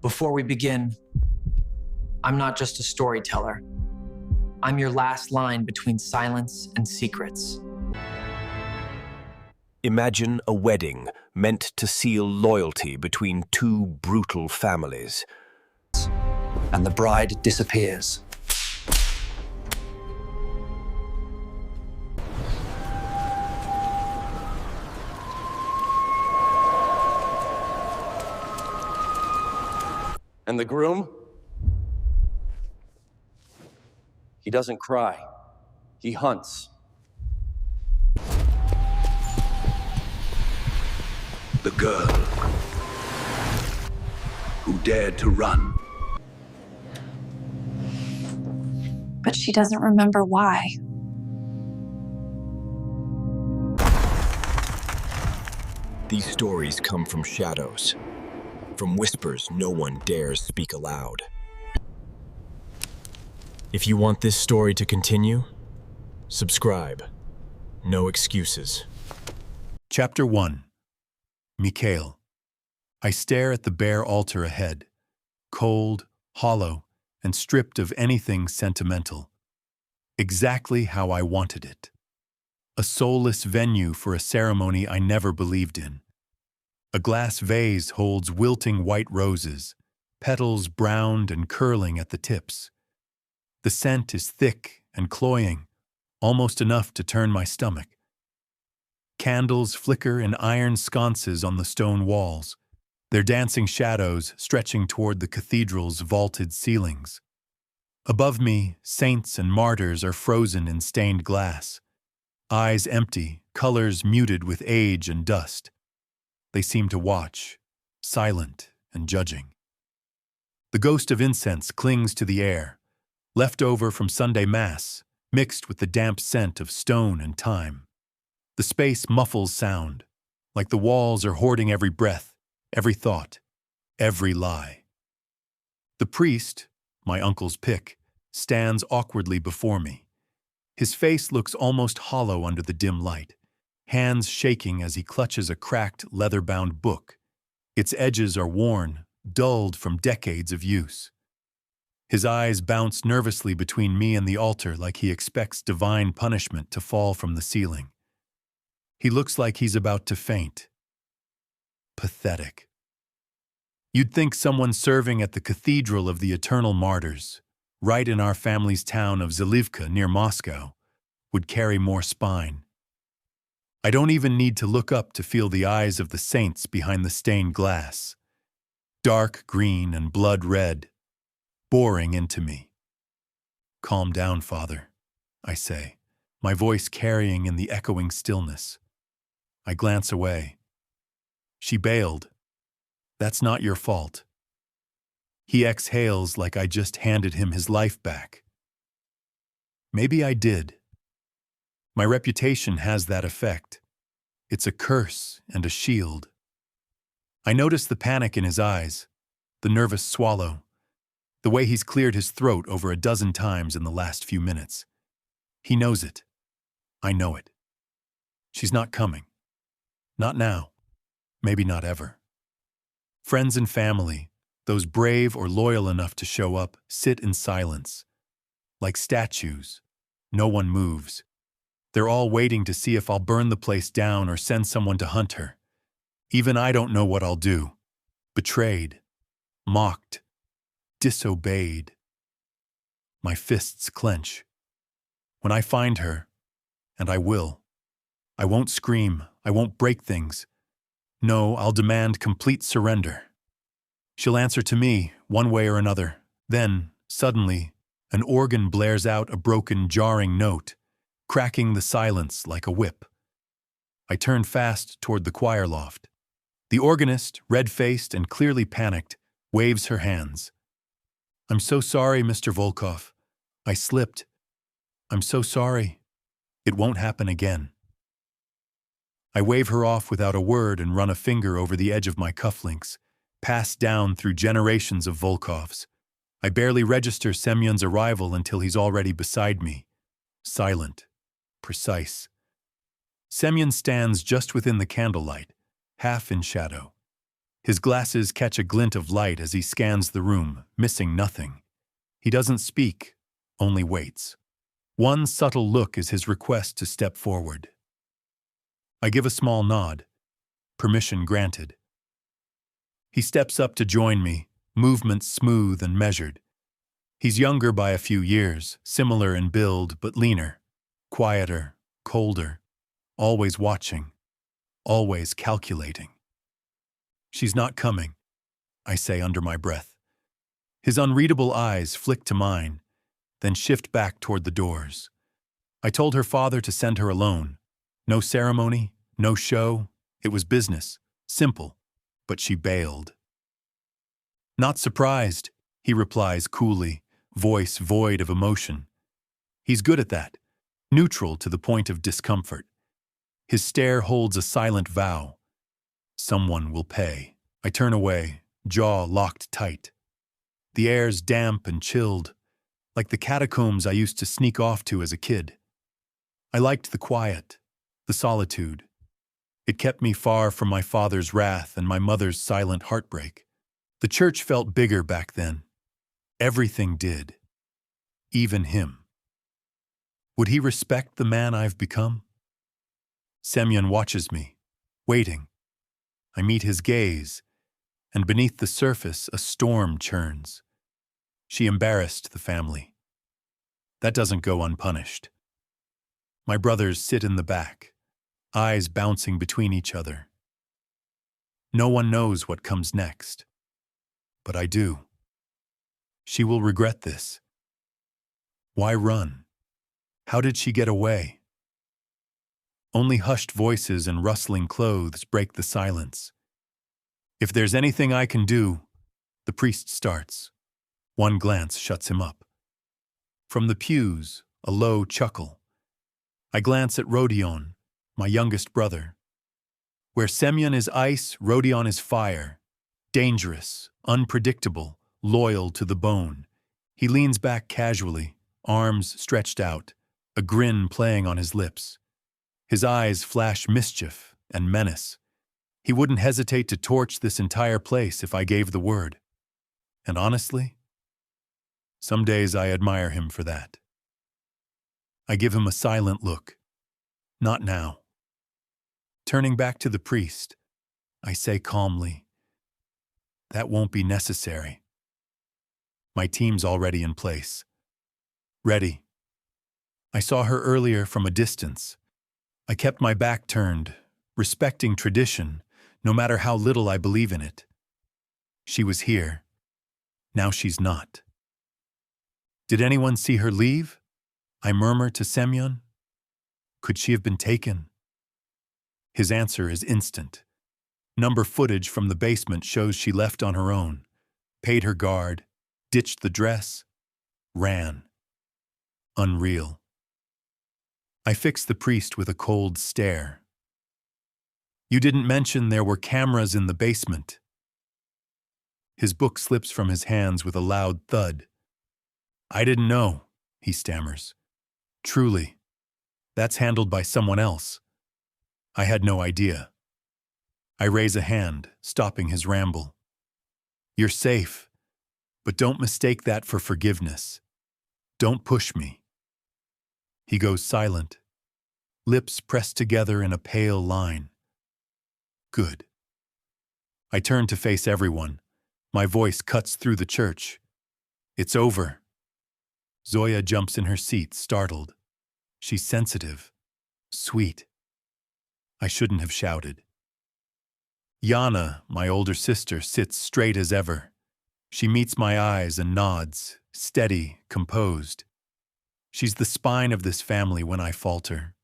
Before we begin, I'm not just a storyteller. I'm your last line between silence and secrets. Imagine a wedding meant to seal loyalty between two brutal families. And the bride disappears. And the groom? He doesn't cry. He hunts. The girl who dared to run. But she doesn't remember why. These stories come from shadows, from whispers no one dares speak aloud. If you want this story to continue, subscribe. No excuses. Chapter 1. Mikhail. I stare at the bare altar ahead, cold, hollow, and stripped of anything sentimental. Exactly how I wanted it. A soulless venue for a ceremony I never believed in. A glass vase holds wilting white roses, petals browned and curling at the tips. The scent is thick and cloying, almost enough to turn my stomach. Candles flicker in iron sconces on the stone walls, their dancing shadows stretching toward the cathedral's vaulted ceilings. Above me, saints and martyrs are frozen in stained glass, eyes empty, colors muted with age and dust. They seem to watch, silent and judging. The ghost of incense clings to the air, left over from Sunday Mass, mixed with the damp scent of stone and time. The space muffles sound, like the walls are hoarding every breath, every thought, every lie. The priest, my uncle's pick, stands awkwardly before me. His face looks almost hollow under the dim light, hands shaking as he clutches a cracked, leather-bound book. Its edges are worn, dulled from decades of use. His eyes bounce nervously between me and the altar like he expects divine punishment to fall from the ceiling. He looks like he's about to faint. Pathetic. You'd think someone serving at the Cathedral of the Eternal Martyrs, right in our family's town of Zalivka near Moscow, would carry more spine. I don't even need to look up to feel the eyes of the saints behind the stained glass. Dark green and blood red, boring into me. Calm down, Father, I say, my voice carrying in the echoing stillness. I glance away. She bailed. That's not your fault. He exhales like I just handed him his life back. Maybe I did. My reputation has that effect. It's a curse and a shield. I notice the panic in his eyes, the nervous swallow, the way he's cleared his throat over a dozen times in the last few minutes. He knows it. I know it. She's not coming. Not now. Maybe not ever. Friends and family, those brave or loyal enough to show up, sit in silence. Like statues, no one moves. They're all waiting to see if I'll burn the place down or send someone to hunt her. Even I don't know what I'll do. Betrayed, mocked, disobeyed. My fists clench. When I find her, and I will, I won't scream, I won't break things. No, I'll demand complete surrender. She'll answer to me, one way or another. Then, suddenly, an organ blares out a broken, jarring note, cracking the silence like a whip. I turn fast toward the choir loft. The organist, red-faced and clearly panicked, waves her hands. I'm so sorry, Mr. Volkov. I slipped. I'm so sorry. It won't happen again. I wave her off without a word and run a finger over the edge of my cufflinks, passed down through generations of Volkovs. I barely register Semyon's arrival until he's already beside me, silent, precise. Semyon stands just within the candlelight, half in shadow. His glasses catch a glint of light as he scans the room, missing nothing. He doesn't speak, only waits. One subtle look is his request to step forward. I give a small nod. Permission granted. He steps up to join me, movements smooth and measured. He's younger by a few years, similar in build but leaner, quieter, colder, always watching, always calculating. She's not coming, I say under my breath. His unreadable eyes flick to mine, then shift back toward the doors. I told her father to send her alone. No ceremony, no show. It was business, simple, but she bailed. Not surprised, he replies coolly, voice void of emotion. He's good at that, neutral to the point of discomfort. His stare holds a silent vow. Someone will pay. I turn away, jaw locked tight. The air's damp and chilled, like the catacombs I used to sneak off to as a kid. I liked the quiet, the solitude. It kept me far from my father's wrath and my mother's silent heartbreak. The church felt bigger back then. Everything did. Even him. Would he respect the man I've become? Semyon watches me, waiting. I meet his gaze, and beneath the surface a storm churns. She embarrassed the family. That doesn't go unpunished. My brothers sit in the back, eyes bouncing between each other. No one knows what comes next. But I do. She will regret this. Why run? How did she get away? Only hushed voices and rustling clothes break the silence. If there's anything I can do, the priest starts. One glance shuts him up. From the pews, a low chuckle. I glance at Rodion, my youngest brother. Where Semyon is ice, Rodion is fire. Dangerous, unpredictable, loyal to the bone. He leans back casually, arms stretched out, a grin playing on his lips. His eyes flash mischief and menace. He wouldn't hesitate to torch this entire place if I gave the word. And honestly, some days I admire him for that. I give him a silent look. Not now. Turning back to the priest, I say calmly, that won't be necessary. My team's already in place. Ready. I saw her earlier from a distance. I kept my back turned, respecting tradition, no matter how little I believe in it. She was here. Now she's not. Did anyone see her leave? I murmur to Semyon. Could she have been taken? His answer is instant. Number footage from the basement shows she left on her own, paid her guard, ditched the dress, ran. Unreal. I fix the priest with a cold stare. You didn't mention there were cameras in the basement. His book slips from his hands with a loud thud. I didn't know, he stammers. Truly, that's handled by someone else. I had no idea. I raise a hand, stopping his ramble. You're safe, but don't mistake that for forgiveness. Don't push me. He goes silent, lips pressed together in a pale line. Good. I turn to face everyone. My voice cuts through the church. It's over. Zoya jumps in her seat, startled. She's sensitive, sweet. I shouldn't have shouted. Yana, my older sister, sits straight as ever. She meets my eyes and nods, steady, composed. She's the spine of this family when I falter.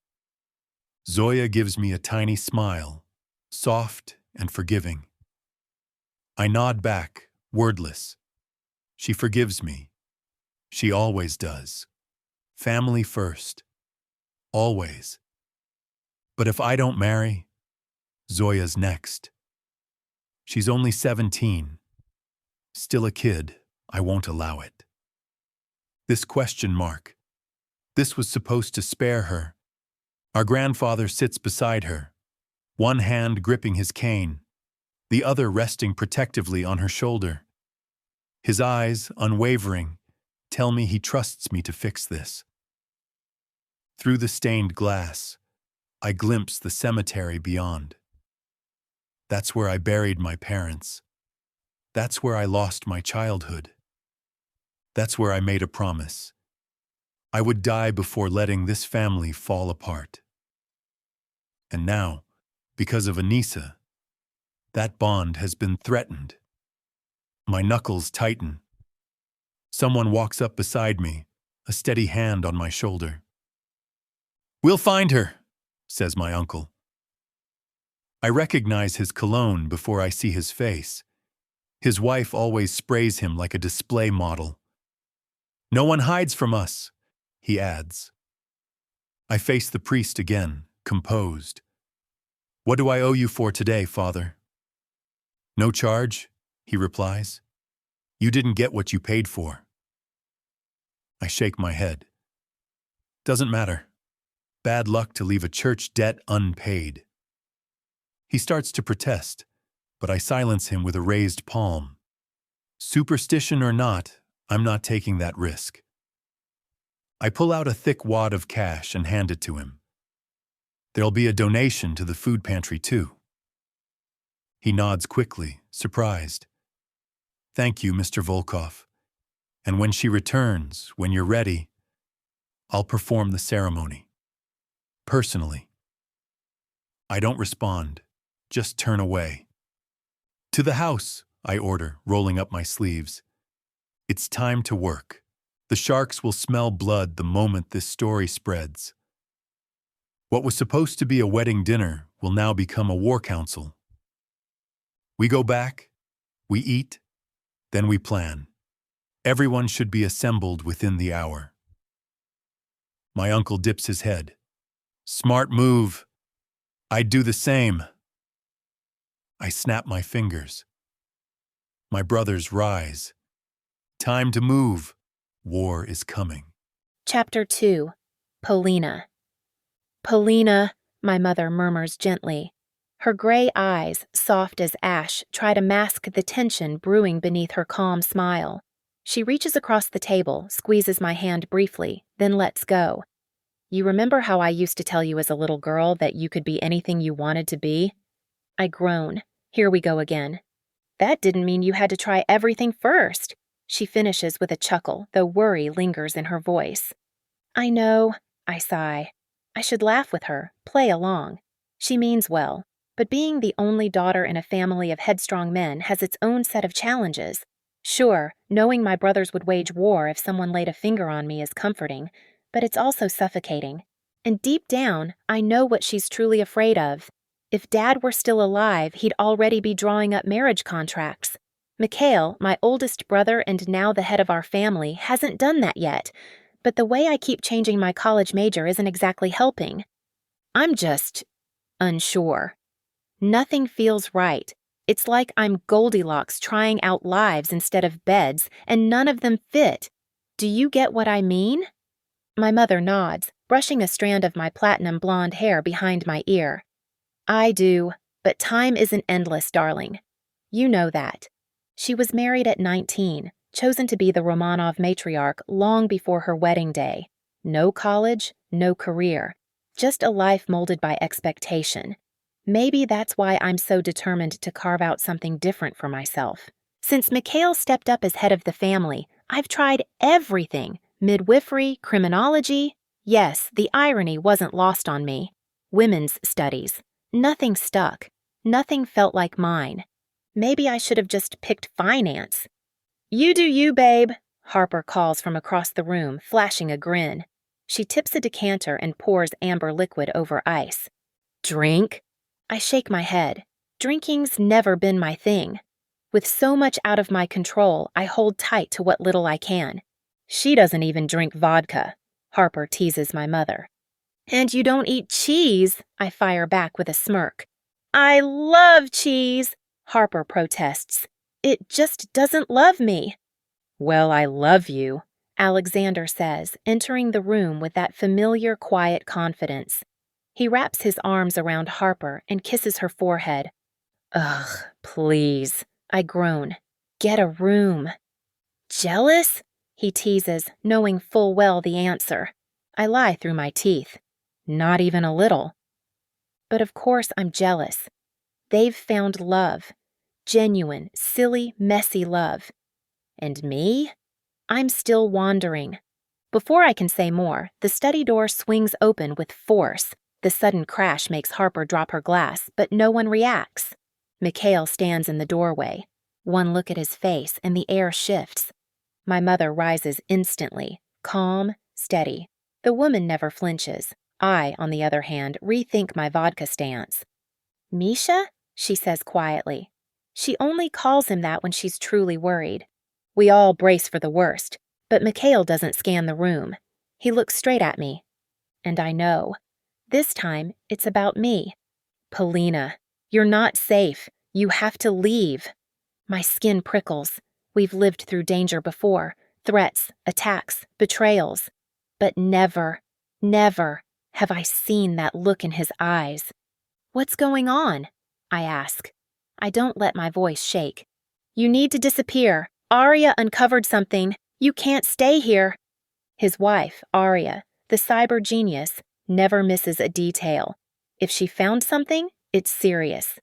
Zoya gives me a tiny smile, soft and forgiving. I nod back, wordless. She forgives me. She always does. Family first. Always. But if I don't marry, Zoya's next. She's only 17. Still a kid, I won't allow it. This question mark. This was supposed to spare her. Our grandfather sits beside her, one hand gripping his cane. the other resting protectively on her shoulder. His eyes, unwavering, tell me he trusts me to fix this. Through the stained glass, I glimpse the cemetery beyond. That's where I buried my parents. That's where I lost my childhood. That's where I made a promise. I would die before letting this family fall apart. And now, because of Anissa, that bond has been threatened. My knuckles tighten. Someone walks up beside me, a steady hand on my shoulder. "We'll find her," says my uncle. I recognize his cologne before I see his face. His wife always sprays him like a display model. "No one hides from us," he adds. I face the priest again, composed. "What do I owe you for today, Father?" "No charge," he replies. "You didn't get what you paid for." I shake my head. "Doesn't matter. Bad luck to leave a church debt unpaid." He starts to protest, but I silence him with a raised palm. Superstition or not, I'm not taking that risk. I pull out a thick wad of cash and hand it to him. "There'll be a donation to the food pantry too." He nods quickly, surprised. "Thank you, Mr. Volkov. And when she returns, when you're ready, I'll perform the ceremony. Personally." I don't respond, just turn away. "To the house," I order, rolling up my sleeves. It's time to work. The sharks will smell blood the moment this story spreads. What was supposed to be a wedding dinner will now become a war council. We go back, we eat, then we plan. Everyone should be assembled within the hour. My uncle dips his head. "Smart move. I'd do the same." I snap my fingers. My brothers rise. Time to move. War is coming. Chapter 2. Polina. "Polina," my mother murmurs gently. Her gray eyes, soft as ash, try to mask the tension brewing beneath her calm smile. She reaches across the table, squeezes my hand briefly, then lets go. "You remember how I used to tell you as a little girl that you could be anything you wanted to be?" I groan. Here we go again. "That didn't mean you had to try everything first," she finishes with a chuckle, though worry lingers in her voice. "I know," I sigh. I should laugh with her, play along. She means well, but being the only daughter in a family of headstrong men has its own set of challenges. Sure, knowing my brothers would wage war if someone laid a finger on me is comforting, but it's also suffocating. And deep down, I know what she's truly afraid of. If Dad were still alive, he'd already be drawing up marriage contracts. Mikhail, my oldest brother and now the head of our family, hasn't done that yet, but the way I keep changing my college major isn't exactly helping. I'm just unsure. Nothing feels right. It's like I'm Goldilocks trying out lives instead of beds, and none of them fit. Do you get what I mean? My mother nods, brushing a strand of my platinum blonde hair behind my ear. I do, but time isn't endless, darling. You know that. She was married at 19, chosen to be the Romanov matriarch long before her wedding day. No college, no career, just a life molded by expectation. Maybe that's why I'm so determined to carve out something different for myself. Since Mikhail stepped up as head of the family, I've tried everything. Midwifery, criminology. Yes, the irony wasn't lost on me. Women's studies. Nothing stuck. Nothing felt like mine. Maybe I should have just picked finance. "You do you, babe," Harper calls from across the room, flashing a grin. She tips a decanter and pours amber liquid over ice. "Drink?" I shake my head. Drinking's never been my thing. With so much out of my control, I hold tight to what little I can. "She doesn't even drink vodka," Harper teases my mother. "And you don't eat cheese," I fire back with a smirk. "I love cheese," Harper protests. "It just doesn't love me." "Well, I love you," Alexander says, entering the room with that familiar, quiet confidence. He wraps his arms around Harper and kisses her forehead. "Ugh, Please, I groan. Get a room. Jealous? He teases, knowing full well the answer. I lie through my teeth. Not even a little. But of course I'm jealous. They've found love. Genuine, silly, messy love. And me? I'm still wandering. Before I can say more, the study door swings open with force. The sudden crash makes Harper drop her glass, but no one reacts. Mikhail stands in the doorway. One look at his face and the air shifts. My mother rises instantly, calm, steady. The woman never flinches. I, on the other hand, rethink my vodka stance. Misha? She says quietly. She only calls him that when she's truly worried. We all brace for the worst, but Mikhail doesn't scan the room. He looks straight at me. And I know. This time, it's about me. Polina, you're not safe. You have to leave. My skin prickles. We've lived through danger before. Threats, attacks, betrayals. But never, never have I seen that look in his eyes. What's going on? I ask. I don't let my voice shake. You need to disappear. Arya uncovered something. You can't stay here. His wife, Arya, the cyber genius, never misses a detail. If she found something, it's serious.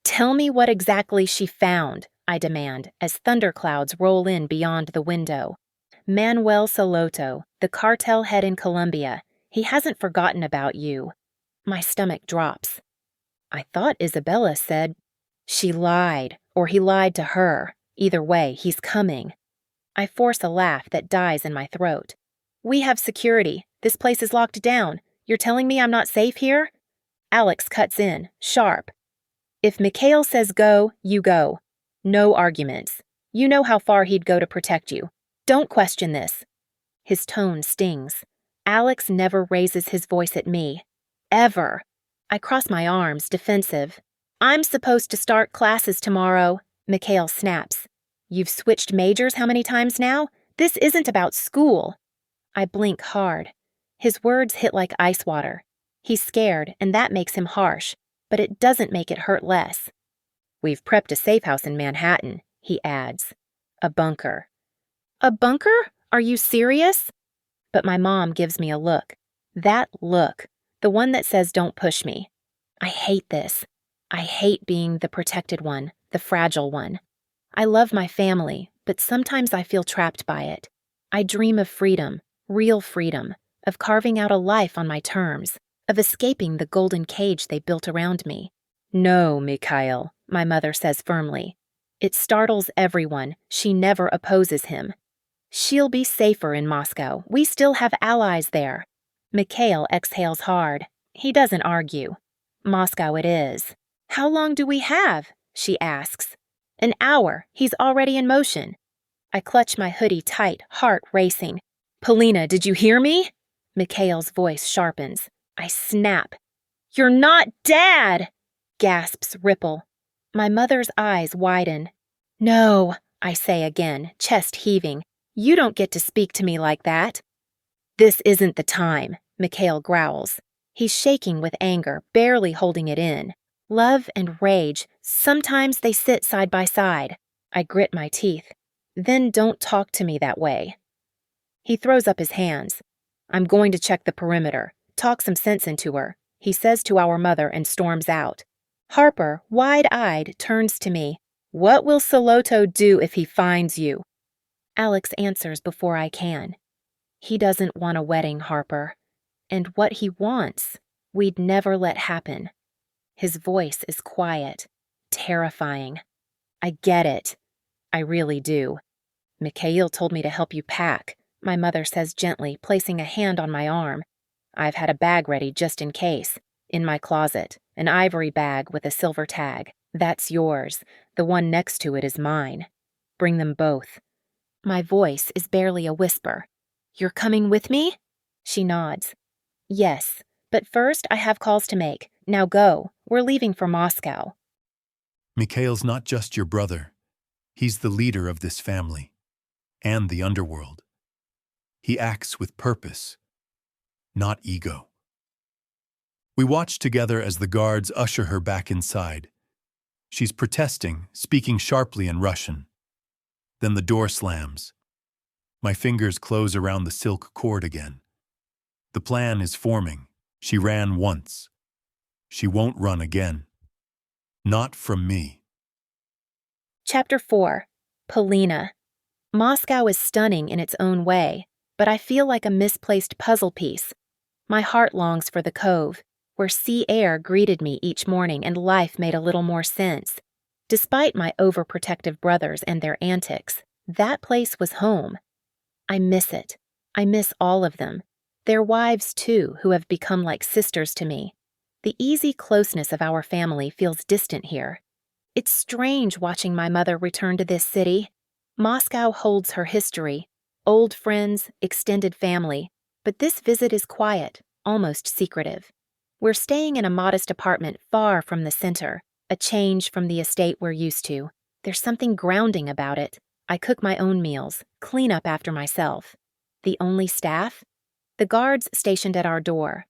Tell me what exactly she found, I demand, as thunderclouds roll in beyond the window. Manuel Saloto, the cartel head in Colombia, he hasn't forgotten about you. My stomach drops. I thought Isabella said she lied, or he lied to her. Either way, he's coming. I force a laugh that dies in my throat. We have security. This place is locked down. You're telling me I'm not safe here? Alex cuts in, sharp. If Mikhail says go, you go. No arguments. You know how far he'd go to protect you. Don't question this. His tone stings. Alex never raises his voice at me. Ever. I cross my arms, defensive. I'm supposed to start classes tomorrow. Mikhail snaps. You've switched majors how many times now? This isn't about school. I blink hard. His words hit like ice water. He's scared, and that makes him harsh, but it doesn't make it hurt less. We've prepped a safe house in Manhattan, he adds. A bunker. A bunker? Are you serious? But my mom gives me a look. That look. The one that says don't push me. I hate this. I hate being the protected one, the fragile one. I love my family, but sometimes I feel trapped by it. I dream of freedom, real freedom, of carving out a life on my terms, of escaping the golden cage they built around me. No, Mikhail, my mother says firmly. It startles everyone. She never opposes him. She'll be safer in Moscow. We still have allies there. Mikhail exhales hard. He doesn't argue. Moscow it is. How long do we have? She asks. An hour. He's already in motion. I clutch my hoodie tight, heart racing. Polina, did you hear me? Mikhail's voice sharpens. I snap. You're not Dad! Gasps ripple. My mother's eyes widen. No, I say again, chest heaving. You don't get to speak to me like that. This isn't the time, Mikhail growls. He's shaking with anger, barely holding it in. Love and rage, sometimes they sit side by side. I grit my teeth. Then don't talk to me that way. He throws up his hands. I'm going to check the perimeter, talk some sense into her, he says to our mother and storms out. Harper, wide-eyed, turns to me. What will Saloto do if he finds you? Alex answers before I can. He doesn't want a wedding, Harper. And what he wants, we'd never let happen. His voice is quiet, terrifying. I get it. I really do. Mikhail told me to help you pack, my mother says gently, placing a hand on my arm. I've had a bag ready just in case. In my closet, an ivory bag with a silver tag. That's yours. The one next to it is mine. Bring them both. My voice is barely a whisper. You're coming with me? She nods. Yes, but first I have calls to make. Now go. We're leaving for Moscow. Mikhail's not just your brother. He's the leader of this family and the underworld. He acts with purpose, not ego. We watch together as the guards usher her back inside. She's protesting, speaking sharply in Russian. Then the door slams. My fingers close around the silk cord again. The plan is forming. She ran once. She won't run again. Not from me. Chapter 4. Polina. Moscow is stunning in its own way, but I feel like a misplaced puzzle piece. My heart longs for the cove, where sea air greeted me each morning and life made a little more sense. Despite my overprotective brothers and their antics, that place was home. I miss it. I miss all of them. Their wives, too, who have become like sisters to me. The easy closeness of our family feels distant here. It's strange watching my mother return to this city. Moscow holds her history, old friends, extended family, but this visit is quiet, almost secretive. We're staying in a modest apartment far from the center, a change from the estate we're used to. There's something grounding about it. I cook my own meals, clean up after myself. The only staff? The guards stationed at our door.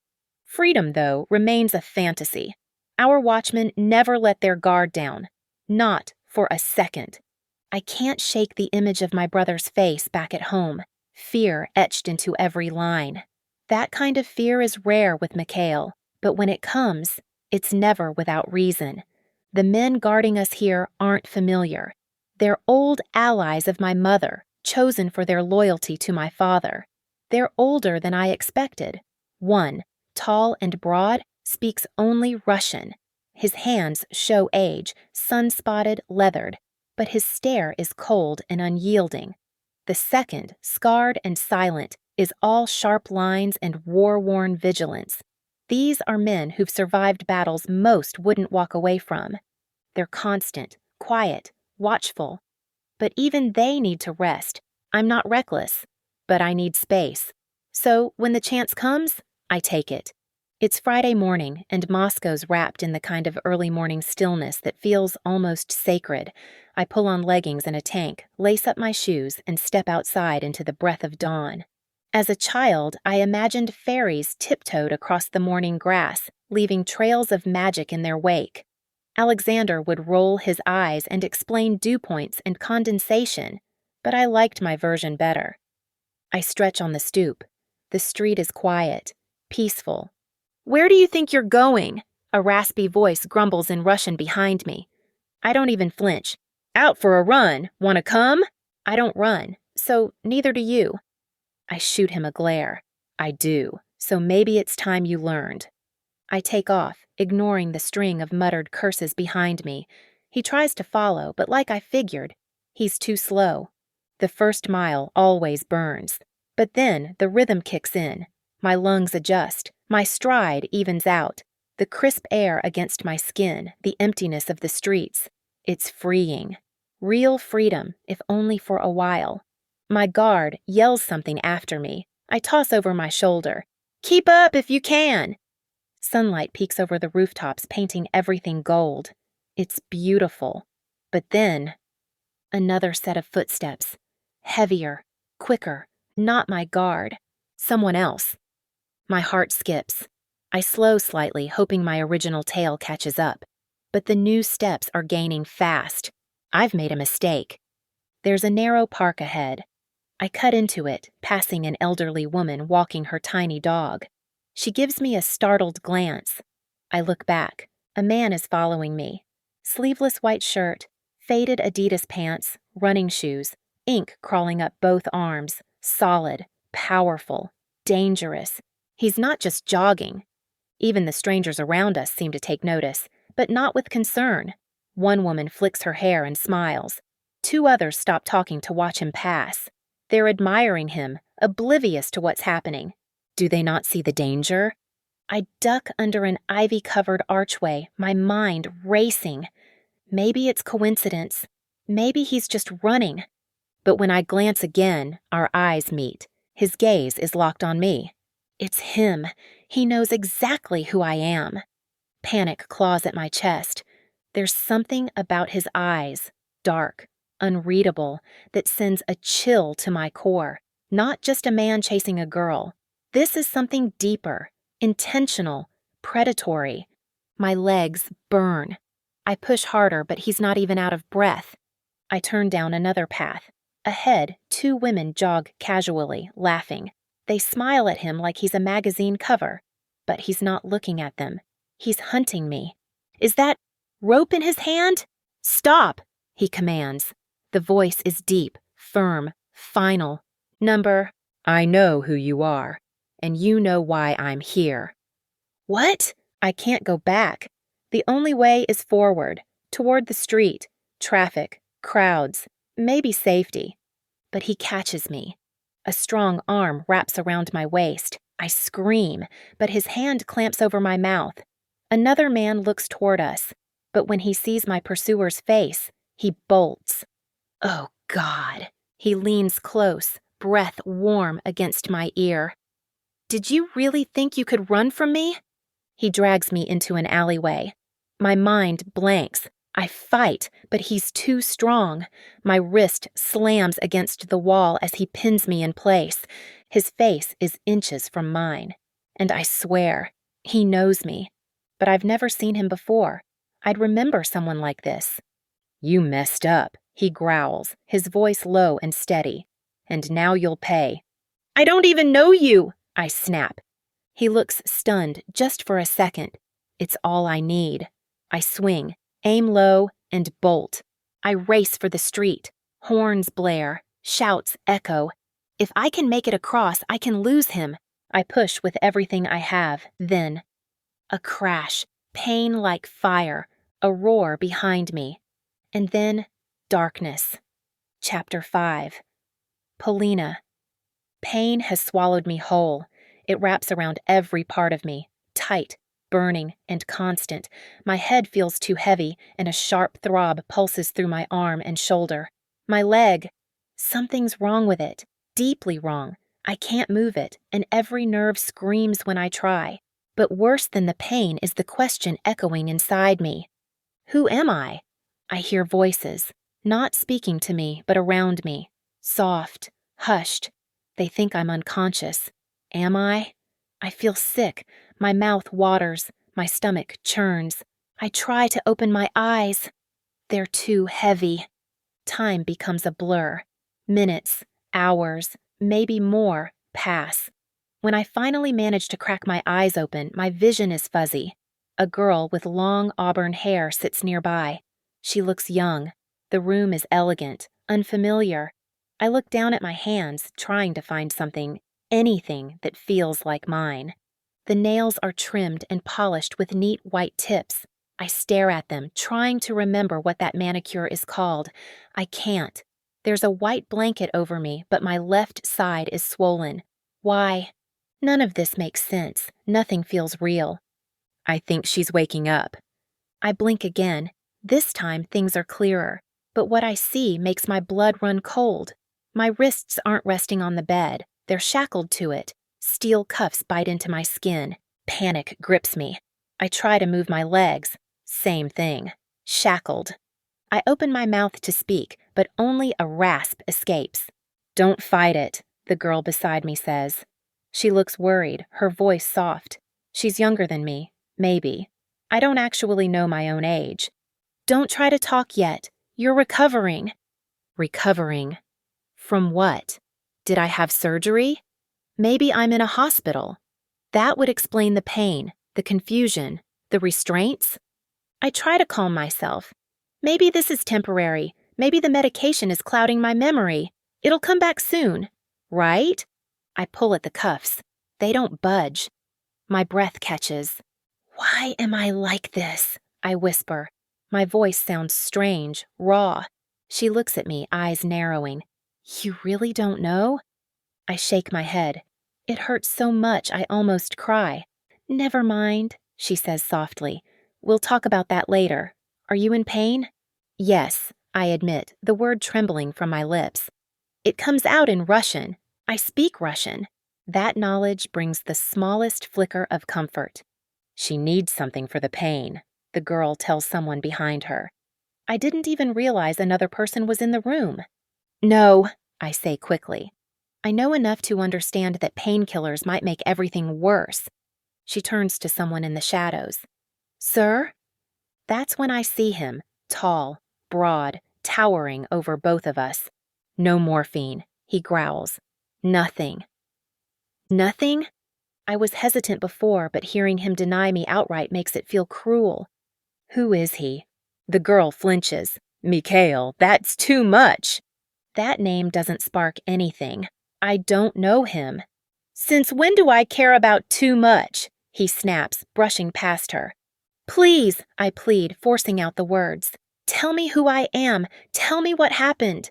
Freedom, though, remains a fantasy. Our watchmen never let their guard down. Not for a second. I can't shake the image of my brother's face back at home, fear etched into every line. That kind of fear is rare with Mikhail, but when it comes, it's never without reason. The men guarding us here aren't familiar. They're old allies of my mother, chosen for their loyalty to my father. They're older than I expected. One, tall and broad, speaks only Russian. His hands show age, sun-spotted, leathered, but his stare is cold and unyielding. The second, scarred and silent, is all sharp lines and war-worn vigilance. These are men who've survived battles most wouldn't walk away from. They're constant, quiet, watchful. But even they need to rest. I'm not reckless, but I need space. So when the chance comes, I take it. It's Friday morning, and Moscow's wrapped in the kind of early morning stillness that feels almost sacred. I pull on leggings and a tank, lace up my shoes, and step outside into the breath of dawn. As a child, I imagined fairies tiptoed across the morning grass, leaving trails of magic in their wake. Alexander would roll his eyes and explain dew points and condensation, but I liked my version better. I stretch on the stoop. The street is quiet, peaceful. "Where do you think you're going?" A raspy voice grumbles in Russian behind me. I don't even flinch. "Out for a run. Want to come?" I don't run, so neither do you. I shoot him a glare. I do, so maybe it's time you learned. I take off, ignoring the string of muttered curses behind me. He tries to follow, but like I figured, he's too slow. The first mile always burns. But then the rhythm kicks in. My lungs adjust. My stride evens out. The crisp air against my skin, the emptiness of the streets. It's freeing. Real freedom, if only for a while. My guard yells something after me. I toss over my shoulder. "Keep up if you can!" Sunlight peeks over the rooftops, painting everything gold. It's beautiful. But then, another set of footsteps. Heavier, quicker, not my guard. Someone else. My heart skips. I slow slightly, hoping my original tail catches up. But the new steps are gaining fast. I've made a mistake. There's a narrow park ahead. I cut into it, passing an elderly woman walking her tiny dog. She gives me a startled glance. I look back. A man is following me. Sleeveless white shirt, faded Adidas pants, running shoes, ink crawling up both arms, solid, powerful, dangerous. He's not just jogging. Even the strangers around us seem to take notice, but not with concern. One woman flicks her hair and smiles. Two others stop talking to watch him pass. They're admiring him, oblivious to what's happening. Do they not see the danger? I duck under an ivy-covered archway, my mind racing. Maybe it's coincidence. Maybe he's just running. But when I glance again, our eyes meet. His gaze is locked on me. It's him. He knows exactly who I am. Panic claws at my chest. There's something about his eyes, dark, unreadable, that sends a chill to my core. Not just a man chasing a girl. This is something deeper, intentional, predatory. My legs burn. I push harder, but he's not even out of breath. I turn down another path. Ahead, 2 women jog casually, laughing. They smile at him like he's a magazine cover, but he's not looking at them. He's hunting me. Is that rope in his hand? Stop, he commands. The voice is deep, firm, final. Number, I know who you are, and you know why I'm here. What? I can't go back. The only way is forward, toward the street, traffic, crowds, maybe safety. But he catches me. A strong arm wraps around my waist. I scream, but his hand clamps over my mouth. Another man looks toward us, but when he sees my pursuer's face, he bolts. Oh, God. He leans close, breath warm against my ear. Did you really think you could run from me? He drags me into an alleyway. My mind blanks. I fight, but he's too strong. My wrist slams against the wall as he pins me in place. His face is inches from mine. And I swear, he knows me. But I've never seen him before. I'd remember someone like this. You messed up, he growls, his voice low and steady. And now you'll pay. I don't even know you, I snap. He looks stunned just for a second. It's all I need. I swing, aim low, and bolt. I race for the street. Horns blare, shouts echo. If I can make it across, I can lose him. I push with everything I have, then. A crash, pain like fire, a roar behind me. And then, darkness. Chapter 5. Paulina. Pain has swallowed me whole. It wraps around every part of me, tight, burning, and constant. My head feels too heavy, and a sharp throb pulses through my arm and shoulder. My leg. Something's wrong with it, deeply wrong. I can't move it, and every nerve screams when I try. But worse than the pain is the question echoing inside me. Who am I? I hear voices, not speaking to me, but around me. Soft, hushed. They think I'm unconscious. Am I? I feel sick. My mouth waters. My stomach churns. I try to open my eyes. They're too heavy. Time becomes a blur. Minutes, hours, maybe more, pass. When I finally manage to crack my eyes open, my vision is fuzzy. A girl with long auburn hair sits nearby. She looks young. The room is elegant, unfamiliar. I look down at my hands, trying to find something, anything that feels like mine. The nails are trimmed and polished with neat white tips. I stare at them, trying to remember what that manicure is called. I can't. There's a white blanket over me, but my left side is swollen. Why? None of this makes sense. Nothing feels real. I think she's waking up. I blink again. This time things are clearer, but what I see makes my blood run cold. My wrists aren't resting on the bed. They're shackled to it. Steel cuffs bite into my skin. Panic grips me. I try to move my legs. Same thing. Shackled. I open my mouth to speak, but only a rasp escapes. Don't fight it, the girl beside me says. She looks worried, her voice soft. She's younger than me, maybe. I don't actually know my own age. Don't try to talk yet. You're recovering. Recovering. From what? Did I have surgery? Maybe I'm in a hospital. That would explain the pain, the confusion, the restraints. I try to calm myself. Maybe this is temporary. Maybe the medication is clouding my memory. It'll come back soon. Right? I pull at the cuffs. They don't budge. My breath catches. Why am I like this? I whisper. My voice sounds strange, raw. She looks at me, eyes narrowing. You really don't know? I shake my head. It hurts so much I almost cry. Never mind, she says softly. We'll talk about that later. Are you in pain? Yes, I admit, the word trembling from my lips. It comes out in Russian. I speak Russian. That knowledge brings the smallest flicker of comfort. She needs something for the pain, the girl tells someone behind her. I didn't even realize another person was in the room. No, I say quickly. I know enough to understand that painkillers might make everything worse. She turns to someone in the shadows. Sir? That's when I see him, tall, broad, towering over both of us. No morphine, he growls. Nothing. Nothing? I was hesitant before, but hearing him deny me outright makes it feel cruel. Who is he? The girl flinches. Mikhail, that's too much. That name doesn't spark anything. I don't know him. Since when do I care about too much? He snaps, brushing past her. Please, I plead, forcing out the words. Tell me who I am. Tell me what happened.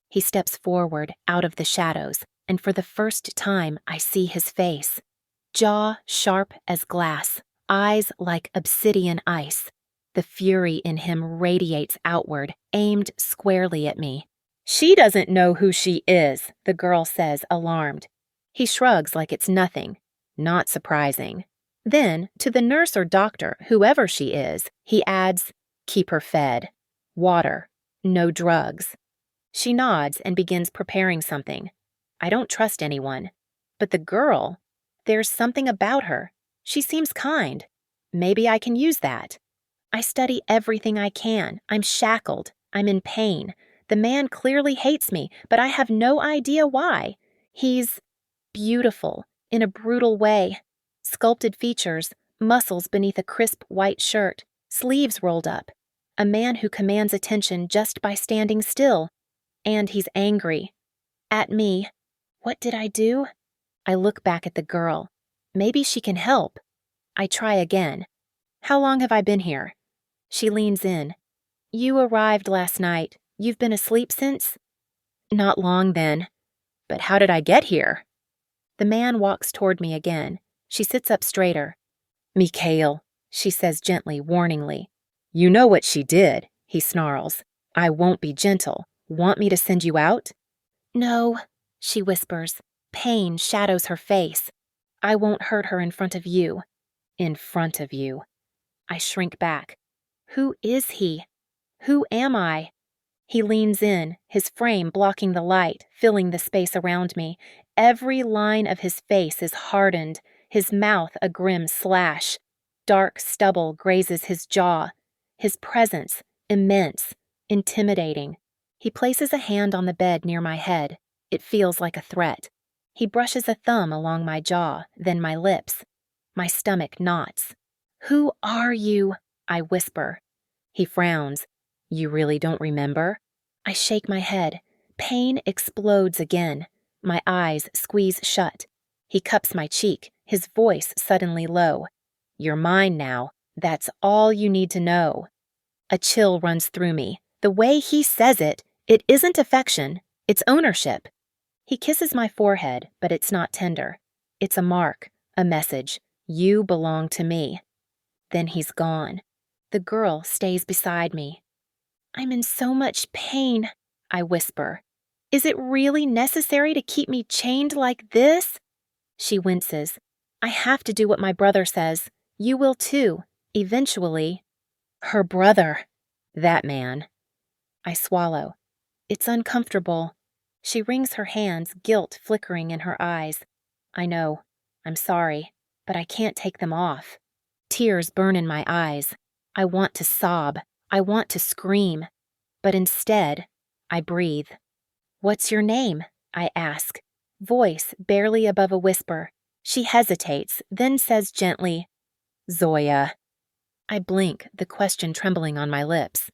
He steps forward, out of the shadows, and for the first time I see his face. Jaw sharp as glass, eyes like obsidian ice. The fury in him radiates outward, aimed squarely at me. She doesn't know who she is, the girl says, alarmed. He shrugs like it's nothing. Not surprising. Then, to the nurse or doctor, whoever she is, he adds, keep her fed. Water. No drugs. She nods and begins preparing something. I don't trust anyone. But the girl, there's something about her. She seems kind. Maybe I can use that. I study everything I can. I'm shackled. I'm in pain. The man clearly hates me, but I have no idea why. He's beautiful, in a brutal way. Sculpted features, muscles beneath a crisp white shirt, sleeves rolled up. A man who commands attention just by standing still. And he's angry. At me. What did I do? I look back at the girl. Maybe she can help. I try again. How long have I been here? She leans in. You arrived last night. You've been asleep since? Not long then. But how did I get here? The man walks toward me again. She sits up straighter. Mikhail, she says gently, warningly. You know what she did, he snarls. I won't be gentle. Want me to send you out? No, she whispers. Pain shadows her face. I won't hurt her in front of you. In front of you. I shrink back. Who is he? Who am I? He leans in, his frame blocking the light, filling the space around me. Every line of his face is hardened, his mouth a grim slash. Dark stubble grazes his jaw. His presence, immense, intimidating. He places a hand on the bed near my head. It feels like a threat. He brushes a thumb along my jaw, then my lips. My stomach knots. Who are you? I whisper. He frowns. You really don't remember? I shake my head. Pain explodes again. My eyes squeeze shut. He cups my cheek, his voice suddenly low. You're mine now. That's all you need to know. A chill runs through me. The way he says it, it isn't affection, it's ownership. He kisses my forehead, but it's not tender. It's a mark, a message. You belong to me. Then he's gone. The girl stays beside me. I'm in so much pain, I whisper. Is it really necessary to keep me chained like this? She winces. I have to do what my brother says. You will too, eventually. Her brother. That man. I swallow. It's uncomfortable. She wrings her hands, guilt flickering in her eyes. I know. I'm sorry, but I can't take them off. Tears burn in my eyes. I want to sob. I want to scream. But instead, I breathe. What's your name? I ask. Voice barely above a whisper. She hesitates, then says gently, Zoya. I blink, the question trembling on my lips.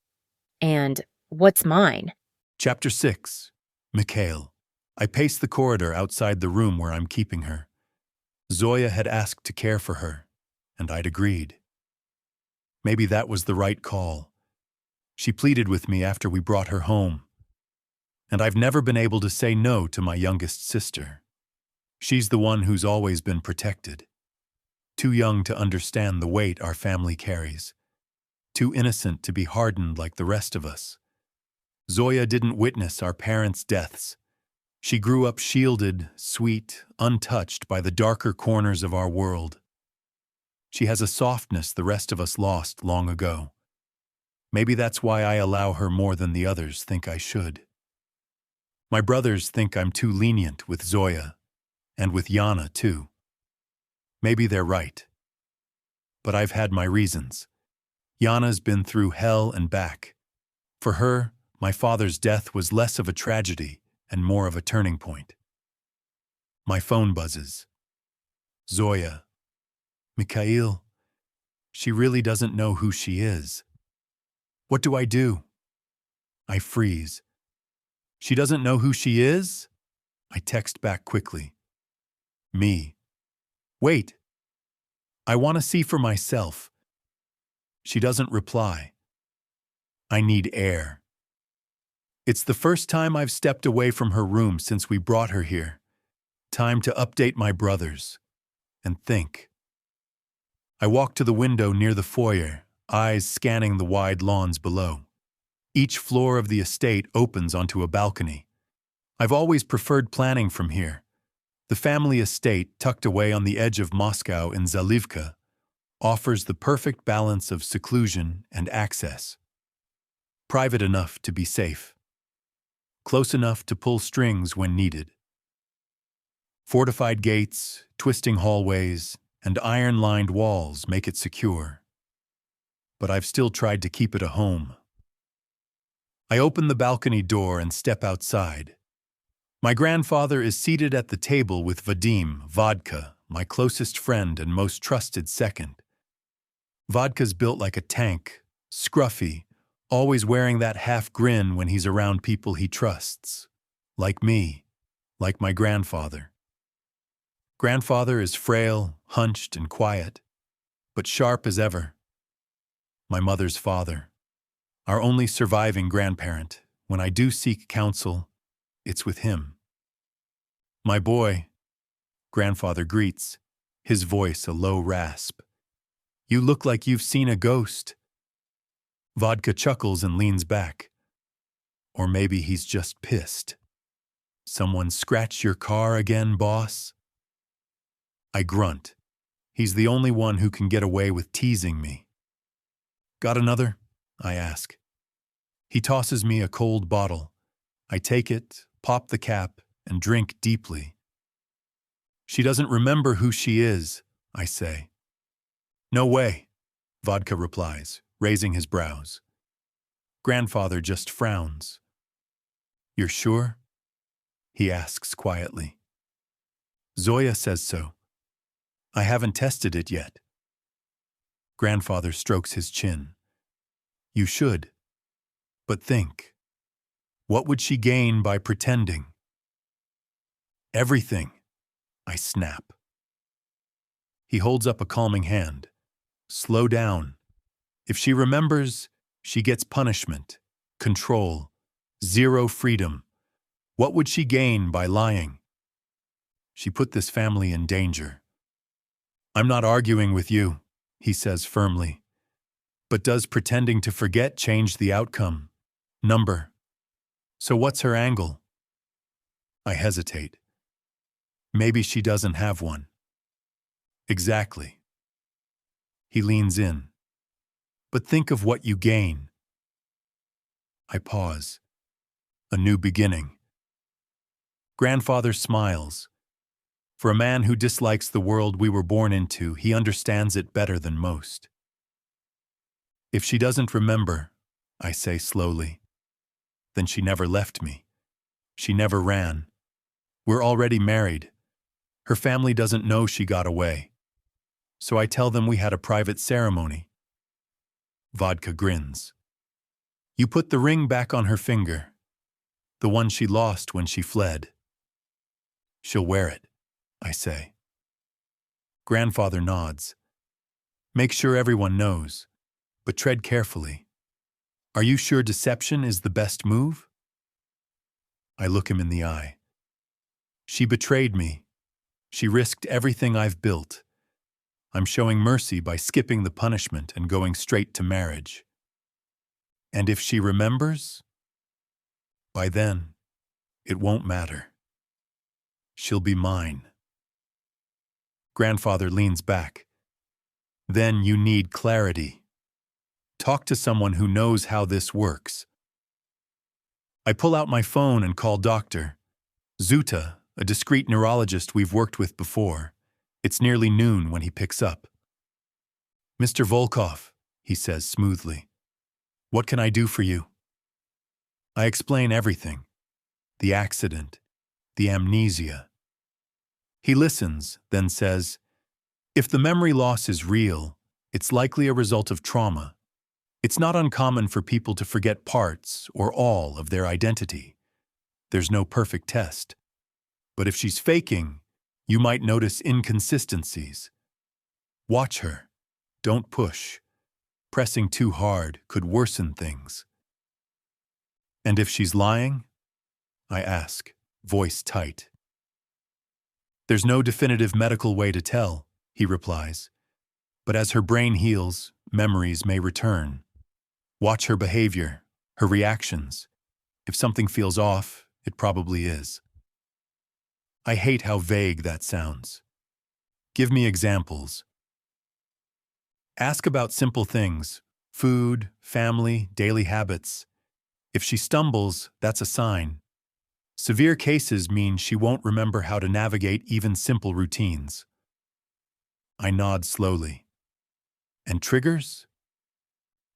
And what's mine? Chapter 6. Mikhail. I pace the corridor outside the room where I'm keeping her. Zoya had asked to care for her, and I'd agreed. Maybe that was the right call. She pleaded with me after we brought her home. And I've never been able to say no to my youngest sister. She's the one who's always been protected. Too young to understand the weight our family carries. Too innocent to be hardened like the rest of us. Zoya didn't witness our parents' deaths. She grew up shielded, sweet, untouched by the darker corners of our world. She has a softness the rest of us lost long ago. Maybe that's why I allow her more than the others think I should. My brothers think I'm too lenient with Zoya, and with Yana too. Maybe they're right. But I've had my reasons. Yana's been through hell and back. For her, my father's death was less of a tragedy and more of a turning point. My phone buzzes. Zoya. Mikhail. She really doesn't know who she is. What do I do? I freeze. She doesn't know who she is? I text back quickly. Me. Wait. I want to see for myself. She doesn't reply. I need air. It's the first time I've stepped away from her room since we brought her here. Time to update my brothers and think. I walk to the window near the foyer, eyes scanning the wide lawns below. Each floor of the estate opens onto a balcony. I've always preferred planning from here. The family estate, tucked away on the edge of Moscow in Zalivka, offers the perfect balance of seclusion and access. Private enough to be safe. Close enough to pull strings when needed. Fortified gates, twisting hallways, and iron-lined walls make it secure. But I've still tried to keep it a home. I open the balcony door and step outside. My grandfather is seated at the table with Vadim, Vodka, my closest friend and most trusted second. Vodka's built like a tank, scruffy, always wearing that half grin when he's around people he trusts. Like me, like my grandfather. Grandfather is frail, hunched, and quiet, but sharp as ever. My mother's father, our only surviving grandparent. When I do seek counsel, it's with him. My boy, grandfather greets, his voice a low rasp. You look like you've seen a ghost. Vodka chuckles and leans back. Or maybe he's just pissed. Someone scratch your car again, boss? I grunt. He's the only one who can get away with teasing me. Got another? I ask. He tosses me a cold bottle. I take it, pop the cap, and drink deeply. She doesn't remember who she is, I say. No way, Vodka replies, raising his brows. Grandfather just frowns. You're sure? He asks quietly. Zoya says so. I haven't tested it yet. Grandfather strokes his chin. You should. But think. What would she gain by pretending? Everything, I snap. He holds up a calming hand. Slow down. If she remembers, she gets punishment, control, zero freedom. What would she gain by lying? She put this family in danger. I'm not arguing with you, he says firmly. But does pretending to forget change the outcome? Number. So what's her angle? I hesitate. Maybe she doesn't have one. Exactly. He leans in. But think of what you gain. I pause. A new beginning. Grandfather smiles. For a man who dislikes the world we were born into, he understands it better than most. If she doesn't remember, I say slowly, then she never left me. She never ran. We're already married. Her family doesn't know she got away. So I tell them we had a private ceremony. Vodka grins. You put the ring back on her finger, the one she lost when she fled. She'll wear it, I say. Grandfather nods. Make sure everyone knows, but tread carefully. Are you sure deception is the best move? I look him in the eye. She betrayed me. She risked everything I've built. I'm showing mercy by skipping the punishment and going straight to marriage. And if she remembers, by then, it won't matter. She'll be mine. Grandfather leans back. Then you need clarity. Talk to someone who knows how this works. I pull out my phone and call Dr. Zuta, a discreet neurologist we've worked with before. It's nearly noon when he picks up. Mr. Volkov, he says smoothly. What can I do for you? I explain everything. The accident, the amnesia. He listens, then says, if the memory loss is real, it's likely a result of trauma. It's not uncommon for people to forget parts or all of their identity. There's no perfect test. But if she's faking, you might notice inconsistencies. Watch her. Don't push. Pressing too hard could worsen things. And if she's lying? I ask, voice tight. There's no definitive medical way to tell, he replies. But as her brain heals, memories may return. Watch her behavior, her reactions. If something feels off, it probably is. I hate how vague that sounds. Give me examples. Ask about simple things, food, family, daily habits. If she stumbles, that's a sign. Severe cases mean she won't remember how to navigate even simple routines. I nod slowly. And triggers?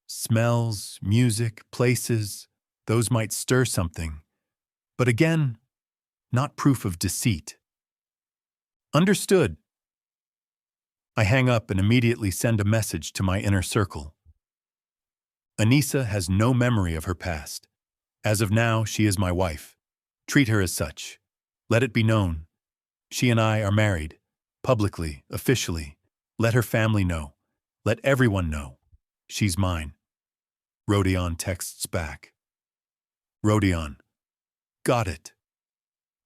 Smells, music, places, those might stir something. But again, not proof of deceit. Understood. I hang up and immediately send a message to my inner circle. Anissa has no memory of her past. As of now, she is my wife. Treat her as such. Let it be known. She and I are married. Publicly, officially. Let her family know. Let everyone know. She's mine. Rodion texts back. Rodion. Got it.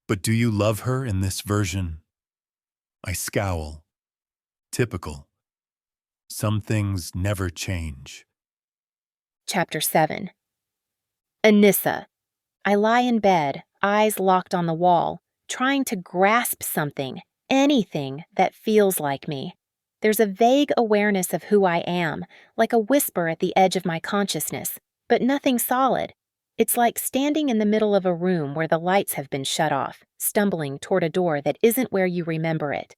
But do you love her in this version? I scowl. Typical. Some things never change. Chapter 7. Anissa. I lie in bed, eyes locked on the wall, trying to grasp something, anything that feels like me. There's a vague awareness of who I am, like a whisper at the edge of my consciousness, but nothing solid. It's like standing in the middle of a room where the lights have been shut off, stumbling toward a door that isn't where you remember it.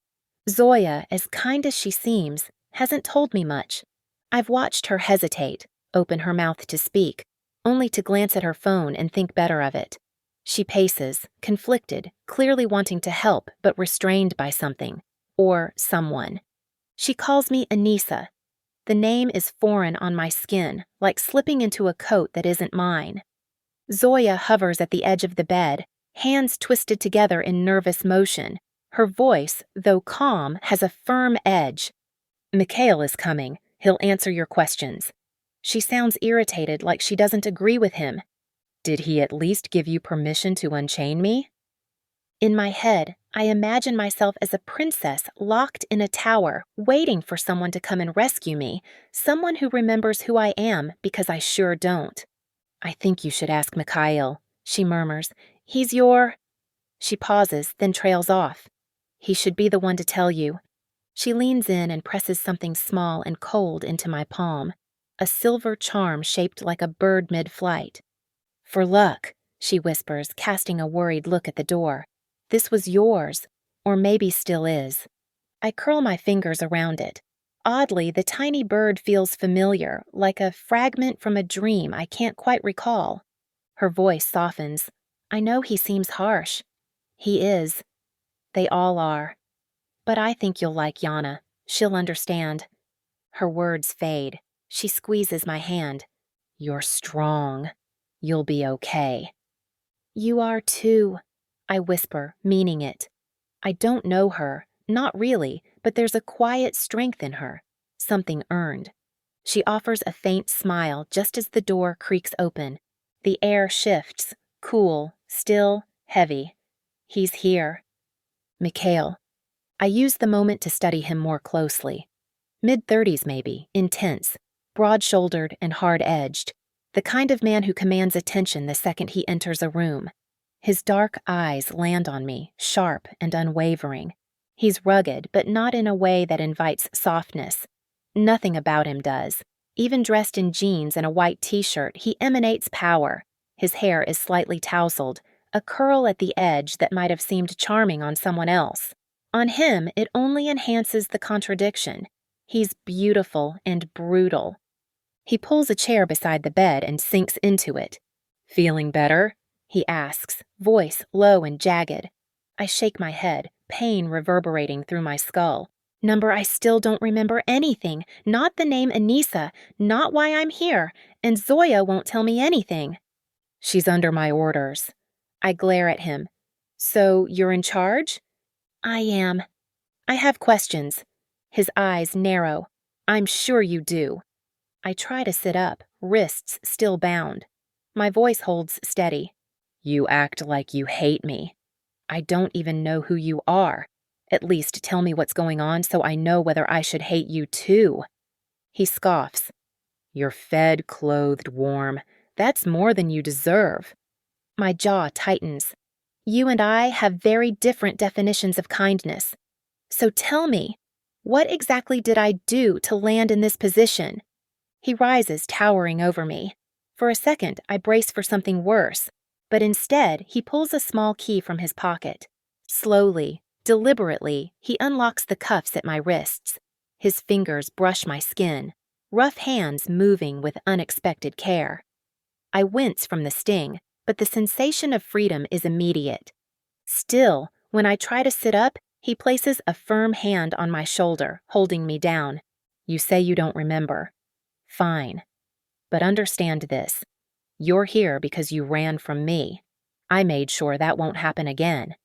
Zoya, as kind as she seems, hasn't told me much. I've watched her hesitate, open her mouth to speak, only to glance at her phone and think better of it. She paces, conflicted, clearly wanting to help but restrained by something, or someone. She calls me Anissa. The name is foreign on my skin, like slipping into a coat that isn't mine. Zoya hovers at the edge of the bed, hands twisted together in nervous motion. Her voice, though calm, has a firm edge. Mikhail is coming. He'll answer your questions. She sounds irritated, like she doesn't agree with him. Did he at least give you permission to unchain me? In my head, I imagine myself as a princess locked in a tower, waiting for someone to come and rescue me, someone who remembers who I am because I sure don't. I think you should ask Mikhail, she murmurs. He's your... She pauses, then trails off. He should be the one to tell you. She leans in and presses something small and cold into my palm, a silver charm shaped like a bird mid-flight. For luck, she whispers, casting a worried look at the door. This was yours, or maybe still is. I curl my fingers around it. Oddly, the tiny bird feels familiar, like a fragment from a dream I can't quite recall. Her voice softens. I know he seems harsh. He is. They all are. But I think you'll like Yana. She'll understand. Her words fade. She squeezes my hand. You're strong. You'll be okay. You are too, I whisper, meaning it. I don't know her, not really, but there's a quiet strength in her, something earned. She offers a faint smile just as the door creaks open. The air shifts, cool, still, heavy. He's here. Mikhail. I use the moment to study him more closely. Mid-30s maybe, intense, broad-shouldered and hard-edged, the kind of man who commands attention the second he enters a room. His dark eyes land on me, sharp and unwavering. He's rugged, but not in a way that invites softness. Nothing about him does. Even dressed in jeans and a white t-shirt, he emanates power. His hair is slightly tousled, a curl at the edge that might have seemed charming on someone else. On him, it only enhances the contradiction. He's beautiful and brutal. He pulls a chair beside the bed and sinks into it. "Feeling better?" he asks, voice low and jagged. I shake my head, pain reverberating through my skull. Number I still don't remember anything, not the name Anissa, not why I'm here, and Zoya won't tell me anything. "She's under my orders." I glare at him. "So you're in charge?" "I am." "I have questions." His eyes narrow. "I'm sure you do." I try to sit up, wrists still bound. My voice holds steady. "You act like you hate me. I don't even know who you are. At least tell me what's going on so I know whether I should hate you too." He scoffs. "You're fed, clothed, warm. That's more than you deserve." My jaw tightens. You and I have very different definitions of kindness. So tell me, what exactly did I do to land in this position? He rises, towering over me. For a second, I brace for something worse, but instead, he pulls a small key from his pocket. Slowly, deliberately, he unlocks the cuffs at my wrists. His fingers brush my skin, rough hands moving with unexpected care. I wince from the sting, but the sensation of freedom is immediate. Still, when I try to sit up, he places a firm hand on my shoulder, holding me down. "You say you don't remember. Fine. But understand this. You're here because you ran from me. I made sure that won't happen again."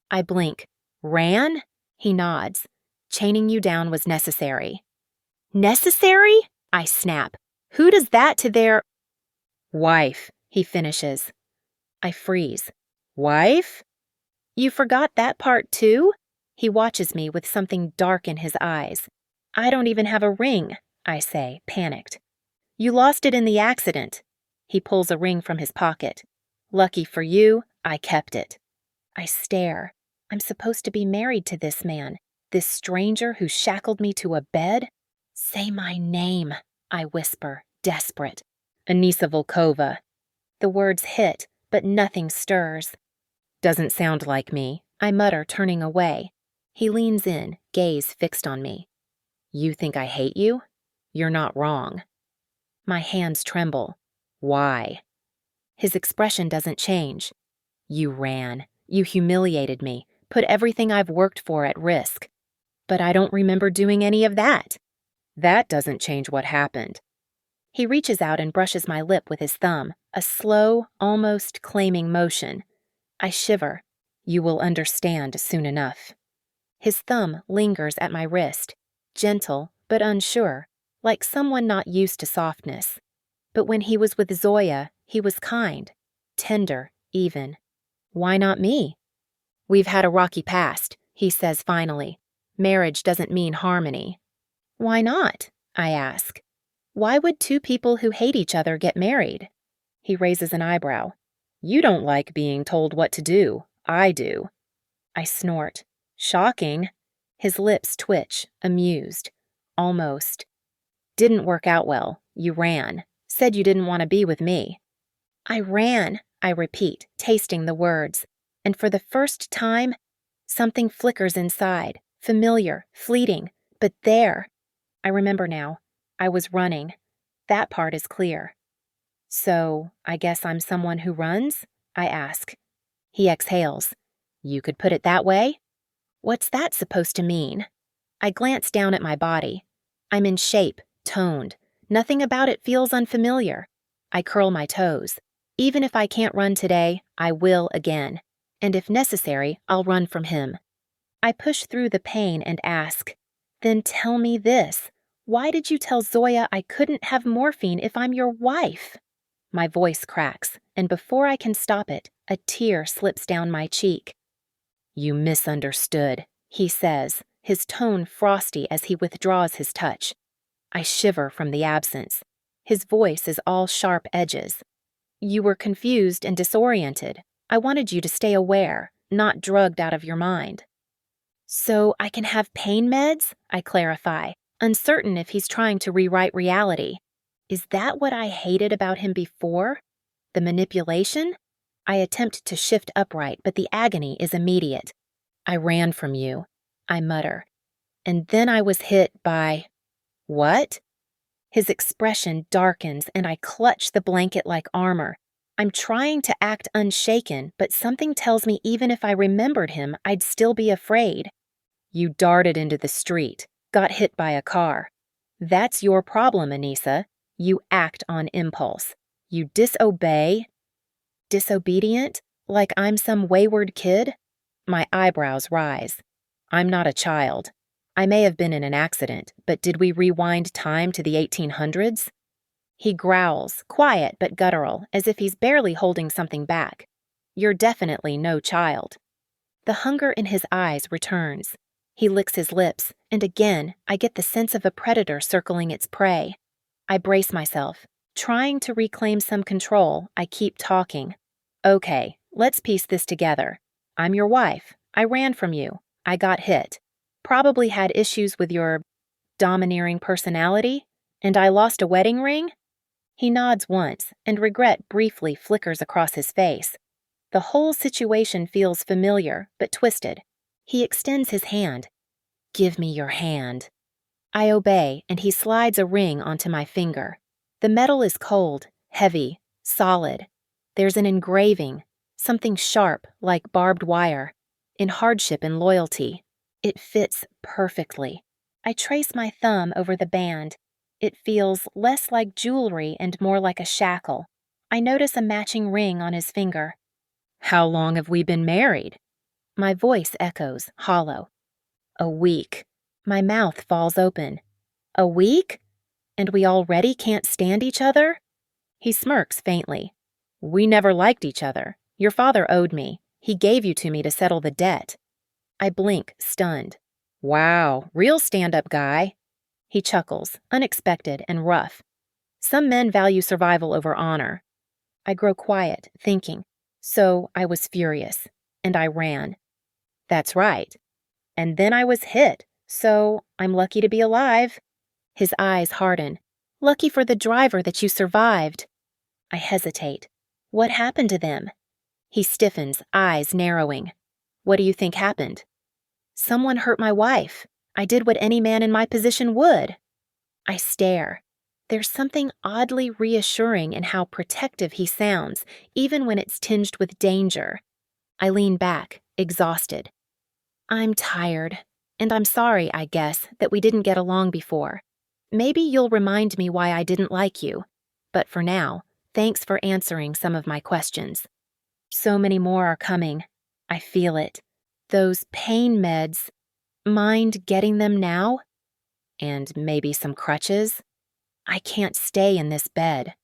I blink. "Ran?" He nods. "Chaining you down was necessary." "Necessary?" I snap. "Who does that to their—" "Wife," he finishes. I freeze. "Wife?" "You forgot that part too?" He watches me with something dark in his eyes. "I don't even have a ring," I say, panicked. "You lost it in the accident." He pulls a ring from his pocket. "Lucky for you, I kept it." I stare. I'm supposed to be married to this man, this stranger who shackled me to a bed? "Say my name," I whisper, desperate. "Anissa Volkova." The words hit, but nothing stirs. "Doesn't sound like me," I mutter, turning away. He leans in, gaze fixed on me. "You think I hate you? You're not wrong." My hands tremble. "Why?" His expression doesn't change. "You ran. You humiliated me, put everything I've worked for at risk." "But I don't remember doing any of that." "That doesn't change what happened." He reaches out and brushes my lip with his thumb, a slow, almost claiming motion. I shiver. "You will understand soon enough." His thumb lingers at my wrist, gentle but unsure, like someone not used to softness. But when he was with Zoya, he was kind, tender, even. Why not me? "We've had a rocky past," he says finally. "Marriage doesn't mean harmony." "Why not?" I ask. "Why would two people who hate each other get married?" He raises an eyebrow. "You don't like being told what to do. I do." I snort. "Shocking." His lips twitch, amused. Almost. "Didn't work out well. You ran. Said you didn't want to be with me." "I ran," I repeat, tasting the words. And for the first time, something flickers inside, familiar, fleeting, but there. I remember now. I was running. That part is clear. "So, I guess I'm someone who runs?" I ask. He exhales. "You could put it that way?" What's that supposed to mean? I glance down at my body. I'm in shape, toned. Nothing about it feels unfamiliar. I curl my toes. Even if I can't run today, I will again. And if necessary, I'll run from him. I push through the pain and ask, "Then tell me this. Why did you tell Zoya I couldn't have morphine if I'm your wife?" My voice cracks, and before I can stop it, a tear slips down my cheek. "You misunderstood," he says, his tone frosty as he withdraws his touch. I shiver from the absence. His voice is all sharp edges. "You were confused and disoriented. I wanted you to stay aware, not drugged out of your mind." "So I can have pain meds?" I clarify, uncertain if he's trying to rewrite reality. Is that what I hated about him before? The manipulation? I attempt to shift upright, but the agony is immediate. "I ran from you," I mutter. "And then I was hit by—" "What?" His expression darkens and I clutch the blanket like armor. I'm trying to act unshaken, but something tells me even if I remembered him, I'd still be afraid. You darted into the street, got hit by a car. That's your problem, Anissa. You act on impulse. You disobey. Disobedient? Like I'm some wayward kid? My eyebrows rise. I'm not a child. I may have been in an accident, but did we rewind time to the 1800s? He growls, quiet but guttural, as if he's barely holding something back. You're definitely no child. The hunger in his eyes returns. He licks his lips, and again, I get the sense of a predator circling its prey. I brace myself. Trying to reclaim some control, I keep talking. Okay, let's piece this together. I'm your wife. I ran from you. I got hit. Probably had issues with your domineering personality, and I lost a wedding ring? He nods once, and regret briefly flickers across his face. The whole situation feels familiar, but twisted. He extends his hand. Give me your hand. I obey, and he slides a ring onto my finger. The metal is cold, heavy, solid. There's an engraving, something sharp like barbed wire, in hardship and loyalty. It fits perfectly. I trace my thumb over the band. It feels less like jewelry and more like a shackle. I notice a matching ring on his finger. How long have we been married? My voice echoes, hollow. A week. My mouth falls open. A week? And we already can't stand each other? He smirks faintly. We never liked each other. Your father owed me. He gave you to me to settle the debt. I blink, stunned. Wow, real stand-up guy. He chuckles, unexpected and rough. Some men value survival over honor. I grow quiet, thinking. So I was furious, and I ran. That's right. And then I was hit, so I'm lucky to be alive. His eyes harden. Lucky for the driver that you survived. I hesitate. What happened to them? He stiffens, eyes narrowing. What do you think happened? Someone hurt my wife. I did what any man in my position would. I stare. There's something oddly reassuring in how protective he sounds, even when it's tinged with danger. I lean back, exhausted. I'm tired, and I'm sorry, I guess, that we didn't get along before. Maybe you'll remind me why I didn't like you. But for now, thanks for answering some of my questions. So many more are coming. I feel it. Those pain meds. Mind getting them now? And maybe some crutches? I can't stay in this bed.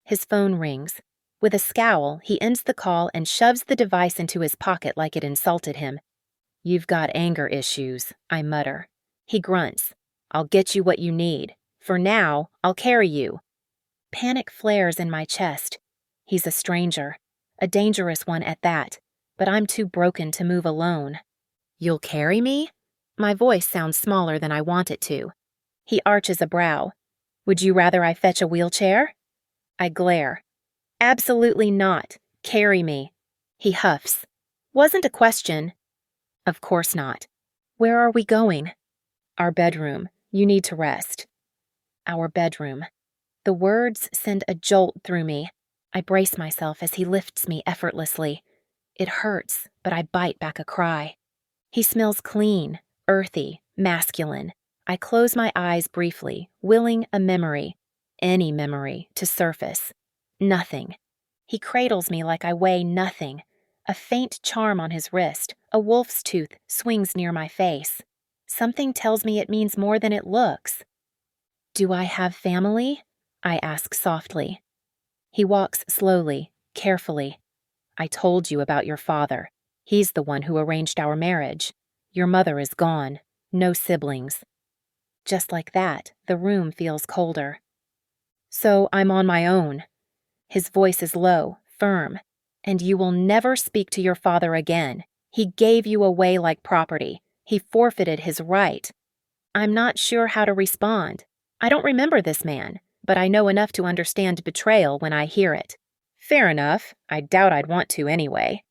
His phone rings. With a scowl, he ends the call and shoves the device into his pocket like it insulted him. You've got anger issues, I mutter. He grunts. I'll get you what you need. For now, I'll carry you. Panic flares in my chest. He's a stranger. A dangerous one at that. But I'm too broken to move alone. You'll carry me? My voice sounds smaller than I want it to. He arches a brow. Would you rather I fetch a wheelchair? I glare. Absolutely not. Carry me. He huffs. Wasn't a question. Of course not. Where are we going? Our bedroom. You need to rest. Our bedroom. The words send a jolt through me. I brace myself as he lifts me effortlessly. It hurts, but I bite back a cry. He smells clean, earthy, masculine. I close my eyes briefly, willing a memory, any memory, to surface. Nothing. He cradles me like I weigh nothing. A faint charm on his wrist, a wolf's tooth, swings near my face. Something tells me it means more than it looks. Do I have family? I ask softly. He walks slowly, carefully. I told you about your father. He's the one who arranged our marriage. Your mother is gone. No siblings. Just like that, the room feels colder. So I'm on my own. His voice is low, firm. And you will never speak to your father again. He gave you away like property. He forfeited his right. I'm not sure how to respond. I don't remember this man, but I know enough to understand betrayal when I hear it. Fair enough. I doubt I'd want to anyway.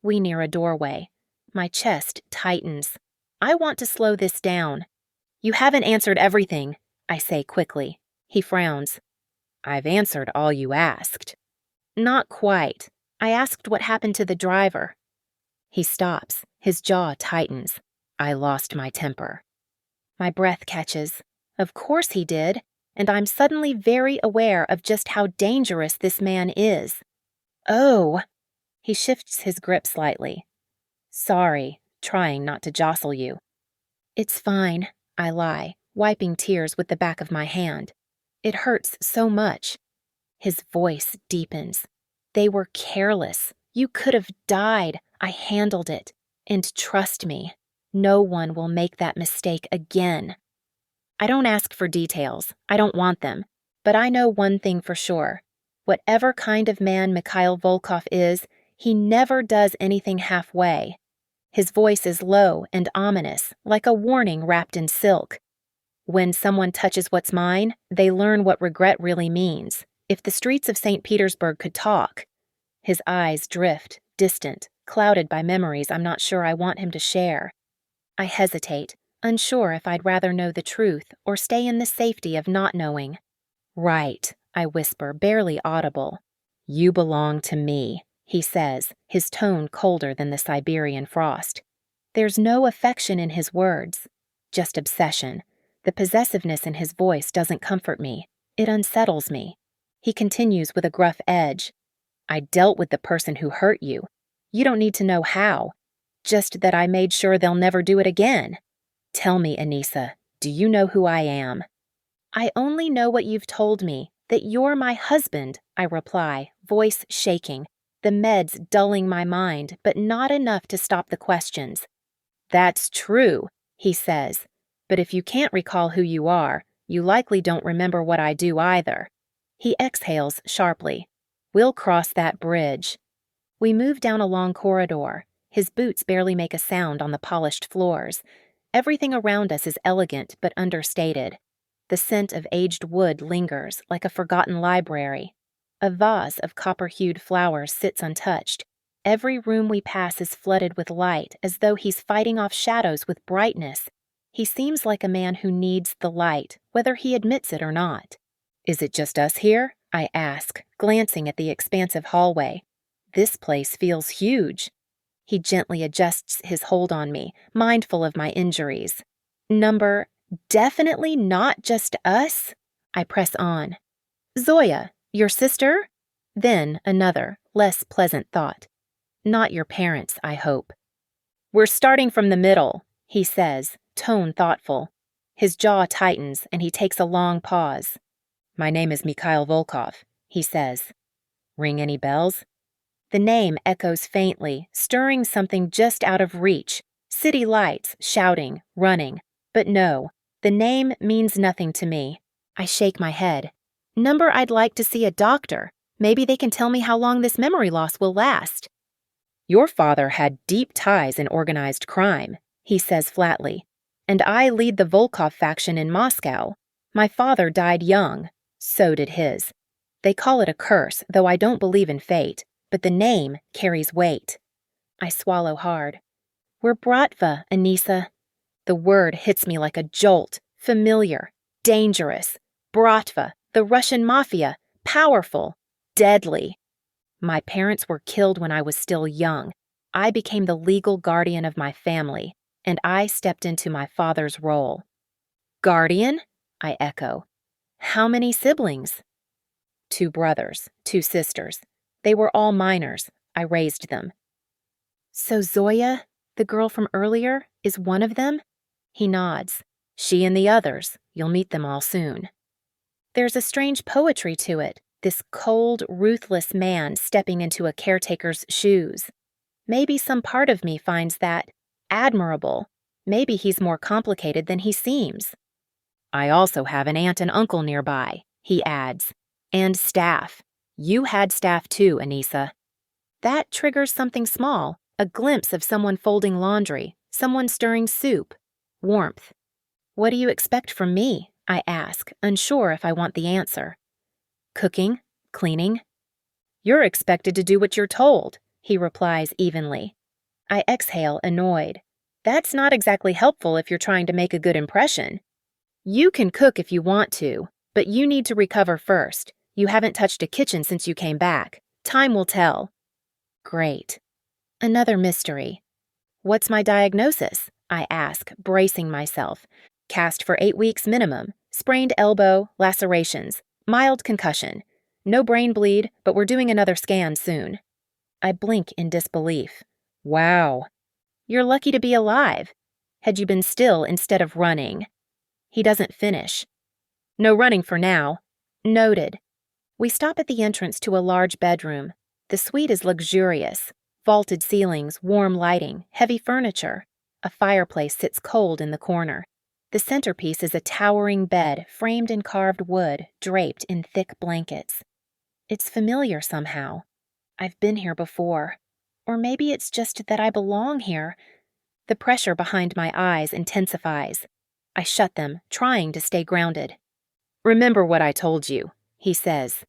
We near a doorway. My chest tightens. I want to slow this down. You haven't answered everything, I say quickly. He frowns. I've answered all you asked. Not quite. I asked what happened to the driver. He stops. His jaw tightens. I lost my temper. My breath catches. Of course he did, and I'm suddenly very aware of just how dangerous this man is. Oh! He shifts his grip slightly. Sorry, trying not to jostle you. It's fine, I lie, wiping tears with the back of my hand. It hurts so much. His voice deepens. They were careless. You could have died. I handled it. And trust me, no one will make that mistake again. I don't ask for details. I don't want them. But I know one thing for sure. Whatever kind of man Mikhail Volkov is, he never does anything halfway. His voice is low and ominous, like a warning wrapped in silk. When someone touches what's mine, they learn what regret really means. If the streets of St. Petersburg could talk. His eyes drift, distant, clouded by memories I'm not sure I want him to share. I hesitate, unsure if I'd rather know the truth or stay in the safety of not knowing. Right, I whisper, barely audible. You belong to me, he says, his tone colder than the Siberian frost. There's no affection in his words, just obsession. The possessiveness in his voice doesn't comfort me. It unsettles me. He continues with a gruff edge. I dealt with the person who hurt you. You don't need to know how. Just that I made sure they'll never do it again. Tell me, Anissa, do you know who I am? I only know what you've told me, that you're my husband, I reply, voice shaking, the meds dulling my mind, but not enough to stop the questions. That's true, he says, but if you can't recall who you are, you likely don't remember what I do either. He exhales sharply. We'll cross that bridge. We move down a long corridor. His boots barely make a sound on the polished floors. Everything around us is elegant but understated. The scent of aged wood lingers like a forgotten library. A vase of copper-hued flowers sits untouched. Every room we pass is flooded with light, as though he's fighting off shadows with brightness. He seems like a man who needs the light, whether he admits it or not. Is it just us here? I ask, glancing at the expansive hallway. This place feels huge. He gently adjusts his hold on me, mindful of my injuries. Number, definitely not just us? I press on. Zoya, your sister? Then another, less pleasant thought. Not your parents, I hope. We're starting from the middle, he says, tone thoughtful. His jaw tightens and he takes a long pause. My name is Mikhail Volkov, he says. Ring any bells? The name echoes faintly, stirring something just out of reach. City lights, shouting, running. But no, the name means nothing to me. I shake my head. Number, I'd like to see a doctor. Maybe they can tell me how long this memory loss will last. Your father had deep ties in organized crime, he says flatly. And I lead the Volkov faction in Moscow. My father died young. So did his. They call it a curse, though I don't believe in fate. But the name carries weight. I swallow hard. We're Bratva, Anissa. The word hits me like a jolt. Familiar. Dangerous. Bratva, the Russian Mafia. Powerful. Deadly. My parents were killed when I was still young. I became the legal guardian of my family, and I stepped into my father's role. Guardian? I echo. How many siblings? 2 brothers, 2 sisters. They were all minors. I raised them. So Zoya, the girl from earlier, is one of them? He nods. She and the others. You'll meet them all soon. There's a strange poetry to it, this cold, ruthless man stepping into a caretaker's shoes. Maybe some part of me finds that admirable. Maybe he's more complicated than he seems. I also have an aunt and uncle nearby, he adds. And staff. You had staff too, Anissa. That triggers something small, a glimpse of someone folding laundry, someone stirring soup. Warmth. What do you expect from me? I ask, unsure if I want the answer. Cooking, cleaning. You're expected to do what you're told, he replies evenly. I exhale, annoyed. That's not exactly helpful if you're trying to make a good impression. You can cook if you want to, But you need to recover first. You haven't touched a kitchen since you came back. Time will tell. Great. Another mystery. What's my diagnosis? I ask, bracing myself. Cast for 8 weeks minimum. Sprained elbow, lacerations, mild concussion. No brain bleed, but we're doing another scan soon. I blink in disbelief. Wow. You're lucky to be alive. Had you been still instead of running? He doesn't finish. No running for now. Noted. We stop at the entrance to a large bedroom. The suite is luxurious. Vaulted ceilings, warm lighting, heavy furniture. A fireplace sits cold in the corner. The centerpiece is a towering bed framed in carved wood, draped in thick blankets. It's familiar somehow. I've been here before. Or maybe it's just that I belong here. The pressure behind my eyes intensifies. I shut them, trying to stay grounded. Remember what I told you, he says.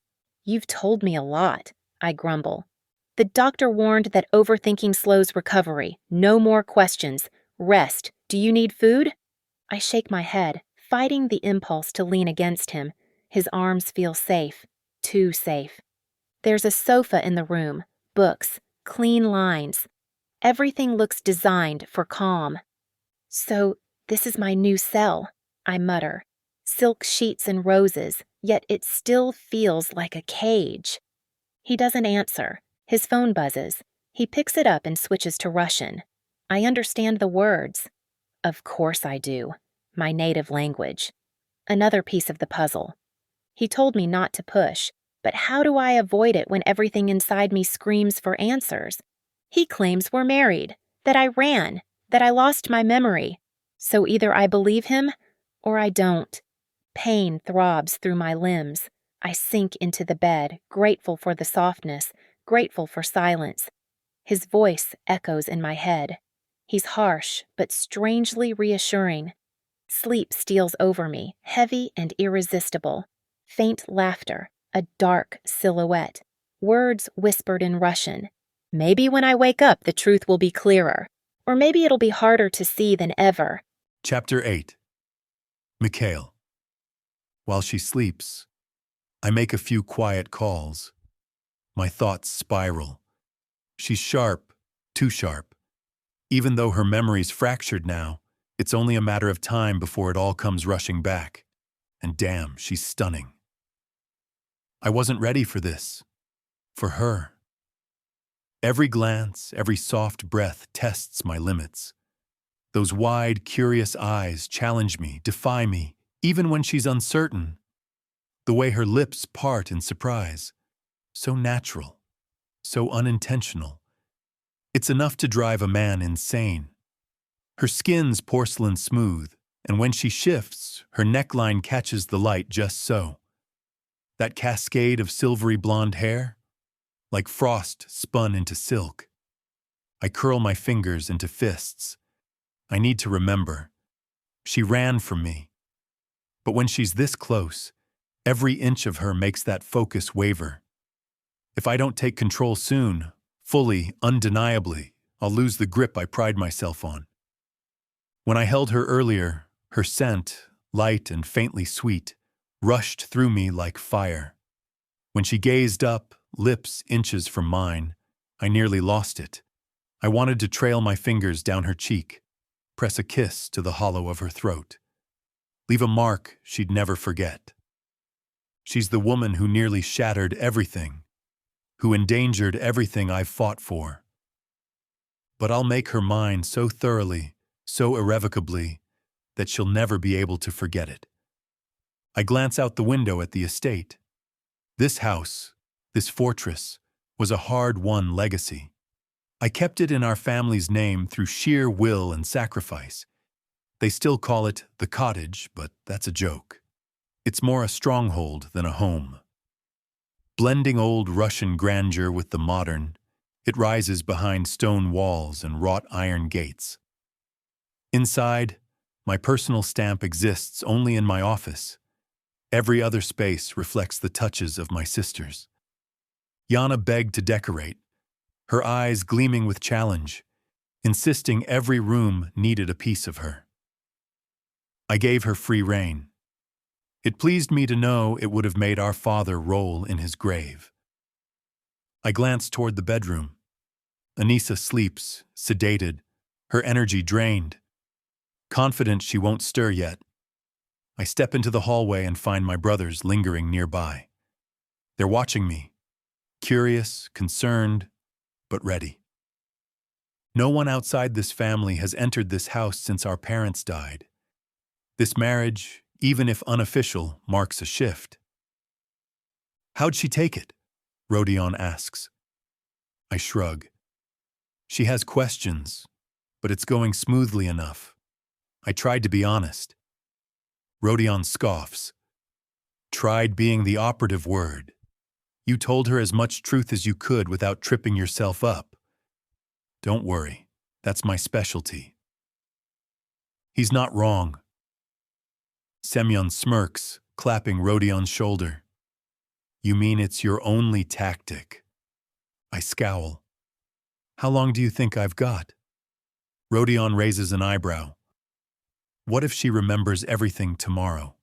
You've told me a lot, I grumble. The doctor warned that overthinking slows recovery. No more questions. Rest. Do you need food? I shake my head, fighting the impulse to lean against him. His arms feel safe. Too safe. There's a sofa in the room, books, clean lines. Everything looks designed for calm. So, this is my new cell, I mutter. Silk sheets and roses, yet it still feels like a cage. He doesn't answer. His phone buzzes. He picks it up and switches to Russian. I understand the words. Of course I do. My native language. Another piece of the puzzle. He told me not to push, but how do I avoid it when everything inside me screams for answers? He claims we're married, that I ran, that I lost my memory. So either I believe him, or I don't. Pain throbs through my limbs. I sink into the bed, grateful for the softness, grateful for silence. His voice echoes in my head. He's harsh, but strangely reassuring. Sleep steals over me, heavy and irresistible. Faint laughter, a dark silhouette. Words whispered in Russian. Maybe when I wake up, the truth will be clearer. Or maybe it'll be harder to see than ever. Chapter 8. Mikhail. While she sleeps, I make a few quiet calls. My thoughts spiral. She's sharp, too sharp. Even though her memory's fractured now, it's only a matter of time before it all comes rushing back. And damn, she's stunning. I wasn't ready for this. For her. Every glance, every soft breath tests my limits. Those wide, curious eyes challenge me, defy me, even when she's uncertain. The way her lips part in surprise. So natural. So unintentional. It's enough to drive a man insane. Her skin's porcelain smooth, and when she shifts, her neckline catches the light just so. That cascade of silvery blonde hair, like frost spun into silk. I curl my fingers into fists. I need to remember. She ran from me. But when she's this close, every inch of her makes that focus waver. If I don't take control soon, fully, undeniably, I'll lose the grip I pride myself on. When I held her earlier, her scent, light and faintly sweet, rushed through me like fire. When she gazed up, lips inches from mine, I nearly lost it. I wanted to trail my fingers down her cheek, press a kiss to the hollow of her throat, leave a mark she'd never forget. She's the woman who nearly shattered everything, who endangered everything I've fought for. But I'll make her mine so thoroughly, so irrevocably, that she'll never be able to forget it. I glance out the window at the estate. This house, this fortress, was a hard-won legacy. I kept it in our family's name through sheer will and sacrifice. They still call it the cottage, but that's a joke. It's more a stronghold than a home. Blending old Russian grandeur with the modern, it rises behind stone walls and wrought iron gates. Inside, my personal stamp exists only in my office. Every other space reflects the touches of my sisters. Yana begged to decorate, her eyes gleaming with challenge, insisting every room needed a piece of her. I gave her free rein. It pleased me to know it would have made our father roll in his grave. I glanced toward the bedroom. Anissa sleeps, sedated, her energy drained. Confident she won't stir yet, I step into the hallway and find my brothers lingering nearby. They're watching me, curious, concerned, but ready. No one outside this family has entered this house since our parents died. This marriage, even if unofficial, marks a shift. How'd she take it? Rodion asks. I shrug. She has questions, but it's going smoothly enough. I tried to be honest. Rodion scoffs. Tried being the operative word. You told her as much truth as you could without tripping yourself up. Don't worry, that's my specialty. He's not wrong. Semyon smirks, clapping Rodion's shoulder. You mean it's your only tactic? I scowl. How long do you think I've got? Rodion raises an eyebrow. What if she remembers everything tomorrow?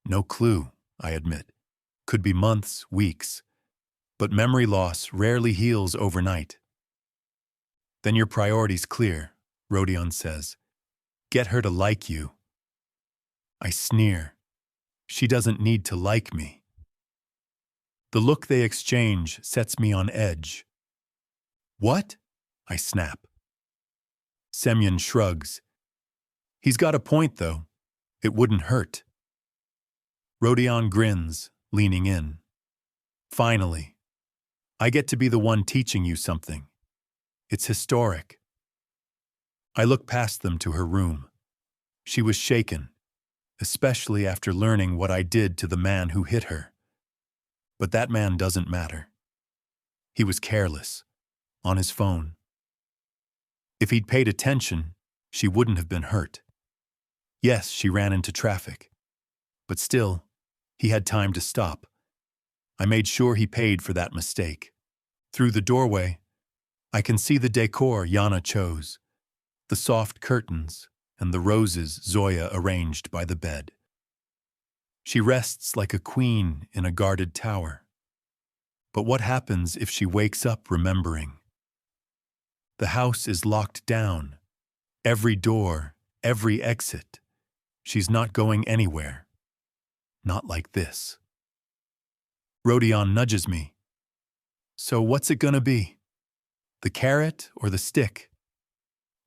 No clue, I admit. Could be months, weeks. But memory loss rarely heals overnight. Then your priority's clear, Rodion says. Get her to like you. I sneer. She doesn't need to like me. The look they exchange sets me on edge. What? I snap. Semyon shrugs. He's got a point, though. It wouldn't hurt. Rodion grins, leaning in. Finally, I get to be the one teaching you something. It's historic. I look past them to her room. She was shaken, especially after learning what I did to the man who hit her. But that man doesn't matter. He was careless, on his phone. If he'd paid attention, she wouldn't have been hurt. Yes, she ran into traffic. But still, he had time to stop. I made sure he paid for that mistake. Through the doorway, I can see the decor Yana chose, the soft curtains and the roses Zoya arranged by the bed. She rests like a queen in a guarded tower. But what happens if she wakes up remembering? The house is locked down. Every door, every exit. She's not going anywhere. Not like this. Rodion nudges me. So what's it gonna be? The carrot or the stick?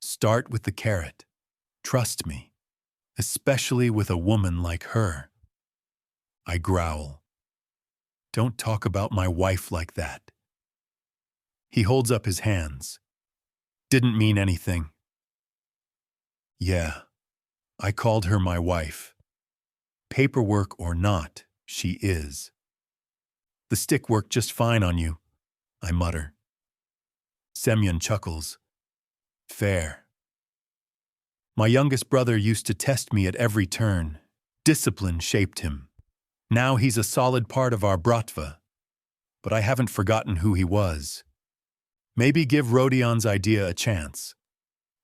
Start with the carrot. Trust me, especially with a woman like her. I growl. Don't talk about my wife like that. He holds up his hands. Didn't mean anything. Yeah, I called her my wife. Paperwork or not, she is. The stick worked just fine on you, I mutter. Semyon chuckles. Fair. My youngest brother used to test me at every turn. Discipline shaped him. Now he's a solid part of our bratva. But I haven't forgotten who he was. Maybe give Rodion's idea a chance,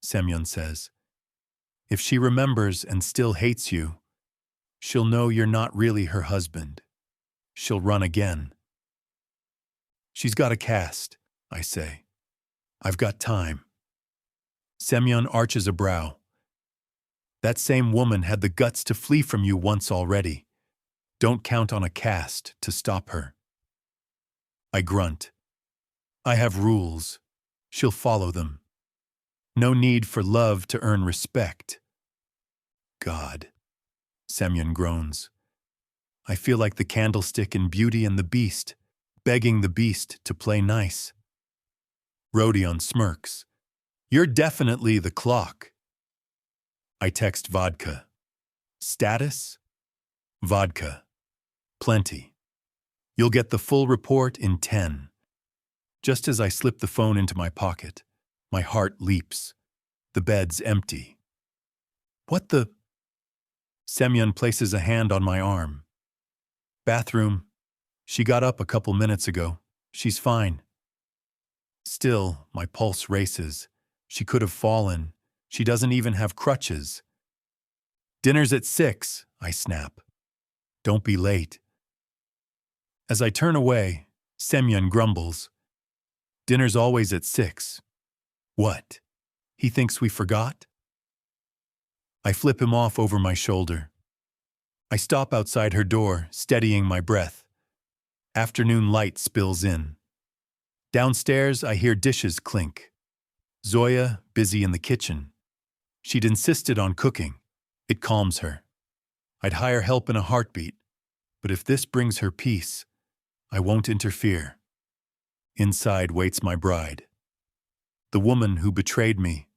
Semyon says. If she remembers and still hates you, she'll know you're not really her husband. She'll run again. She's got a cast, I say. I've got time. Semyon arches a brow. That same woman had the guts to flee from you once already. Don't count on a cast to stop her. I grunt. I have rules. She'll follow them. No need for love to earn respect. God, Semyon groans. I feel like the candlestick in Beauty and the Beast, begging the beast to play nice. Rodion smirks. You're definitely the clock. I text vodka. Status? Vodka. Plenty. You'll get the full report in 10. Just as I slip the phone into my pocket, my heart leaps. The bed's empty. What the? Semyon places a hand on my arm. Bathroom. She got up a couple minutes ago. She's fine. Still, my pulse races. She could have fallen. She doesn't even have crutches. Dinner's at 6, I snap. Don't be late. As I turn away, Semyon grumbles. Dinner's always at 6. What? He thinks we forgot? I flip him off over my shoulder. I stop outside her door, steadying my breath. Afternoon light spills in. Downstairs, I hear dishes clink. Zoya, busy in the kitchen. She'd insisted on cooking. It calms her. I'd hire help in a heartbeat, but if this brings her peace, I won't interfere. Inside waits my bride. The woman who betrayed me.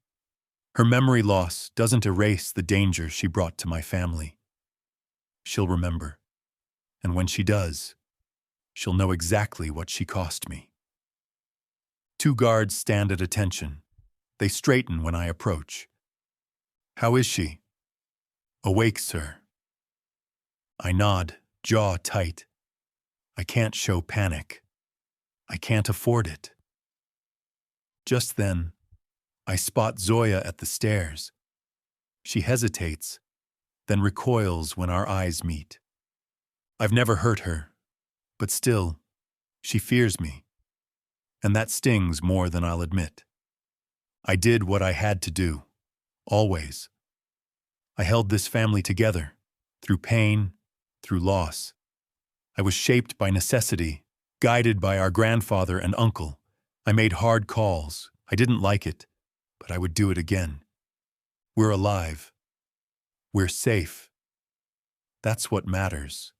Her memory loss doesn't erase the danger she brought to my family. She'll remember. And when she does, she'll know exactly what she cost me. 2 guards stand at attention. They straighten when I approach. How is she? Awake, sir. I nod, jaw tight. I can't show panic. I can't afford it. Just then, I spot Zoya at the stairs. She hesitates, then recoils when our eyes meet. I've never hurt her, but still, she fears me. And that stings more than I'll admit. I did what I had to do, always. I held this family together, through pain, through loss. I was shaped by necessity, guided by our grandfather and uncle. I made hard calls. I didn't like it, but I would do it again. We're alive. We're safe. That's what matters.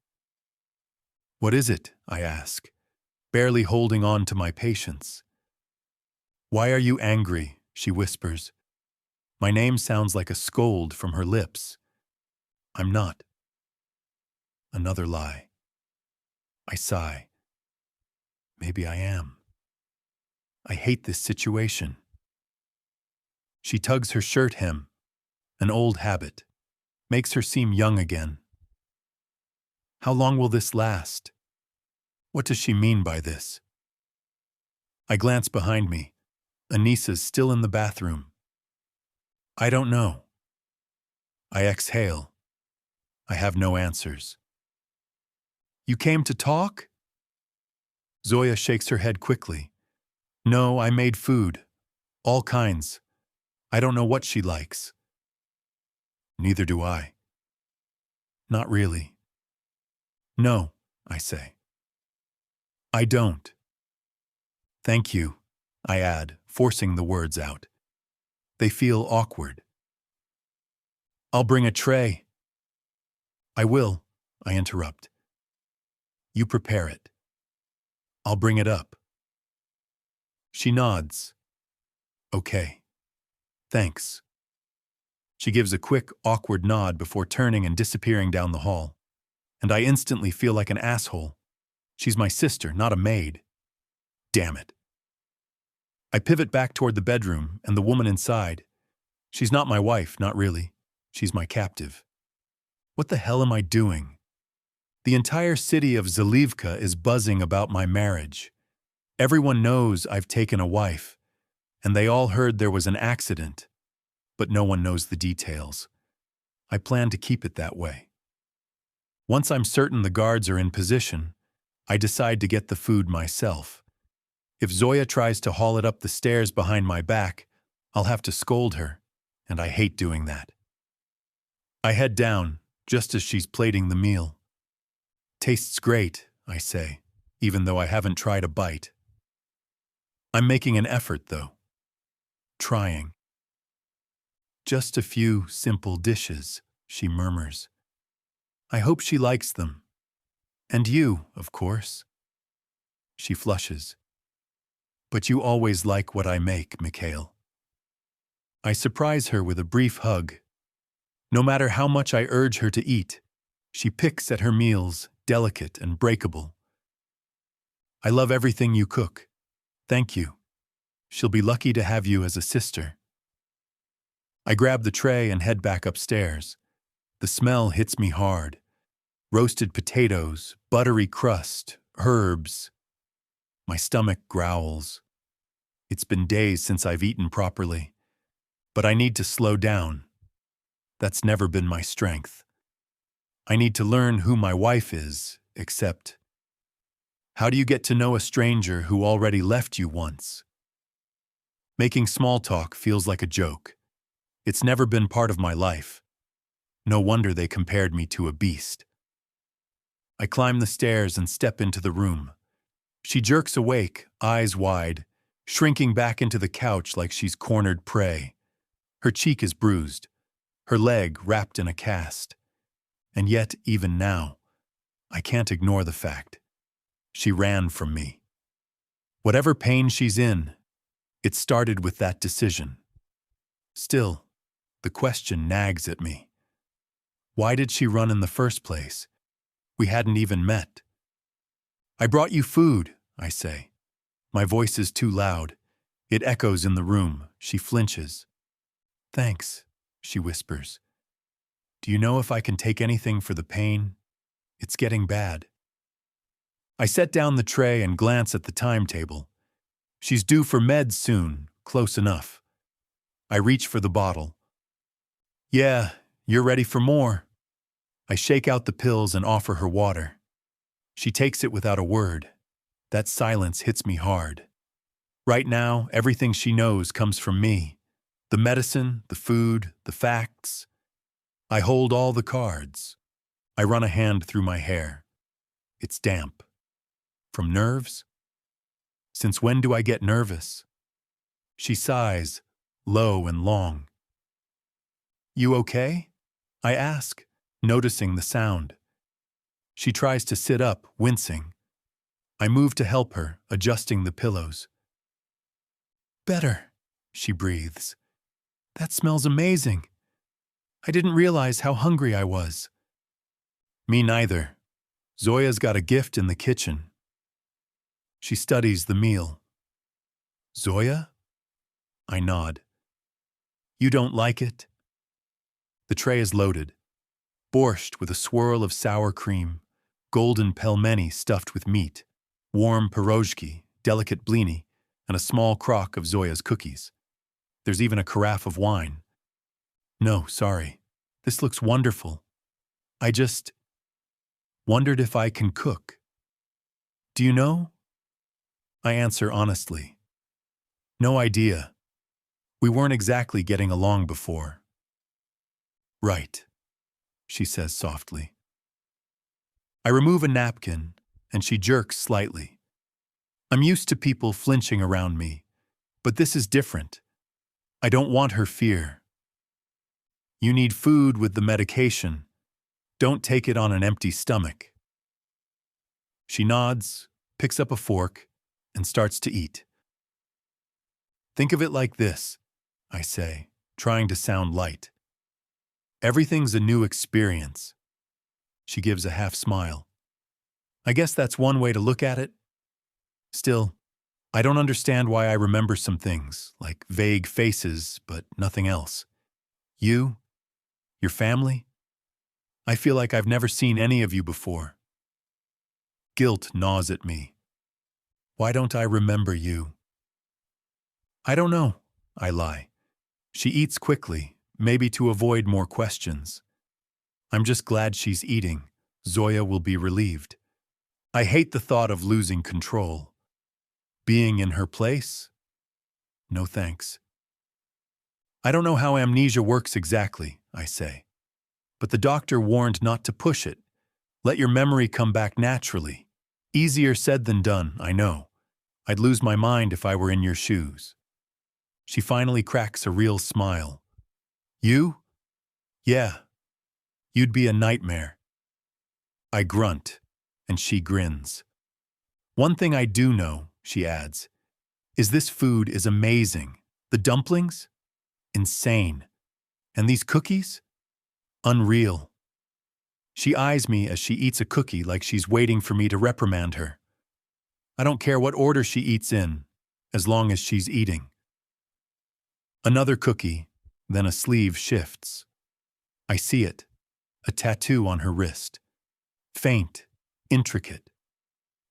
What is it? I ask, barely holding on to my patience. Why are you angry? She whispers. My name sounds like a scold from her lips. I'm not. Another lie. I sigh. Maybe I am. I hate this situation. She tugs her shirt hem, an old habit, makes her seem young again. How long will this last? What does she mean by this? I glance behind me. Anissa's still in the bathroom. I don't know. I exhale. I have no answers. You came to talk? Zoya shakes her head quickly. No, I made food. All kinds. I don't know what she likes. Neither do I. Not really. No, I say. I don't. Thank you, I add, forcing the words out. They feel awkward. I'll bring a tray. I will, I interrupt. You prepare it. I'll bring it up. She nods. Okay. Thanks. She gives a quick, awkward nod before turning and disappearing down the hall. And I instantly feel like an asshole. She's my sister, not a maid. Damn it. I pivot back toward the bedroom and the woman inside. She's not my wife, not really. She's my captive. What the hell am I doing? The entire city of Zalivka is buzzing about my marriage. Everyone knows I've taken a wife, and they all heard there was an accident, but no one knows the details. I plan to keep it that way. Once I'm certain the guards are in position, I decide to get the food myself. If Zoya tries to haul it up the stairs behind my back, I'll have to scold her, and I hate doing that. I head down, just as she's plating the meal. Tastes great, I say, even though I haven't tried a bite. I'm making an effort, though. Trying. Just a few simple dishes, she murmurs. I hope she likes them. And you, of course. She flushes. But you always like what I make, Mikhail. I surprise her with a brief hug. No matter how much I urge her to eat, she picks at her meals, delicate and breakable. I love everything you cook. Thank you. She'll be lucky to have you as a sister. I grab the tray and head back upstairs. The smell hits me hard. Roasted potatoes, buttery crust, herbs. My stomach growls. It's been days since I've eaten properly, but I need to slow down. That's never been my strength. I need to learn who my wife is, except, how do you get to know a stranger who already left you once? Making small talk feels like a joke. It's never been part of my life. No wonder they compared me to a beast. I climb the stairs and step into the room. She jerks awake, eyes wide, shrinking back into the couch like she's cornered prey. Her cheek is bruised, her leg wrapped in a cast. And yet, even now, I can't ignore the fact. She ran from me. Whatever pain she's in, it started with that decision. Still, the question nags at me. Why did she run in the first place? We hadn't even met. I brought you food, I say. My voice is too loud. It echoes in the room. She flinches. Thanks, she whispers. Do you know if I can take anything for the pain? It's getting bad. I set down the tray and glance at the timetable. She's due for meds soon, close enough. I reach for the bottle. Yeah, you're ready for more. I shake out the pills and offer her water. She takes it without a word. That silence hits me hard. Right now, everything she knows comes from me. The medicine, the food, the facts. I hold all the cards. I run a hand through my hair. It's damp. From nerves? Since when do I get nervous? She sighs, low and long. You okay? I ask, noticing the sound. She tries to sit up, wincing. I move to help her, adjusting the pillows. Better, she breathes. That smells amazing. I didn't realize how hungry I was. Me neither. Zoya's got a gift in the kitchen. She studies the meal. Zoya? I nod. You don't like it? The tray is loaded. Borscht with a swirl of sour cream, golden pelmeni stuffed with meat, warm pirozhki, delicate blini, and a small crock of Zoya's cookies. There's even a carafe of wine. No, sorry. This looks wonderful. I just wondered if I can cook. Do you know? I answer honestly. No idea. We weren't exactly getting along before. Right, she says softly. I remove a napkin, and she jerks slightly. I'm used to people flinching around me, but this is different. I don't want her fear. You need food with the medication. Don't take it on an empty stomach. She nods, picks up a fork, and starts to eat. Think of it like this, I say, trying to sound light. Everything's a new experience. She gives a half smile. I guess that's one way to look at it. Still, I don't understand why I remember some things, like vague faces, but nothing else. You? Your family? I feel like I've never seen any of you before. Guilt gnaws at me. Why don't I remember you? I don't know, I lie. She eats quickly, maybe to avoid more questions. I'm just glad she's eating. Zoya will be relieved. I hate the thought of losing control. Being in her place? No thanks. I don't know how amnesia works exactly, I say. But the doctor warned not to push it. Let your memory come back naturally. Easier said than done, I know. I'd lose my mind if I were in your shoes. She finally cracks a real smile. You? Yeah. You'd be a nightmare. I grunt, and she grins. One thing I do know, she adds, is this food is amazing. The dumplings? Insane. And these cookies? Unreal. She eyes me as she eats a cookie like she's waiting for me to reprimand her. I don't care what order she eats in, as long as she's eating. Another cookie, then a sleeve shifts. I see it, a tattoo on her wrist. Faint, intricate.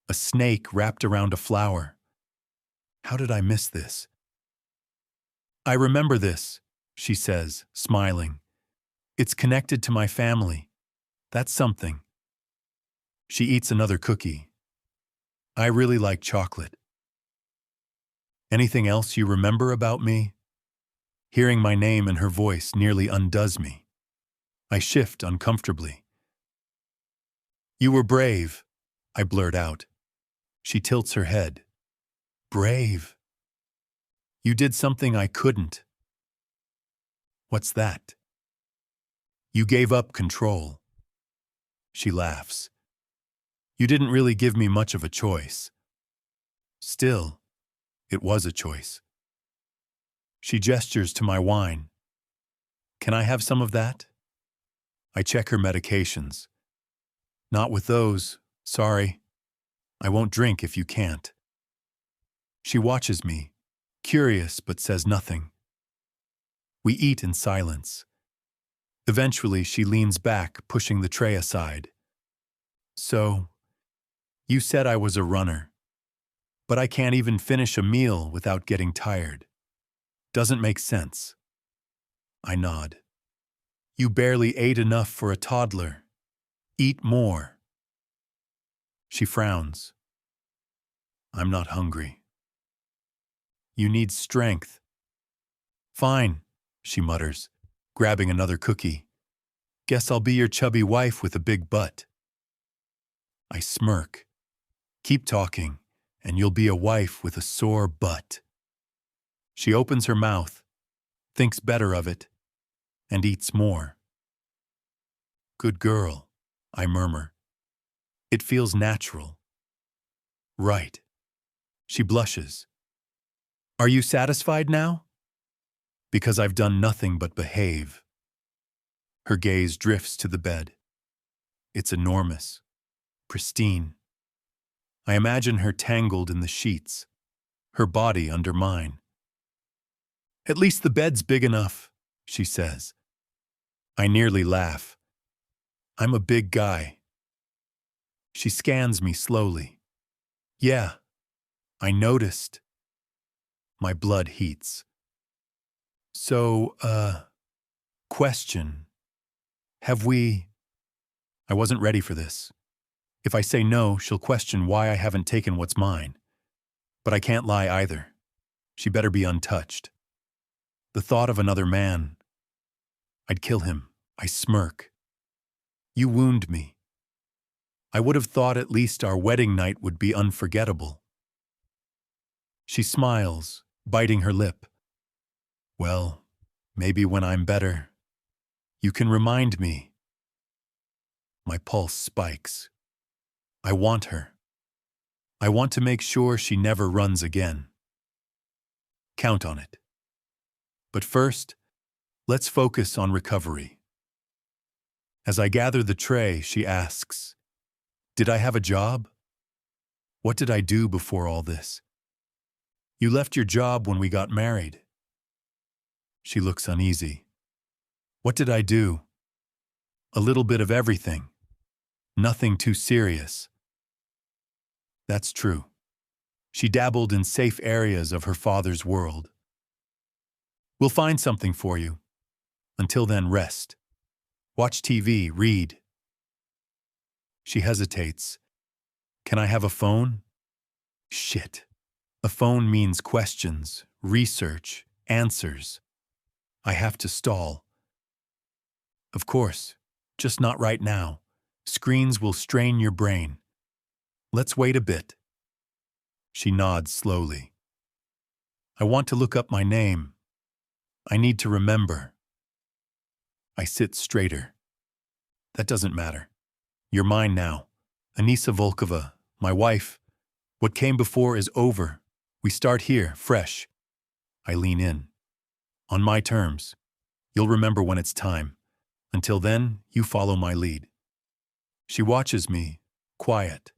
A snake wrapped around a flower. How did I miss this? I remember this, she says, smiling. It's connected to my family. That's something. She eats another cookie. I really like chocolate. Anything else you remember about me? Hearing my name and her voice nearly undoes me. I shift uncomfortably. You were brave, I blurt out. She tilts her head. Brave. You did something I couldn't. What's that? You gave up control. She laughs. You didn't really give me much of a choice. Still, it was a choice. She gestures to my wine. Can I have some of that? I check her medications. Not with those, sorry. I won't drink if you can't. She watches me, curious but says nothing. We eat in silence. Eventually, she leans back, pushing the tray aside. So, you said I was a runner, but I can't even finish a meal without getting tired. Doesn't make sense. I nod. You barely ate enough for a toddler. Eat more. She frowns. I'm not hungry. You need strength. Fine, she mutters, grabbing another cookie. Guess I'll be your chubby wife with a big butt. I smirk. Keep talking, and you'll be a wife with a sore butt. She opens her mouth, thinks better of it, and eats more. Good girl, I murmur. It feels natural. Right. She blushes. Are you satisfied now? Because I've done nothing but behave. Her gaze drifts to the bed. It's enormous, pristine. I imagine her tangled in the sheets, her body under mine. At least the bed's big enough, she says. I nearly laugh. I'm a big guy. She scans me slowly. Yeah, I noticed. My blood heats. So, question. Have we... I wasn't ready for this. If I say no, she'll question why I haven't taken what's mine. But I can't lie either. She better be untouched. The thought of another man. I'd kill him. I smirk. You wound me. I would have thought at least our wedding night would be unforgettable. She smiles, biting her lip. Well, maybe when I'm better, you can remind me. My pulse spikes. I want her. I want to make sure she never runs again. Count on it. But first, let's focus on recovery. As I gather the tray, she asks, did I have a job? What did I do before all this? You left your job when we got married. She looks uneasy. What did I do? A little bit of everything. Nothing too serious. That's true. She dabbled in safe areas of her father's world. We'll find something for you. Until then, rest. Watch TV, read. She hesitates. Can I have a phone? Shit. A phone means questions, research, answers. I have to stall. Of course, just not right now. Screens will strain your brain. Let's wait a bit. She nods slowly. I want to look up my name. I need to remember. I sit straighter. That doesn't matter. You're mine now. Anissa Volkova, my wife. What came before is over. We start here, fresh. I lean in. On my terms. You'll remember when it's time. Until then, you follow my lead. She watches me, quiet.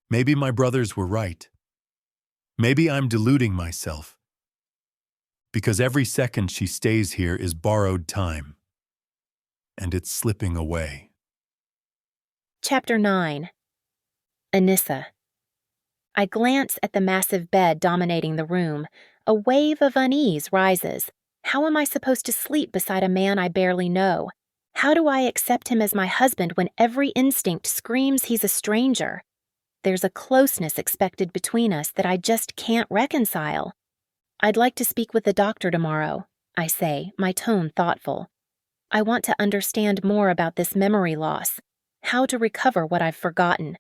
Maybe my brothers were right. Maybe I'm deluding myself. Because every second she stays here is borrowed time. And it's slipping away. Chapter 9. Anissa. I glance at the massive bed dominating the room. A wave of unease rises. How am I supposed to sleep beside a man I barely know? How do I accept him as my husband when every instinct screams he's a stranger? There's a closeness expected between us that I just can't reconcile. I'd like to speak with the doctor tomorrow, I say, my tone thoughtful. I want to understand more about this memory loss, how to recover what I've forgotten.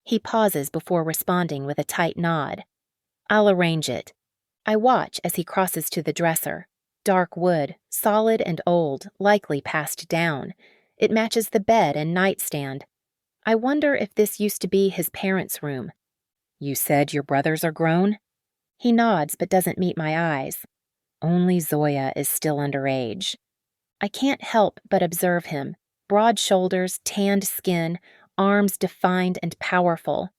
He pauses before responding with a tight nod. I'll arrange it. I watch as he crosses to the dresser. Dark wood, solid and old, likely passed down. It matches the bed and nightstand. I wonder if this used to be his parents' room. You said your brothers are grown? He nods but doesn't meet my eyes. Only Zoya is still underage. I can't help but observe him. Broad shoulders, tanned skin, arms defined and powerful.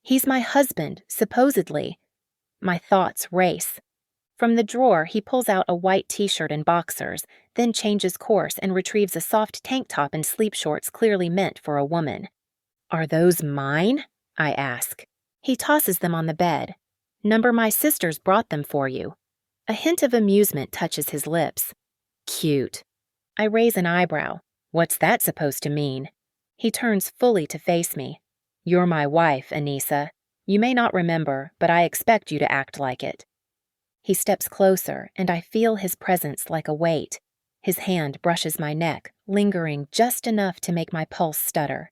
He's my husband, supposedly. My thoughts race. From the drawer, he pulls out a white t-shirt and boxers, then changes course and retrieves a soft tank top and sleep shorts clearly meant for a woman. Are those mine? I ask. He tosses them on the bed. Number my sisters brought them for you. A hint of amusement touches his lips. Cute. I raise an eyebrow. What's that supposed to mean? He turns fully to face me. You're my wife, Anissa. You may not remember, but I expect you to act like it. He steps closer, and I feel his presence like a weight. His hand brushes my neck, lingering just enough to make my pulse stutter.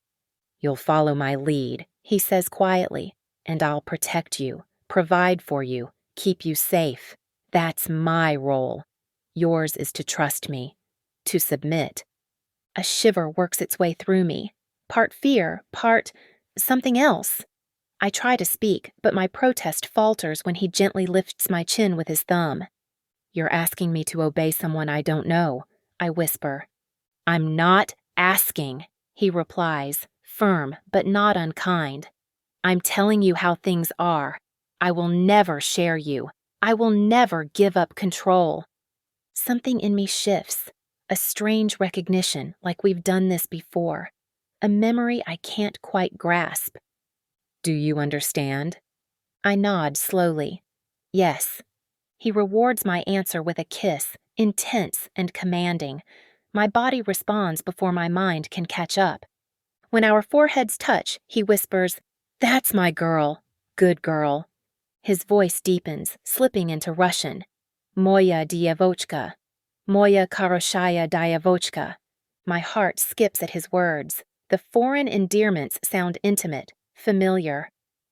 You'll follow my lead, he says quietly, and I'll protect you, provide for you, keep you safe. That's my role. Yours is to trust me, to submit. A shiver works its way through me, part fear, part something else. I try to speak, but my protest falters when he gently lifts my chin with his thumb. You're asking me to obey someone I don't know, I whisper. I'm not asking, he replies, firm but not unkind. I'm telling you how things are. I will never share you. I will never give up control. Something in me shifts, a strange recognition like we've done this before, a memory I can't quite grasp. Do you understand? I nod slowly. Yes. He rewards my answer with a kiss, intense and commanding. My body responds before my mind can catch up. When our foreheads touch, he whispers, That's my girl. Good girl. His voice deepens, slipping into Russian. Moya diavochka. Moya karoshaya diavochka. My heart skips at his words. The foreign endearments sound intimate, familiar.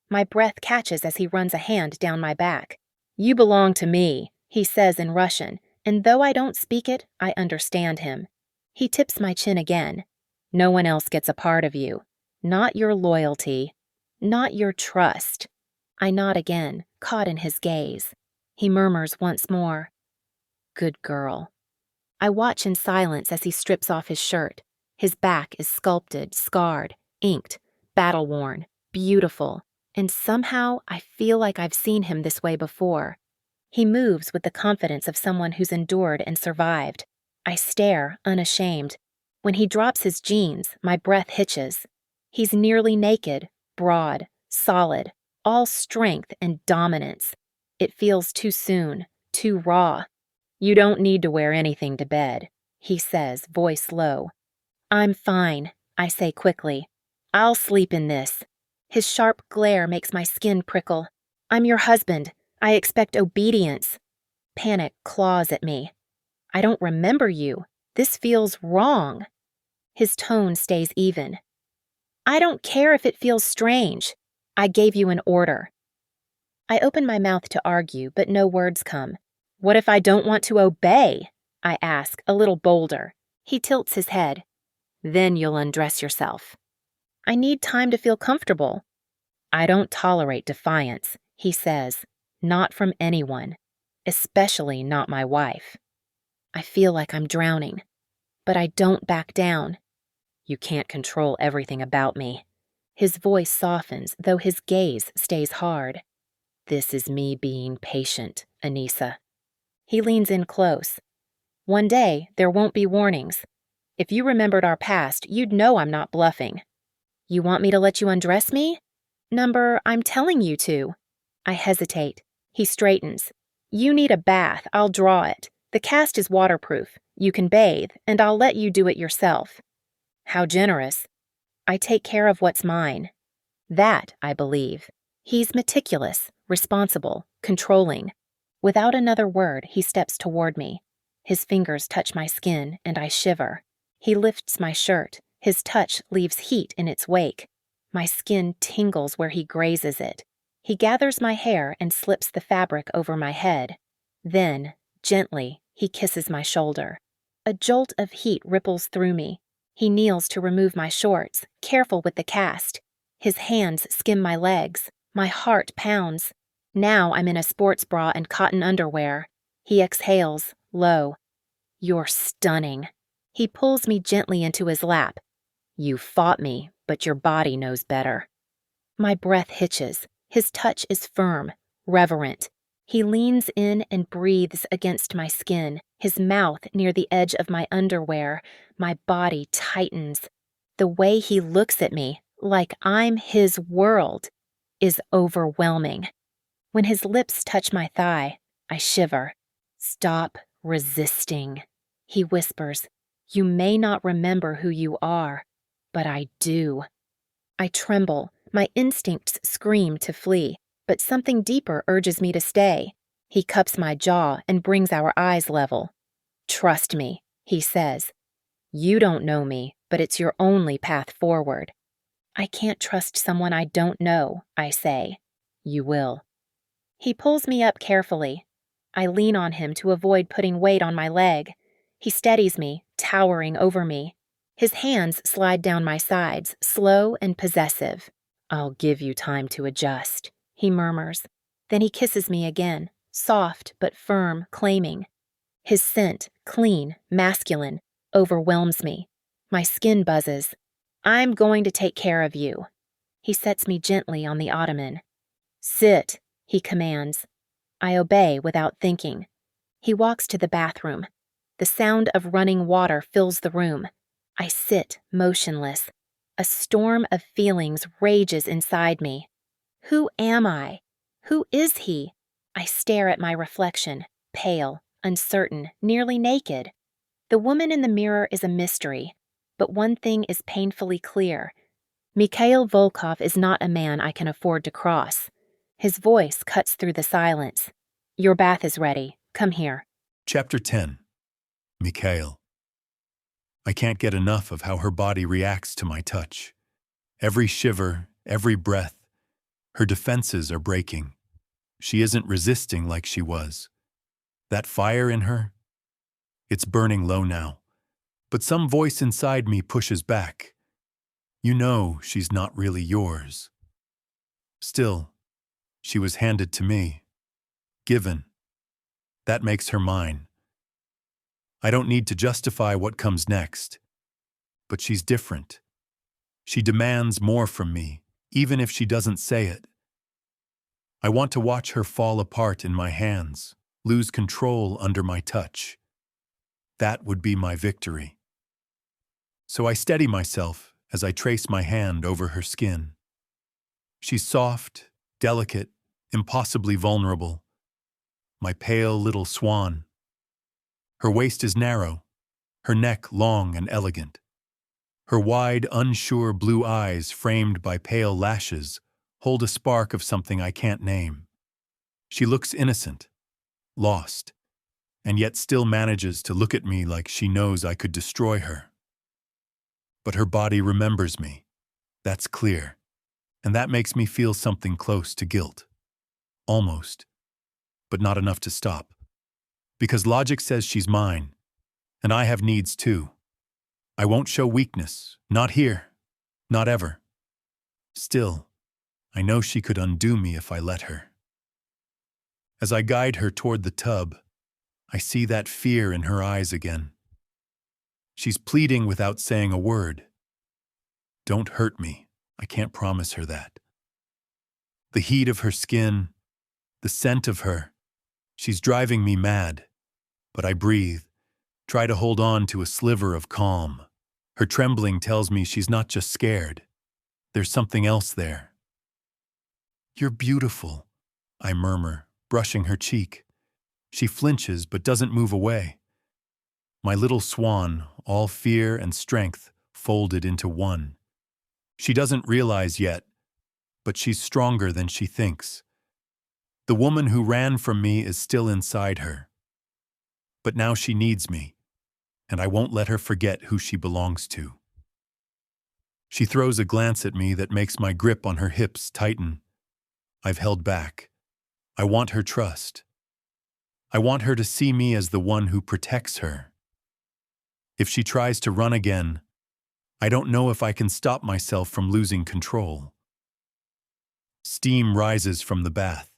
My breath catches as he runs a hand down my back. You belong to me, he says in Russian, and though I don't speak it, I understand him. He tips my chin again. No one else gets a part of you. Not your loyalty. Not your trust. I nod again, caught in his gaze. He murmurs once more. Good girl. I watch in silence as he strips off his shirt. His back is sculpted, scarred, inked, battle-worn, beautiful, and somehow I feel like I've seen him this way before. He moves with the confidence of someone who's endured and survived. I stare, unashamed. When he drops his jeans, my breath hitches. He's nearly naked, broad, solid, all strength and dominance. It feels too soon, too raw. You don't need to wear anything to bed, he says, voice low. I'm fine, I say quickly. I'll sleep in this. His sharp glare makes my skin prickle. I'm your husband. I expect obedience. Panic claws at me. I don't remember you. This feels wrong. His tone stays even. I don't care if it feels strange. I gave you an order. I open my mouth to argue, but no words come. What if I don't want to obey? I ask, a little bolder. He tilts his head. Then you'll undress yourself. I need time to feel comfortable. I don't tolerate defiance, he says. Not from anyone, especially not my wife. I feel like I'm drowning, but I don't back down. You can't control everything about me. His voice softens, though his gaze stays hard. This is me being patient, Anissa. He leans in close. One day, there won't be warnings. If you remembered our past, you'd know I'm not bluffing. You want me to let you undress me? I'm telling you to. I hesitate. He straightens. You need a bath, I'll draw it. The cast is waterproof. You can bathe, and I'll let you do it yourself. How generous. I take care of what's mine. That, I believe. He's meticulous, responsible, controlling. Without another word, he steps toward me. His fingers touch my skin, and I shiver. He lifts my shirt. His touch leaves heat in its wake. My skin tingles where he grazes it. He gathers my hair and slips the fabric over my head. Then, gently, he kisses my shoulder. A jolt of heat ripples through me. He kneels to remove my shorts, careful with the cast. His hands skim my legs. My heart pounds. Now I'm in a sports bra and cotton underwear. He exhales, low. You're stunning. He pulls me gently into his lap. You fought me, but your body knows better. My breath hitches. His touch is firm, reverent. He leans in and breathes against my skin, his mouth near the edge of my underwear. My body tightens. The way he looks at me, like I'm his world, is overwhelming. When his lips touch my thigh, I shiver. Stop resisting. He whispers, You may not remember who you are, but I do. I tremble. My instincts scream to flee, but something deeper urges me to stay. He cups my jaw and brings our eyes level. Trust me, he says. You don't know me, but it's your only path forward. I can't trust someone I don't know, I say. You will. He pulls me up carefully. I lean on him to avoid putting weight on my leg. He steadies me, towering over me. His hands slide down my sides, slow and possessive. I'll give you time to adjust, he murmurs. Then he kisses me again, soft but firm, claiming. His scent, clean, masculine, overwhelms me. My skin buzzes. I'm going to take care of you. He sets me gently on the ottoman. Sit, he commands. I obey without thinking. He walks to the bathroom. The sound of running water fills the room. I sit motionless. A storm of feelings rages inside me. Who am I? Who is he? I stare at my reflection, pale, uncertain, nearly naked. The woman in the mirror is a mystery, but one thing is painfully clear. Mikhail Volkov is not a man I can afford to cross. His voice cuts through the silence. Your bath is ready. Come here. Chapter 10. Mikhail. I can't get enough of how her body reacts to my touch. Every shiver, every breath, her defenses are breaking. She isn't resisting like she was. That fire in her, it's burning low now. But some voice inside me pushes back. You know she's not really yours. Still, she was handed to me. Given. That makes her mine. I don't need to justify what comes next. But she's different. She demands more from me, even if she doesn't say it. I want to watch her fall apart in my hands, lose control under my touch. That would be my victory. So I steady myself as I trace my hand over her skin. She's soft, delicate, impossibly vulnerable. My pale little swan. Her waist is narrow, her neck long and elegant. Her wide, unsure blue eyes, framed by pale lashes, hold a spark of something I can't name. She looks innocent, lost, and yet still manages to look at me like she knows I could destroy her. But her body remembers me. That's clear, and that makes me feel something close to guilt. Almost, but not enough to stop. Because logic says she's mine, and I have needs too. I won't show weakness, not here, not ever. Still, I know she could undo me if I let her. As I guide her toward the tub, I see that fear in her eyes again. She's pleading without saying a word. Don't hurt me, I can't promise her that. The heat of her skin, the scent of her, she's driving me mad. But I breathe, try to hold on to a sliver of calm. Her trembling tells me she's not just scared. There's something else there. You're beautiful, I murmur, brushing her cheek. She flinches but doesn't move away. My little swan, all fear and strength folded into one. She doesn't realize yet, but she's stronger than she thinks. The woman who ran from me is still inside her. But now she needs me, and I won't let her forget who she belongs to. She throws a glance at me that makes my grip on her hips tighten. I've held back. I want her trust. I want her to see me as the one who protects her. If she tries to run again, I don't know if I can stop myself from losing control. Steam rises from the bath.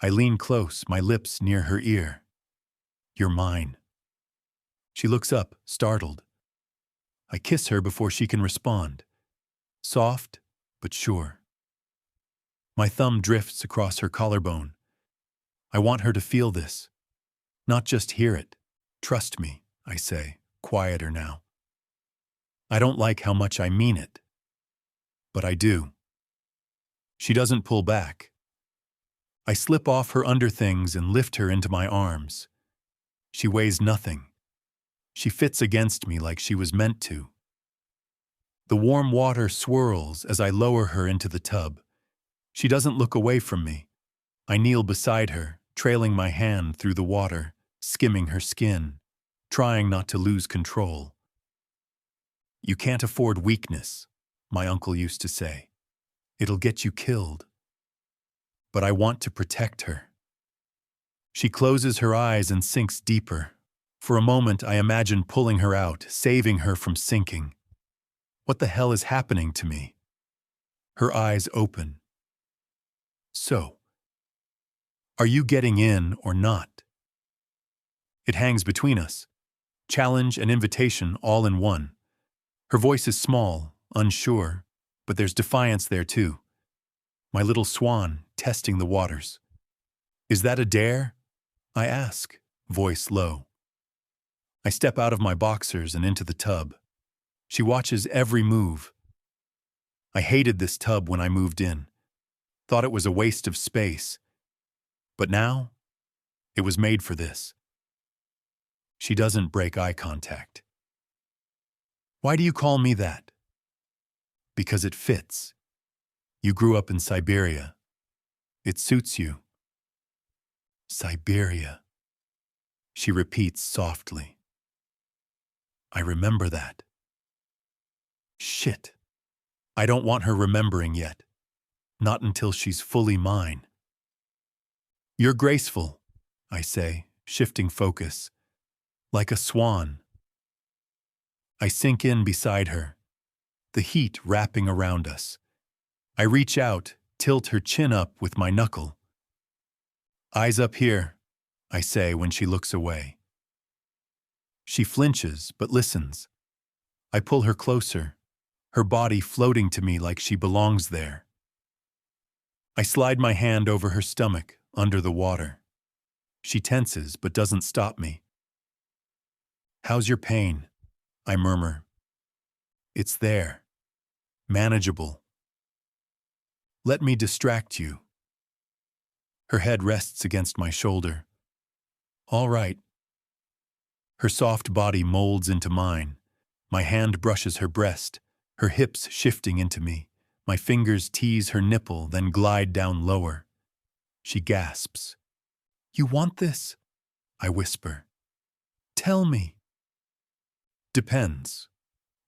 I lean close, my lips near her ear. You're mine. She looks up, startled. I kiss her before she can respond. Soft, but sure. My thumb drifts across her collarbone. I want her to feel this, not just hear it. Trust me, I say, quieter now. I don't like how much I mean it, but I do. She doesn't pull back. I slip off her underthings and lift her into my arms. She weighs nothing. She fits against me like she was meant to. The warm water swirls as I lower her into the tub. She doesn't look away from me. I kneel beside her, trailing my hand through the water, skimming her skin, trying not to lose control. You can't afford weakness, my uncle used to say. It'll get you killed. But I want to protect her. She closes her eyes and sinks deeper. For a moment, I imagine pulling her out, saving her from sinking. What the hell is happening to me? Her eyes open. So, are you getting in or not? It hangs between us. Challenge and invitation all in one. Her voice is small, unsure, but there's defiance there too. My little swan testing the waters. Is that a dare? I ask, voice low. I step out of my boxers and into the tub. She watches every move. I hated this tub when I moved in. Thought it was a waste of space. But now, it was made for this. She doesn't break eye contact. Why do you call me that? Because it fits. You grew up in Siberia. It suits you. Siberia, she repeats softly. I remember that. Shit. I don't want her remembering yet. Not until she's fully mine. You're graceful, I say, shifting focus. Like a swan. I sink in beside her, the heat wrapping around us. I reach out, tilt her chin up with my knuckle. Eyes up here, I say when she looks away. She flinches, but listens. I pull her closer, her body floating to me like she belongs there. I slide my hand over her stomach, under the water. She tenses, but doesn't stop me. How's your pain? I murmur. It's there. Manageable. Let me distract you. Her head rests against my shoulder. All right. Her soft body molds into mine. My hand brushes her breast, her hips shifting into me. My fingers tease her nipple, then glide down lower. She gasps. You want this? I whisper. Tell me. Depends.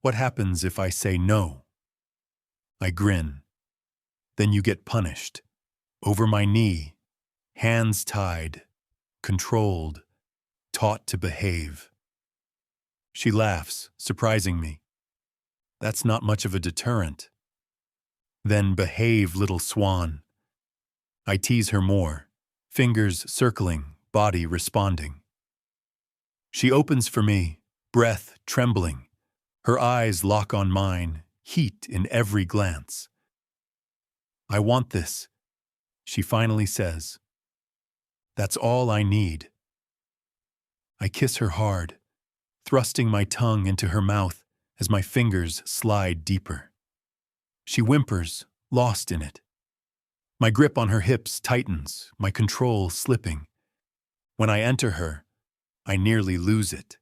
What happens if I say no? I grin. Then you get punished. Over my knee. Hands tied, controlled, taught to behave. She laughs, surprising me. That's not much of a deterrent. Then behave, little swan. I tease her more, fingers circling, body responding. She opens for me, breath trembling. Her eyes lock on mine, heat in every glance. I want this, she finally says. That's all I need. I kiss her hard, thrusting my tongue into her mouth as my fingers slide deeper. She whimpers, lost in it. My grip on her hips tightens, my control slipping. When I enter her, I nearly lose it.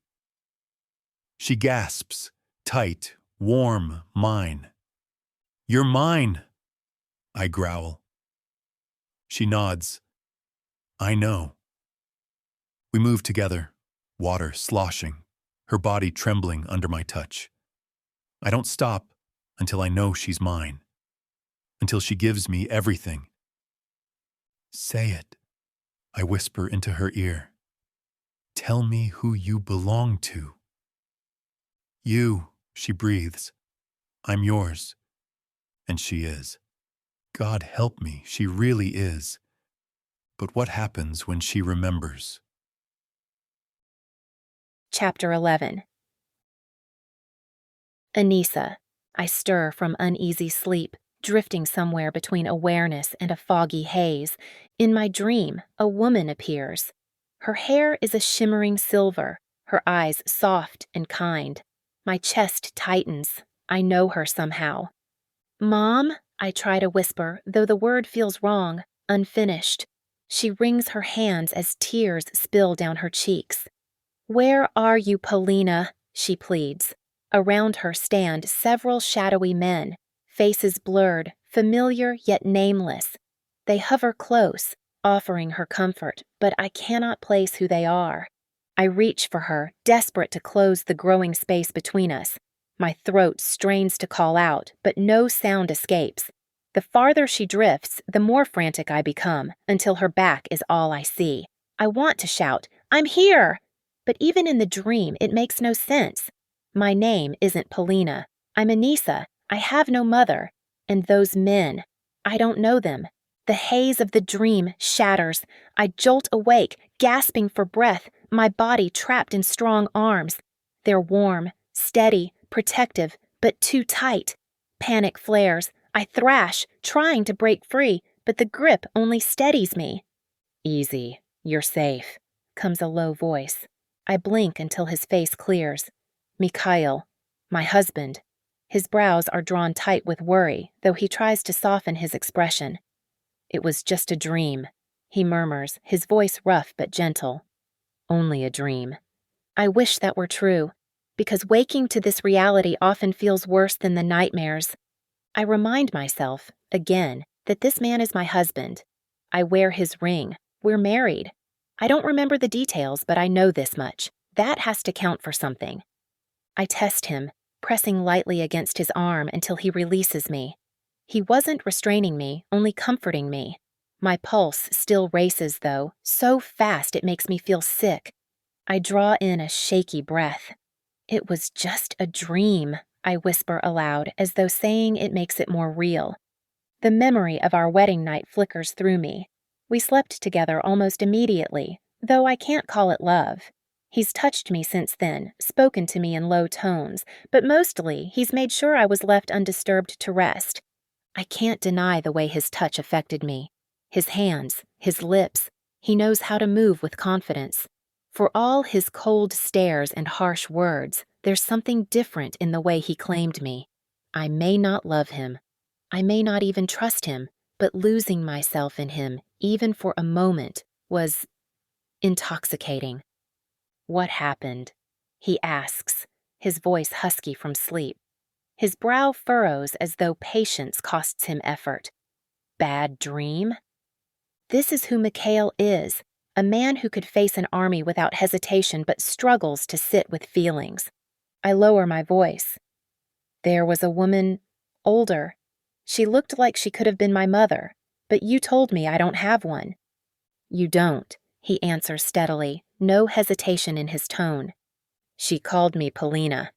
She gasps, tight, warm, mine. You're mine, I growl. She nods. I know. We move together, water sloshing, her body trembling under my touch. I don't stop until I know she's mine, until she gives me everything. Say it, I whisper into her ear. Tell me who you belong to. You, she breathes. I'm yours. And she is. God help me, she really is. But what happens when she remembers? Chapter 11. Anissa. I stir from uneasy sleep, drifting somewhere between awareness and a foggy haze. In my dream, a woman appears. Her hair is a shimmering silver, her eyes soft and kind. My chest tightens. I know her somehow. Mom, I try to whisper, though the word feels wrong, unfinished. She wrings her hands as tears spill down her cheeks. Where are you, Paulina? She pleads. Around her stand several shadowy men, faces blurred, familiar yet nameless. They hover close, offering her comfort, but I cannot place who they are. I reach for her, desperate to close the growing space between us. My throat strains to call out, but no sound escapes. The farther she drifts, the more frantic I become, until her back is all I see. I want to shout, "I'm here!" But even in the dream, it makes no sense. My name isn't Paulina. I'm Anissa. I have no mother. And those men, I don't know them. The haze of the dream shatters. I jolt awake, gasping for breath, my body trapped in strong arms. They're warm, steady, protective, but too tight. Panic flares. I thrash, trying to break free, but the grip only steadies me. Easy. You're safe, comes a low voice. I blink until his face clears. Mikhail, my husband. His brows are drawn tight with worry, though he tries to soften his expression. It was just a dream, he murmurs, his voice rough but gentle. Only a dream. I wish that were true, because waking to this reality often feels worse than the nightmares. I remind myself, again, that this man is my husband. I wear his ring. We're married. I don't remember the details, but I know this much. That has to count for something. I test him, pressing lightly against his arm until he releases me. He wasn't restraining me, only comforting me. My pulse still races, though, so fast it makes me feel sick. I draw in a shaky breath. It was just a dream, I whisper aloud, as though saying it makes it more real. The memory of our wedding night flickers through me. We slept together almost immediately, though I can't call it love. He's touched me since then, spoken to me in low tones, but mostly he's made sure I was left undisturbed to rest. I can't deny the way his touch affected me. His hands, his lips, he knows how to move with confidence. For all his cold stares and harsh words, there's something different in the way he claimed me. I may not love him. I may not even trust him, but losing myself in him, even for a moment, was intoxicating. What happened? He asks, his voice husky from sleep. His brow furrows as though patience costs him effort. Bad dream? This is who Mikhail is, a man who could face an army without hesitation but struggles to sit with feelings. I lower my voice. There was a woman, older. She looked like she could have been my mother, but you told me I don't have one. You don't, he answers steadily, no hesitation in his tone. She called me Paulina.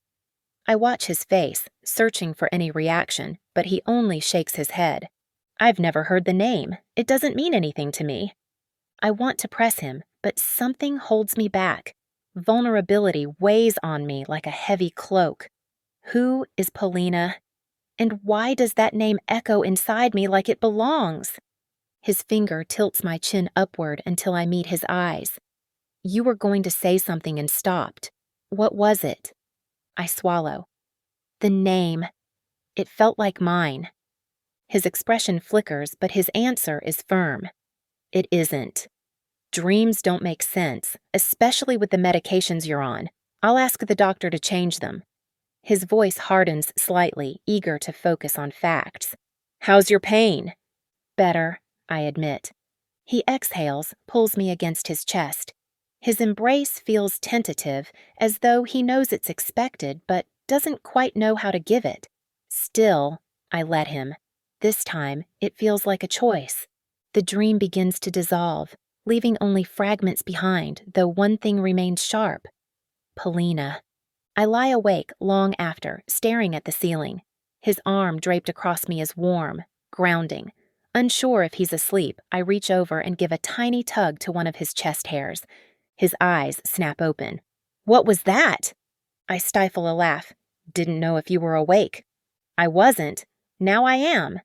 I watch his face, searching for any reaction, but he only shakes his head. I've never heard the name. It doesn't mean anything to me. I want to press him, but something holds me back. Vulnerability weighs on me like a heavy cloak. Who is Paulina? And why does that name echo inside me like it belongs? His finger tilts my chin upward until I meet his eyes. You were going to say something and stopped. What was it? I swallow. The name. It felt like mine. His expression flickers, but his answer is firm. It isn't. Dreams don't make sense, especially with the medications you're on. I'll ask the doctor to change them. His voice hardens slightly, eager to focus on facts. How's your pain? Better, I admit. He exhales, pulls me against his chest. His embrace feels tentative, as though he knows it's expected but doesn't quite know how to give it. Still, I let him. This time, it feels like a choice. The dream begins to dissolve, leaving only fragments behind, though one thing remains sharp. Paulina. I lie awake long after, staring at the ceiling. His arm draped across me is warm, grounding. Unsure if he's asleep, I reach over and give a tiny tug to one of his chest hairs. His eyes snap open. What was that? I stifle a laugh. Didn't know if you were awake. I wasn't. Now I am.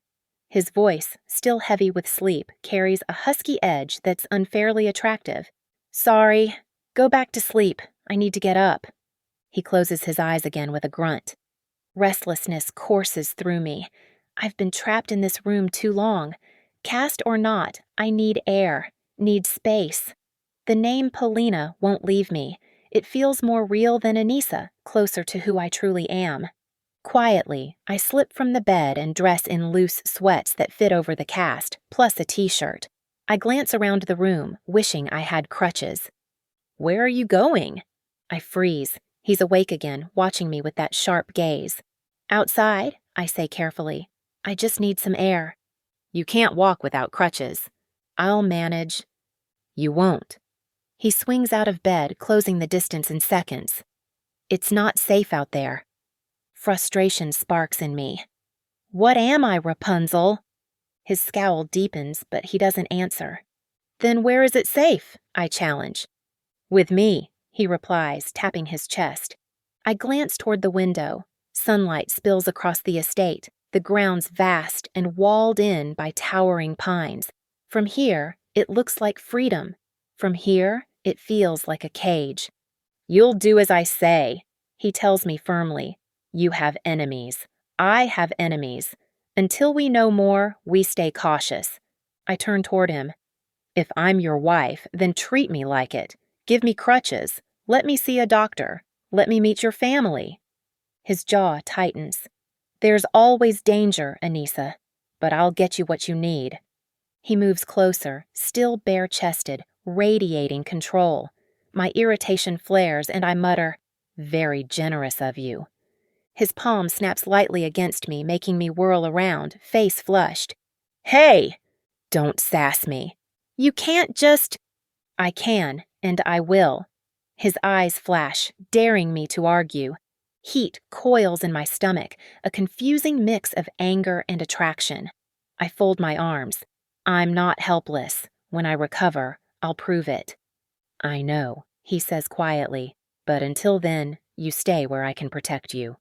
His voice, still heavy with sleep, carries a husky edge that's unfairly attractive. Sorry. Go back to sleep. I need to get up. He closes his eyes again with a grunt. Restlessness courses through me. I've been trapped in this room too long. Cast or not, I need air, need space. The name Paulina won't leave me. It feels more real than Anissa, closer to who I truly am. Quietly, I slip from the bed and dress in loose sweats that fit over the cast, plus a t-shirt. I glance around the room, wishing I had crutches. Where are you going? I freeze. He's awake again, watching me with that sharp gaze. Outside, I say carefully. I just need some air. You can't walk without crutches. I'll manage. You won't. He swings out of bed, closing the distance in seconds. It's not safe out there. Frustration sparks in me. What am I, Rapunzel? His scowl deepens, but he doesn't answer. Then where is it safe? I challenge. With me, he replies, tapping his chest. I glance toward the window. Sunlight spills across the estate, the grounds vast and walled in by towering pines. From here, it looks like freedom. From here, it feels like a cage. You'll do as I say, he tells me firmly. You have enemies. I have enemies. Until we know more, we stay cautious. I turn toward him. If I'm your wife, then treat me like it. Give me crutches. Let me see a doctor. Let me meet your family. His jaw tightens. There's always danger, Anissa, but I'll get you what you need. He moves closer, still bare-chested, radiating control. My irritation flares and I mutter, very generous of you. His palm snaps lightly against me, making me whirl around, face flushed. Hey! Don't sass me. You can't just... I can, and I will. His eyes flash, daring me to argue. Heat coils in my stomach, a confusing mix of anger and attraction. I fold my arms. I'm not helpless. When I recover, I'll prove it. I know, he says quietly, but until then, you stay where I can protect you.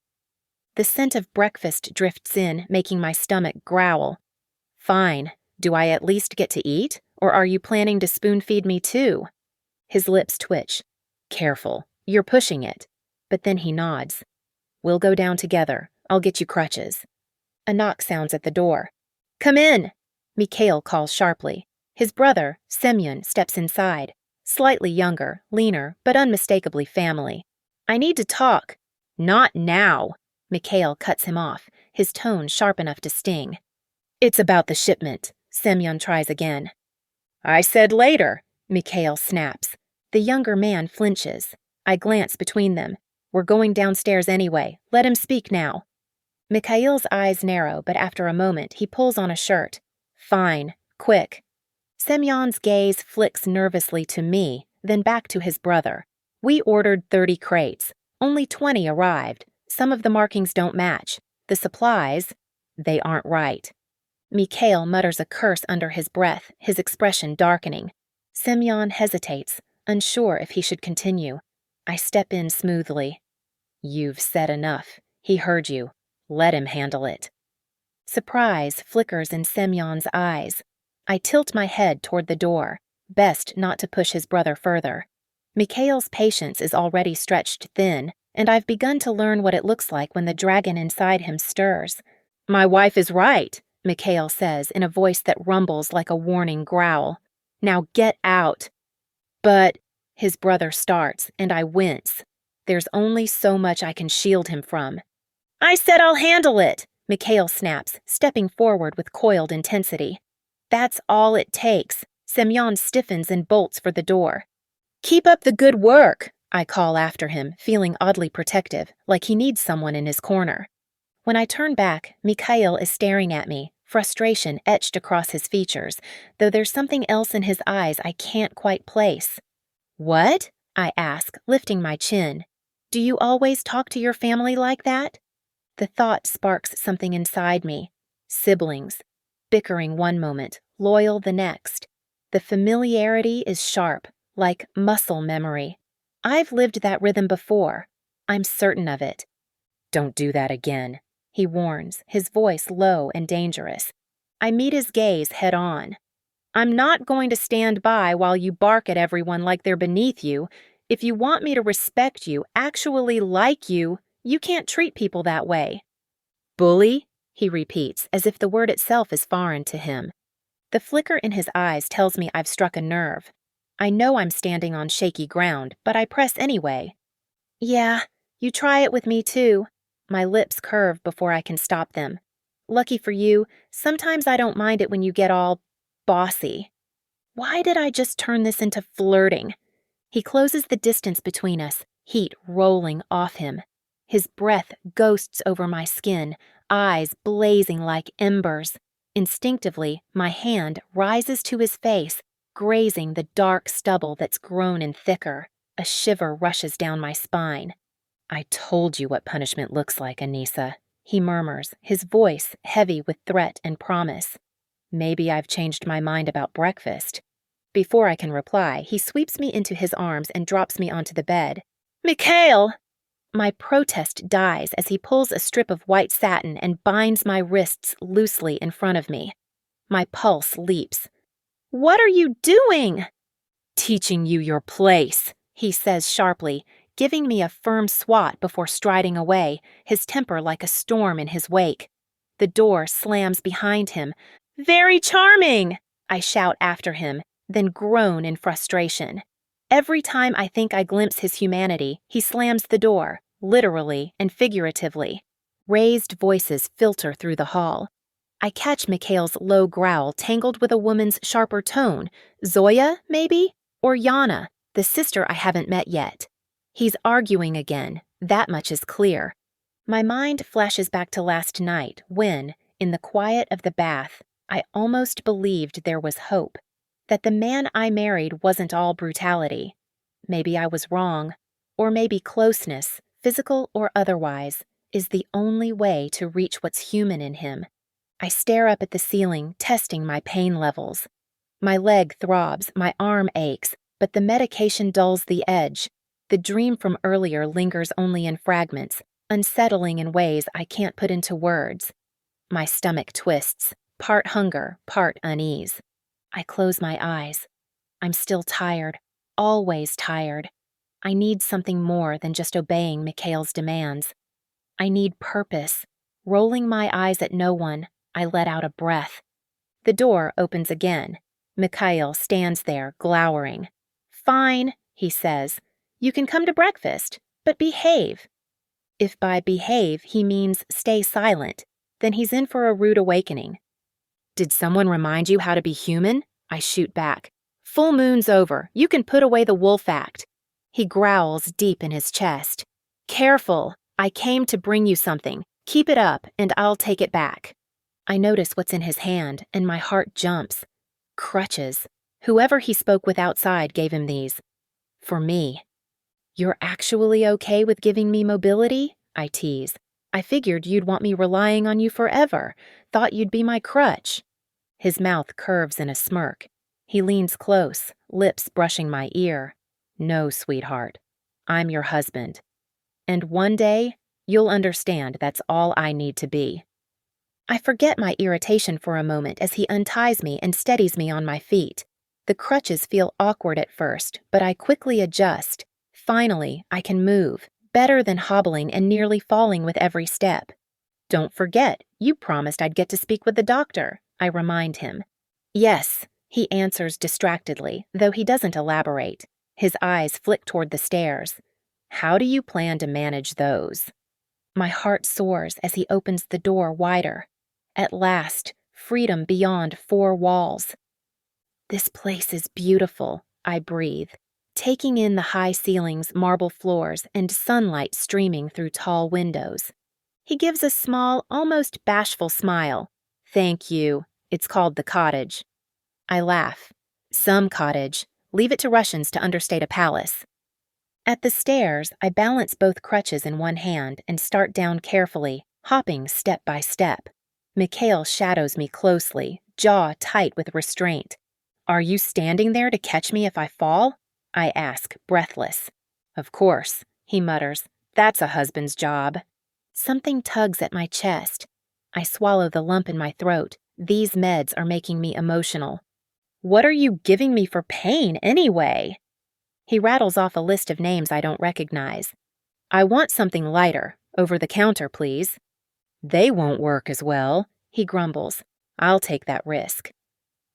The scent of breakfast drifts in, making my stomach growl. Fine. Do I at least get to eat, or are you planning to spoon-feed me too? His lips twitch. Careful. You're pushing it. But then he nods. We'll go down together. I'll get you crutches. A knock sounds at the door. Come in! Mikhail calls sharply. His brother, Semyon, steps inside. Slightly younger, leaner, but unmistakably family. I need to talk. Not now. Mikhail cuts him off, his tone sharp enough to sting. It's about the shipment. Semyon tries again. I said later, Mikhail snaps. The younger man flinches. I glance between them. We're going downstairs anyway. Let him speak now. Mikhail's eyes narrow, but after a moment, he pulls on a shirt. Fine. Quick. Semyon's gaze flicks nervously to me, then back to his brother. We ordered 30 crates. Only 20 arrived. Some of the markings don't match. The supplies, they aren't right. Mikhail mutters a curse under his breath, his expression darkening. Semyon hesitates, unsure if he should continue. I step in smoothly. You've said enough. He heard you. Let him handle it. Surprise flickers in Semyon's eyes. I tilt my head toward the door. Best not to push his brother further. Mikhail's patience is already stretched thin, and I've begun to learn what it looks like when the dragon inside him stirs. My wife is right, Mikhail says in a voice that rumbles like a warning growl. Now get out. But his brother starts, and I wince. There's only so much I can shield him from. I said I'll handle it, Mikhail snaps, stepping forward with coiled intensity. That's all it takes. Semyon stiffens and bolts for the door. Keep up the good work, I call after him, feeling oddly protective, like he needs someone in his corner. When I turn back, Mikhail is staring at me, frustration etched across his features, though there's something else in his eyes I can't quite place. What? I ask, lifting my chin. Do you always talk to your family like that? The thought sparks something inside me. Siblings. Bickering one moment, loyal the next. The familiarity is sharp, like muscle memory. I've lived that rhythm before. I'm certain of it. Don't do that again, he warns, his voice low and dangerous. I meet his gaze head on. I'm not going to stand by while you bark at everyone like they're beneath you. If you want me to respect you, actually like you, you can't treat people that way. Bully? He repeats, as if the word itself is foreign to him. The flicker in his eyes tells me I've struck a nerve. I know I'm standing on shaky ground, but I press anyway. Yeah, you try it with me too. My lips curve before I can stop them. Lucky for you, sometimes I don't mind it when you get all bossy. Why did I just turn this into flirting? He closes the distance between us, heat rolling off him. His breath ghosts over my skin, eyes blazing like embers. Instinctively, my hand rises to his face, grazing the dark stubble that's grown in thicker. A shiver rushes down my spine. I told you what punishment looks like, Anissa, he murmurs, his voice heavy with threat and promise. Maybe I've changed my mind about breakfast. Before I can reply, he sweeps me into his arms and drops me onto the bed. Mikhail! My protest dies as he pulls a strip of white satin and binds my wrists loosely in front of me. My pulse leaps. What are you doing? Teaching you your place, he says sharply, giving me a firm swat before striding away, his temper like a storm in his wake. The door slams behind him. Very charming, I shout after him, then groan in frustration. Every time I think I glimpse his humanity, he slams the door, literally and figuratively. Raised voices filter through the hall. I catch Mikhail's low growl tangled with a woman's sharper tone. Zoya, maybe? Or Yana, the sister I haven't met yet. He's arguing again, that much is clear. My mind flashes back to last night when, in the quiet of the bath, I almost believed there was hope. That the man I married wasn't all brutality. Maybe I was wrong, or maybe closeness, physical or otherwise, is the only way to reach what's human in him. I stare up at the ceiling, testing my pain levels. My leg throbs, my arm aches, but the medication dulls the edge. The dream from earlier lingers only in fragments, unsettling in ways I can't put into words. My stomach twists, part hunger, part unease. I close my eyes. I'm still tired, always tired. I need something more than just obeying Mikhail's demands. I need purpose. Rolling my eyes at no one, I let out a breath. The door opens again. Mikhail stands there, glowering. Fine, he says. You can come to breakfast, but behave. If by behave he means stay silent, then he's in for a rude awakening. Did someone remind you how to be human? I shoot back. Full moon's over. You can put away the wolf act. He growls deep in his chest. Careful. I came to bring you something. Keep it up, and I'll take it back. I notice what's in his hand, and my heart jumps. Crutches. Whoever he spoke with outside gave him these. For me. You're actually okay with giving me mobility? I tease. I figured you'd want me relying on you forever. Thought you'd be my crutch. His mouth curves in a smirk. He leans close, lips brushing my ear. No, sweetheart. I'm your husband. And one day, you'll understand that's all I need to be. I forget my irritation for a moment as he unties me and steadies me on my feet. The crutches feel awkward at first, but I quickly adjust. Finally, I can move, better than hobbling and nearly falling with every step. Don't forget, you promised I'd get to speak with the doctor, I remind him. Yes, he answers distractedly, though he doesn't elaborate. His eyes flick toward the stairs. How do you plan to manage those? My heart soars as he opens the door wider. At last, freedom beyond four walls. This place is beautiful, I breathe, taking in the high ceilings, marble floors, and sunlight streaming through tall windows. He gives a small, almost bashful smile. Thank you. It's called the cottage. I laugh. Some cottage. Leave it to Russians to understate a palace. At the stairs, I balance both crutches in one hand and start down carefully, hopping step by step. Mikhail shadows me closely, jaw tight with restraint. Are you standing there to catch me if I fall? I ask, breathless. Of course, he mutters. That's a husband's job. Something tugs at my chest. I swallow the lump in my throat. These meds are making me emotional. What are you giving me for pain, anyway? He rattles off a list of names I don't recognize. I want something lighter. Over the counter, please. They won't work as well, he grumbles. I'll take that risk.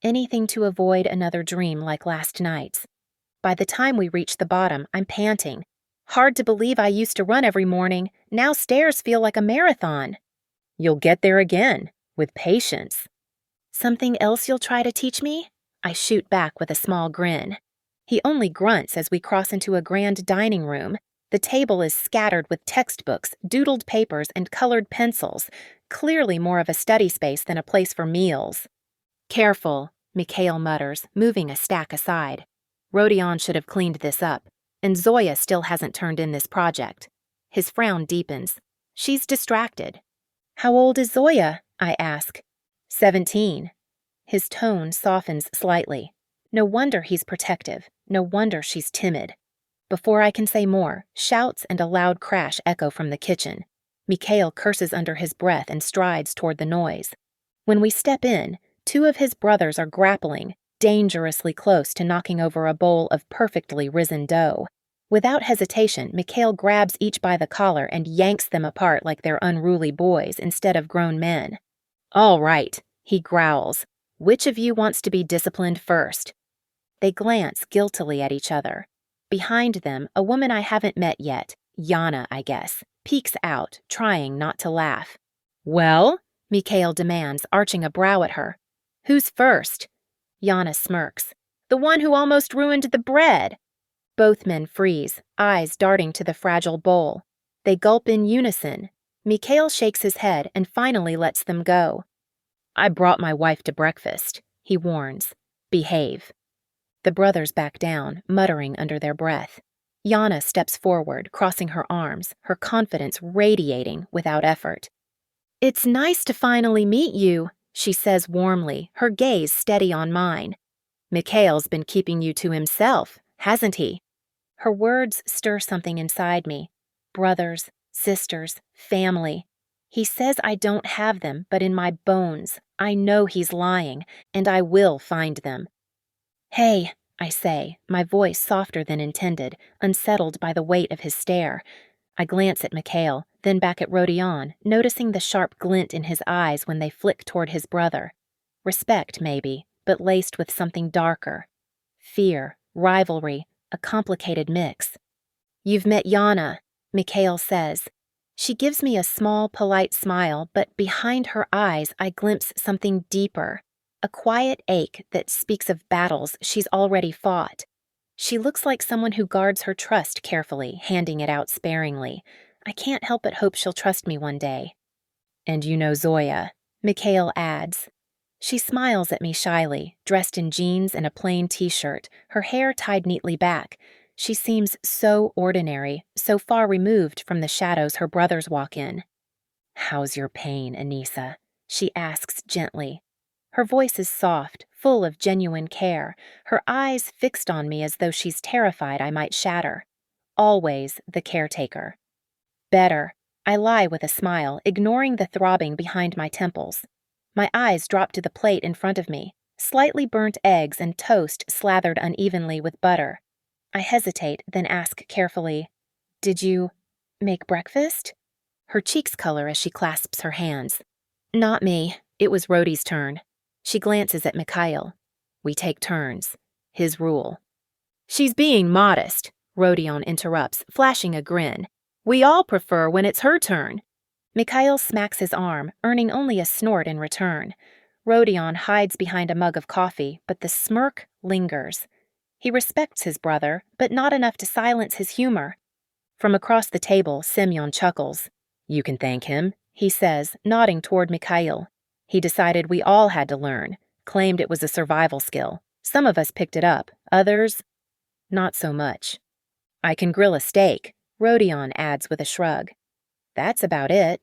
Anything to avoid another dream like last night's. By the time we reach the bottom, I'm panting. Hard to believe I used to run every morning. Now stairs feel like a marathon. You'll get there again, with patience. Something else you'll try to teach me? I shoot back with a small grin. He only grunts as we cross into a grand dining room. The table is scattered with textbooks, doodled papers, and colored pencils, clearly more of a study space than a place for meals. Careful, Mikhail mutters, moving a stack aside. Rodion should have cleaned this up, and Zoya still hasn't turned in this project. His frown deepens. She's distracted. How old is Zoya? I ask. 17. His tone softens slightly. No wonder he's protective. No wonder she's timid. Before I can say more, shouts and a loud crash echo from the kitchen. Mikhail curses under his breath and strides toward the noise. When we step in, two of his brothers are grappling, dangerously close to knocking over a bowl of perfectly risen dough. Without hesitation, Mikhail grabs each by the collar and yanks them apart like they're unruly boys instead of grown men. All right, he growls. Which of you wants to be disciplined first? They glance guiltily at each other. Behind them, a woman I haven't met yet, Yana, I guess, peeks out, trying not to laugh. Well? Mikhail demands, arching a brow at her. Who's first? Yana smirks. The one who almost ruined the bread. Both men freeze, eyes darting to the fragile bowl. They gulp in unison. Mikhail shakes his head and finally lets them go. I brought my wife to breakfast, he warns. Behave. The brothers back down, muttering under their breath. Yana steps forward, crossing her arms, her confidence radiating without effort. It's nice to finally meet you, she says warmly, her gaze steady on mine. Mikhail's been keeping you to himself, hasn't he? Her words stir something inside me. Brothers, sisters, family. He says I don't have them, but in my bones, I know he's lying, and I will find them. Hey, I say, my voice softer than intended, unsettled by the weight of his stare. I glance at Mikhail, then back at Rodion, noticing the sharp glint in his eyes when they flick toward his brother. Respect, maybe, but laced with something darker. Fear, rivalry, a complicated mix. You've met Yana, Mikhail says. She gives me a small, polite smile, but behind her eyes I glimpse something deeper, a quiet ache that speaks of battles she's already fought. She looks like someone who guards her trust carefully, handing it out sparingly. I can't help but hope she'll trust me one day. And you know Zoya, Mikhail adds. She smiles at me shyly, dressed in jeans and a plain t-shirt, her hair tied neatly back. She seems so ordinary, so far removed from the shadows her brothers walk in. How's your pain, Anissa? She asks gently. Her voice is soft, full of genuine care, her eyes fixed on me as though she's terrified I might shatter. Always the caretaker. Better. I lie with a smile, ignoring the throbbing behind my temples. My eyes drop to the plate in front of me, slightly burnt eggs and toast slathered unevenly with butter. I hesitate, then ask carefully, Did you make breakfast? Her cheeks color as she clasps her hands. Not me. It was Rhodey's turn. She glances at Mikhail. We take turns. His rule. She's being modest, Rodion interrupts, flashing a grin. We all prefer when it's her turn. Mikhail smacks his arm, earning only a snort in return. Rodion hides behind a mug of coffee, but the smirk lingers. He respects his brother, but not enough to silence his humor. From across the table, Semyon chuckles. You can thank him, he says, nodding toward Mikhail. He decided we all had to learn, claimed it was a survival skill. Some of us picked it up, others, not so much. I can grill a steak, Rodion adds with a shrug. That's about it.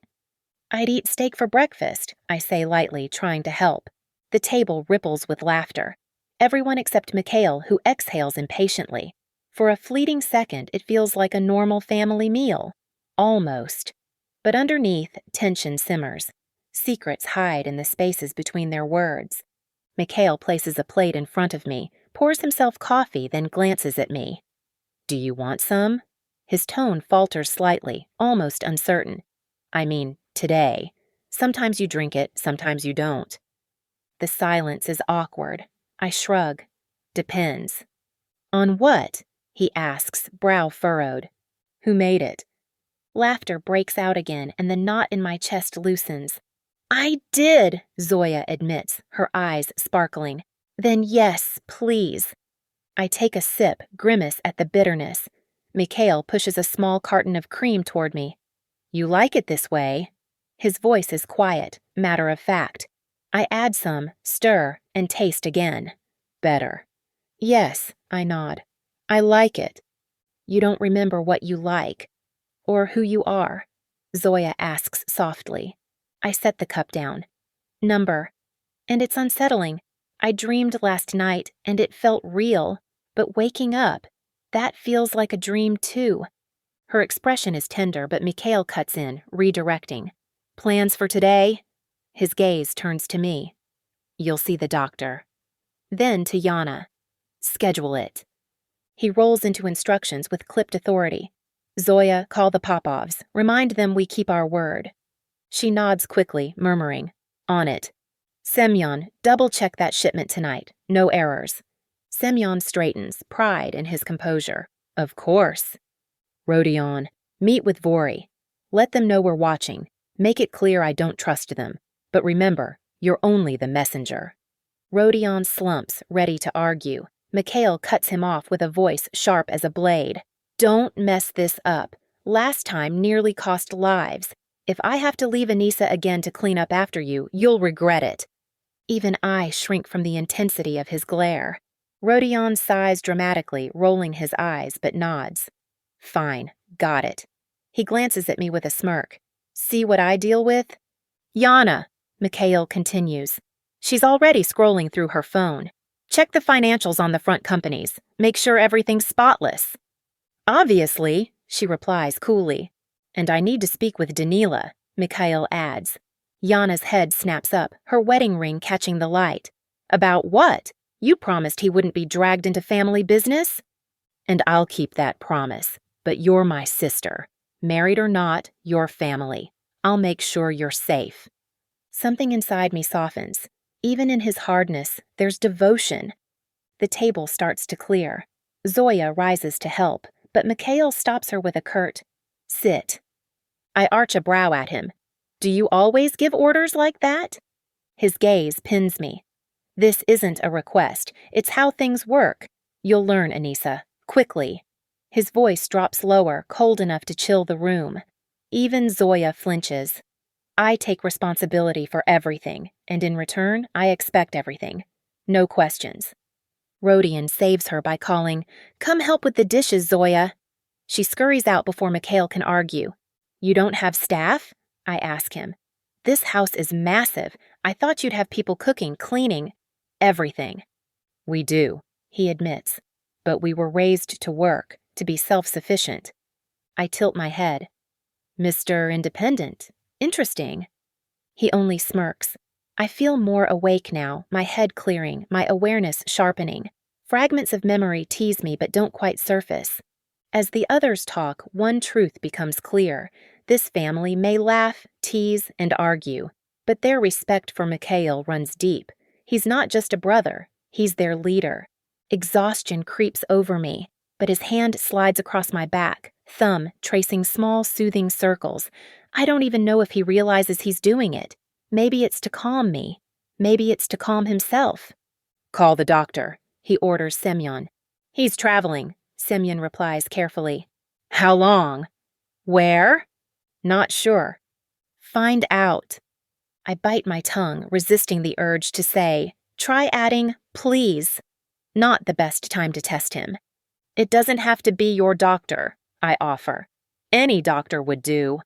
I'd eat steak for breakfast, I say lightly, trying to help. The table ripples with laughter. Everyone except Mikhail, who exhales impatiently. For a fleeting second, it feels like a normal family meal. Almost. But underneath, tension simmers. Secrets hide in the spaces between their words. Mikhail places a plate in front of me, pours himself coffee, then glances at me. Do you want some? His tone falters slightly, almost uncertain. I mean, today. Sometimes you drink it, sometimes you don't. The silence is awkward. I shrug. Depends. On what? He asks, brow furrowed. Who made it? Laughter breaks out again, and the knot in my chest loosens. I did, Zoya admits, her eyes sparkling. Then yes, please. I take a sip, grimace at the bitterness. Mikhail pushes a small carton of cream toward me. You like it this way? His voice is quiet, matter of fact. I add some, stir, and taste again. Better. Yes, I nod. I like it. You don't remember what you like. Or who you are? Zoya asks softly. I set the cup down. Number. And it's unsettling. I dreamed last night, and it felt real. But waking up, that feels like a dream too. Her expression is tender, but Mikhail cuts in, redirecting. Plans for today? His gaze turns to me. You'll see the doctor. Then to Yana. Schedule it. He rolls into instructions with clipped authority. Zoya, call the Popovs. Remind them we keep our word. She nods quickly, murmuring. On it. Semyon, double-check that shipment tonight. No errors. Semyon straightens, pride in his composure. Of course. Rodion, meet with Vori. Let them know we're watching. Make it clear I don't trust them. But remember, you're only the messenger. Rodion slumps, ready to argue. Mikhail cuts him off with a voice sharp as a blade. Don't mess this up. Last time nearly cost lives. If I have to leave Anissa again to clean up after you, you'll regret it. Even I shrink from the intensity of his glare. Rodion sighs dramatically, rolling his eyes, but nods. Fine, got it. He glances at me with a smirk. See what I deal with? Yana, Mikhail continues. She's already scrolling through her phone. Check the financials on the front companies. Make sure everything's spotless. Obviously, she replies coolly. And I need to speak with Danila, Mikhail adds. Yana's head snaps up, her wedding ring catching the light. About what? You promised he wouldn't be dragged into family business? And I'll keep that promise. But you're my sister. Married or not, you're family. I'll make sure you're safe. Something inside me softens. Even in his hardness, there's devotion. The table starts to clear. Zoya rises to help, but Mikhail stops her with a curt, sit. I arch a brow at him. Do you always give orders like that? His gaze pins me. This isn't a request. It's how things work. You'll learn, Anissa. Quickly. His voice drops lower, cold enough to chill the room. Even Zoya flinches. I take responsibility for everything, and in return, I expect everything. No questions. Rodion saves her by calling, Come help with the dishes, Zoya. She scurries out before Mikhail can argue. You don't have staff? I ask him. This house is massive. I thought you'd have people cooking, cleaning, everything. We do, he admits. But we were raised to work, to be self-sufficient. I tilt my head. Mr. Independent. Interesting. He only smirks. I feel more awake now, my head clearing, my awareness sharpening. Fragments of memory tease me but don't quite surface. As the others talk, one truth becomes clear. This family may laugh, tease, and argue, but their respect for Mikhail runs deep. He's not just a brother, he's their leader. Exhaustion creeps over me, but his hand slides across my back, thumb tracing small, soothing circles. I don't even know if he realizes he's doing it. Maybe it's to calm me. Maybe it's to calm himself. "Call the doctor," he orders Semyon. "He's traveling," Semyon replies carefully. "How long?" "Where?" "Not sure." "Find out." I bite my tongue, resisting the urge to say, "Try adding, please." Not the best time to test him. "It doesn't have to be your doctor," I offer. "Any doctor would do."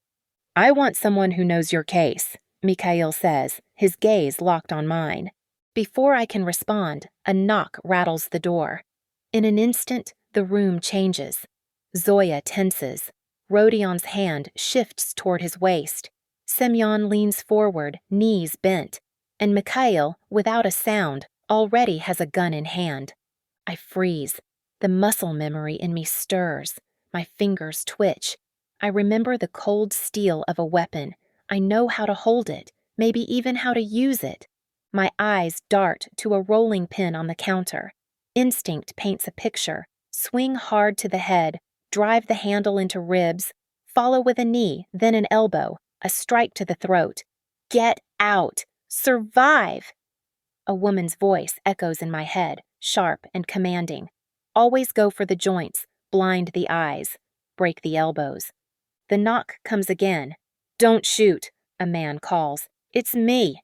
"I want someone who knows your case," Mikhail says, his gaze locked on mine. Before I can respond, a knock rattles the door. In an instant, the room changes. Zoya tenses. Rodion's hand shifts toward his waist. Semyon leans forward, knees bent, and Mikhail, without a sound, already has a gun in hand. I freeze. The muscle memory in me stirs. My fingers twitch. I remember the cold steel of a weapon. I know how to hold it, maybe even how to use it. My eyes dart to a rolling pin on the counter. Instinct paints a picture. Swing hard to the head, drive the handle into ribs, follow with a knee, then an elbow, a strike to the throat. Get out! Survive! A woman's voice echoes in my head, sharp and commanding. Always go for the joints, blind the eyes, break the elbows. The knock comes again. "Don't shoot," a man calls. "It's me."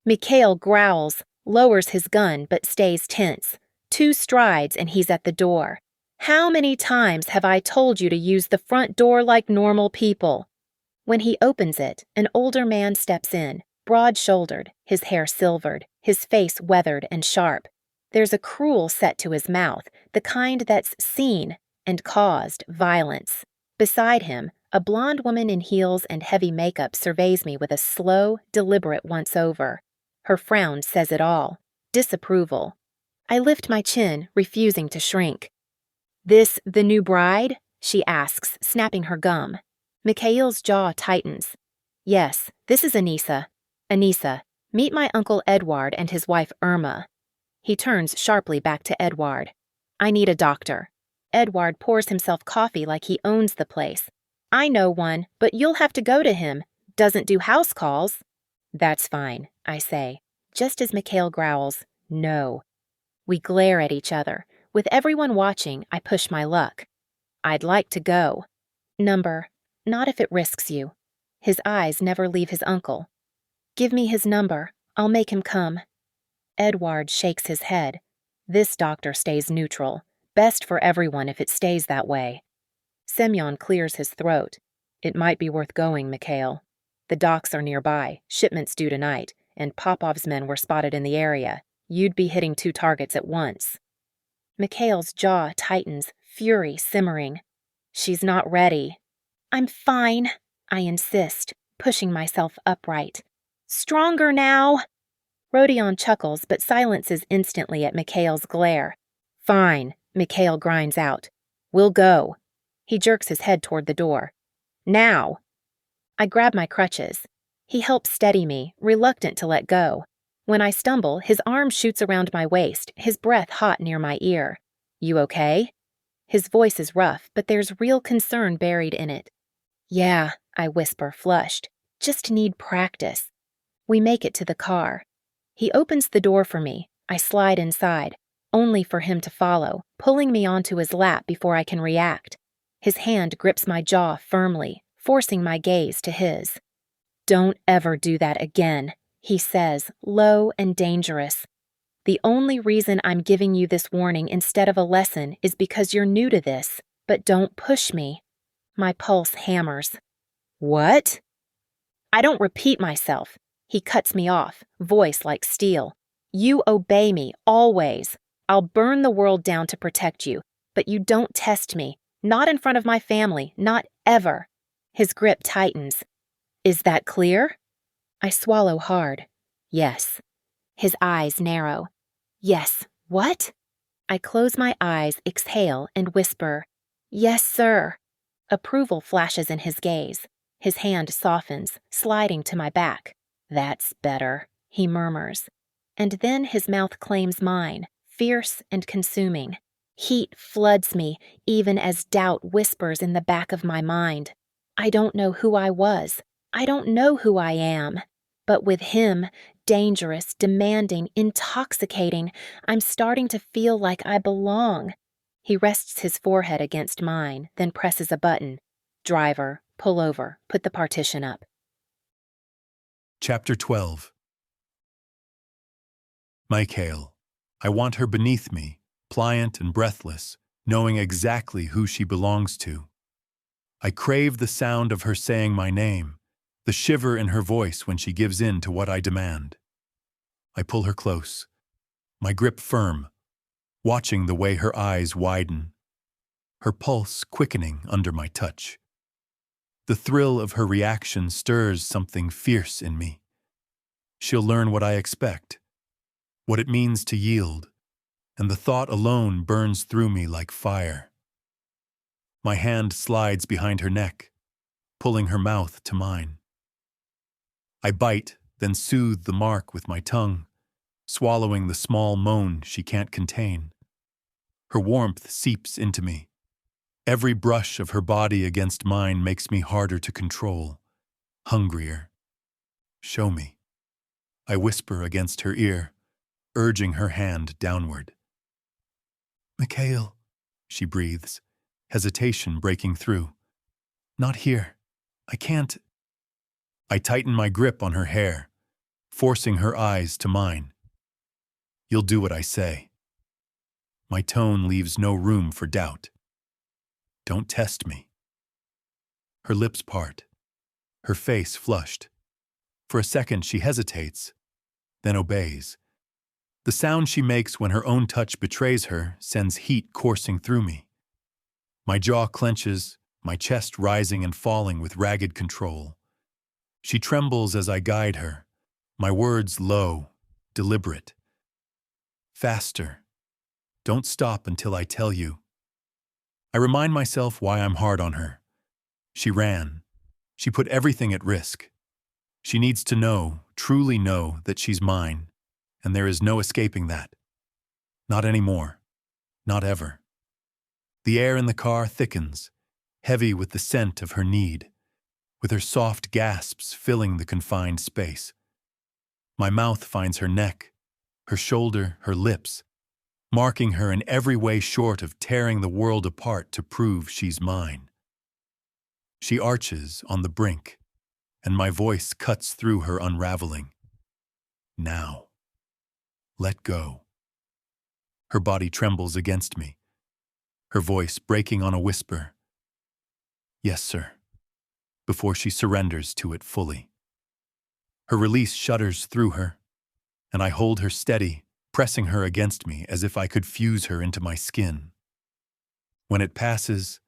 Mikhail growls, lowers his gun but stays tense. 2 strides and he's at the door. "How many times have I told you to use the front door like normal people?" When he opens it, an older man steps in, broad-shouldered, his hair silvered, his face weathered and sharp. There's a cruel set to his mouth, the kind that's seen and caused violence. Beside him, a blonde woman in heels and heavy makeup surveys me with a slow, deliberate once-over. Her frown says it all. Disapproval. I lift my chin, refusing to shrink. "This the new bride?" she asks, snapping her gum. Mikhail's jaw tightens. "Yes, this is Anissa. Anissa, meet my uncle Edward and his wife Irma." He turns sharply back to Edward. "I need a doctor." Edward pours himself coffee like he owns the place. "I know one, but you'll have to go to him. Doesn't do house calls." "That's fine," I say, just as Mikhail growls, "No." We glare at each other. With everyone watching, I push my luck. "I'd like to go." "Number, not if it risks you." His eyes never leave his uncle. "Give me his number. I'll make him come." Edward shakes his head. "This doctor stays neutral. Best for everyone if it stays that way." Semyon clears his throat. "It might be worth going, Mikhail. The docks are nearby, shipments due tonight, and Popov's men were spotted in the area. You'd be hitting 2 targets at once." Mikhail's jaw tightens, fury simmering. "She's not ready." "I'm fine," I insist, pushing myself upright. "Stronger now." Rodion chuckles but silences instantly at Mikhail's glare. "Fine," Mikhail grinds out. "We'll go." He jerks his head toward the door. "Now!" I grab my crutches. He helps steady me, reluctant to let go. When I stumble, his arm shoots around my waist, his breath hot near my ear. "You okay?" His voice is rough, but there's real concern buried in it. "Yeah," I whisper, flushed. "Just need practice." We make it to the car. He opens the door for me. I slide inside, only for him to follow, pulling me onto his lap before I can react. His hand grips my jaw firmly, forcing my gaze to his. "Don't ever do that again," he says, low and dangerous. "The only reason I'm giving you this warning instead of a lesson is because you're new to this, but don't push me." My pulse hammers. "What?" I don't repeat myself. He cuts me off, voice like steel. "You obey me, always. I'll burn the world down to protect you, but you don't test me. Not in front of my family, not ever." His grip tightens. "Is that clear?" I swallow hard. "Yes." His eyes narrow. "Yes, what?" I close my eyes, exhale, and whisper, "Yes, sir." Approval flashes in his gaze. His hand softens, sliding to my back. "That's better," he murmurs. And then his mouth claims mine, fierce and consuming. Heat floods me, even as doubt whispers in the back of my mind. I don't know who I was. I don't know who I am. But with him, dangerous, demanding, intoxicating, I'm starting to feel like I belong. He rests his forehead against mine, then presses a button. Driver, pull over, put the partition up. Chapter 12. Michael. I want her beneath me, pliant and breathless, knowing exactly who she belongs to. I crave the sound of her saying my name, the shiver in her voice when she gives in to what I demand. I pull her close, my grip firm, watching the way her eyes widen, her pulse quickening under my touch. The thrill of her reaction stirs something fierce in me. She'll learn what I expect, what it means to yield, and the thought alone burns through me like fire. My hand slides behind her neck, pulling her mouth to mine. I bite, then soothe the mark with my tongue, swallowing the small moan she can't contain. Her warmth seeps into me. Every brush of her body against mine makes me harder to control, hungrier. Show me. I whisper against her ear, urging her hand downward. Michael, she breathes, hesitation breaking through. Not here. I can't. I tighten my grip on her hair, forcing her eyes to mine. You'll do what I say. My tone leaves no room for doubt. Don't test me. Her lips part, her face flushed. For a second she hesitates, then obeys. The sound she makes when her own touch betrays her sends heat coursing through me. My jaw clenches, my chest rising and falling with ragged control. She trembles as I guide her, my words low, deliberate. Faster. Don't stop until I tell you. I remind myself why I'm hard on her. She ran. She put everything at risk. She needs to know, truly know, that she's mine, and there is no escaping that. Not anymore. Not ever. The air in the car thickens, heavy with the scent of her need, with her soft gasps filling the confined space. My mouth finds her neck, her shoulder, her lips, marking her in every way short of tearing the world apart to prove she's mine. She arches on the brink, and my voice cuts through her unraveling. Now. Let go. Her body trembles against me, her voice breaking on a whisper. Yes, sir, before she surrenders to it fully. Her release shudders through her, and I hold her steady, pressing her against me as if I could fuse her into my skin. When it passes,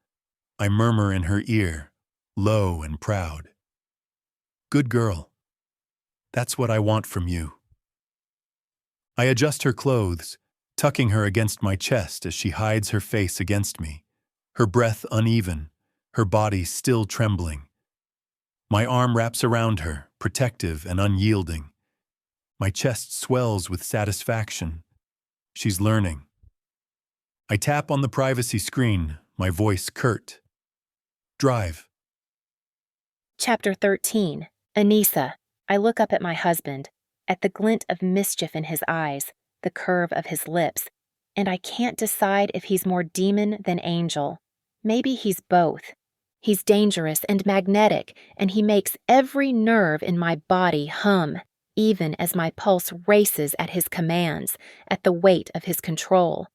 I murmur in her ear, low and proud. Good girl. That's what I want from you. I adjust her clothes, tucking her against my chest as she hides her face against me, her breath uneven, her body still trembling. My arm wraps around her, protective and unyielding. My chest swells with satisfaction. She's learning. I tap on the privacy screen, my voice curt. Drive. Chapter 13. Anissa. I look up at my husband, at the glint of mischief in his eyes, the curve of his lips, and I can't decide if he's more demon than angel. Maybe he's both. He's dangerous and magnetic, and he makes every nerve in my body hum, even as my pulse races at his commands, at the weight of his control.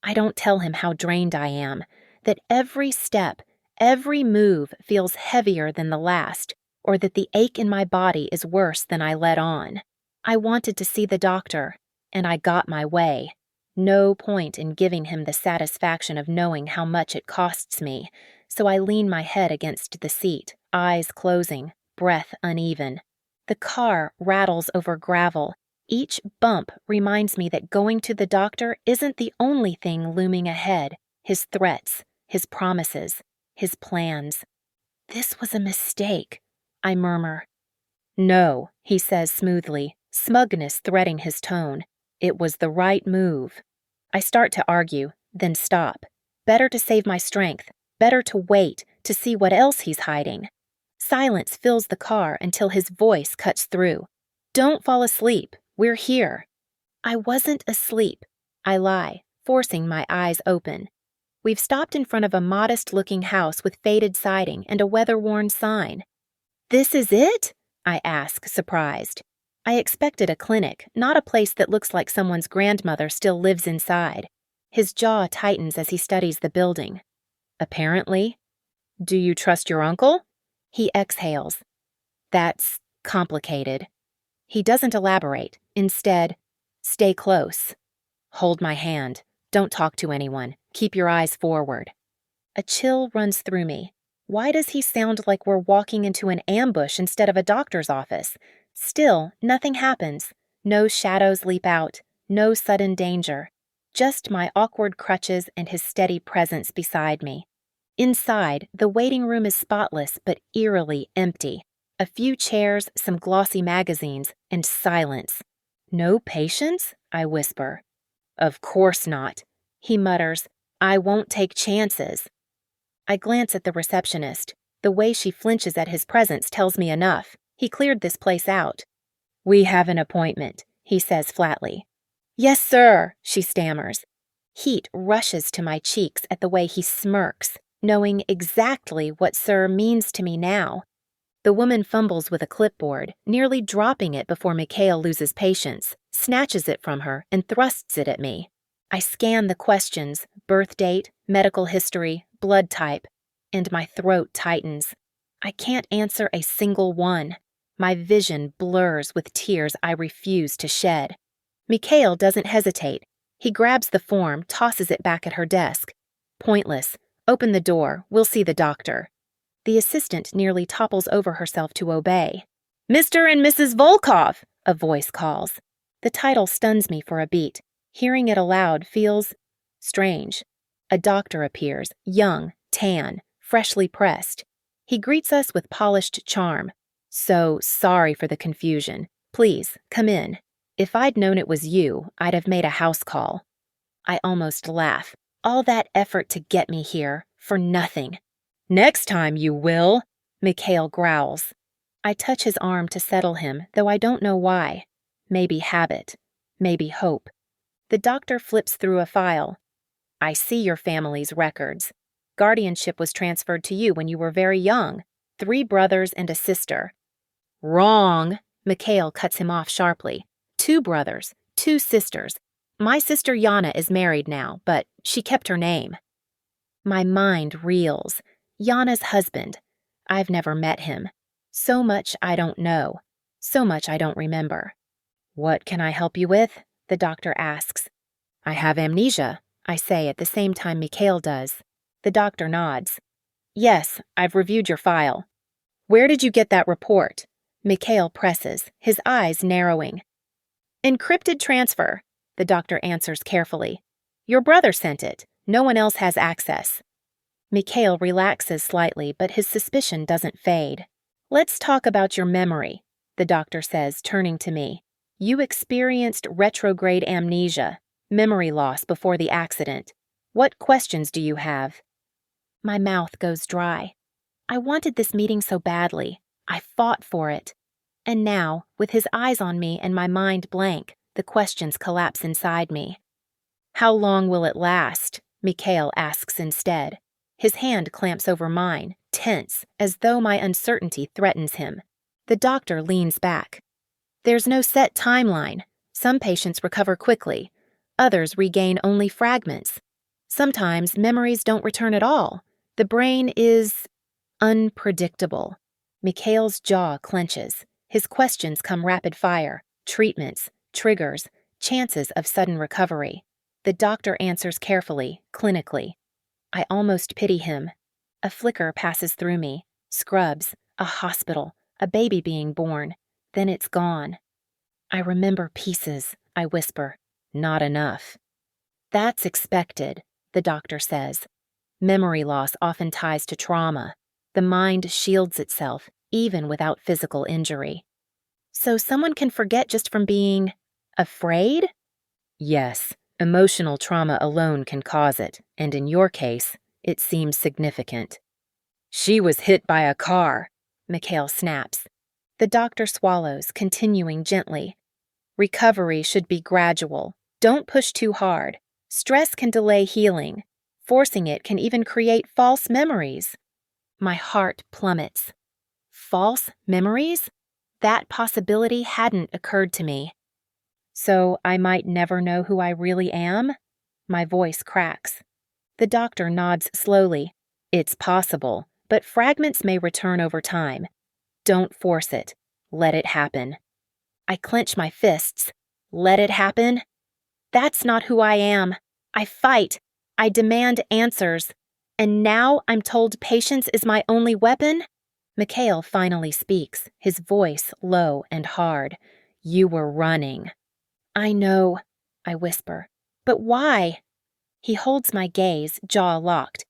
I don't tell him how drained I am, that every step, every move feels heavier than the last, or that the ache in my body is worse than I let on. I wanted to see the doctor, and I got my way. No point in giving him the satisfaction of knowing how much it costs me, so I lean my head against the seat, eyes closing, breath uneven. The car rattles over gravel. Each bump reminds me that going to the doctor isn't the only thing looming ahead. His threats, his promises, his plans. This was a mistake, I murmur. No, he says smoothly, smugness threading his tone. It was the right move. I start to argue, then stop. Better to save my strength. Better to wait to see what else he's hiding. Silence fills the car until his voice cuts through. Don't fall asleep. We're here. I wasn't asleep. I lie, forcing my eyes open. We've stopped in front of a modest-looking house with faded siding and a weather-worn sign. This is it? I ask, surprised. I expected a clinic, not a place that looks like someone's grandmother still lives inside. His jaw tightens as he studies the building. Apparently. Do you trust your uncle? He exhales. That's complicated. He doesn't elaborate. Instead, stay close. Hold my hand. Don't talk to anyone. Keep your eyes forward. A chill runs through me. Why does he sound like we're walking into an ambush instead of a doctor's office? Still, nothing happens. No shadows leap out. No sudden danger. Just my awkward crutches and his steady presence beside me. Inside, the waiting room is spotless but eerily empty. A few chairs, some glossy magazines, and silence. No patients? I whisper. Of course not. He mutters, I won't take chances. I glance at the receptionist. The way she flinches at his presence tells me enough. He cleared this place out. We have an appointment, he says flatly. Yes, sir, she stammers. Heat rushes to my cheeks at the way he smirks, knowing exactly what sir means to me now. The woman fumbles with a clipboard, nearly dropping it before Mikhail loses patience, snatches it from her, and thrusts it at me. I scan the questions, birth date, medical history, blood type, and my throat tightens. I can't answer a single one. My vision blurs with tears I refuse to shed. Mikhail doesn't hesitate. He grabs the form, tosses it back at her desk. Pointless. Open the door. We'll see the doctor. The assistant nearly topples over herself to obey. Mr. and Mrs. Volkov, a voice calls. The title stuns me for a beat. Hearing it aloud feels strange. A doctor appears, young, tan, freshly pressed. He greets us with polished charm. So sorry for the confusion. Please, come in. If I'd known it was you, I'd have made a house call. I almost laugh. All that effort to get me here, for nothing. Next time you will, Mikhail growls. I touch his arm to settle him, though I don't know why. Maybe habit. Maybe hope. The doctor flips through a file. I see your family's records. Guardianship was transferred to you when you were very young. 3 brothers and a sister. Wrong, Mikhail cuts him off sharply. 2 brothers, 2 sisters. My sister Yana is married now, but she kept her name. My mind reels. Yana's husband. I've never met him. So much I don't know. So much I don't remember. What can I help you with? The doctor asks. I have amnesia, I say at the same time Mikhail does. The doctor nods. Yes, I've reviewed your file. Where did you get that report? Mikhail presses, his eyes narrowing. Encrypted transfer, the doctor answers carefully. Your brother sent it. No one else has access. Mikhail relaxes slightly, but his suspicion doesn't fade. Let's talk about your memory, the doctor says, turning to me. You experienced retrograde amnesia, memory loss before the accident. What questions do you have? My mouth goes dry. I wanted this meeting so badly. I fought for it. And now, with his eyes on me and my mind blank, the questions collapse inside me. How long will it last? Mikhail asks instead. His hand clamps over mine, tense, as though my uncertainty threatens him. The doctor leans back. There's no set timeline. Some patients recover quickly. Others regain only fragments. Sometimes memories don't return at all. The brain is unpredictable. Mikhail's jaw clenches. His questions come rapid fire. Treatments, triggers, chances of sudden recovery. The doctor answers carefully, clinically. I almost pity him. A flicker passes through me. Scrubs, a hospital, a baby being born. Then it's gone. I remember pieces, I whisper. Not enough. That's expected, the doctor says. Memory loss often ties to trauma. The mind shields itself, even without physical injury. So someone can forget just from being afraid? Yes, Emotional trauma alone can cause it, and in your case, it seems significant. She was hit by a car, Mikhail snaps. The doctor swallows, continuing gently. Recovery should be gradual. Don't push too hard. Stress can delay healing. Forcing it can even create false memories. My heart plummets. False memories? That possibility hadn't occurred to me. So I might never know who I really am? My voice cracks. The doctor nods slowly. It's possible, but fragments may return over time. Don't force it. Let it happen. I clench my fists. Let it happen? That's not who I am. I fight. I demand answers. And now I'm told patience is my only weapon? Mikhail finally speaks, his voice low and hard. You were running. I know, I whisper. But why? He holds my gaze, jaw locked.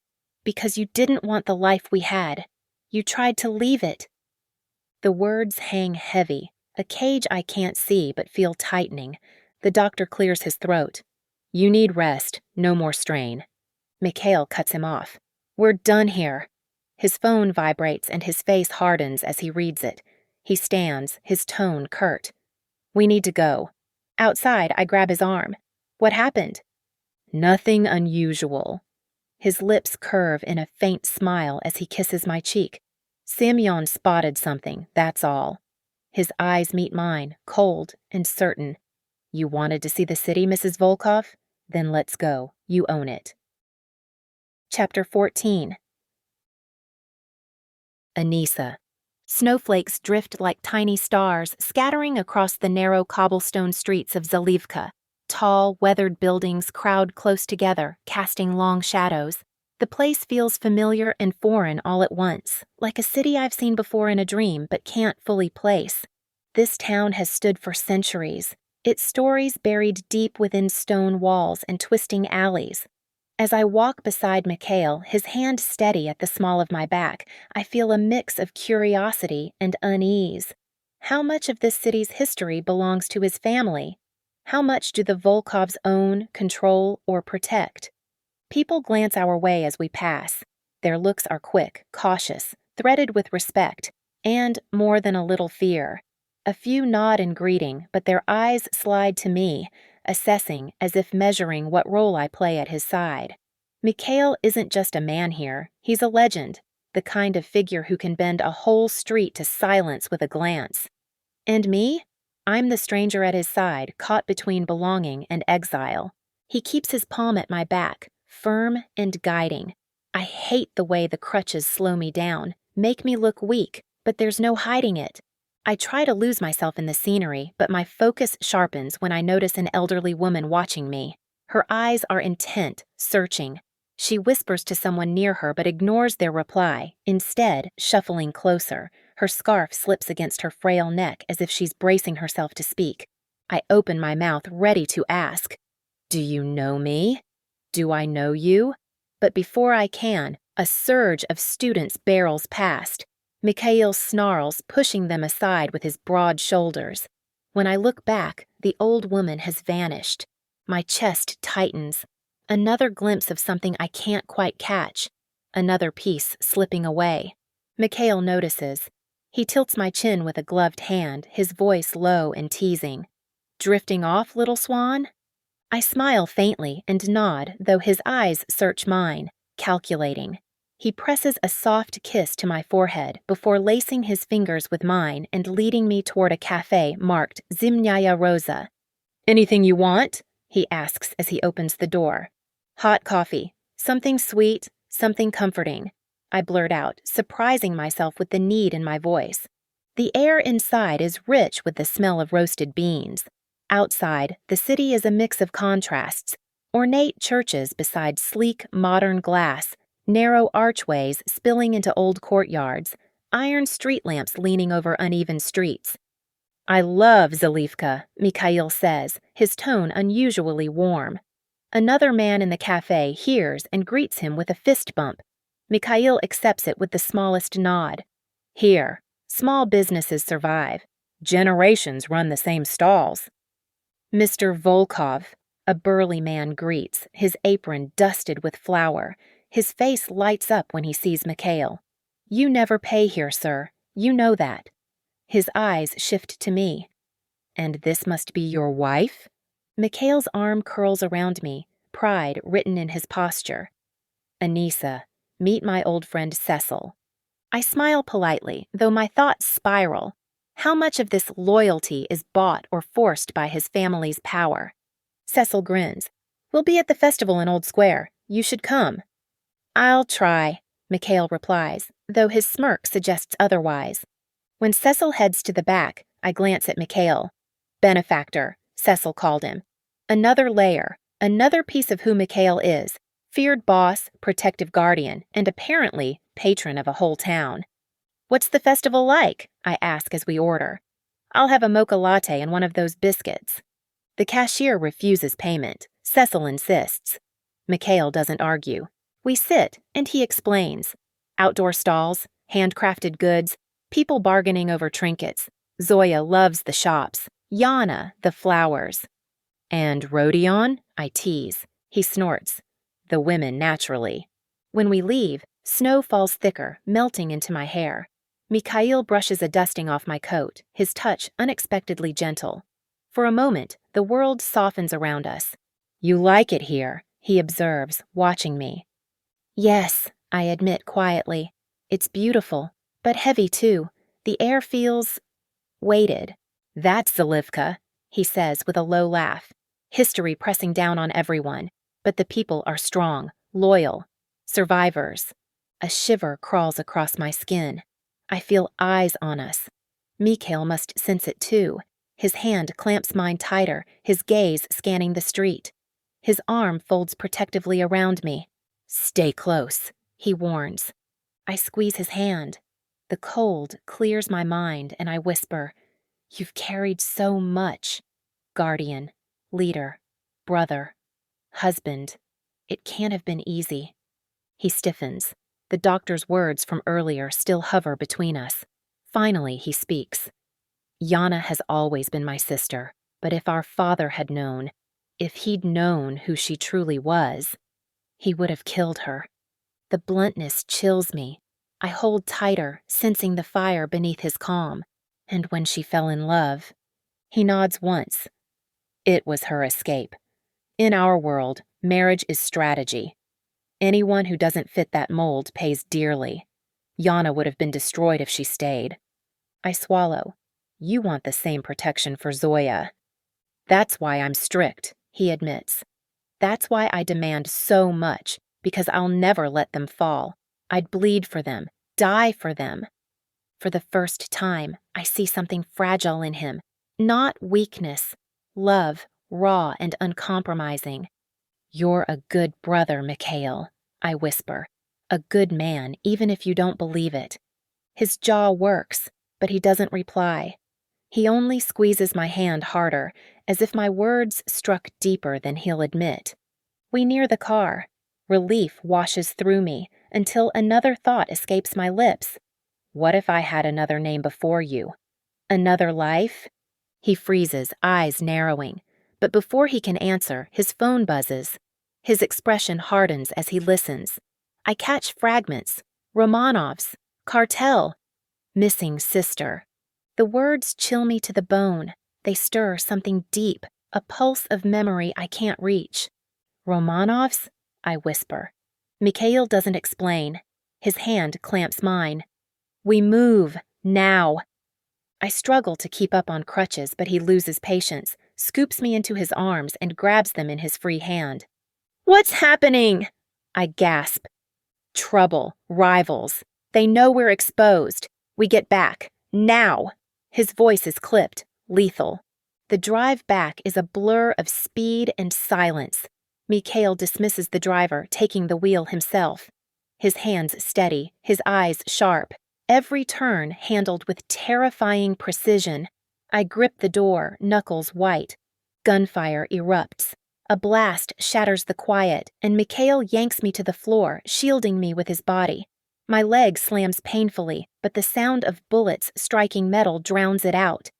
Because you didn't want the life we had. You tried to leave it. The words hang heavy, a cage I can't see but feel tightening. The doctor clears his throat. You need rest, no more strain. Mikhail cuts him off. We're done here. His phone vibrates and his face hardens as he reads it. He stands, his tone curt. We need to go. Outside, I grab his arm. What happened? Nothing unusual. His lips curve in a faint smile as he kisses my cheek. Semyon spotted something, that's all. His eyes meet mine, cold and certain. You wanted to see the city, Mrs. Volkov? Then let's go. You own it. Chapter 14. Anisa. Snowflakes drift like tiny stars, scattering across the narrow cobblestone streets of Zalivka. Tall, weathered buildings crowd close together, casting long shadows. The place feels familiar and foreign all at once, like a city I've seen before in a dream but can't fully place. This town has stood for centuries, its stories buried deep within stone walls and twisting alleys. As I walk beside Mikhail, his hand steady at the small of my back, I feel a mix of curiosity and unease. How much of this city's history belongs to his family? How much do the Volkovs own, control, or protect? People glance our way as we pass. Their looks are quick, cautious, threaded with respect, and more than a little fear. A few nod in greeting, but their eyes slide to me, assessing as if measuring what role I play at his side. Mikhail isn't just a man here, he's a legend, the kind of figure who can bend a whole street to silence with a glance. And me? I'm the stranger at his side, caught between belonging and exile. He keeps his palm at my back, firm and guiding. I hate the way the crutches slow me down, make me look weak, but there's no hiding it. I try to lose myself in the scenery, but my focus sharpens when I notice an elderly woman watching me. Her eyes are intent, searching. She whispers to someone near her but ignores their reply, instead shuffling closer. Her scarf slips against her frail neck as if she's bracing herself to speak. I open my mouth, ready to ask, "Do you know me? Do I know you?" But before I can, a surge of students barrels past. Mikhail snarls, pushing them aside with his broad shoulders. When I look back, the old woman has vanished. My chest tightens. Another glimpse of something I can't quite catch. Another piece slipping away. Mikhail notices. He tilts my chin with a gloved hand, his voice low and teasing. Drifting off, little swan? I smile faintly and nod, though his eyes search mine, calculating. He presses a soft kiss to my forehead before lacing his fingers with mine and leading me toward a cafe marked Zimnyaya Rosa. Anything you want? He asks as he opens the door. Hot coffee. Something sweet, something comforting. I blurt out, surprising myself with the need in my voice. The air inside is rich with the smell of roasted beans. Outside, the city is a mix of contrasts. Ornate churches beside sleek, modern glass, narrow archways spilling into old courtyards, iron street lamps leaning over uneven streets. I love Zalivka, Mikhail says, his tone unusually warm. Another man in the cafe hears and greets him with a fist bump. Mikhail accepts it with the smallest nod. Here, small businesses survive. Generations run the same stalls. Mr. Volkov, A burly man greets, his apron dusted with flour. His face lights up when he sees Mikhail. "You never pay here, sir. You know that." His eyes shift to me. "And this must be your wife?" Mikhail's arm curls around me, pride written in his posture. "Anissa, meet my old friend Cecil." I smile politely, though my thoughts spiral. How much of this loyalty is bought or forced by his family's power? Cecil grins. "We'll be at the festival in Old Square. You should come." "I'll try," Mikhail replies, though his smirk suggests otherwise. When Cecil heads to the back, I glance at Mikhail. "Benefactor," Cecil called him. Another layer, another piece of who Mikhail is. Feared boss, protective guardian, and apparently patron of a whole town. "What's the festival like?" I ask as we order. "I'll have a mocha latte and one of those biscuits." The cashier refuses payment. Cecil insists. Mikhail doesn't argue. We sit, and he explains. Outdoor stalls, handcrafted goods, people bargaining over trinkets. Zoya loves the shops. Yana, the flowers. "And Rodion?" I tease. He snorts. "The women, naturally." When we leave, snow falls thicker, melting into my hair. Mikhail brushes a dusting off my coat, his touch unexpectedly gentle. For a moment, the world softens around us. "You like it here," he observes, watching me. "Yes," I admit quietly. "It's beautiful, but heavy too. The air feels weighted." "That's Zalivka," he says with a low laugh. History pressing down on everyone, but the people are strong, loyal, survivors. A shiver crawls across my skin. I feel eyes on us. Mikhail must sense it too. His hand clamps mine tighter, his gaze scanning the street. His arm folds protectively around me. "Stay close," he warns. I squeeze his hand. The cold clears my mind, and I whisper, "You've carried so much. Guardian, leader, brother, husband. It can't have been easy." He stiffens. The doctor's words from earlier still hover between us. Finally, he speaks. "Yana has always been my sister, but if our father had known, if he'd known who she truly was, he would have killed her." The bluntness chills me. I hold tighter, sensing the fire beneath his calm. "And when she fell in love," he nods once. "It was her escape. In our world, marriage is strategy. Anyone who doesn't fit that mold pays dearly. Yana would have been destroyed if she stayed." I swallow. "You want the same protection for Zoya." "That's why I'm strict," he admits. "That's why I demand so much, because I'll never let them fall. I'd bleed for them, die for them." For the first time, I see something fragile in him. Not weakness. Love, raw and uncompromising. "You're a good brother, Mikhail," I whisper. "A good man, even if you don't believe it." His jaw works, but he doesn't reply. He only squeezes my hand harder, as if my words struck deeper than he'll admit. We near the car. Relief washes through me, until another thought escapes my lips. What if I had another name before you? Another life? He freezes, eyes narrowing. But before he can answer, his phone buzzes. His expression hardens as he listens. I catch fragments. Romanovs. Cartel. Missing sister. The words chill me to the bone. They stir something deep, a pulse of memory I can't reach. "Romanovs?" I whisper. Mikhail doesn't explain. His hand clamps mine. "We move, now." I struggle to keep up on crutches, but he loses patience, scoops me into his arms, and grabs them in his free hand. "What's happening?" I gasp. Trouble, rivals. They know we're exposed. We get back, now. His voice is clipped, lethal. The drive back is a blur of speed and silence. Mikhail dismisses the driver, taking the wheel himself. His hands steady, his eyes sharp. Every turn handled with terrifying precision. I grip the door, knuckles white. Gunfire erupts. A blast shatters the quiet, and Mikhail yanks me to the floor, shielding me with his body. My leg slams painfully, but the sound of bullets striking metal drowns it out.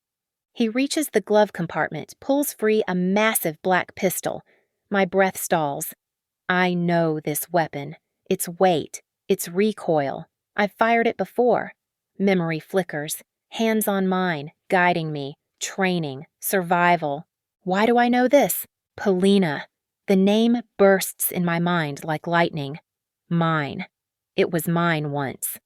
He reaches the glove compartment, pulls free a massive black pistol, My breath stalls. I know this weapon. Its weight. Its recoil. I've fired it before. Memory flickers. Hands on mine, guiding me. Training. Survival. Why do I know this? Polina. The name bursts in my mind like lightning. Mine. It was mine once.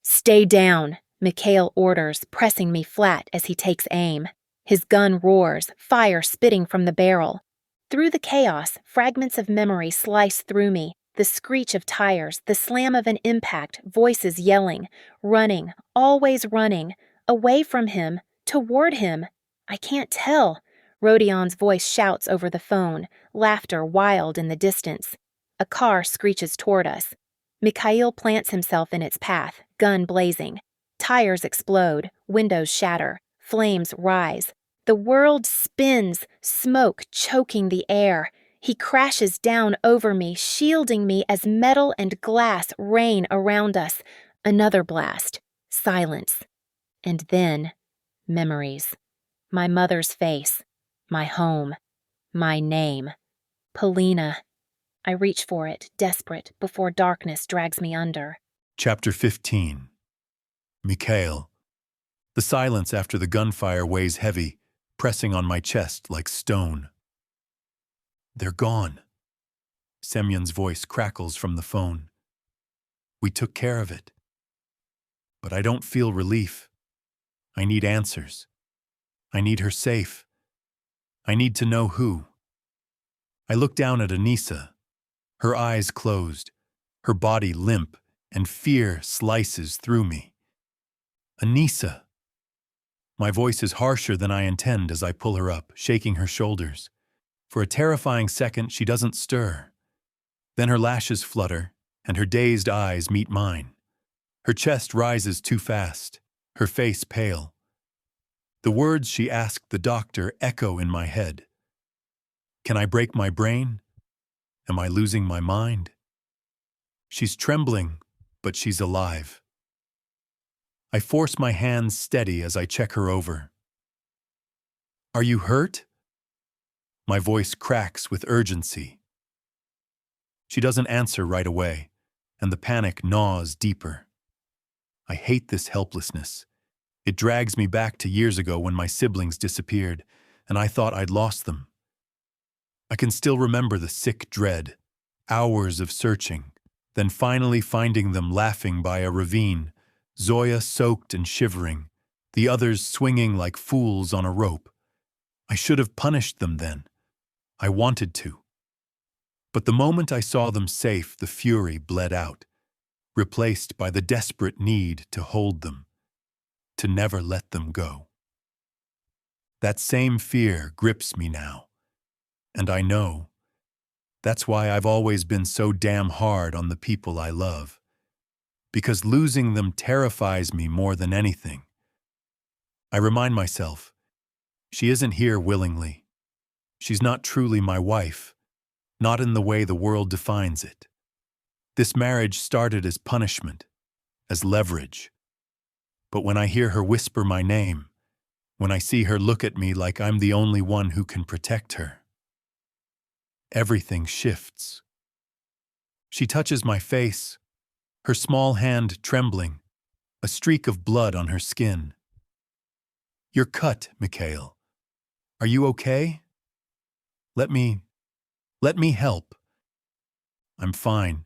Stay down, Mikhail orders, pressing me flat as he takes aim. His gun roars, fire spitting from the barrel. Through the chaos, fragments of memory slice through me, the screech of tires, the slam of an impact, voices yelling, running, always running, away from him, toward him. I can't tell. Rodion's voice shouts over the phone, laughter wild in the distance. A car screeches toward us. Mikhail plants himself in its path, gun blazing. Tires explode, windows shatter, flames rise. The world spins, smoke choking the air. He crashes down over me, shielding me as metal and glass rain around us. Another blast, silence. And then, memories. My mother's face, my home, my name. Polina. I reach for it, desperate, before darkness drags me under. Chapter 15. Mikhail. The silence after the gunfire weighs heavy, pressing on my chest like stone. They're gone. Semyon's voice crackles from the phone. We took care of it. But I don't feel relief. I need answers. I need her safe. I need to know who. I look down at Anisa. Her eyes closed, her body limp, and fear slices through me. Anisa. My voice is harsher than I intend as I pull her up, shaking her shoulders. For a terrifying second, she doesn't stir. Then her lashes flutter, and her dazed eyes meet mine. Her chest rises too fast, her face pale. The words she asked the doctor echo in my head. Can I break my brain? Am I losing my mind? She's trembling, but she's alive. I force my hands steady as I check her over. Are you hurt? My voice cracks with urgency. She doesn't answer right away, and the panic gnaws deeper. I hate this helplessness. It drags me back to years ago when my siblings disappeared, and I thought I'd lost them. I can still remember the sick dread, hours of searching, then finally finding them laughing by a ravine, Zoya soaked and shivering, the others swinging like fools on a rope. I should have punished them then. I wanted to. But the moment I saw them safe, the fury bled out, replaced by the desperate need to hold them, to never let them go. That same fear grips me now, and I know that's why I've always been so damn hard on the people I love, because losing them terrifies me more than anything. I remind myself, she isn't here willingly. She's not truly my wife, not in the way the world defines it. This marriage started as punishment, as leverage. But when I hear her whisper my name, when I see her look at me like I'm the only one who can protect her, everything shifts. She touches my face, her small hand trembling, a streak of blood on her skin. You're cut, Mikhail. Are you okay? Let me help. I'm fine,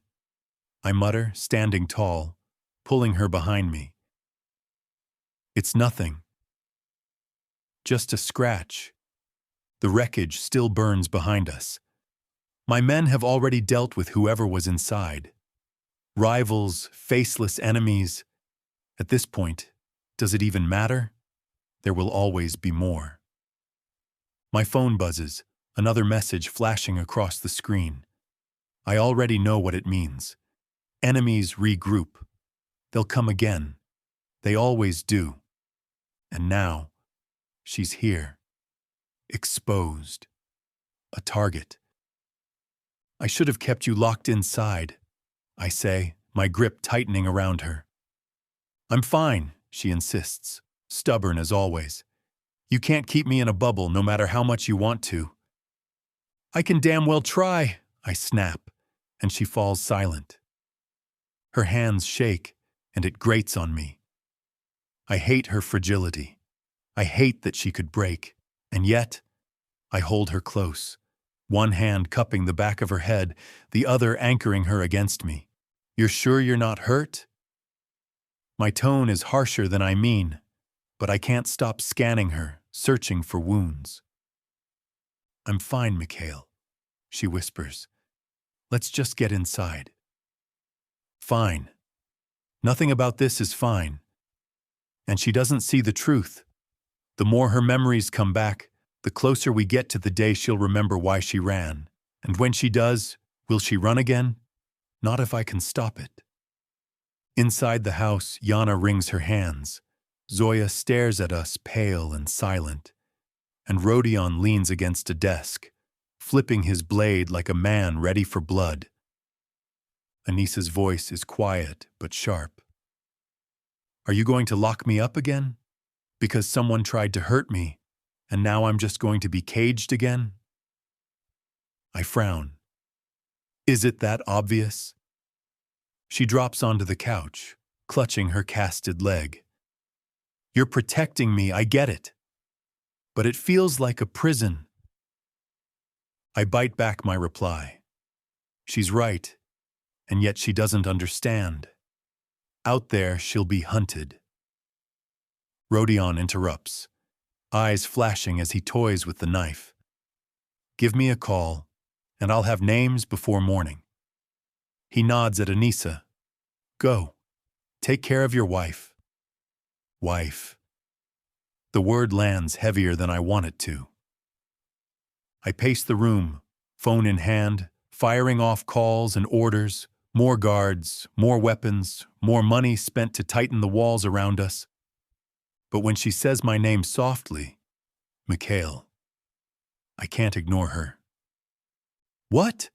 I mutter, standing tall, pulling her behind me. It's nothing. Just a scratch. The wreckage still burns behind us. My men have already dealt with whoever was inside. Rivals, faceless enemies. At this point, does it even matter? There will always be more. My phone buzzes, another message flashing across the screen. I already know what it means. Enemies regroup. They'll come again. They always do. And now, she's here. Exposed. A target. I should have kept you locked inside, I say, my grip tightening around her. I'm fine, she insists, stubborn as always. You can't keep me in a bubble no matter how much you want to. I can damn well try, I snap, and she falls silent. Her hands shake, and it grates on me. I hate her fragility. I hate that she could break, and yet I hold her close, one hand cupping the back of her head, the other anchoring her against me. You're sure you're not hurt? My tone is harsher than I mean, but I can't stop scanning her, searching for wounds. I'm fine, Mikhail, she whispers. Let's just get inside. Fine. Nothing about this is fine. And she doesn't see the truth. The more her memories come back, the closer we get to the day she'll remember why she ran. And when she does, will she run again? Not if I can stop it. Inside the house, Yana wrings her hands. Zoya stares at us, pale and silent. And Rodion leans against a desk, flipping his blade like a man ready for blood. Anissa's voice is quiet but sharp. Are you going to lock me up again? Because someone tried to hurt me, and now I'm just going to be caged again? I frown. Is it that obvious? She drops onto the couch, clutching her casted leg. You're protecting me, I get it. But it feels like a prison. I bite back my reply. She's right, and yet she doesn't understand. Out there, she'll be hunted. Rodion interrupts, eyes flashing as he toys with the knife. Give me a call, and I'll have names before morning. He nods at Anissa. Go. Take care of your wife. Wife. The word lands heavier than I want it to. I pace the room, phone in hand, firing off calls and orders, more guards, more weapons, more money spent to tighten the walls around us. But when she says my name softly, Mikhail, I can't ignore her. What?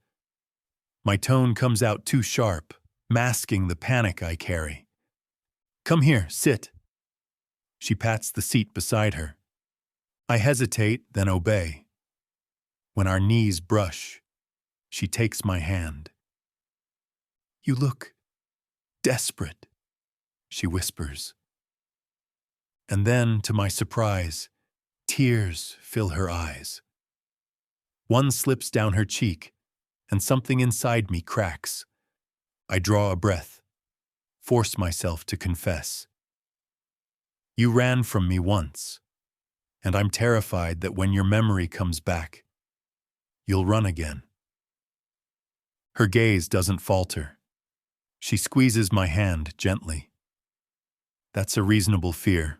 My tone comes out too sharp, masking the panic I carry. Come here, sit. She pats the seat beside her. I hesitate, then obey. When our knees brush, she takes my hand. You look desperate, she whispers. And then, to my surprise, tears fill her eyes. One slips down her cheek, and something inside me cracks. I draw a breath, force myself to confess. You ran from me once, and I'm terrified that when your memory comes back, you'll run again. Her gaze doesn't falter. She squeezes my hand gently. That's a reasonable fear.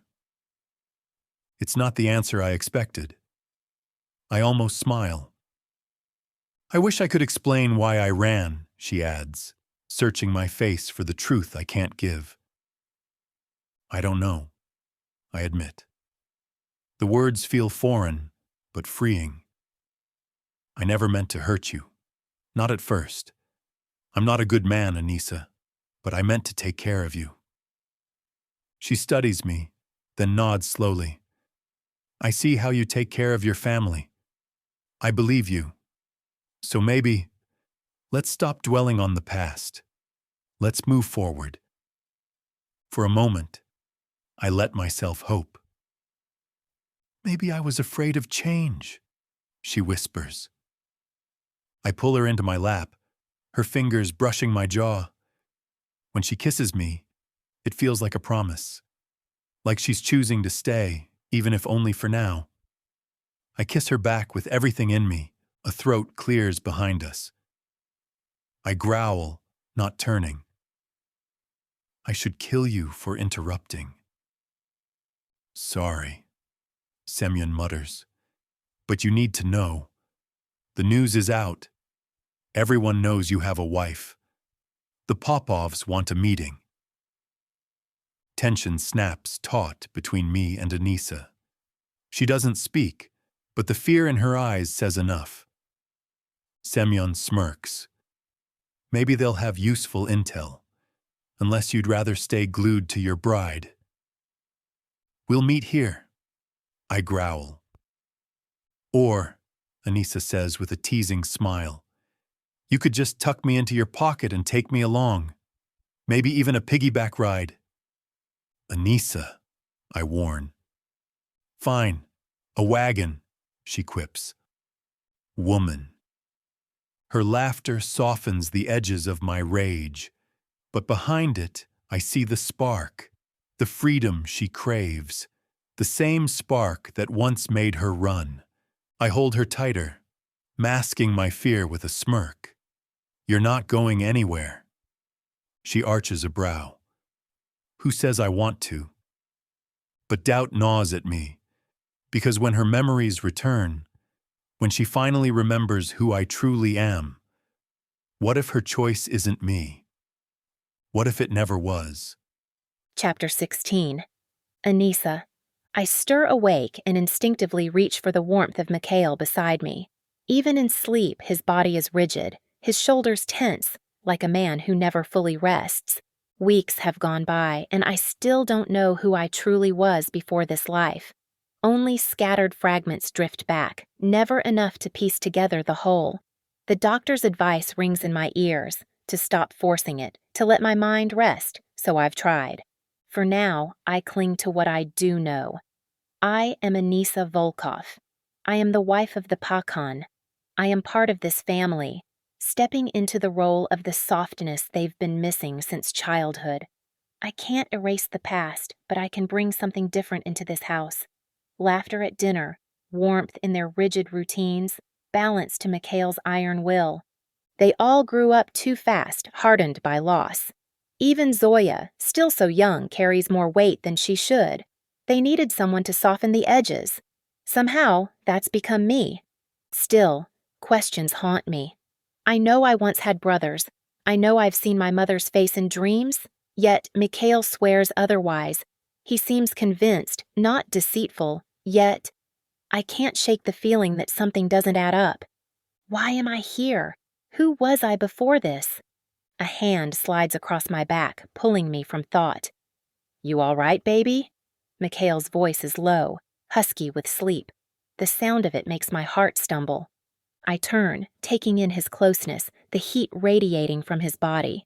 It's not the answer I expected. I almost smile. I wish I could explain why I ran, she adds, searching my face for the truth I can't give. I don't know, I admit. The words feel foreign, but freeing. I never meant to hurt you. Not at first. I'm not a good man, Anissa, but I meant to take care of you. She studies me, then nods slowly. I see how you take care of your family. I believe you. So maybe, let's stop dwelling on the past. Let's move forward. For a moment, I let myself hope. Maybe I was afraid of change, she whispers. I pull her into my lap, her fingers brushing my jaw. When she kisses me, it feels like a promise, like she's choosing to stay, even if only for now. I kiss her back with everything in me, a throat clears behind us. I growl, not turning. I should kill you for interrupting. Sorry, Semyon mutters, but you need to know. The news is out. Everyone knows you have a wife. The Popovs want a meeting. Tension snaps taut between me and Anissa. She doesn't speak, but the fear in her eyes says enough. Semyon smirks. Maybe they'll have useful intel, unless you'd rather stay glued to your bride. We'll meet here, I growl. Or Anissa says with a teasing smile. You could just tuck me into your pocket and take me along. Maybe even a piggyback ride. Anissa, I warn. Fine, a wagon, she quips. Woman. Her laughter softens the edges of my rage, but behind it, I see the spark, the freedom she craves, the same spark that once made her run. I hold her tighter, masking my fear with a smirk. You're not going anywhere. She arches a brow. Who says I want to? But doubt gnaws at me, because when her memories return, when she finally remembers who I truly am, what if her choice isn't me? What if it never was? Chapter 16. Anissa. I stir awake and instinctively reach for the warmth of Mikhail beside me. Even in sleep, his body is rigid, his shoulders tense, like a man who never fully rests. Weeks have gone by, and I still don't know who I truly was before this life. Only scattered fragments drift back, never enough to piece together the whole. The doctor's advice rings in my ears, to stop forcing it, to let my mind rest, so I've tried. For now, I cling to what I do know. I am Anissa Volkov. I am the wife of the Pakhan. I am part of this family, stepping into the role of the softness they've been missing since childhood. I can't erase the past, but I can bring something different into this house. Laughter at dinner, warmth in their rigid routines, balance to Mikhail's iron will. They all grew up too fast, hardened by loss. Even Zoya, still so young, carries more weight than she should. They needed someone to soften the edges. Somehow, that's become me. Still, questions haunt me. I know I once had brothers. I know I've seen my mother's face in dreams, yet Mikhail swears otherwise. He seems convinced, not deceitful, yet I can't shake the feeling that something doesn't add up. Why am I here? Who was I before this? A hand slides across my back, pulling me from thought. You all right, baby? Mikhail's voice is low, husky with sleep. The sound of it makes my heart stumble. I turn, taking in his closeness, the heat radiating from his body.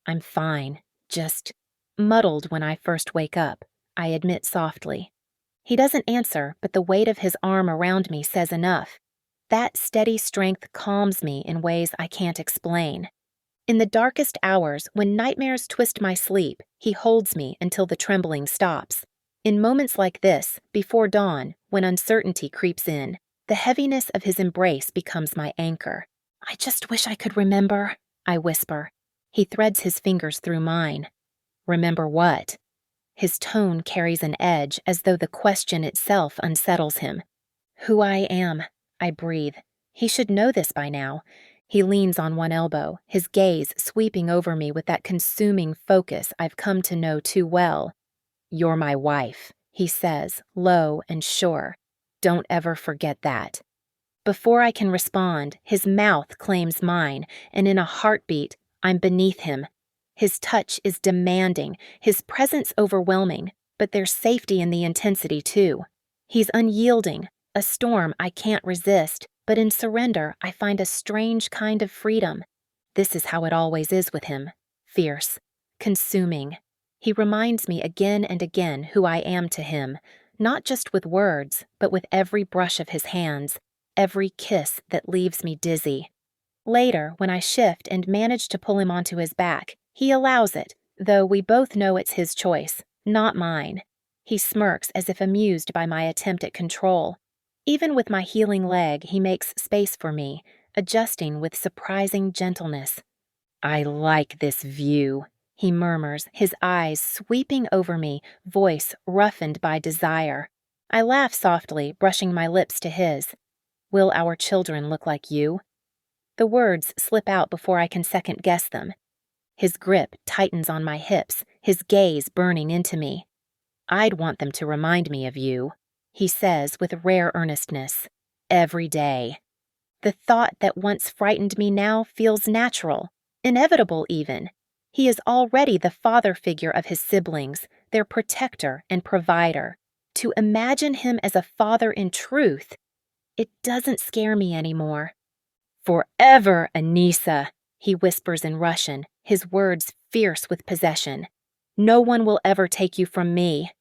I'm fine, just muddled when I first wake up, I admit softly. He doesn't answer, but the weight of his arm around me says enough. That steady strength calms me in ways I can't explain. In the darkest hours, when nightmares twist my sleep, he holds me until the trembling stops. In moments like this, before dawn, when uncertainty creeps in, the heaviness of his embrace becomes my anchor. I just wish I could remember, I whisper. He threads his fingers through mine. Remember what? His tone carries an edge, as though the question itself unsettles him. Who I am, I breathe. He should know this by now. He leans on one elbow, his gaze sweeping over me with that consuming focus I've come to know too well. You're my wife, he says, low and sure. Don't ever forget that. Before I can respond, his mouth claims mine, and in a heartbeat, I'm beneath him. His touch is demanding, his presence overwhelming, but there's safety in the intensity too. He's unyielding, a storm I can't resist, but in surrender I find a strange kind of freedom. This is how it always is with him. Fierce, consuming. He reminds me again and again who I am to him, not just with words, but with every brush of his hands, every kiss that leaves me dizzy. Later, when I shift and manage to pull him onto his back, he allows it, though we both know it's his choice, not mine. He smirks as if amused by my attempt at control. Even with my healing leg, he makes space for me, adjusting with surprising gentleness. I like this view, he murmurs, his eyes sweeping over me, voice roughened by desire. I laugh softly, brushing my lips to his. Will our children look like you? The words slip out before I can second-guess them. His grip tightens on my hips, his gaze burning into me. I'd want them to remind me of you, he says with rare earnestness. Every day. The thought that once frightened me now feels natural, inevitable even. He is already the father figure of his siblings, their protector and provider. To imagine him as a father in truth, It doesn't scare me anymore. Forever, Anissa, he whispers in Russian, his words fierce with possession. No one will ever take you from me.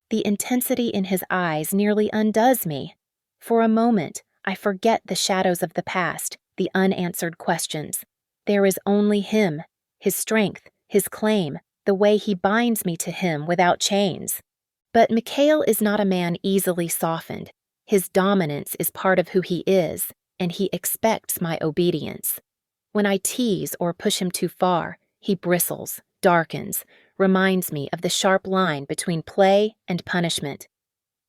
The intensity in his eyes nearly undoes me. For a moment, I forget the shadows of the past, the unanswered questions. There is only him, his strength, his claim, the way he binds me to him without chains. But Mikhail is not a man easily softened. His dominance is part of who he is, and he expects my obedience. When I tease or push him too far, he bristles, darkens, reminds me of the sharp line between play and punishment.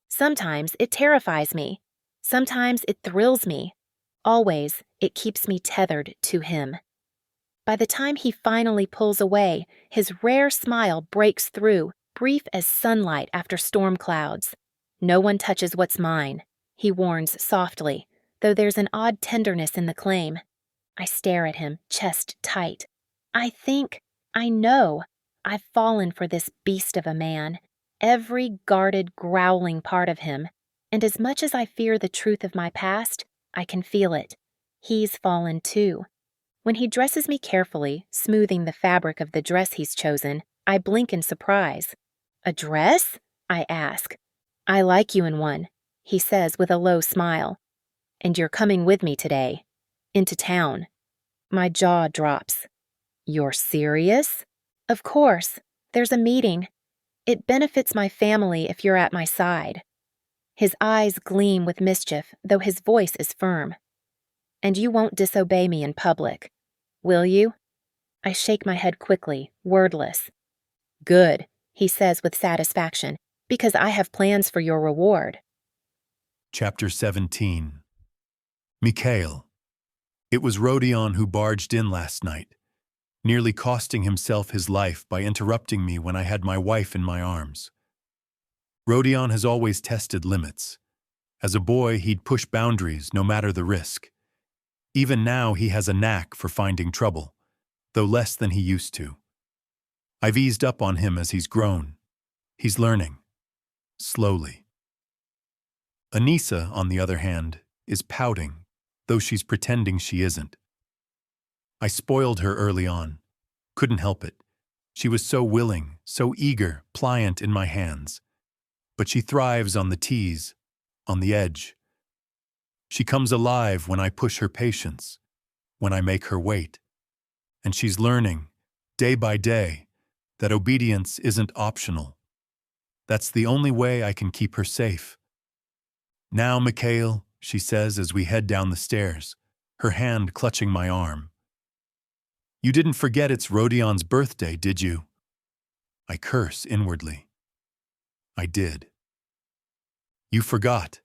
Sometimes it terrifies me. Sometimes it thrills me. Always, it keeps me tethered to him. By the time he finally pulls away, his rare smile breaks through, brief as sunlight after storm clouds. No one touches what's mine, he warns softly, though there's an odd tenderness in the claim. I stare at him, chest tight. I know, I've fallen for this beast of a man, every guarded, growling part of him, and as much as I fear the truth of my past, I can feel it. He's fallen too. When he dresses me carefully, smoothing the fabric of the dress he's chosen, I blink in surprise. A dress? I ask. I like you in one, he says with a low smile. And you're coming with me today. Into town. My jaw drops. You're serious? Of course. There's a meeting. It benefits my family if you're at my side. His eyes gleam with mischief, though his voice is firm. And you won't disobey me in public, will you? I shake my head quickly, wordless. Good, he says with satisfaction, because I have plans for your reward. Chapter 17. Mikhail. It was Rodion who barged in last night, nearly costing himself his life by interrupting me when I had my wife in my arms. Rodion has always tested limits. As a boy, he'd push boundaries no matter the risk. Even now, he has a knack for finding trouble, though less than he used to. I've eased up on him as he's grown. He's learning. Slowly. Anissa, on the other hand, is pouting, though she's pretending she isn't. I spoiled her early on. Couldn't help it. She was so willing, so eager, pliant in my hands. But she thrives on the tease, on the edge. She comes alive when I push her patience, when I make her wait. And she's learning, day by day, that obedience isn't optional. That's the only way I can keep her safe. Now, Mikhail, she says as we head down the stairs, her hand clutching my arm. You didn't forget it's Rodion's birthday, did you? I curse inwardly. I did. You forgot,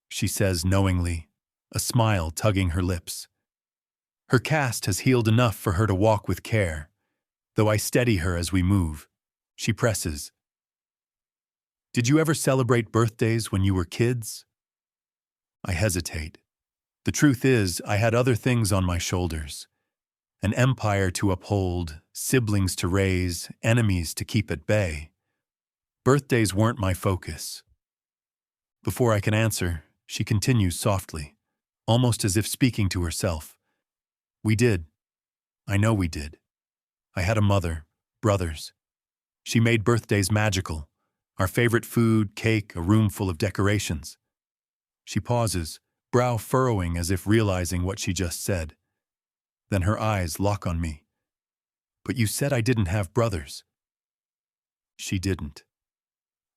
she says knowingly, a smile tugging her lips. Her cast has healed enough for her to walk with care, though I steady her as we move. She presses. Did you ever celebrate birthdays when you were kids? I hesitate. The truth is, I had other things on my shoulders. An empire to uphold, siblings to raise, enemies to keep at bay. Birthdays weren't my focus. Before I can answer, she continues softly, almost as if speaking to herself. We did. I know we did. I had a mother, brothers. She made birthdays magical. Our favorite food, cake, a room full of decorations. She pauses, brow furrowing as if realizing what she just said. Then her eyes lock on me. But you said I didn't have brothers. She didn't.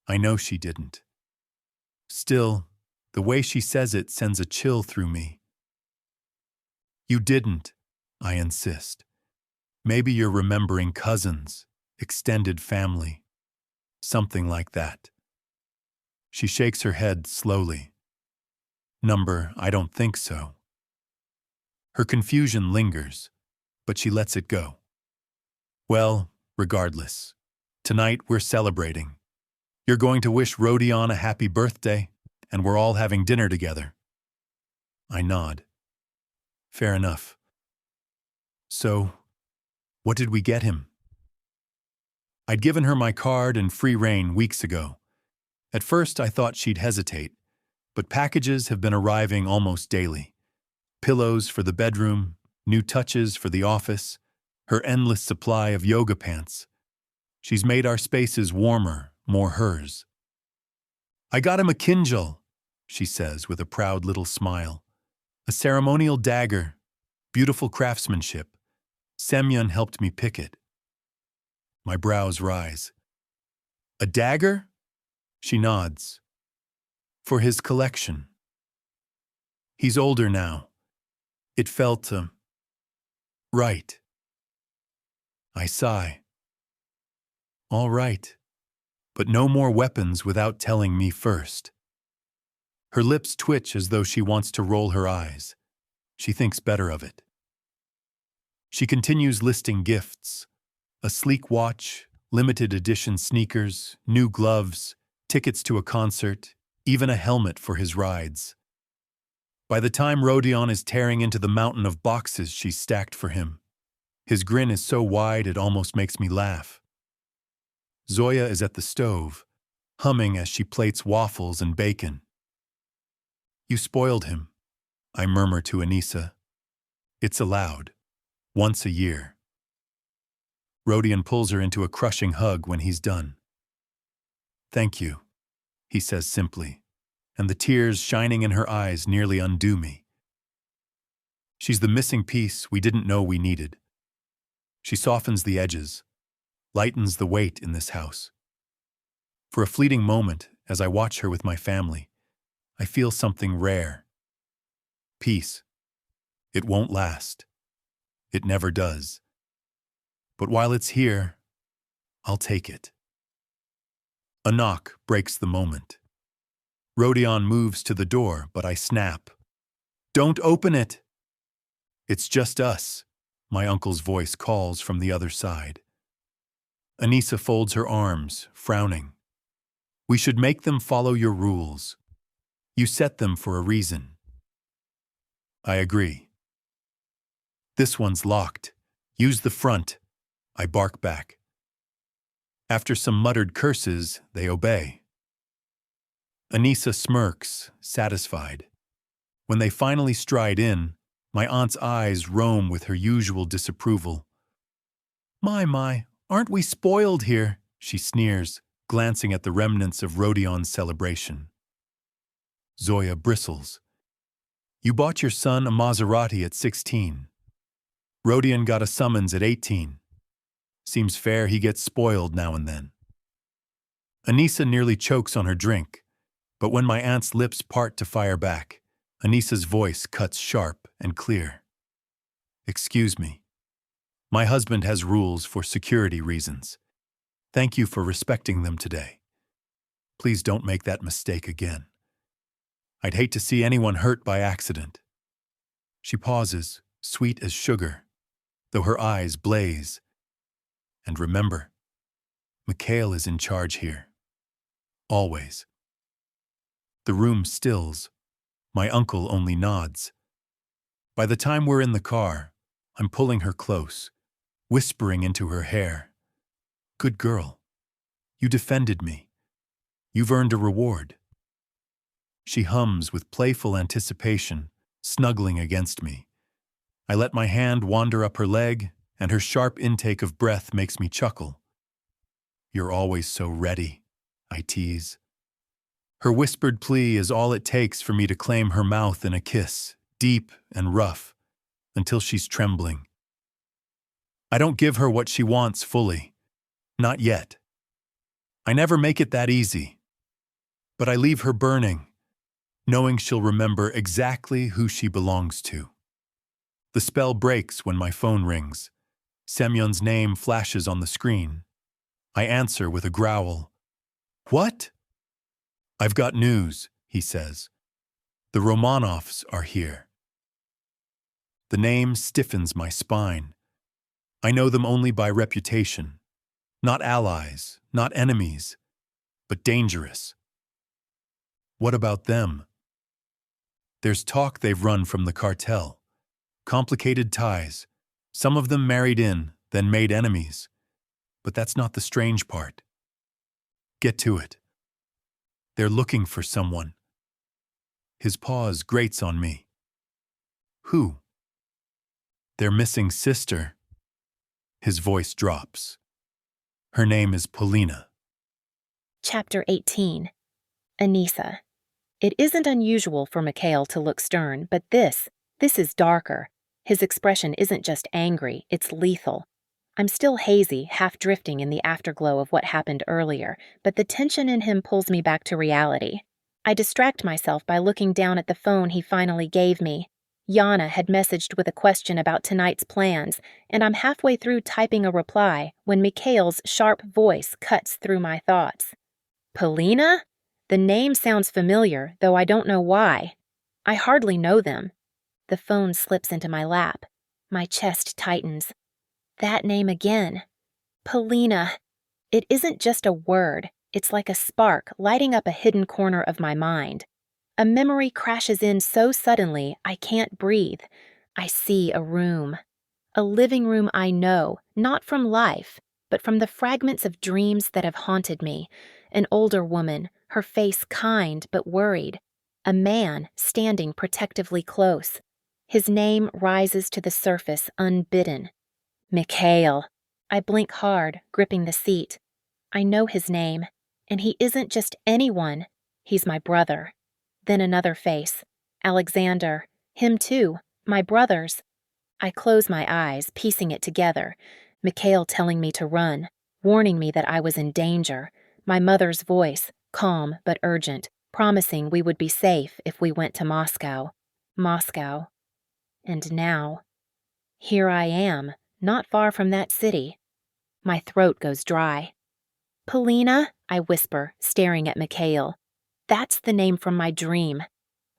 I know she didn't. Still, the way she says it sends a chill through me. You didn't, I insist. Maybe you're remembering cousins, extended family, something like that. She shakes her head slowly. Number, I don't think so. Her confusion lingers, but she lets it go. Well, regardless, tonight we're celebrating. You're going to wish Rodion a happy birthday, and we're all having dinner together. I nod. Fair enough. So, what did we get him? I'd given her my card and free rein weeks ago. At first I thought she'd hesitate, But packages have been arriving almost daily. Pillows for the bedroom, new touches for the office, her endless supply of yoga pants. She's made our spaces warmer, more hers. "I got him a kinjal," she says with a proud little smile. "A ceremonial dagger, beautiful craftsmanship. Semyon helped me pick it." My brows rise. "A dagger?" She nods. "For his collection." He's older now. It felt, right. I sigh. All right. But no more weapons without telling me first. Her lips twitch as though she wants to roll her eyes. She thinks better of it. She continues listing gifts: a sleek watch, limited edition sneakers, new gloves, tickets to a concert, even a helmet for his rides. By the time Rodion is tearing into the mountain of boxes she's stacked for him, his grin is so wide it almost makes me laugh. Zoya is at the stove, humming as she plates waffles and bacon. "You spoiled him," I murmur to Anissa. "It's allowed. Once a year." Rodion pulls her into a crushing hug when he's done. "Thank you," he says simply, and the tears shining in her eyes nearly undo me. She's the missing piece we didn't know we needed. She softens the edges, lightens the weight in this house. For a fleeting moment, as I watch her with my family, I feel something rare. Peace. It won't last. It never does. But while it's here, I'll take it. A knock breaks the moment. Rodion moves to the door, but I snap. "Don't open it!" "It's just us," my uncle's voice calls from the other side. Anissa folds her arms, frowning. "We should make them follow your rules. You set them for a reason." I agree. "This one's locked. Use the front," I bark back. After some muttered curses, they obey. Anissa smirks, satisfied. When they finally stride in, my aunt's eyes roam with her usual disapproval. My, aren't we spoiled here?" she sneers, glancing at the remnants of Rodion's celebration. Zoya bristles. "You bought your son a Maserati at 16. Rodion got a summons at 18. Seems fair he gets spoiled now and then." Anissa nearly chokes on her drink, but when my aunt's lips part to fire back, Anissa's voice cuts sharp and clear. "Excuse me. My husband has rules for security reasons. Thank you for respecting them today. Please don't make that mistake again. I'd hate to see anyone hurt by accident." She pauses, sweet as sugar, though her eyes blaze. "And remember, Mikhail is in charge here. Always." The room stills. My uncle only nods. By the time we're in the car, I'm pulling her close, whispering into her hair. "Good girl. You defended me. You've earned a reward." She hums with playful anticipation, snuggling against me. I let my hand wander up her leg, and her sharp intake of breath makes me chuckle. "You're always so ready," I tease. Her whispered plea is all it takes for me to claim her mouth in a kiss, deep and rough, until she's trembling. I don't give her what she wants fully. Not yet. I never make it that easy. But I leave her burning, knowing she'll remember exactly who she belongs to. The spell breaks when my phone rings. Semyon's name flashes on the screen. I answer with a growl. "What?" "I've got news," he says. "The Romanovs are here." The name stiffens my spine. I know them only by reputation. Not allies, not enemies, but dangerous. What about them? There's talk they've run from the cartel. Complicated ties. Some of them married in, then made enemies. But that's not the strange part. Get to it. They're looking for someone. His pause grates on me. Who? Their missing sister. His voice drops. Her name is Paulina. Chapter 18. Anissa. It isn't unusual for Mikhail to look stern, but this is darker. His expression isn't just angry, it's lethal. I'm still hazy, half drifting in the afterglow of what happened earlier, but the tension in him pulls me back to reality. I distract myself by looking down at the phone he finally gave me. Yana had messaged with a question about tonight's plans, and I'm halfway through typing a reply when Mikhail's sharp voice cuts through my thoughts. Paulina? The name sounds familiar, though I don't know why. I hardly know them. The phone slips into my lap. My chest tightens. That name again. Paulina. It isn't just a word. It's like a spark lighting up a hidden corner of my mind. A memory crashes in so suddenly I can't breathe. I see a room. A living room I know, not from life, but from the fragments of dreams that have haunted me. An older woman, her face kind but worried. A man standing protectively close. His name rises to the surface unbidden. Mikhail. I blink hard, gripping the seat. I know his name, and he isn't just anyone. He's my brother. Then another face. Alexander. Him too. My brother's. I close my eyes, piecing it together. Mikhail telling me to run, warning me that I was in danger. My mother's voice, calm but urgent, promising we would be safe if we went to Moscow. Moscow. And now, here I am, not far from that city. My throat goes dry. Paulina, I whisper, staring at Mikhail. That's the name from my dream.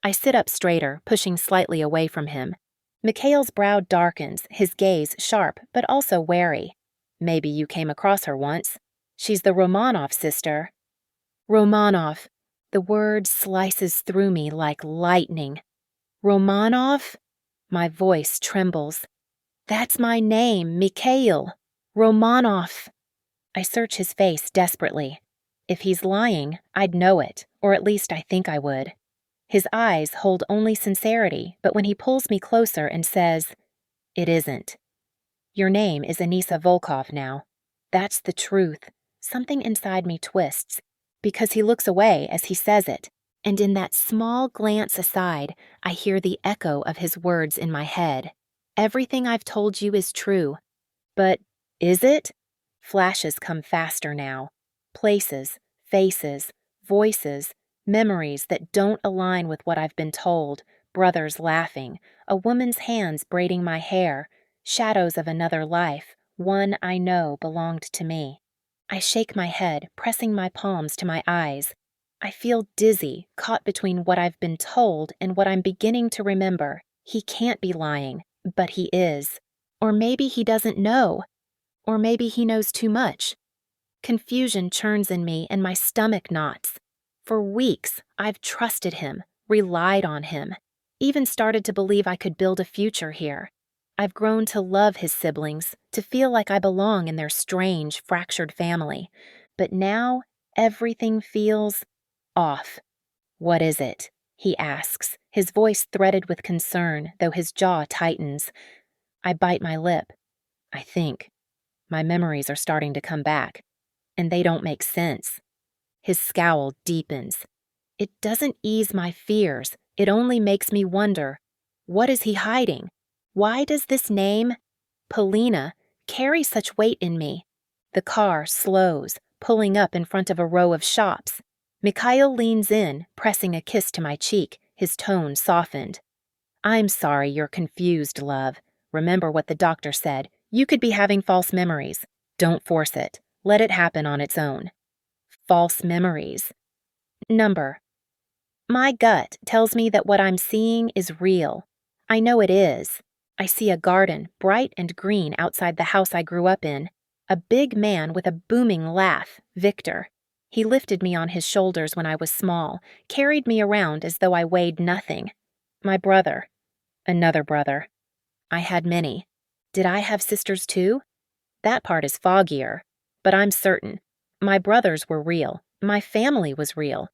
I sit up straighter, pushing slightly away from him. Mikhail's brow darkens, his gaze sharp but also wary. Maybe you came across her once. She's the Romanov sister. Romanov. The word slices through me like lightning. Romanov? My voice trembles. That's my name, Mikhail. Romanov. I search his face desperately. If he's lying, I'd know it, or at least I think I would. His eyes hold only sincerity, but when he pulls me closer and says, "It isn't. Your name is Anissa Volkov now." That's the truth. Something inside me twists, because he looks away as he says it, and in that small glance aside, I hear the echo of his words in my head. Everything I've told you is true. But is it? Flashes come faster now. Places, faces, voices, memories that don't align with what I've been told, brothers laughing, a woman's hands braiding my hair, shadows of another life, one I know belonged to me. I shake my head, pressing my palms to my eyes. I feel dizzy, caught between what I've been told and what I'm beginning to remember. He can't be lying, but he is. Or maybe he doesn't know. Or maybe he knows too much. Confusion churns in me and my stomach knots. For weeks, I've trusted him, relied on him, even started to believe I could build a future here. I've grown to love his siblings, to feel like I belong in their strange, fractured family. But now, everything feels off. What is it? He asks, his voice threaded with concern, though his jaw tightens. I bite my lip. I think. My memories are starting to come back, and they don't make sense. His scowl deepens. It doesn't ease my fears. It only makes me wonder, what is he hiding? Why does this name, Paulina, carry such weight in me? The car slows, pulling up in front of a row of shops. Mikhail leans in, pressing a kiss to my cheek, his tone softened. I'm sorry you're confused, love. Remember what the doctor said. You could be having false memories. Don't force it. Let it happen on its own. False memories. Number. My gut tells me that what I'm seeing is real. I know it is. I see a garden, bright and green outside the house I grew up in. A big man with a booming laugh, Victor. He lifted me on his shoulders when I was small, carried me around as though I weighed nothing. My brother. Another brother. I had many. Did I have sisters too? That part is foggier, but I'm certain. My brothers were real. My family was real.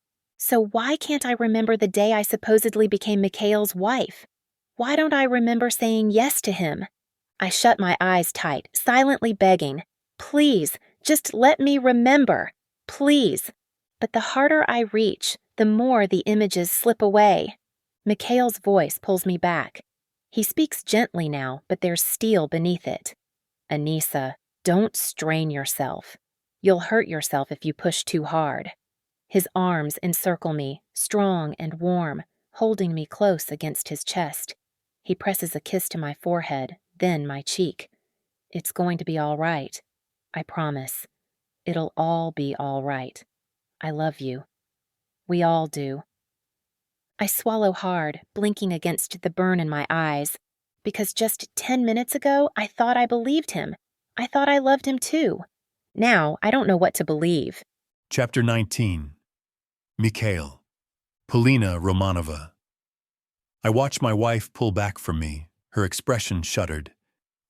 So why can't I remember the day I supposedly became Mikhail's wife? Why don't I remember saying yes to him? I shut my eyes tight, silently begging, please, just let me remember, please. But the harder I reach, the more the images slip away. Mikhail's voice pulls me back. He speaks gently now, but there's steel beneath it. Anissa, don't strain yourself. You'll hurt yourself if you push too hard. His arms encircle me, strong and warm, holding me close against his chest. He presses a kiss to my forehead, then my cheek. It's going to be all right. I promise. It'll all be all right. I love you. We all do. I swallow hard, blinking against the burn in my eyes, because just 10 minutes ago I thought I believed him. I thought I loved him too. Now I don't know what to believe. Chapter 19. Mikhail. Polina Romanova. I watch my wife pull back from me, her expression shuttered.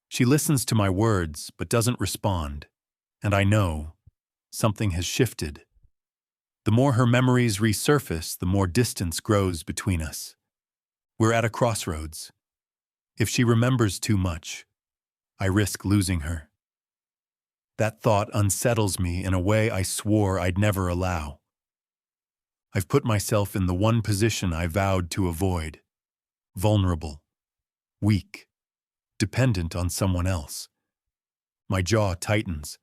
She listens to my words, but doesn't respond, and I know something has shifted. The more her memories resurface, the more distance grows between us. We're at a crossroads. If she remembers too much, I risk losing her. That thought unsettles me in a way I swore I'd never allow. I've put myself in the one position I vowed to avoid: vulnerable, weak, dependent on someone else. My jaw tightens.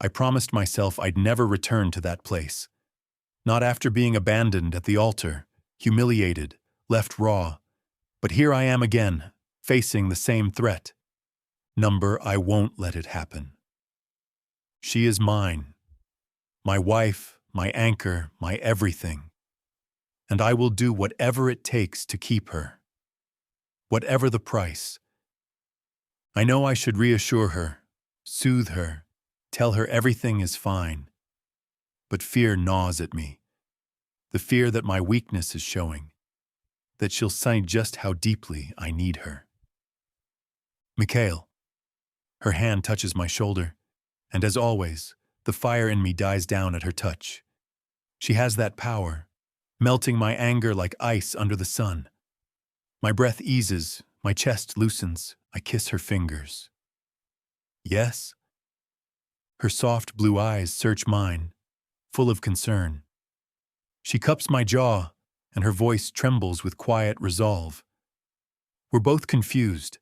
I promised myself I'd never return to that place. Not after being abandoned at the altar, humiliated, left raw. But here I am again, facing the same threat. Number, I won't let it happen. She is mine, my wife, my anchor, my everything. And I will do whatever it takes to keep her. Whatever the price. I know I should reassure her, soothe her, tell her everything is fine. But fear gnaws at me. The fear that my weakness is showing. That she'll see just how deeply I need her. Mikhail. Her hand touches my shoulder, and as always, the fire in me dies down at her touch. She has that power, melting my anger like ice under the sun. My breath eases, my chest loosens, I kiss her fingers. Yes? Her soft blue eyes search mine, full of concern. She cups my jaw, and her voice trembles with quiet resolve. We're both confused.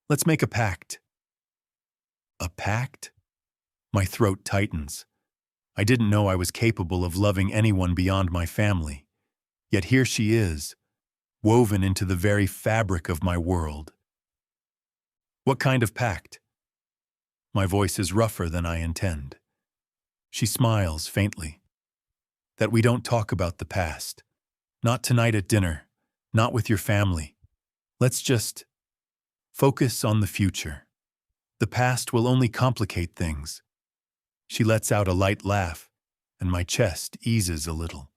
Let's make a pact. A pact? My throat tightens. I didn't know I was capable of loving anyone beyond my family. Yet here she is, woven into the very fabric of my world. What kind of pact? My voice is rougher than I intend. She smiles faintly. That we don't talk about the past. Not tonight at dinner. Not with your family. Let's just focus on the future. The past will only complicate things. She lets out a light laugh, and my chest eases a little.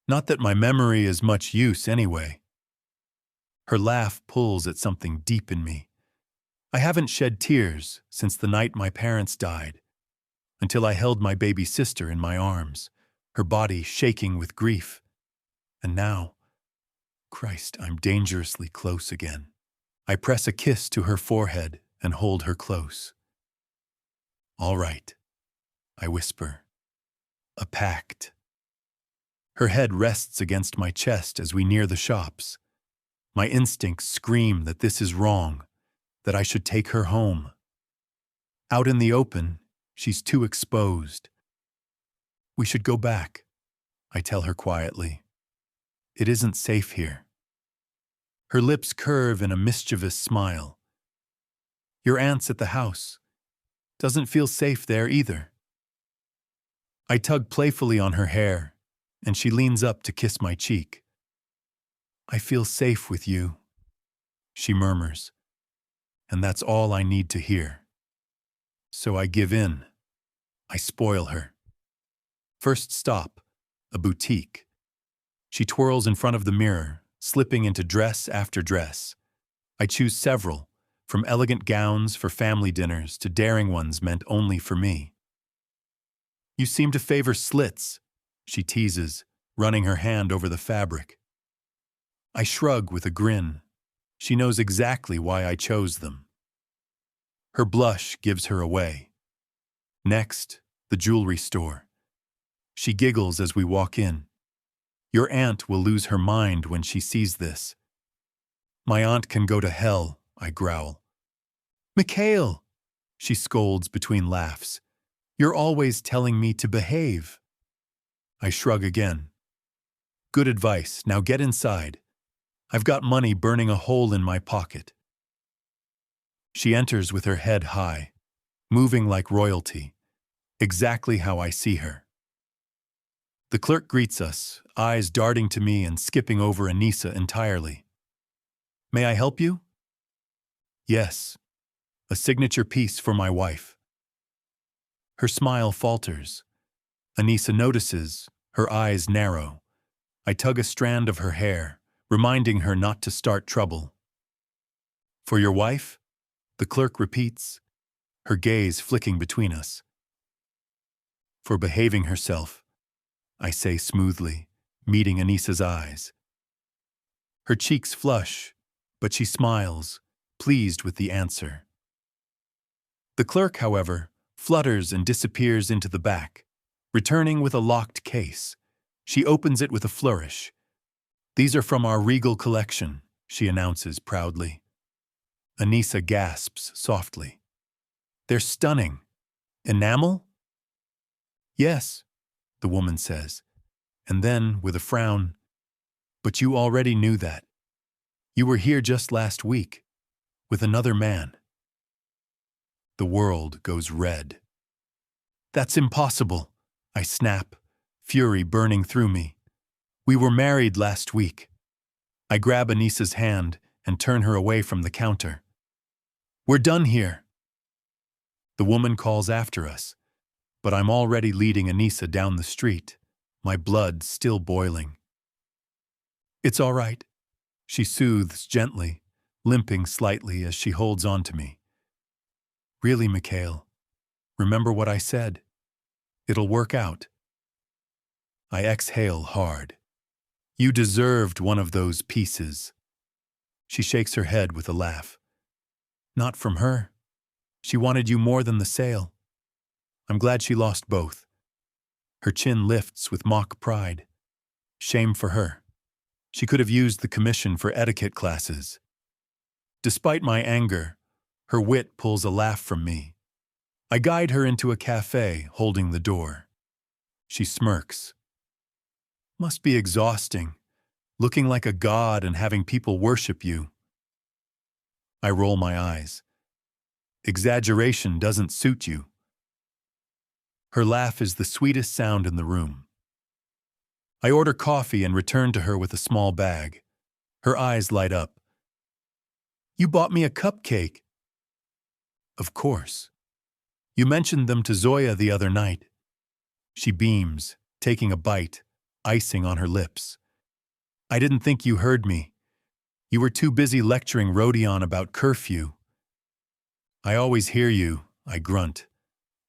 Not that my memory is much use anyway. Her laugh pulls at something deep in me. I haven't shed tears since the night my parents died, until I held my baby sister in my arms, her body shaking with grief. And now, Christ, I'm dangerously close again. I press a kiss to her forehead and hold her close. All right, I whisper. A pact. Her head rests against my chest as we near the shops. My instincts scream that this is wrong, that I should take her home. Out in the open, she's too exposed. We should go back, I tell her quietly. It isn't safe here. Her lips curve in a mischievous smile. Your aunt's at the house. Doesn't feel safe there either. I tug playfully on her hair, and she leans up to kiss my cheek. I feel safe with you, she murmurs, and that's all I need to hear. So I give in. I spoil her. First stop, a boutique. She twirls in front of the mirror, slipping into dress after dress. I choose several, from elegant gowns for family dinners to daring ones meant only for me. You seem to favor slits, she teases, running her hand over the fabric. I shrug with a grin. She knows exactly why I chose them. Her blush gives her away. Next, the jewelry store. She giggles as we walk in. Your aunt will lose her mind when she sees this. My aunt can go to hell, I growl. Mikhail, she scolds between laughs. You're always telling me to behave. I shrug again. Good advice, now get inside. I've got money burning a hole in my pocket. She enters with her head high, moving like royalty, exactly how I see her. The clerk greets us, eyes darting to me and skipping over Anissa entirely. May I help you? Yes, a signature piece for my wife. Her smile falters. Anissa notices, her eyes narrow. I tug a strand of her hair, reminding her not to start trouble. For your wife? The clerk repeats, her gaze flicking between us. For behaving herself, I say smoothly, meeting Anissa's eyes. Her cheeks flush, but she smiles, pleased with the answer. The clerk, however, flutters and disappears into the back, returning with a locked case. She opens it with a flourish. These are from our regal collection, she announces proudly. Anissa gasps softly. They're stunning. Enamel? Yes, the woman says, and then, with a frown, but you already knew that. You were here just last week, with another man. The world goes red. That's impossible, I snap, fury burning through me. We were married last week. I grab Anissa's hand and turn her away from the counter. We're done here. The woman calls after us, but I'm already leading Anissa down the street, my blood still boiling. It's all right, she soothes gently, limping slightly as she holds on to me. Really, Mikhail, remember what I said. It'll work out. I exhale hard. You deserved one of those pieces. She shakes her head with a laugh. Not from her. She wanted you more than the sale. I'm glad she lost both. Her chin lifts with mock pride. Shame for her. She could have used the commission for etiquette classes. Despite my anger, her wit pulls a laugh from me. I guide her into a cafe, holding the door. She smirks. Must be exhausting, looking like a god and having people worship you. I roll my eyes. Exaggeration doesn't suit you. Her laugh is the sweetest sound in the room. I order coffee and return to her with a small bag. Her eyes light up. You bought me a cupcake. Of course. You mentioned them to Zoya the other night. She beams, taking a bite, icing on her lips. I didn't think you heard me. You were too busy lecturing Rodion about curfew. I always hear you, I grunt.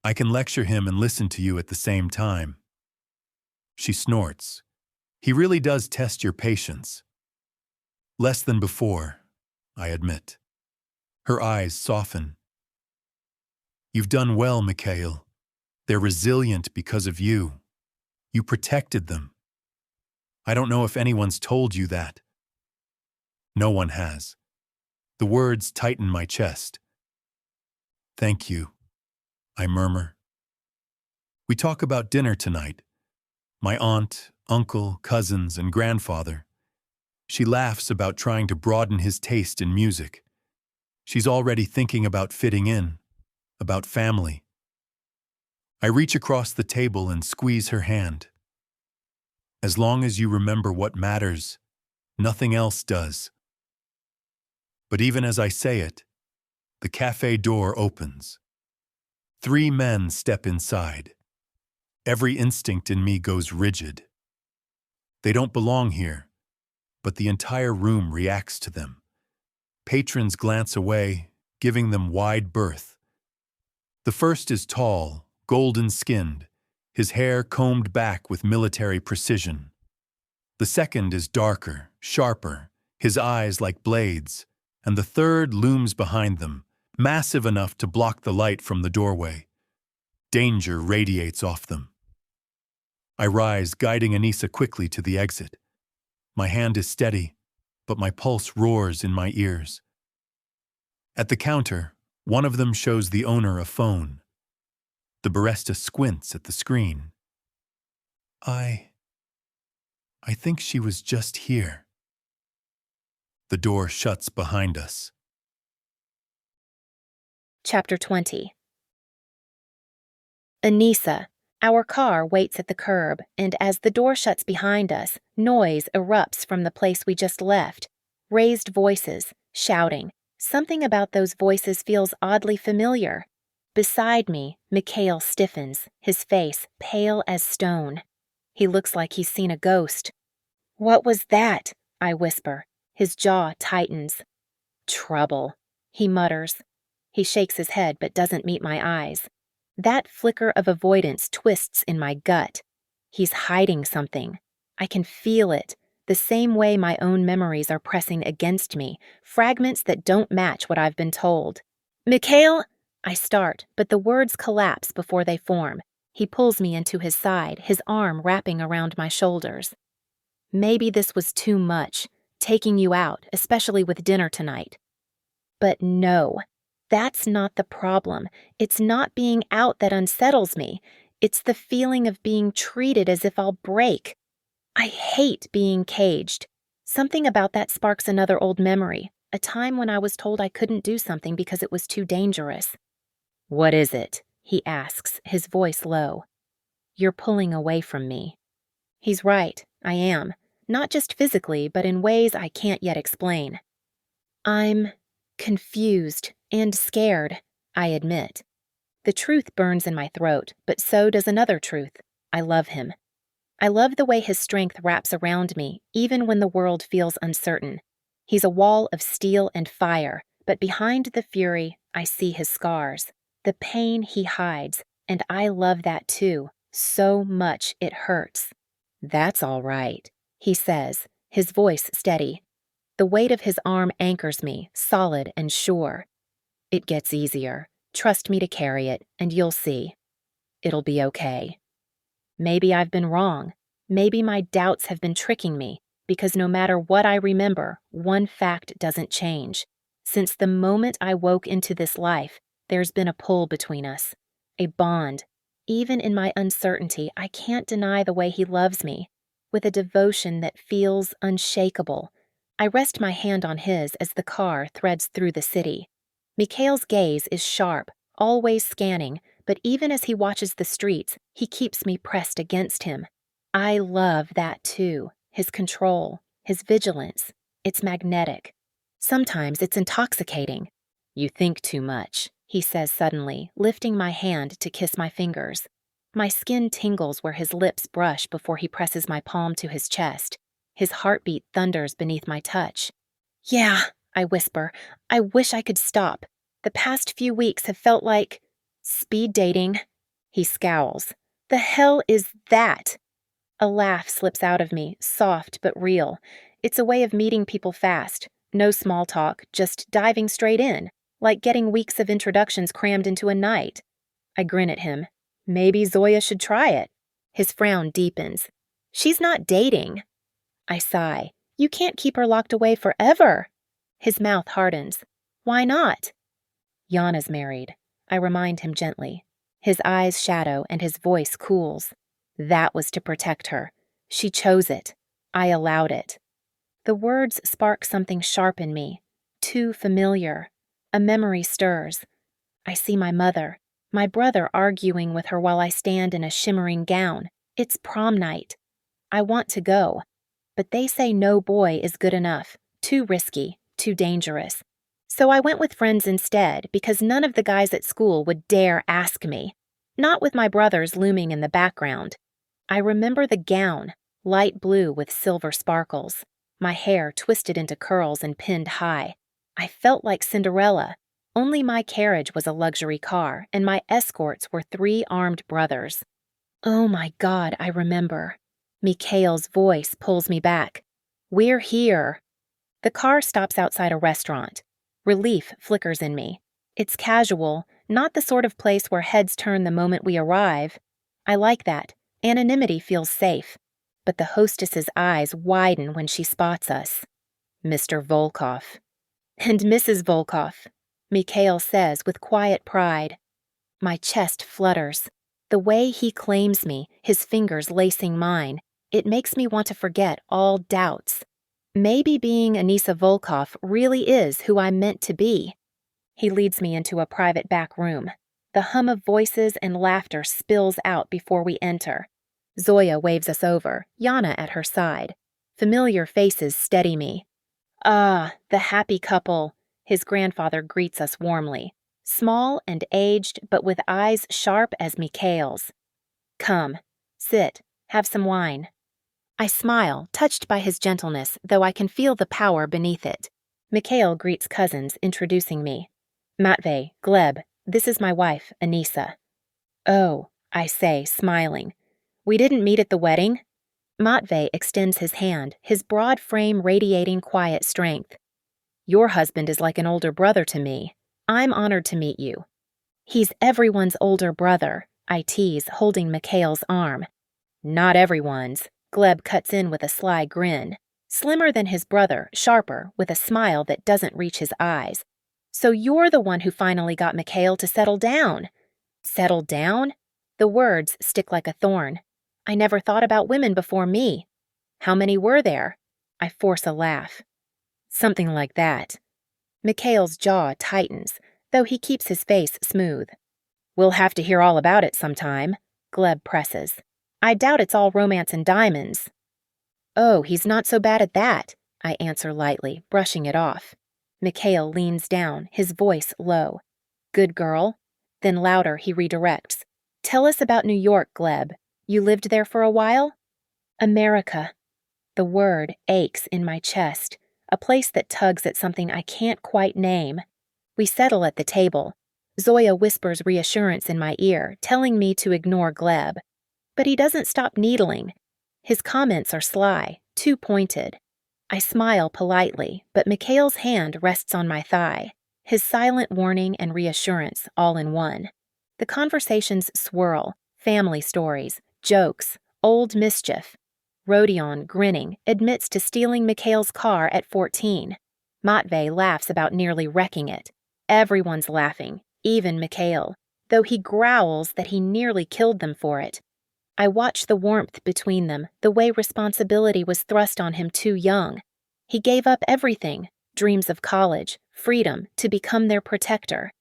I can lecture him and listen to you at the same time. She snorts. He really does test your patience. Less than before, I admit. Her eyes soften. You've done well, Mikhail. They're resilient because of you. You protected them. I don't know if anyone's told you that. No one has. The words tighten my chest. Thank you, I murmur. We talk about dinner tonight. My aunt, uncle, cousins, and grandfather. She laughs about trying to broaden his taste in music. She's already thinking about fitting in, about family. I reach across the table and squeeze her hand. As long as you remember what matters, nothing else does. But even as I say it, the cafe door opens. 3 men step inside. Every instinct in me goes rigid. They don't belong here, but the entire room reacts to them. Patrons glance away, giving them wide berth. The first is tall, golden-skinned, his hair combed back with military precision. The second is darker, sharper, his eyes like blades, and the third looms behind them, massive enough to block the light from the doorway. Danger radiates off them. I rise, guiding Anissa quickly to the exit. My hand is steady, but my pulse roars in my ears. At the counter, one of them shows the owner a phone. The barista squints at the screen. I think she was just here. The door shuts behind us. Chapter 20. Anissa. Our car waits at the curb, and as the door shuts behind us, noise erupts from the place we just left. Raised voices, shouting. Something about those voices feels oddly familiar. Beside me, Mikhail stiffens, his face pale as stone. He looks like he's seen a ghost. "What was that?" I whisper. His jaw tightens. "Trouble," he mutters. He shakes his head but doesn't meet my eyes. That flicker of avoidance twists in my gut. He's hiding something. I can feel it, the same way my own memories are pressing against me, fragments that don't match what I've been told. "Mikhail!" I start, but the words collapse before they form. He pulls me into his side, his arm wrapping around my shoulders. "Maybe this was too much, taking you out, especially with dinner tonight." But no. That's not the problem. It's not being out that unsettles me. It's the feeling of being treated as if I'll break. I hate being caged. Something about that sparks another old memory, a time when I was told I couldn't do something because it was too dangerous. "What is it?" he asks, his voice low. "You're pulling away from me." He's right, I am. Not just physically, but in ways I can't yet explain. I'm confused and scared, I admit. The truth burns in my throat, but so does another truth. I love him. I love the way his strength wraps around me, even when the world feels uncertain. He's a wall of steel and fire, but behind the fury, I see his scars, the pain he hides, and I love that too, so much it hurts. "That's all right," he says, his voice steady. The weight of his arm anchors me, solid and sure. "It gets easier. Trust me to carry it, and you'll see. It'll be okay." Maybe I've been wrong. Maybe my doubts have been tricking me, because no matter what I remember, one fact doesn't change. Since the moment I woke into this life, there's been a pull between us, a bond. Even in my uncertainty, I can't deny the way he loves me, with a devotion that feels unshakable. I rest my hand on his as the car threads through the city. Mikhail's gaze is sharp, always scanning, but even as he watches the streets, he keeps me pressed against him. I love that too, his control, his vigilance. It's magnetic. Sometimes it's intoxicating. "You think too much," he says suddenly, lifting my hand to kiss my fingers. My skin tingles where his lips brush before he presses my palm to his chest. His heartbeat thunders beneath my touch. "Yeah," I whisper. "I wish I could stop. The past few weeks have felt like speed dating." He scowls. "The hell is that?" A laugh slips out of me, soft but real. It's a way of meeting people fast. No small talk, just diving straight in, like getting weeks of introductions crammed into a night. I grin at him. Maybe Zoya should try it. His frown deepens. "She's not dating." I sigh. "You can't keep her locked away forever." His mouth hardens. "Why not?" "Yana's married," I remind him gently. His eyes shadow and his voice cools. "That was to protect her. She chose it. I allowed it." The words spark something sharp in me. Too familiar. A memory stirs. I see my mother, my brother arguing with her while I stand in a shimmering gown. It's prom night. I want to go. But they say no boy is good enough, too risky, too dangerous. So I went with friends instead because none of the guys at school would dare ask me. Not with my brothers looming in the background. I remember the gown, light blue with silver sparkles, my hair twisted into curls and pinned high. I felt like Cinderella, only my carriage was a luxury car and my escorts were 3 armed brothers. Oh my God, I remember. Mikhail's voice pulls me back. We're here. The car stops outside a restaurant. Relief flickers in me. It's casual, not the sort of place where heads turn the moment we arrive. I like that. Anonymity feels safe. But the hostess's eyes widen when she spots us. Mr. Volkov. And Mrs. Volkov, Mikhail says with quiet pride. My chest flutters. The way he claims me, his fingers lacing mine, it makes me want to forget all doubts. Maybe being Anissa Volkov really is who I'm meant to be. He leads me into a private back room. The hum of voices and laughter spills out before we enter. Zoya waves us over, Yana at her side. Familiar faces steady me. Ah, the happy couple. His grandfather greets us warmly. Small and aged, but with eyes sharp as Mikhail's. Come, sit, have some wine. I smile, touched by his gentleness, though I can feel the power beneath it. Mikhail greets cousins, introducing me. Matvey, Gleb, this is my wife, Anissa. Oh, I say, smiling. We didn't meet at the wedding? Matvey extends his hand, his broad frame radiating quiet strength. Your husband is like an older brother to me. I'm honored to meet you. He's everyone's older brother, I tease, holding Mikhail's arm. Not everyone's. Gleb cuts in with a sly grin. Slimmer than his brother, sharper, with a smile that doesn't reach his eyes. So you're the one who finally got Mikhail to settle down. Settle down? The words stick like a thorn. I never thought about women before me. How many were there? I force a laugh. Something like that. Mikhail's jaw tightens, though he keeps his face smooth. We'll have to hear all about it sometime, Gleb presses. I doubt it's all romance and diamonds. Oh, he's not so bad at that, I answer lightly, brushing it off. Mikhail leans down, his voice low. Good girl. Then louder he redirects. Tell us about New York, Gleb. You lived there for a while? America. The word aches in my chest, a place that tugs at something I can't quite name. We settle at the table. Zoya whispers reassurance in my ear, telling me to ignore Gleb. But he doesn't stop needling. His comments are sly, too pointed. I smile politely, but Mikhail's hand rests on my thigh, his silent warning and reassurance all in one. The conversations swirl, family stories, jokes, old mischief. Rodion, grinning, admits to stealing Mikhail's car at 14. Matvey laughs about nearly wrecking it. Everyone's laughing, even Mikhail, though he growls that he nearly killed them for it. I watch the warmth between them, the way responsibility was thrust on him too young. He gave up everything, dreams of college, freedom, to become their protector.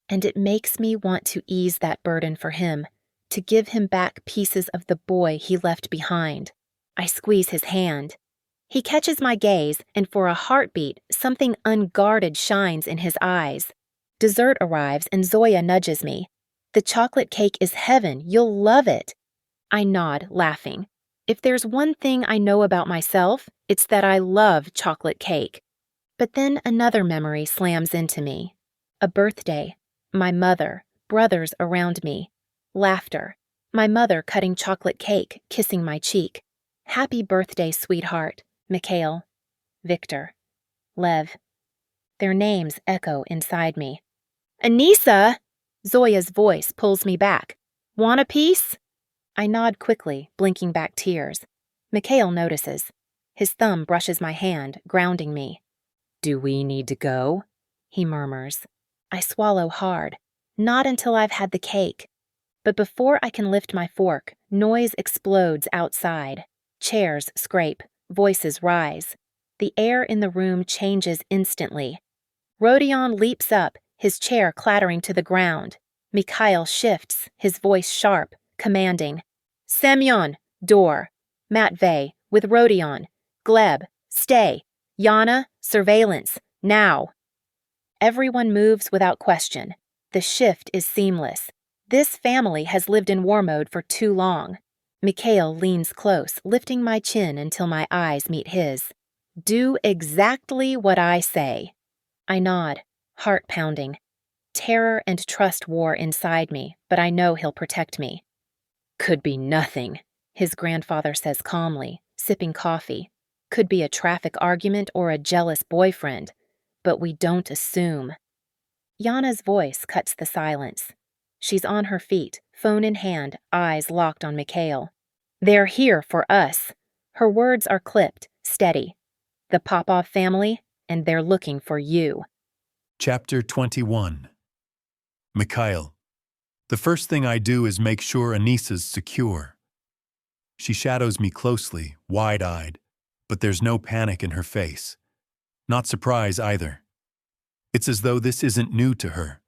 And it makes me want to ease that burden for him, to give him back pieces of the boy he left behind. I squeeze his hand. He catches my gaze, and for a heartbeat, something unguarded shines in his eyes. Dessert arrives, and Zoya nudges me. The chocolate cake is heaven. You'll love it. I nod, laughing. If there's one thing I know about myself, it's that I love chocolate cake. But then another memory slams into me. A birthday. My mother, brothers around me. Laughter. My mother cutting chocolate cake, kissing my cheek. Happy birthday, sweetheart. Mikhail. Victor. Lev. Their names echo inside me. Anissa! Zoya's voice pulls me back. Want a piece? I nod quickly, blinking back tears. Mikhail notices. His thumb brushes my hand, grounding me. Do we need to go? He murmurs. I swallow hard. Not until I've had the cake. But before I can lift my fork, noise explodes outside. Chairs scrape, voices rise. The air in the room changes instantly. Rodion leaps up, his chair clattering to the ground. Mikhail shifts, his voice sharp, commanding. Semyon, door. Matvey, with Rodion. Gleb, stay. Yana, surveillance, now. Everyone moves without question. The shift is seamless. This family has lived in war mode for too long. Mikhail leans close, lifting my chin until my eyes meet his. Do exactly what I say. I nod, heart pounding. Terror and trust war inside me, but I know he'll protect me. Could be nothing. his grandfather says calmly, sipping coffee. Could be a traffic argument or a jealous boyfriend, but we don't assume. Yana's voice cuts the silence. She's on her feet, phone in hand, eyes locked on Mikhail. They're here for us. Her words are clipped, steady. The Popov family, and they're looking for you. Chapter 21. Mikhail. The first thing I do is make sure Anissa's secure. She shadows me closely, wide-eyed, but there's no panic in her face. Not surprise either. It's as though this isn't new to her.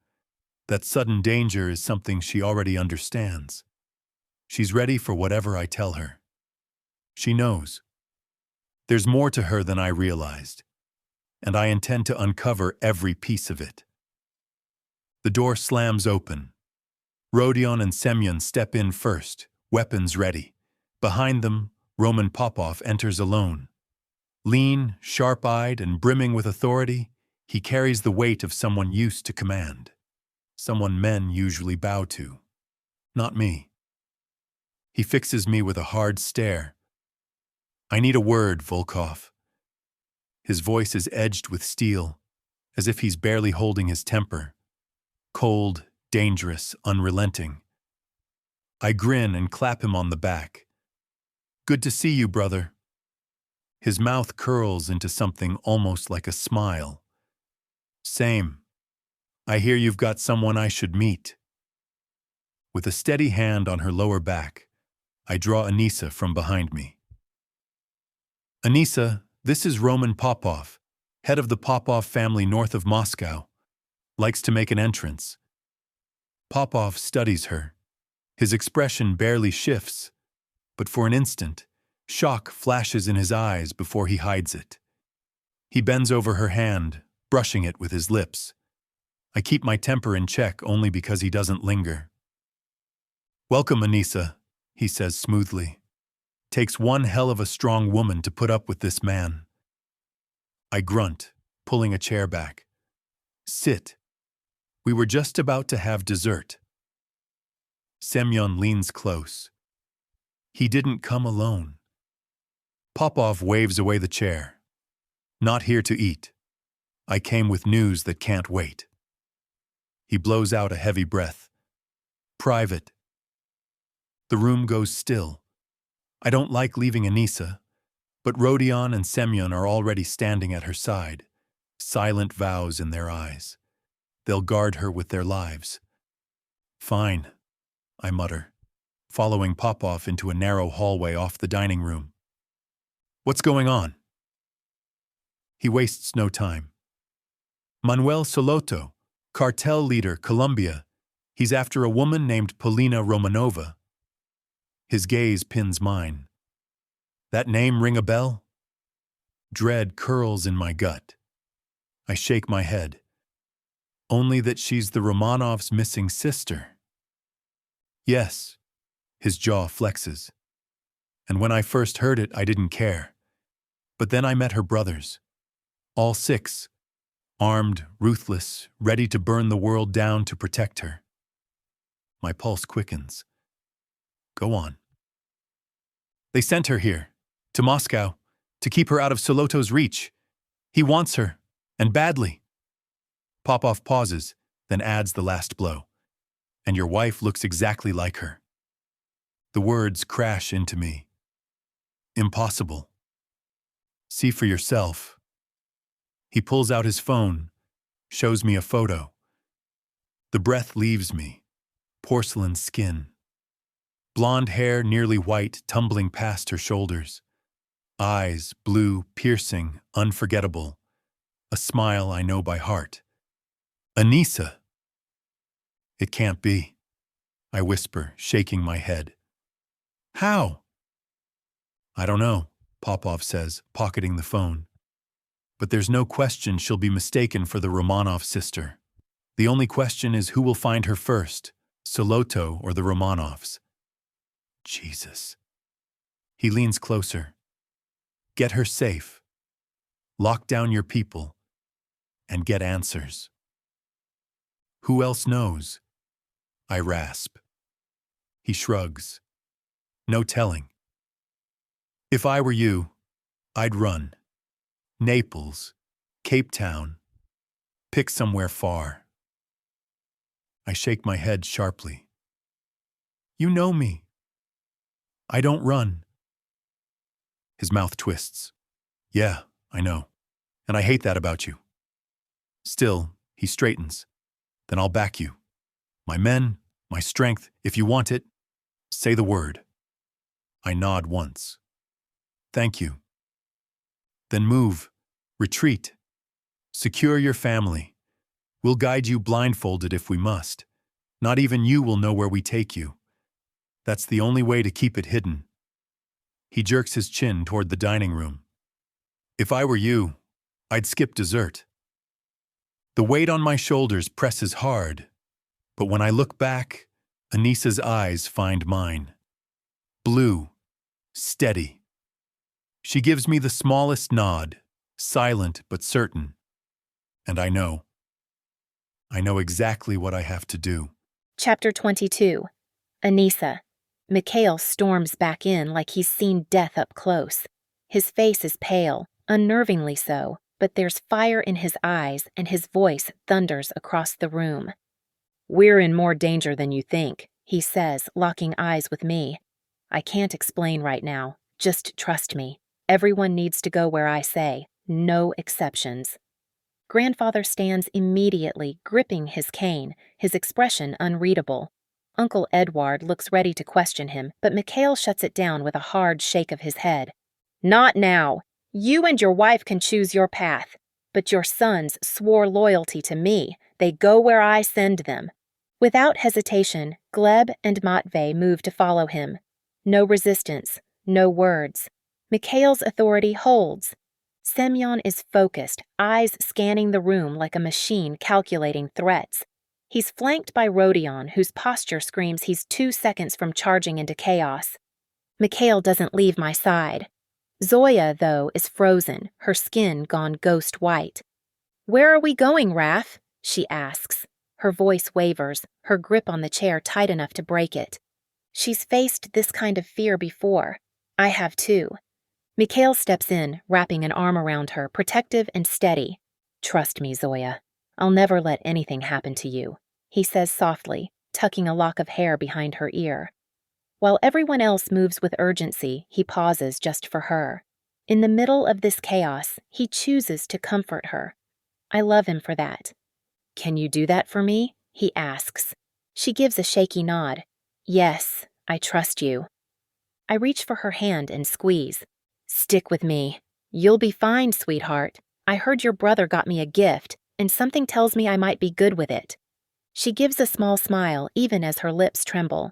That sudden danger is something she already understands. She's ready for whatever I tell her. She knows. There's more to her than I realized, and I intend to uncover every piece of it. The door slams open. Rodion and Semyon step in first, weapons ready. Behind them, Roman Popov enters alone. Lean, sharp-eyed, and brimming with authority, he carries the weight of someone used to command. Someone men usually bow to. Not me. He fixes me with a hard stare. I need a word, Volkov. His voice is edged with steel, as if he's barely holding his temper. Cold, dangerous, unrelenting. I grin and clap him on the back. Good to see you, brother. His mouth curls into something almost like a smile. Same. I hear you've got someone I should meet. With a steady hand on her lower back, I draw Anissa from behind me. Anissa, this is Roman Popov, head of the Popov family north of Moscow. Likes to make an entrance. Popov studies her. His expression barely shifts, but for an instant, shock flashes in his eyes before he hides it. He bends over her hand, brushing it with his lips. I keep my temper in check only because he doesn't linger. Welcome, Anissa, he says smoothly. Takes one hell of a strong woman to put up with this man. I grunt, pulling a chair back. Sit. We were just about to have dessert. Semyon leans close. He didn't come alone. Popov waves away the chair. Not here to eat. I came with news that can't wait. He blows out a heavy breath. Private. The room goes still. I don't like leaving Anissa, but Rodion and Semyon are already standing at her side, silent vows in their eyes. They'll guard her with their lives. Fine, I mutter, following Popov into a narrow hallway off the dining room. What's going on? He wastes no time. Manuel Soloto, cartel leader, Colombia. He's after a woman named Polina Romanova. His gaze pins mine. That name ring a bell? Dread curls in my gut. I shake my head. Only that she's the Romanovs' missing sister. Yes, his jaw flexes. And when I first heard it, I didn't care. But then I met her brothers. All 6. Armed, ruthless, ready to burn the world down to protect her. My pulse quickens. Go on. They sent her here, to Moscow, to keep her out of Soloto's reach. He wants her, and badly. Popov pauses, then adds the last blow. And your wife looks exactly like her. The words crash into me. Impossible. See for yourself. He pulls out his phone, shows me a photo. The breath leaves me. Porcelain skin. Blonde hair nearly white tumbling past her shoulders. Eyes blue, piercing, unforgettable. A smile I know by heart. Anissa! It can't be, I whisper, shaking my head. How? I don't know, Popov says, pocketing the phone. But there's no question she'll be mistaken for the Romanov sister. The only question is who will find her first, Soloto or the Romanovs. Jesus. He leans closer. Get her safe. Lock down your people. And get answers. Who else knows? I rasp. He shrugs. No telling. If I were you, I'd run. Naples, Cape Town. Pick somewhere far. I shake my head sharply. You know me. I don't run. His mouth twists. Yeah, I know. And I hate that about you. Still, he straightens. Then I'll back you. My men, my strength, if you want it, say the word. I nod once. Thank you. Then move. Retreat. Secure your family. We'll guide you blindfolded if we must. Not even you will know where we take you. That's the only way to keep it hidden. He jerks his chin toward the dining room. If I were you, I'd skip dessert. The weight on my shoulders presses hard, but when I look back, Anissa's eyes find mine. Blue, steady. She gives me the smallest nod, silent but certain. And I know. I know exactly what I have to do. Chapter 22. Anissa. Mikhail storms back in like he's seen death up close. His face is pale, unnervingly so, but there's fire in his eyes and his voice thunders across the room. We're in more danger than you think, he says, locking eyes with me. I can't explain right now. Just trust me. Everyone needs to go where I say. No exceptions. Grandfather stands immediately, gripping his cane, his expression unreadable. Uncle Edward looks ready to question him, but Mikhail shuts it down with a hard shake of his head. Not now. You and your wife can choose your path, but your sons swore loyalty to me. They go where I send them. Without hesitation, Gleb and Matvey move to follow him. No resistance, no words. Mikhail's authority holds. Semyon is focused, eyes scanning the room like a machine calculating threats. He's flanked by Rodion, whose posture screams he's 2 seconds from charging into chaos. Mikhail doesn't leave my side. Zoya, though, is frozen, her skin gone ghost white. Where are we going, Raf? She asks. Her voice wavers, her grip on the chair tight enough to break it. She's faced this kind of fear before. I have too. Mikhail steps in, wrapping an arm around her, protective and steady. Trust me, Zoya. I'll never let anything happen to you, he says softly, tucking a lock of hair behind her ear. While everyone else moves with urgency, he pauses just for her. In the middle of this chaos, he chooses to comfort her. I love him for that. Can you do that for me? He asks. She gives a shaky nod. Yes, I trust you. I reach for her hand and squeeze. Stick with me. You'll be fine, sweetheart. I heard your brother got me a gift, and something tells me I might be good with it. She gives a small smile, even as her lips tremble.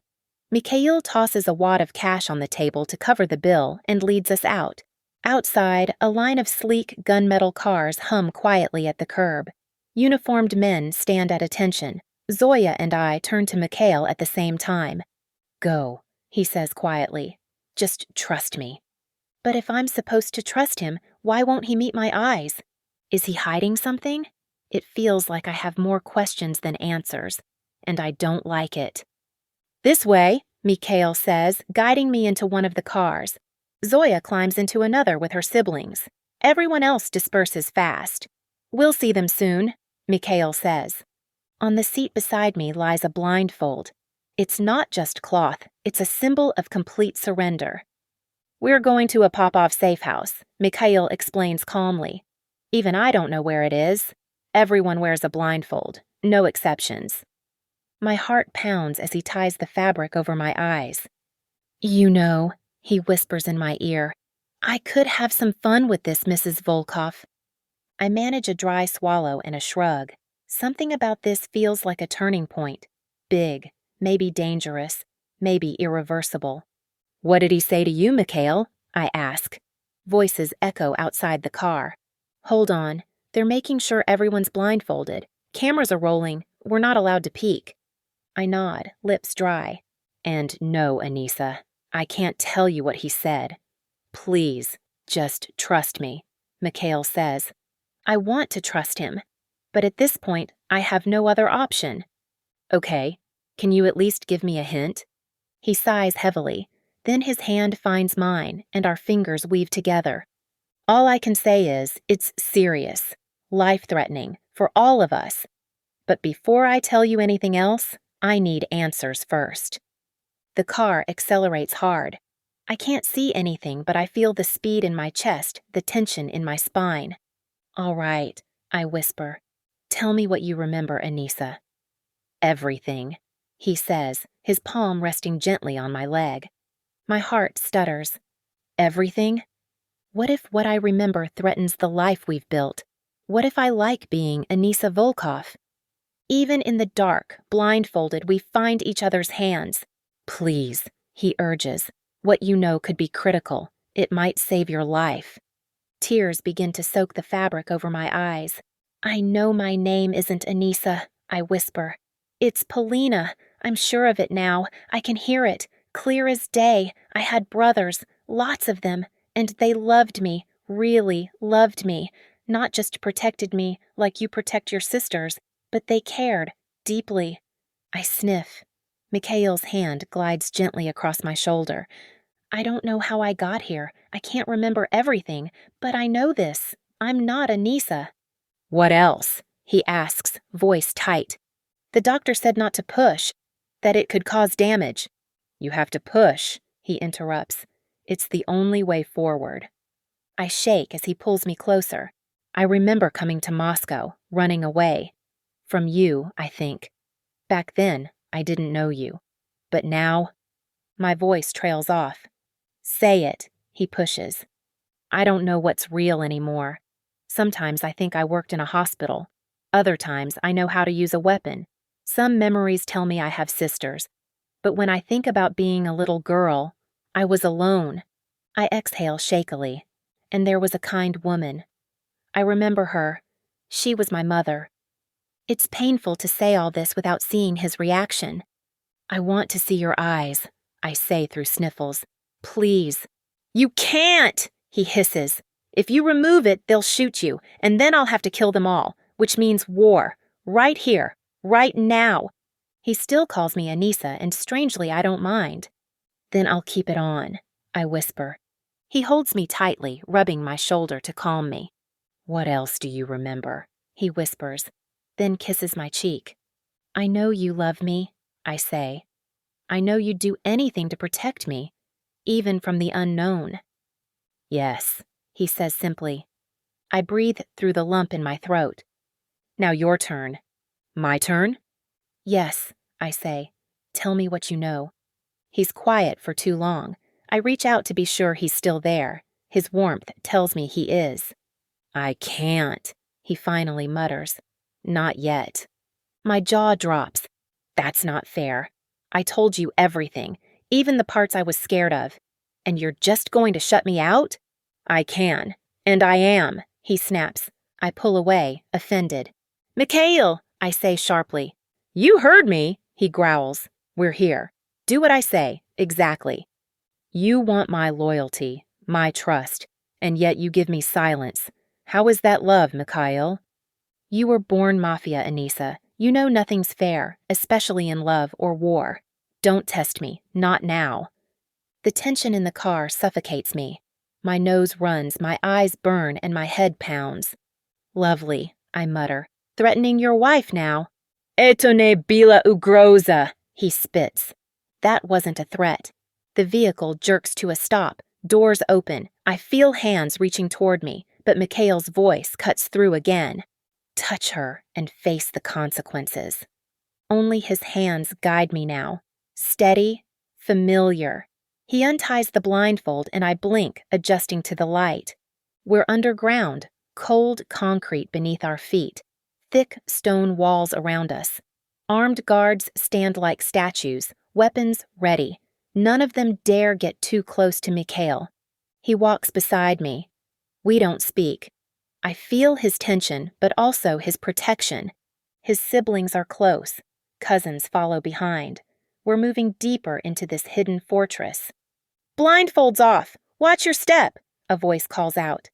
Mikhail tosses a wad of cash on the table to cover the bill and leads us out. Outside, a line of sleek gunmetal cars hum quietly at the curb. Uniformed men stand at attention. Zoya and I turn to Mikhail at the same time. Go, he says quietly. Just trust me. But if I'm supposed to trust him, why won't he meet my eyes? Is he hiding something? It feels like I have more questions than answers, and I don't like it. This way, Mikhail says, guiding me into one of the cars. Zoya climbs into another with her siblings. Everyone else disperses fast. We'll see them soon, Mikhail says. On the seat beside me lies a blindfold. It's not just cloth, it's a symbol of complete surrender. We're going to a Popov safe house, Mikhail explains calmly. Even I don't know where it is. Everyone wears a blindfold, no exceptions. My heart pounds as he ties the fabric over my eyes. You know, he whispers in my ear, I could have some fun with this, Mrs. Volkov. I manage a dry swallow and a shrug. Something about this feels like a turning point. Big, maybe dangerous, maybe irreversible. What did he say to you, Mikhail? I ask. Voices echo outside the car. Hold on, they're making sure everyone's blindfolded. Cameras are rolling, we're not allowed to peek. I nod, lips dry. And no, Anissa, I can't tell you what he said. Please, just trust me, Mikhail says. I want to trust him, but at this point, I have no other option. Okay, can you at least give me a hint? He sighs heavily. Then his hand finds mine, and our fingers weave together. All I can say is, it's serious, life-threatening, for all of us. But before I tell you anything else, I need answers first. The car accelerates hard. I can't see anything, but I feel the speed in my chest, the tension in my spine. All right, I whisper. Tell me what you remember, Anissa. Everything, he says, his palm resting gently on my leg. My heart stutters. Everything? What if what I remember threatens the life we've built? What if I like being Anissa Volkov? Even in the dark, blindfolded, we find each other's hands. Please, he urges. What you know could be critical. It might save your life. Tears begin to soak the fabric over my eyes. I know my name isn't Anissa, I whisper. It's Polina. I'm sure of it now. I can hear it, clear as day. I had brothers, lots of them, and they loved me, really loved me. Not just protected me like you protect your sisters, but they cared, deeply. I sniff. Mikhail's hand glides gently across my shoulder. I don't know how I got here. I can't remember everything, but I know this. I'm not Anissa. What else? He asks, voice tight. The doctor said not to push, that it could cause damage. You have to push, he interrupts. It's the only way forward. I shake as he pulls me closer. I remember coming to Moscow, running away. From you, I think. Back then, I didn't know you. But now, my voice trails off. Say it, he pushes. I don't know what's real anymore. Sometimes I think I worked in a hospital. Other times I know how to use a weapon. Some memories tell me I have sisters. But when I think about being a little girl, I was alone. I exhale shakily. And there was a kind woman. I remember her. She was my mother. It's painful to say all this without seeing his reaction. I want to see your eyes, I say through sniffles. Please. You can't, he hisses. If you remove it, they'll shoot you, and then I'll have to kill them all, which means war. Right here, right now. He still calls me Anissa, and strangely I don't mind. Then I'll keep it on, I whisper. He holds me tightly, rubbing my shoulder to calm me. What else do you remember? He whispers, then kisses my cheek. I know you love me, I say. I know you'd do anything to protect me, even from the unknown. Yes, he says simply. I breathe through the lump in my throat. Now your turn. My turn? Yes, I say. Tell me what you know. He's quiet for too long. I reach out to be sure he's still there. His warmth tells me he is. I can't, he finally mutters. Not yet. My jaw drops. That's not fair. I told you everything, even the parts I was scared of. And you're just going to shut me out? I can. And I am, he snaps. I pull away, offended. Mikhail, I say sharply. You heard me, he growls. We're here. Do what I say, exactly. You want my loyalty, my trust, and yet you give me silence. How is that love, Mikhail? You were born Mafia, Anissa. You know nothing's fair, especially in love or war. Don't test me, not now. The tension in the car suffocates me. My nose runs, my eyes burn, and my head pounds. Lovely, I mutter. Threatening your wife now. Eto ne bila ugroza, he spits. That wasn't a threat. The vehicle jerks to a stop, doors open. I feel hands reaching toward me, but Mikhail's voice cuts through again. Touch her and face the consequences. Only his hands guide me now. Steady, familiar. He unties the blindfold and I blink, adjusting to the light. We're underground, cold concrete beneath our feet, thick stone walls around us. Armed guards stand like statues, weapons ready. None of them dare get too close to Mikhail. He walks beside me. We don't speak. I feel his tension, but also his protection. His siblings are close. Cousins follow behind. We're moving deeper into this hidden fortress. Blindfolds off! Watch your step! A voice calls out.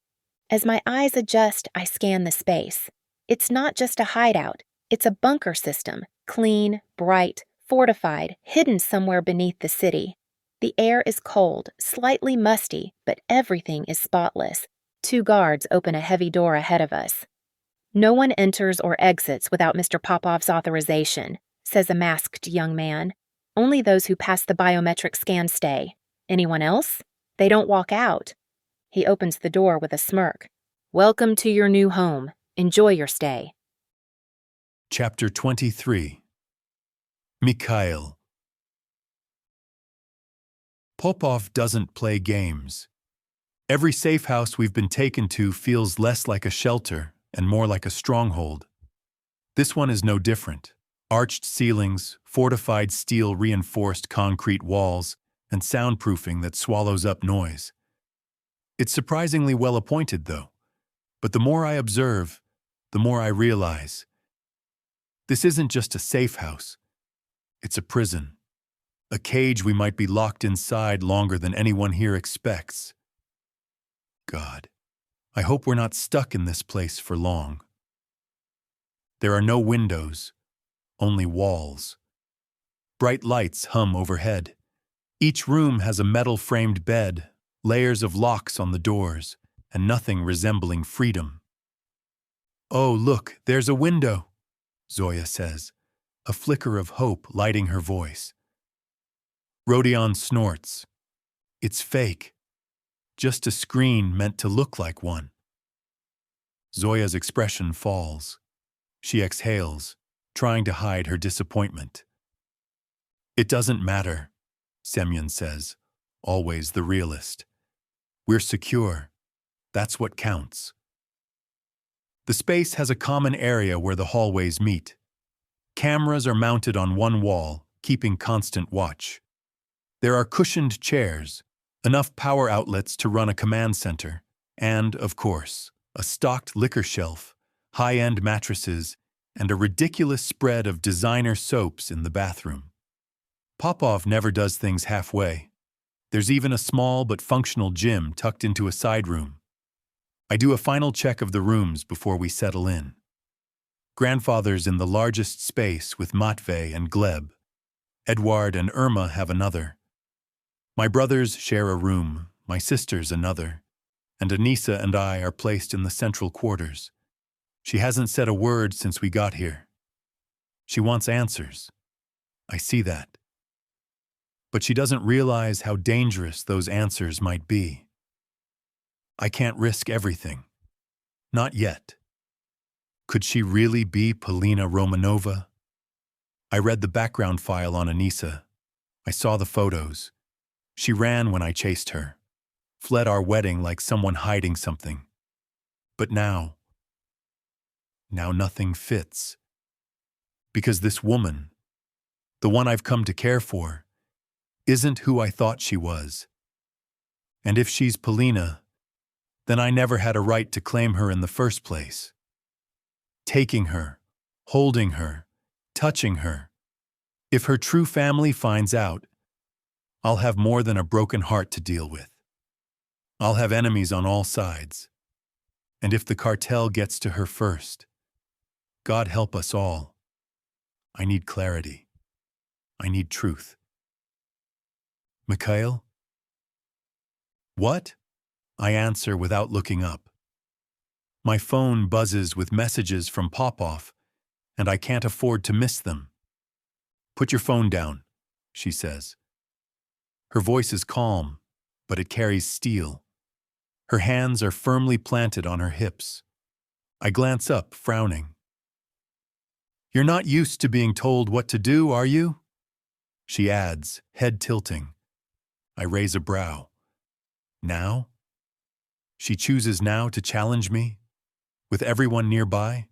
As my eyes adjust, I scan the space. It's not just a hideout. It's a bunker system, clean, bright, fortified, hidden somewhere beneath the city. The air is cold, slightly musty, but everything is spotless. 2 guards open a heavy door ahead of us. "No one enters or exits without Mr. Popov's authorization," says a masked young man. "Only those who pass the biometric scan stay. Anyone else? They don't walk out." He opens the door with a smirk. "Welcome to your new home. Enjoy your stay." Chapter 23. Mikhail. Popov doesn't play games. Every safe house we've been taken to feels less like a shelter and more like a stronghold. This one is no different. Arched ceilings, fortified steel reinforced concrete walls, and soundproofing that swallows up noise. It's surprisingly well appointed, though. But the more I observe, the more I realize. This isn't just a safe house. It's a prison. A cage we might be locked inside longer than anyone here expects. God, I hope we're not stuck in this place for long. There are no windows, only walls. Bright lights hum overhead. Each room has a metal-framed bed, layers of locks on the doors, and nothing resembling freedom. "Oh, look, there's a window," Zoya says, a flicker of hope lighting her voice. Rodion snorts. It's fake. Just a screen meant to look like one. Zoya's expression falls. She exhales, trying to hide her disappointment. "It doesn't matter," Semyon says, always the realist. "We're secure. That's what counts." The space has a common area where the hallways meet. Cameras are mounted on one wall, keeping constant watch. There are cushioned chairs, enough power outlets to run a command center, and, of course, a stocked liquor shelf, high-end mattresses, and a ridiculous spread of designer soaps in the bathroom. Popov never does things halfway. There's even a small but functional gym tucked into a side room. I do a final check of the rooms before we settle in. Grandfather's in the largest space with Matvey and Gleb. Edward and Irma have another. My brothers share a room, my sisters another, and Anissa and I are placed in the central quarters. She hasn't said a word since we got here. She wants answers. I see that. But she doesn't realize how dangerous those answers might be. I can't risk everything. Not yet. Could she really be Polina Romanova? I read the background file on Anissa. I saw the photos. She ran when I chased her, fled our wedding like someone hiding something. But now nothing fits. Because this woman, the one I've come to care for, isn't who I thought she was. And if she's Polina, then I never had a right to claim her in the first place. Taking her, holding her, touching her. If her true family finds out, I'll have more than a broken heart to deal with. I'll have enemies on all sides. And if the cartel gets to her first, God help us all. I need clarity. I need truth. Mikhail? What? I answer without looking up. My phone buzzes with messages from Popov, and I can't afford to miss them. "Put your phone down," she says. Her voice is calm, but it carries steel. Her hands are firmly planted on her hips. I glance up, frowning. "You're not used to being told what to do, are you?" She adds, head tilting. I raise a brow. Now? She chooses now to challenge me, with everyone nearby?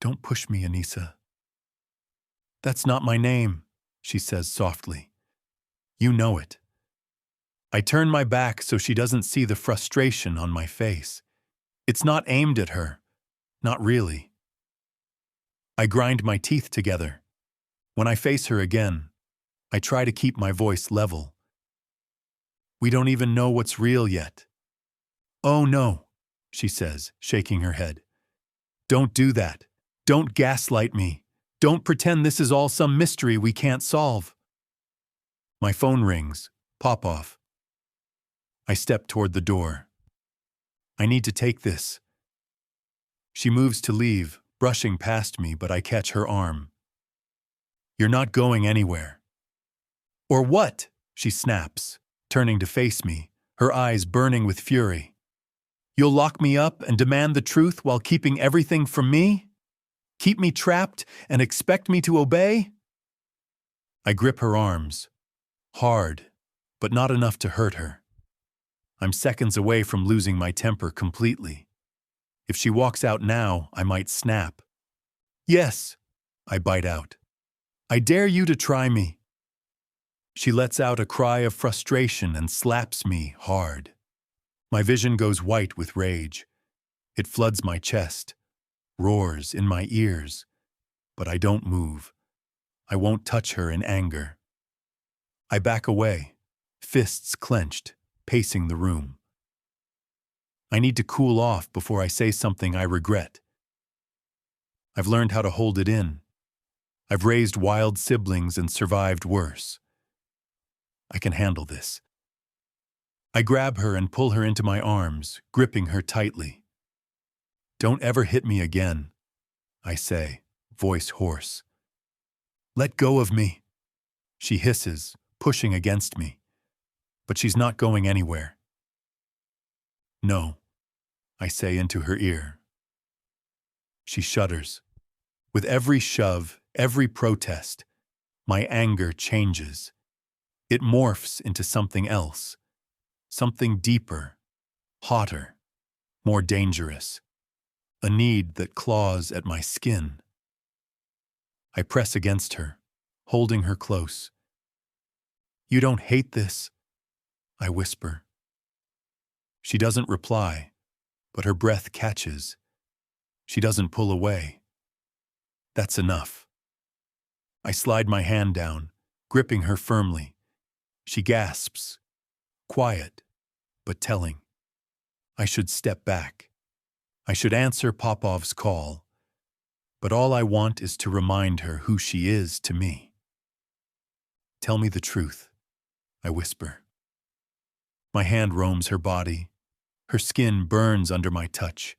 "Don't push me, Anissa." "That's not my name," she says softly. "You know it." I turn my back so she doesn't see the frustration on my face. It's not aimed at her. Not really. I grind my teeth together. When I face her again, I try to keep my voice level. "We don't even know what's real yet." "Oh no," she says, shaking her head. "Don't do that. Don't gaslight me. Don't pretend this is all some mystery we can't solve." My phone rings. Pop off. I step toward the door. I need to take this. She moves to leave, brushing past me, but I catch her arm. You're not going anywhere. Or what? She snaps, turning to face me, her eyes burning with fury. You'll lock me up and demand the truth while keeping everything from me? Keep me trapped and expect me to obey? I grip her arms, hard, but not enough to hurt her. I'm seconds away from losing my temper completely. If she walks out now, I might snap. Yes, I bite out. I dare you to try me. She lets out a cry of frustration and slaps me hard. My vision goes white with rage. It floods my chest, roars in my ears, but I don't move. I won't touch her in anger. I back away, fists clenched, pacing the room. I need to cool off before I say something I regret. I've learned how to hold it in. I've raised wild siblings and survived worse. I can handle this. I grab her and pull her into my arms, gripping her tightly. Don't ever hit me again, I say, voice hoarse. Let go of me, she hisses, pushing against me. But she's not going anywhere. No, I say into her ear. She shudders. With every shove, every protest, my anger changes. It morphs into something else, something deeper, hotter, more dangerous, a need that claws at my skin. I press against her, holding her close. You don't hate this, I whisper. She doesn't reply, but her breath catches. She doesn't pull away. That's enough. I slide my hand down, gripping her firmly. She gasps, quiet, but telling. I should step back. I should answer Popov's call. But all I want is to remind her who she is to me. Tell me the truth, I whisper. My hand roams her body. Her skin burns under my touch.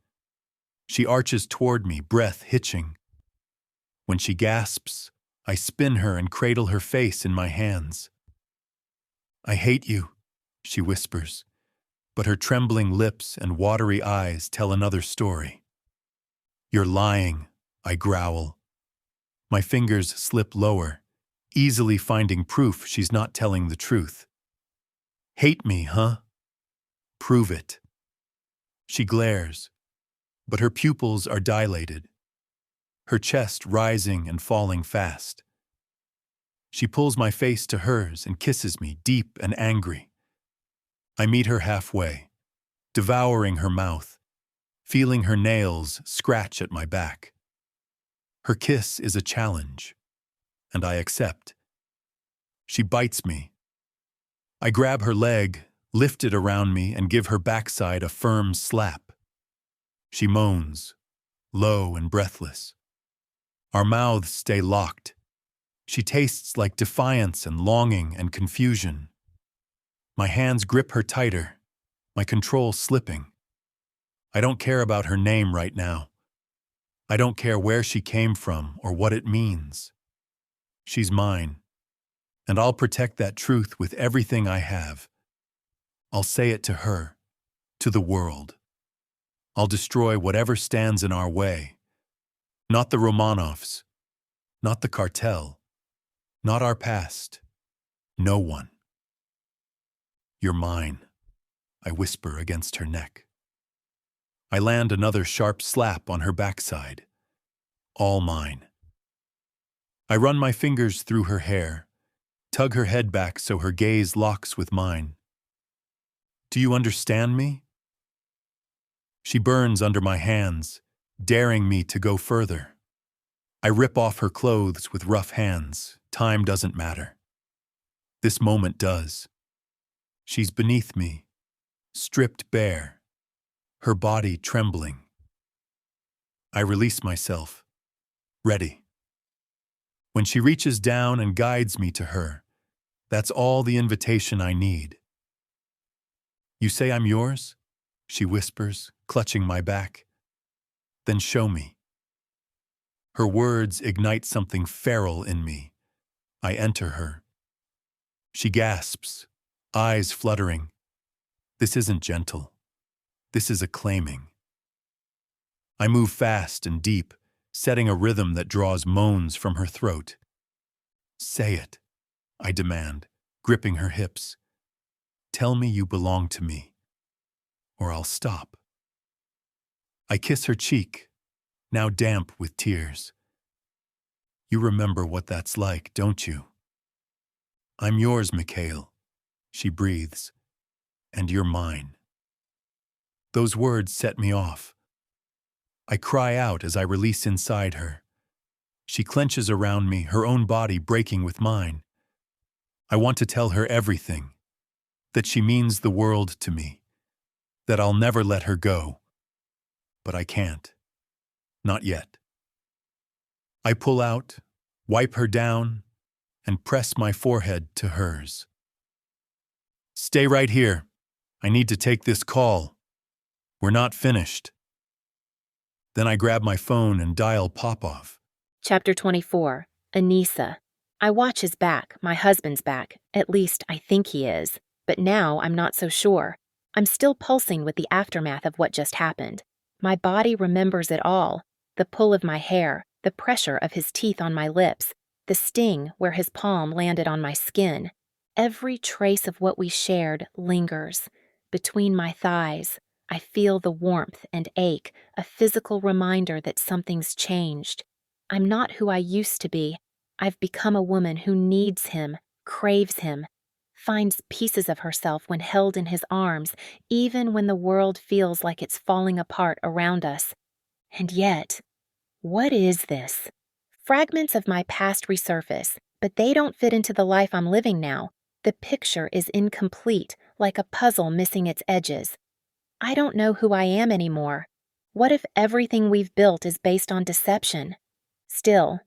She arches toward me, breath hitching. When she gasps, I spin her and cradle her face in my hands. I hate you, she whispers, but her trembling lips and watery eyes tell another story. You're lying, I growl. My fingers slip lower, easily finding proof she's not telling the truth. Hate me, huh? Prove it. She glares, but her pupils are dilated, her chest rising and falling fast. She pulls my face to hers and kisses me, deep and angry. I meet her halfway, devouring her mouth, feeling her nails scratch at my back. Her kiss is a challenge, and I accept. She bites me. I grab her leg, lift it around me, and give her backside a firm slap. She moans, low and breathless. Our mouths stay locked. She tastes like defiance and longing and confusion. My hands grip her tighter, my control slipping. I don't care about her name right now. I don't care where she came from or what it means. She's mine, and I'll protect that truth with everything I have. I'll say it to her, to the world. I'll destroy whatever stands in our way. Not the Romanovs, not the cartel, not our past, no one. You're mine, I whisper against her neck. I land another sharp slap on her backside. All mine. I run my fingers through her hair, tug her head back so her gaze locks with mine. Do you understand me? She burns under my hands, daring me to go further. I rip off her clothes with rough hands. Time doesn't matter. This moment does. She's beneath me, stripped bare, her body trembling. I release myself, ready. When she reaches down and guides me to her, That's all the invitation I need. You say I'm yours? She whispers, clutching my back. Then show me. Her words ignite something feral in me. I enter her. She gasps, eyes fluttering. This isn't gentle. This is a claiming. I move fast and deep, setting a rhythm that draws moans from her throat. Say it, I demand, gripping her hips. Tell me you belong to me, or I'll stop. I kiss her cheek, now damp with tears. You remember what that's like, don't you? I'm yours, Mikhail, she breathes, and you're mine. Those words set me off. I cry out as I release inside her. She clenches around me, her own body breaking with mine. I want to tell her everything, that she means the world to me, that I'll never let her go. But I can't. Not yet. I pull out, wipe her down, and press my forehead to hers. Stay right here. I need to take this call. We're not finished. Then I grab my phone and dial Popov. Chapter 24, Anissa. I watch his back, my husband's back. At least I think he is. But now I'm not so sure. I'm still pulsing with the aftermath of what just happened. My body remembers it all. The pull of my hair, the pressure of his teeth on my lips, the sting where his palm landed on my skin. Every trace of what we shared lingers. Between my thighs, I feel the warmth and ache, a physical reminder that something's changed. I'm not who I used to be. I've become a woman who needs him, craves him, finds pieces of herself when held in his arms, even when the world feels like it's falling apart around us. And yet, what is this? Fragments of my past resurface, but they don't fit into the life I'm living now. The picture is incomplete, like a puzzle missing its edges. I don't know who I am anymore. What if everything we've built is based on deception? Still,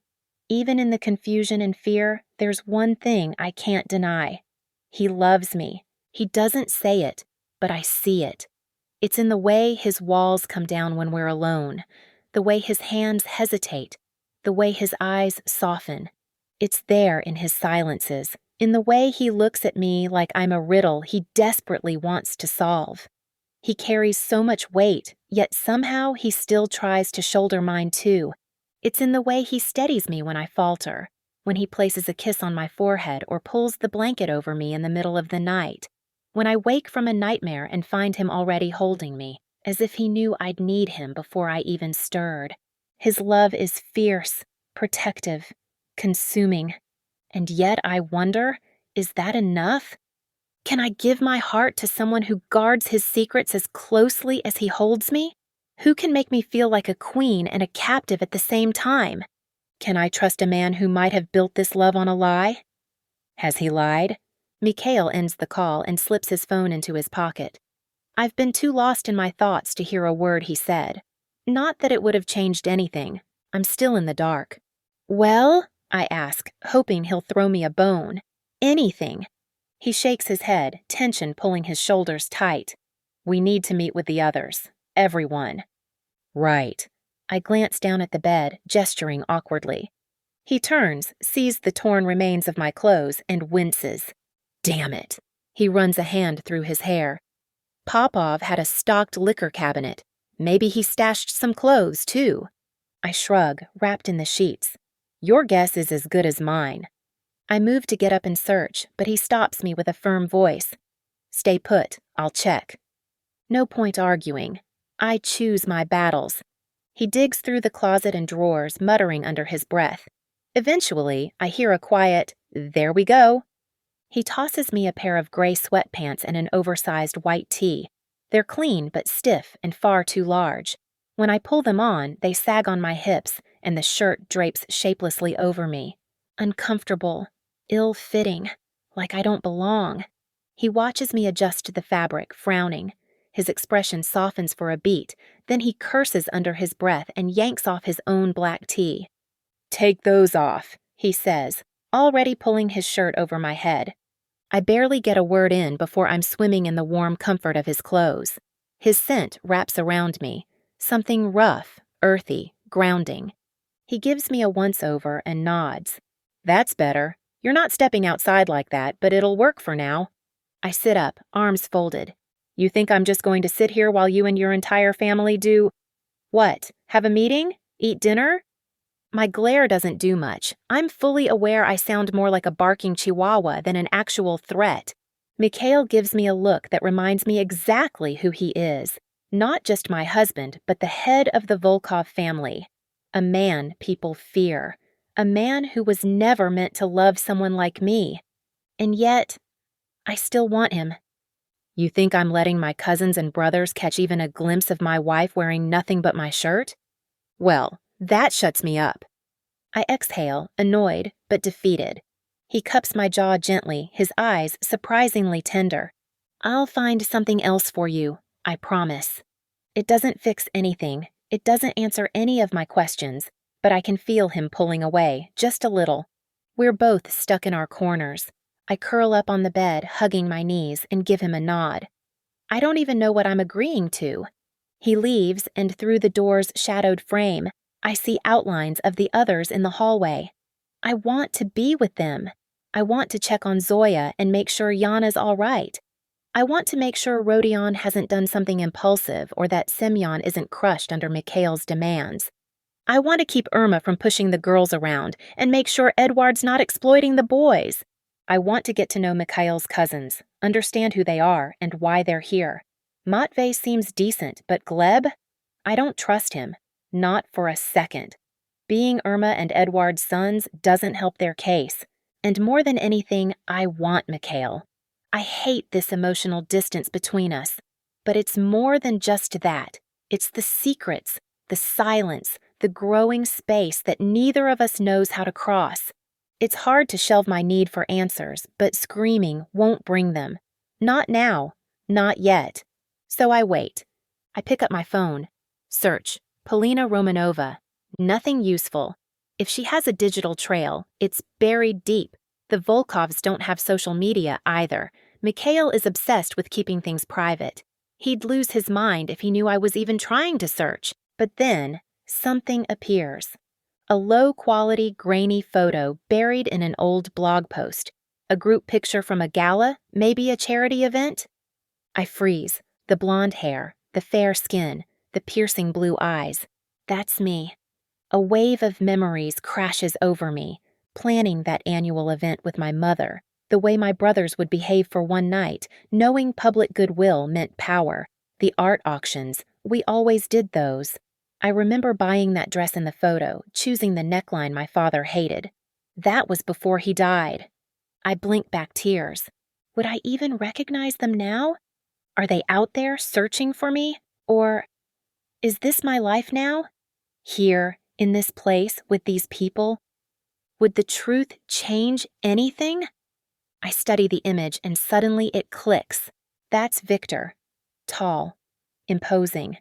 even in the confusion and fear, there's one thing I can't deny. He loves me. He doesn't say it, but I see it. It's in the way his walls come down when we're alone, the way his hands hesitate, the way his eyes soften. It's there in his silences, in the way he looks at me like I'm a riddle he desperately wants to solve. He carries so much weight, yet somehow he still tries to shoulder mine too. It's in the way he steadies me when I falter, when he places a kiss on my forehead or pulls the blanket over me in the middle of the night, when I wake from a nightmare and find him already holding me, as if he knew I'd need him before I even stirred. His love is fierce, protective, consuming. And yet I wonder, is that enough? Can I give my heart to someone who guards his secrets as closely as he holds me? Who can make me feel like a queen and a captive at the same time? Can I trust a man who might have built this love on a lie? Has he lied? Mikhail ends the call and slips his phone into his pocket. I've been too lost in my thoughts to hear a word he said. Not that it would have changed anything. I'm still in the dark. Well? I ask, hoping he'll throw me a bone. Anything. He shakes his head, tension pulling his shoulders tight. We need to meet with the others. Everyone. Right. I glance down at the bed, gesturing awkwardly. He turns, sees the torn remains of my clothes, and winces. Damn it. He runs a hand through his hair. Popov had a stocked liquor cabinet. Maybe he stashed some clothes, too. I shrug, wrapped in the sheets. Your guess is as good as mine. I move to get up and search, but he stops me with a firm voice. Stay put, I'll check. No point arguing. I choose my battles. He digs through the closet and drawers, muttering under his breath. Eventually, I hear a quiet, "There we go." He tosses me a pair of gray sweatpants and an oversized white tee. They're clean but stiff and far too large. When I pull them on, they sag on my hips, and the shirt drapes shapelessly over me. Uncomfortable, ill-fitting, like I don't belong. He watches me adjust to the fabric, frowning. His expression softens for a beat, then he curses under his breath and yanks off his own black tee. Take those off, he says, already pulling his shirt over my head. I barely get a word in before I'm swimming in the warm comfort of his clothes. His scent wraps around me, something rough, earthy, grounding. He gives me a once-over and nods. That's better. You're not stepping outside like that, but it'll work for now. I sit up, arms folded. You think I'm just going to sit here while you and your entire family do… What? Have a meeting? Eat dinner? My glare doesn't do much. I'm fully aware I sound more like a barking chihuahua than an actual threat. Mikhail gives me a look that reminds me exactly who he is. Not just my husband, but the head of the Volkov family. A man people fear. A man who was never meant to love someone like me. And yet, I still want him. You think I'm letting my cousins and brothers catch even a glimpse of my wife wearing nothing but my shirt? Well, that shuts me up. I exhale, annoyed, but defeated. He cups my jaw gently, his eyes surprisingly tender. I'll find something else for you, I promise. It doesn't fix anything. It doesn't answer any of my questions, but I can feel him pulling away, just a little. We're both stuck in our corners. I curl up on the bed, hugging my knees, and give him a nod. I don't even know what I'm agreeing to. He leaves, and through the door's shadowed frame, I see outlines of the others in the hallway. I want to be with them. I want to check on Zoya and make sure Yana's all right. I want to make sure Rodion hasn't done something impulsive or that Semyon isn't crushed under Mikhail's demands. I want to keep Irma from pushing the girls around and make sure Edward's not exploiting the boys. I want to get to know Mikhail's cousins, understand who they are and why they're here. Matvey seems decent, but Gleb? I don't trust him. Not for a second. Being Irma and Edward's sons doesn't help their case. And more than anything, I want Mikhail. I hate this emotional distance between us. But it's more than just that. It's the secrets, the silence, the growing space that neither of us knows how to cross. It's hard to shelve my need for answers, but screaming won't bring them. Not now. Not yet. So I wait. I pick up my phone. Search. Polina Romanova. Nothing useful. If she has a digital trail, it's buried deep. The Volkovs don't have social media either. Mikhail is obsessed with keeping things private. He'd lose his mind if he knew I was even trying to search. But then, something appears. A low-quality, grainy photo buried in an old blog post. A group picture from a gala, maybe a charity event? I freeze. The blonde hair, the fair skin, the piercing blue eyes. That's me. A wave of memories crashes over me, planning that annual event with my mother, the way my brothers would behave for one night, knowing public goodwill meant power. The art auctions, we always did those. I remember buying that dress in the photo, choosing the neckline my father hated. That was before he died. I blink back tears. Would I even recognize them now? Are they out there searching for me? Or is this my life now? Here, in this place, with these people? Would the truth change anything? I study the image and suddenly it clicks. That's Victor. Tall. Imposing.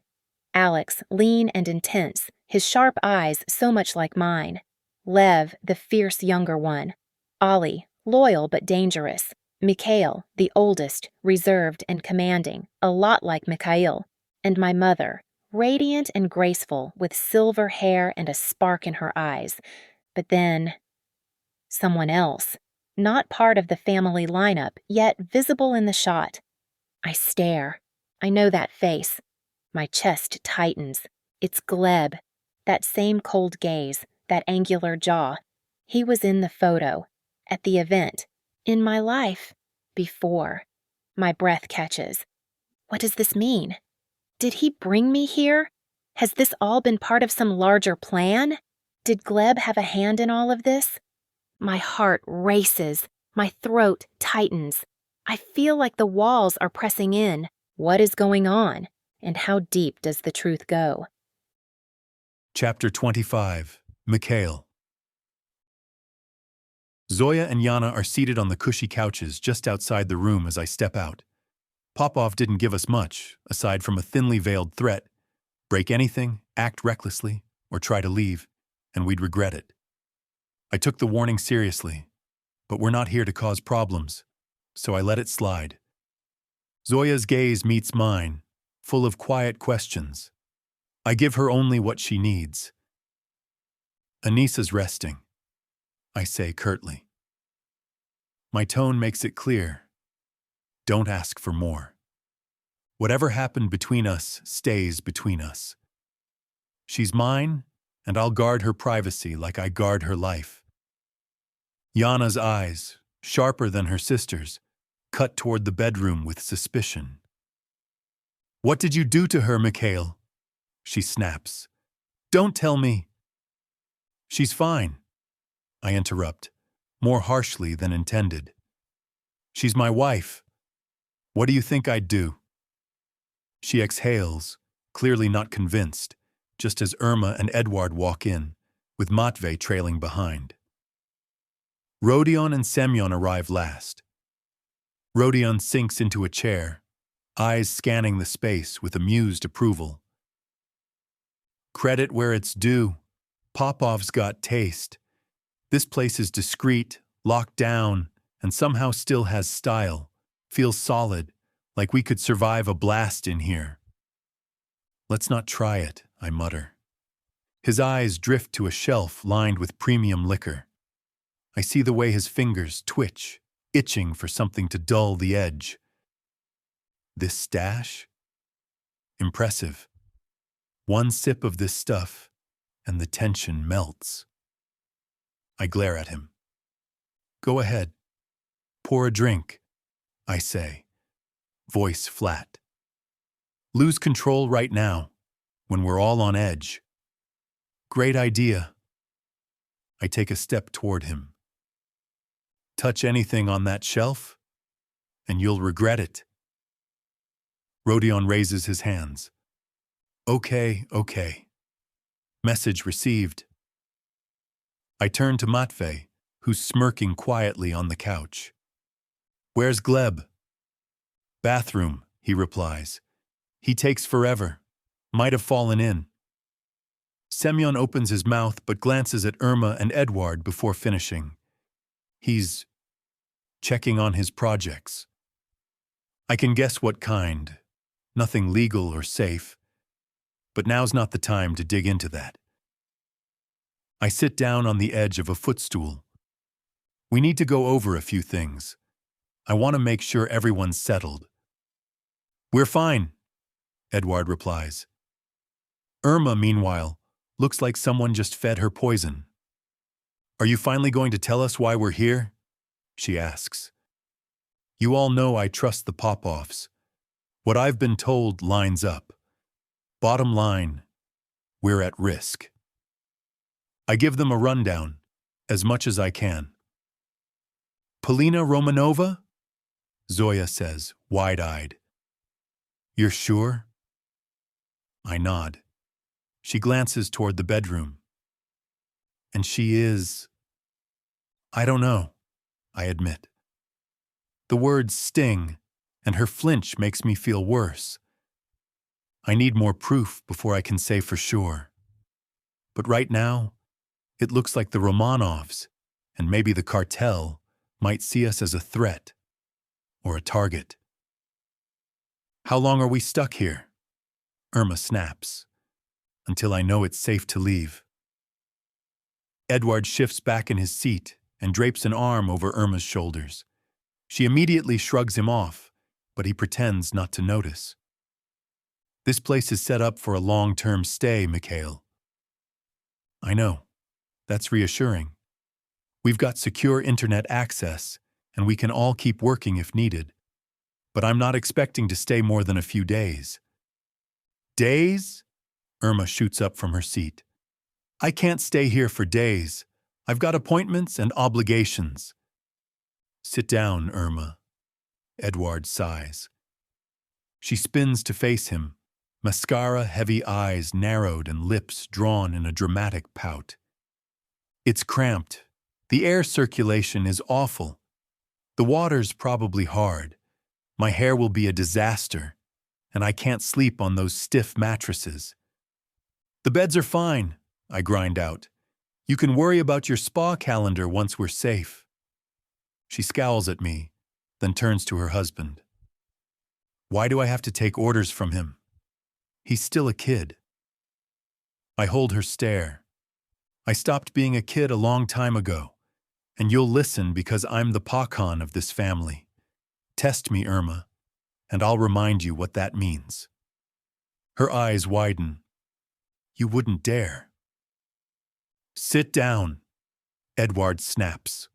Alex, lean and intense, his sharp eyes so much like mine. Lev, the fierce younger one. Ollie, loyal but dangerous. Mikhail, the oldest, reserved and commanding, a lot like Mikhail. And my mother, radiant and graceful, with silver hair and a spark in her eyes. But then, someone else. Not part of the family lineup, yet visible in the shot. I stare. I know that face. My chest tightens. It's Gleb. That same cold gaze, that angular jaw. He was in the photo. At the event. In my life. Before. My breath catches. What does this mean? Did he bring me here? Has this all been part of some larger plan? Did Gleb have a hand in all of this? My heart races. My throat tightens. I feel like the walls are pressing in. What is going on? And how deep does the truth go? Chapter 25. Mikhail. Zoya and Yana are seated on the cushy couches just outside the room as I step out. Popov didn't give us much, aside from a thinly veiled threat. Break anything, act recklessly, or try to leave, and we'd regret it. I took the warning seriously, but we're not here to cause problems. so I let it slide. Zoya's gaze meets mine, full of quiet questions. I give her only what she needs. Anissa's resting, I say curtly. My tone makes it clear. Don't ask for more. Whatever happened between us stays between us. She's mine, and I'll guard her privacy like I guard her life. Yana's eyes, sharper than her sister's, cut toward the bedroom with suspicion. What did you do to her, Mikhail? She snaps. Don't tell me. She's fine, I interrupt, more harshly than intended. She's my wife. What do you think I'd do? She exhales, clearly not convinced, just as Irma and Edward walk in, with Matvey trailing behind. Rodion and Semyon arrive last. Rodion sinks into a chair, eyes scanning the space with amused approval. Credit where it's due. Popov's got taste. This place is discreet, locked down, and somehow still has style. Feels solid, like we could survive a blast in here. Let's not try it, I mutter. His eyes drift to a shelf lined with premium liquor. I see the way his fingers twitch, itching for something to dull the edge. This stash? Impressive. One sip of this stuff, and the tension melts. I glare at him. Go ahead. Pour a drink, I say, voice flat. Lose control right now, when we're all on edge. Great idea. I take a step toward him. Touch anything on that shelf, and you'll regret it. Rodion raises his hands. Okay. Message received. I turn to Matvey, who's smirking quietly on the couch. Where's Gleb? Bathroom, he replies. He takes forever. Might have fallen in. Semyon opens his mouth but glances at Irma and Edward before finishing. He's checking on his projects. I can guess what kind. Nothing legal or safe. But now's not the time to dig into that. I sit down on the edge of a footstool. We need to go over a few things. I want to make sure everyone's settled. We're fine, Edward replies. Irma, meanwhile, looks like someone just fed her poison. Are you finally going to tell us why we're here? She asks. You all know I trust the Popovs. What I've been told lines up. Bottom line, we're at risk. I give them a rundown, as much as I can. Polina Romanova? Zoya says, wide-eyed. You're sure? I nod. She glances toward the bedroom. And she is... I don't know, I admit. The words sting, and her flinch makes me feel worse. I need more proof before I can say for sure. But right now, it looks like the Romanovs, and maybe the cartel, might see us as a threat or a target. How long are we stuck here? Irma snaps. Until I know it's safe to leave. Edward shifts back in his seat and drapes an arm over Irma's shoulders. She immediately shrugs him off, but he pretends not to notice. This place is set up for a long-term stay, Mikhail. I know. That's reassuring. We've got secure internet access, and we can all keep working if needed. But I'm not expecting to stay more than a few days. Days? Irma shoots up from her seat. I can't stay here for days. I've got appointments and obligations. Sit down, Irma. Edward sighs. She spins to face him, mascara-heavy eyes narrowed and lips drawn in a dramatic pout. It's cramped. The air circulation is awful. The water's probably hard. My hair will be a disaster, and I can't sleep on those stiff mattresses. The beds are fine, I grind out. You can worry about your spa calendar once we're safe. She scowls at me, then turns to her husband. Why do I have to take orders from him? He's still a kid. I hold her stare. I stopped being a kid a long time ago, and you'll listen because I'm the Pakhan of this family. Test me, Irma, and I'll remind you what that means. Her eyes widen. You wouldn't dare. Sit down, Edward snaps.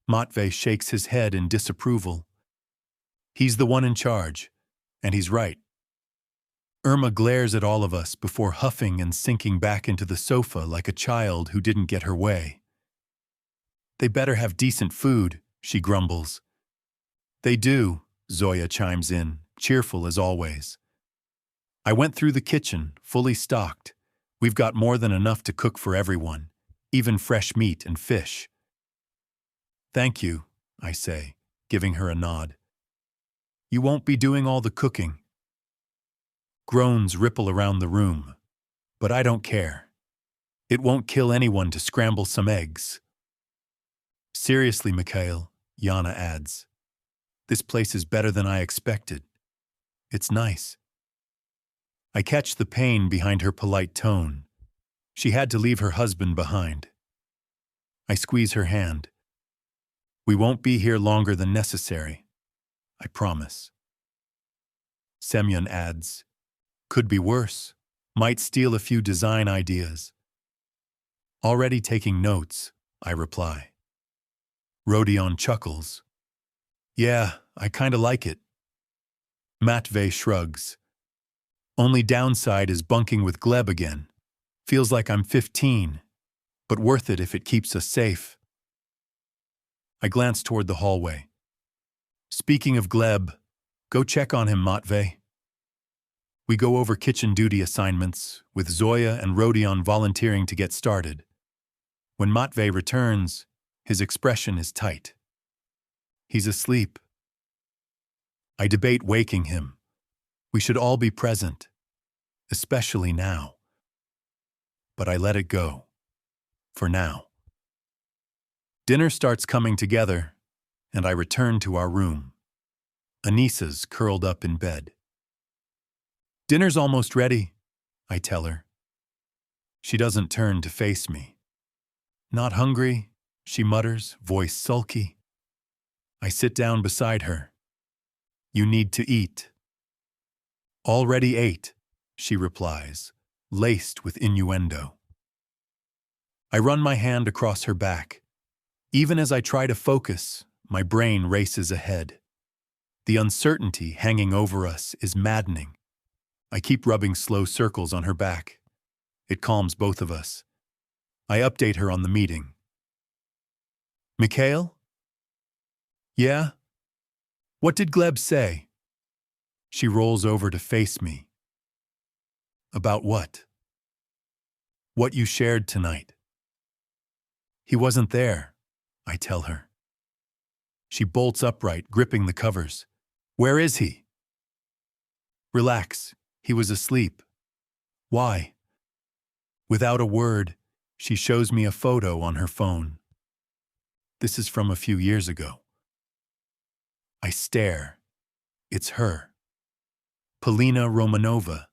Matvey shakes his head in disapproval. He's the one in charge, and he's right. Irma glares at all of us before huffing and sinking back into the sofa like a child who didn't get her way. They better have decent food, she grumbles. They do, Zoya chimes in, cheerful as always. I went through the kitchen, fully stocked. We've got more than enough to cook for everyone, even fresh meat and fish. Thank you, I say, giving her a nod. You won't be doing all the cooking. Groans ripple around the room, but I don't care. It won't kill anyone to scramble some eggs. Seriously, Mikhail, Yana adds. This place is better than I expected. It's nice. I catch the pain behind her polite tone. She had to leave her husband behind. I squeeze her hand. We won't be here longer than necessary. I promise. Semyon adds, could be worse. Might steal a few design ideas. Already taking notes, I reply. Rodion chuckles. Yeah, I kinda like it. Matvey shrugs. Only downside is bunking with Gleb again. Feels like I'm 15, but worth it if it keeps us safe. I glance toward the hallway. Speaking of Gleb, go check on him, Matvey. We go over kitchen duty assignments, with Zoya and Rodion volunteering to get started. When Matvey returns, his expression is tight. He's asleep. I debate waking him. We should all be present, especially now. But I let it go, for now. Dinner starts coming together, and I return to our room. Anissa's curled up in bed. Dinner's almost ready, I tell her. She doesn't turn to face me. Not hungry, she mutters, voice sulky. I sit down beside her. You need to eat. Already ate, she replies, laced with innuendo. I run my hand across her back. Even as I try to focus, my brain races ahead. The uncertainty hanging over us is maddening. I keep rubbing slow circles on her back. It calms both of us. I update her on the meeting. Mikhail? Yeah? What did Gleb say? She rolls over to face me. About what? What you shared tonight. He wasn't there, I tell her. She bolts upright, gripping the covers. Where is he? Relax. He was asleep. Why? Without a word, she shows me a photo on her phone. This is from a few years ago. I stare. It's her. Polina Romanova.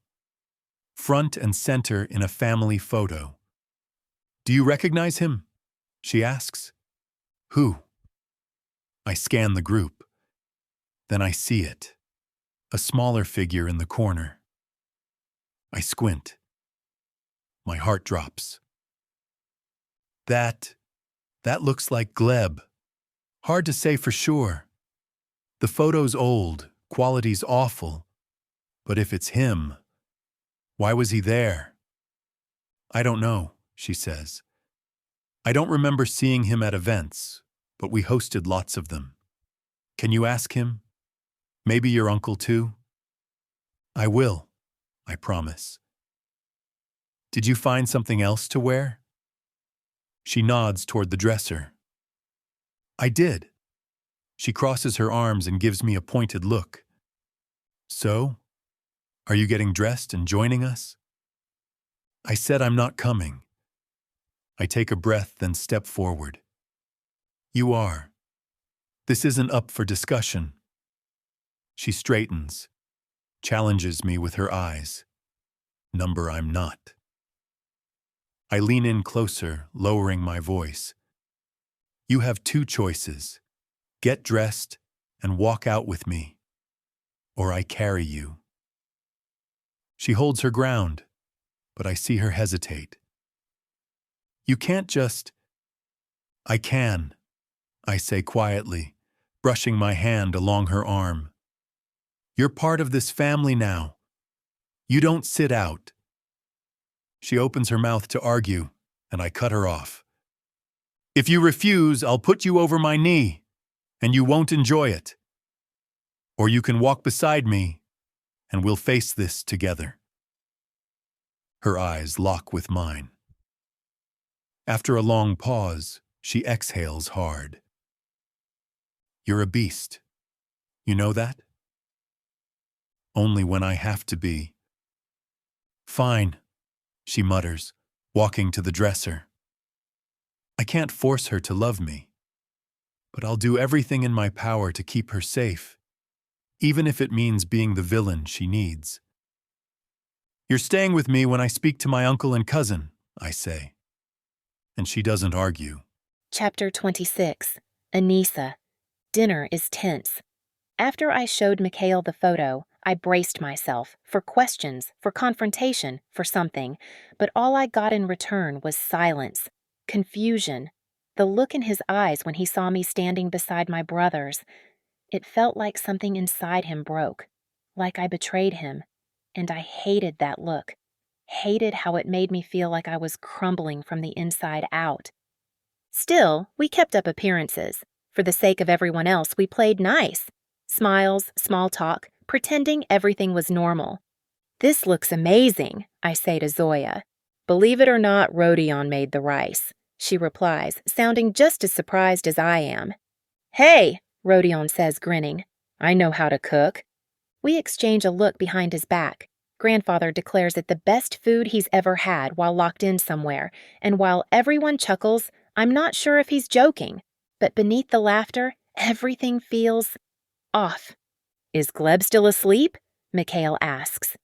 Front and center in a family photo. Do you recognize him? She asks. Who? I scan the group. Then I see it. A smaller figure in the corner. I squint. My heart drops. That looks like Gleb. Hard to say for sure. The photo's old, quality's awful. But if it's him, why was he there? I don't know, she says. I don't remember seeing him at events, but we hosted lots of them. Can you ask him? Maybe your uncle too? I will. I promise. Did you find something else to wear? She nods toward the dresser. I did. She crosses her arms and gives me a pointed look. So, are you getting dressed and joining us? I said I'm not coming. I take a breath, then step forward. You are. This isn't up for discussion. She straightens, challenges me with her eyes. Number I'm not. I lean in closer, lowering my voice. You have two choices. Get dressed and walk out with me, or I carry you. She holds her ground, but I see her hesitate. You can't just... I can, I say quietly, brushing my hand along her arm. You're part of this family now. You don't sit out. She opens her mouth to argue, and I cut her off. If you refuse, I'll put you over my knee, and you won't enjoy it. Or you can walk beside me, and we'll face this together. Her eyes lock with mine. After a long pause, she exhales hard. You're a beast. You know that? Only when I have to be. Fine, she mutters, walking to the dresser. I can't force her to love me, but I'll do everything in my power to keep her safe, even if it means being the villain she needs. You're staying with me when I speak to my uncle and cousin, I say. And she doesn't argue. Chapter 26. Anissa. Dinner is tense. After I showed Mikhail the photo, I braced myself for questions, for confrontation, for something, but all I got in return was silence, confusion, the look in his eyes when he saw me standing beside my brothers. It felt like something inside him broke, like I betrayed him, and I hated that look, hated how it made me feel like I was crumbling from the inside out. Still, we kept up appearances. For the sake of everyone else, we played nice. Smiles, small talk, pretending everything was normal. This looks amazing, I say to Zoya. Believe it or not, Rodion made the rice, she replies, sounding just as surprised as I am. Hey, Rodion says, grinning. I know how to cook. We exchange a look behind his back. Grandfather declares it the best food he's ever had while locked in somewhere, and while everyone chuckles, I'm not sure if he's joking, but beneath the laughter, everything feels off. Is Gleb still asleep? Mikhail asks.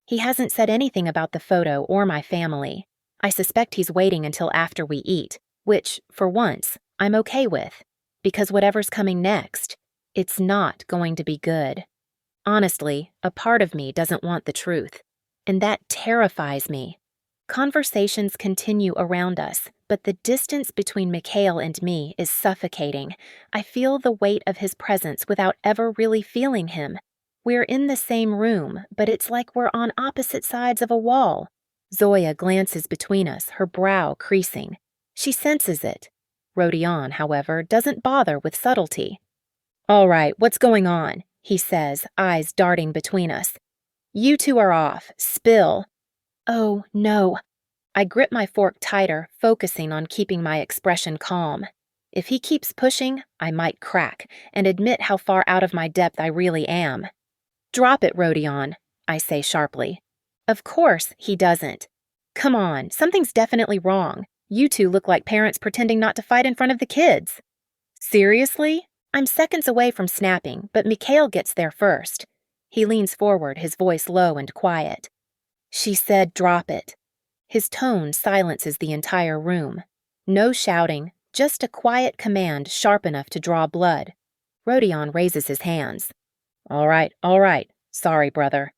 He hasn't said anything about the photo or my family. I suspect he's waiting until after we eat, which, for once, I'm okay with, because whatever's coming next, it's not going to be good. Honestly, a part of me doesn't want the truth, and that terrifies me. Conversations continue around us, but the distance between Mikhail and me is suffocating. I feel the weight of his presence without ever really feeling him. We're in the same room, but it's like we're on opposite sides of a wall. Zoya glances between us, her brow creasing. She senses it. Rodion, however, doesn't bother with subtlety. All right, what's going on? He says, eyes darting between us. You two are off. Spill. Oh, no. I grip my fork tighter, focusing on keeping my expression calm. If he keeps pushing, I might crack and admit how far out of my depth I really am. Drop it, Rodion, I say sharply. Of course he doesn't. Come on, something's definitely wrong. You two look like parents pretending not to fight in front of the kids. Seriously? I'm seconds away from snapping, but Mikhail gets there first. He leans forward, his voice low and quiet. She said drop it. His tone silences the entire room. No shouting, just a quiet command sharp enough to draw blood. Rodion raises his hands. All right. Sorry, brother.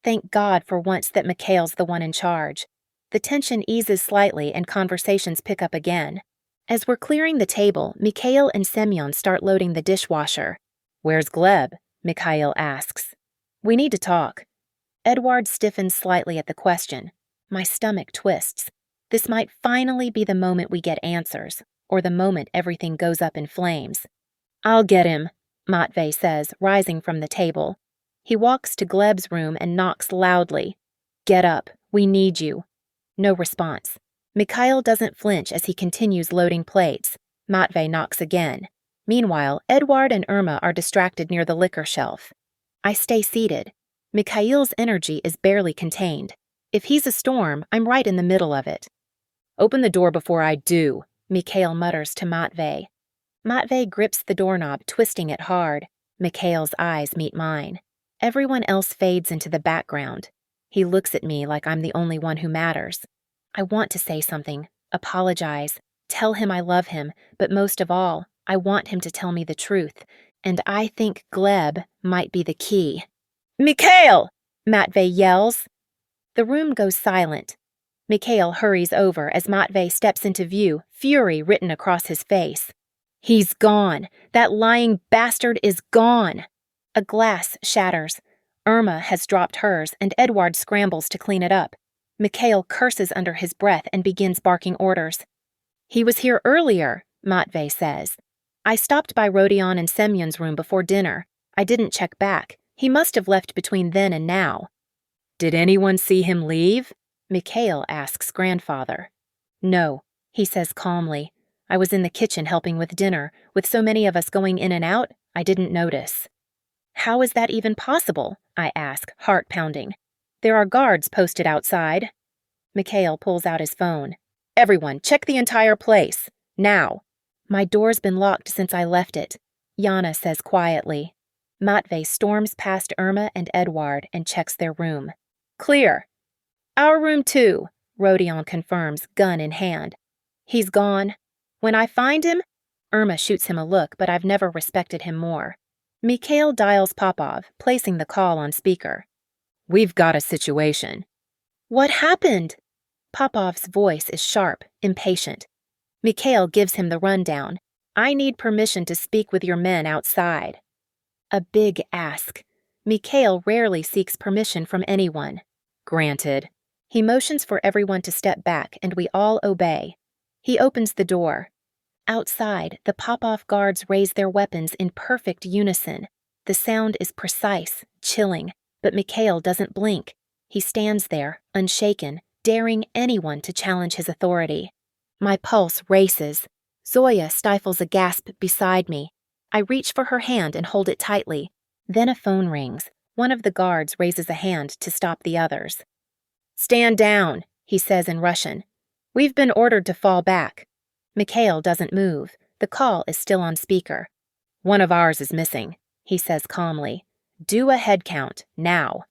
Thank God for once that Mikhail's the one in charge. The tension eases slightly and conversations pick up again. As we're clearing the table, Mikhail and Semyon start loading the dishwasher. Where's Gleb? Mikhail asks. We need to talk. Edward stiffens slightly at the question. My stomach twists. This might finally be the moment we get answers, or the moment everything goes up in flames. I'll get him, Matvey says, rising from the table. He walks to Gleb's room and knocks loudly. Get up, we need you. No response. Mikhail doesn't flinch as he continues loading plates. Matvey knocks again. Meanwhile, Edward and Irma are distracted near the liquor shelf. I stay seated. Mikhail's energy is barely contained. If he's a storm, I'm right in the middle of it. Open the door before I do, Mikhail mutters to Matvey. Matvey grips the doorknob, twisting it hard. Mikhail's eyes meet mine. Everyone else fades into the background. He looks at me like I'm the only one who matters. I want to say something, apologize, tell him I love him, but most of all, I want him to tell me the truth, and I think Gleb might be the key. "Mikhail!" Matvey yells. The room goes silent. Mikhail hurries over as Matvey steps into view, fury written across his face. He's gone. That lying bastard is gone. A glass shatters. Irma has dropped hers, and Edward scrambles to clean it up. Mikhail curses under his breath and begins barking orders. "He was here earlier," Matvey says. "I stopped by Rodion and Semyon's room before dinner. I didn't check back. He must have left between then and now." "Did anyone see him leave?" Mikhail asks grandfather. "No," he says calmly. "I was in the kitchen helping with dinner. With so many of us going in and out, I didn't notice." "How is that even possible?" I ask, heart pounding. "There are guards posted outside." Mikhail pulls out his phone. "Everyone, check the entire place. Now." "My door's been locked since I left it," Yana says quietly. Matvey storms past Irma and Edward and checks their room. "Clear." "Our room too," Rodion confirms, gun in hand. "He's gone. When I find him..." Irma shoots him a look, but I've never respected him more. Mikhail dials Popov, placing the call on speaker. "We've got a situation." "What happened?" Popov's voice is sharp, impatient. Mikhail gives him the rundown. "I need permission to speak with your men outside." A big ask. Mikhail rarely seeks permission from anyone. "Granted." He motions for everyone to step back, and we all obey. He opens the door. Outside, the Popov guards raise their weapons in perfect unison. The sound is precise, chilling, but Mikhail doesn't blink. He stands there, unshaken, daring anyone to challenge his authority. My pulse races. Zoya stifles a gasp beside me. I reach for her hand and hold it tightly. Then a phone rings. One of the guards raises a hand to stop the others. "Stand down," he says in Russian. "We've been ordered to fall back." Mikhail doesn't move. The call is still on speaker. "One of ours is missing," he says calmly. "Do a head count, now."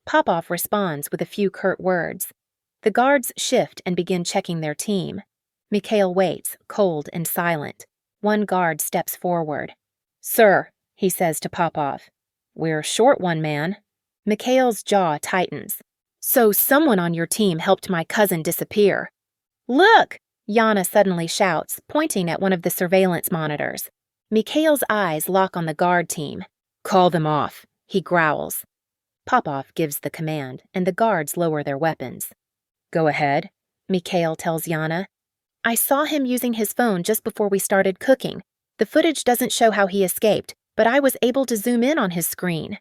Popov responds with a few curt words. The guards shift and begin checking their team. Mikhail waits, cold and silent. One guard steps forward. "Sir," he says to Popov. "We're short one man." Mikhail's jaw tightens. "So someone on your team helped my cousin disappear." "Look!" Yana suddenly shouts, pointing at one of the surveillance monitors. Mikhail's eyes lock on the guard team. "Call them off," he growls. Popov gives the command, and the guards lower their weapons. "Go ahead," Mikhail tells Yana. "I saw him using his phone just before we started cooking. The footage doesn't show how he escaped, but I was able to zoom in on his screen."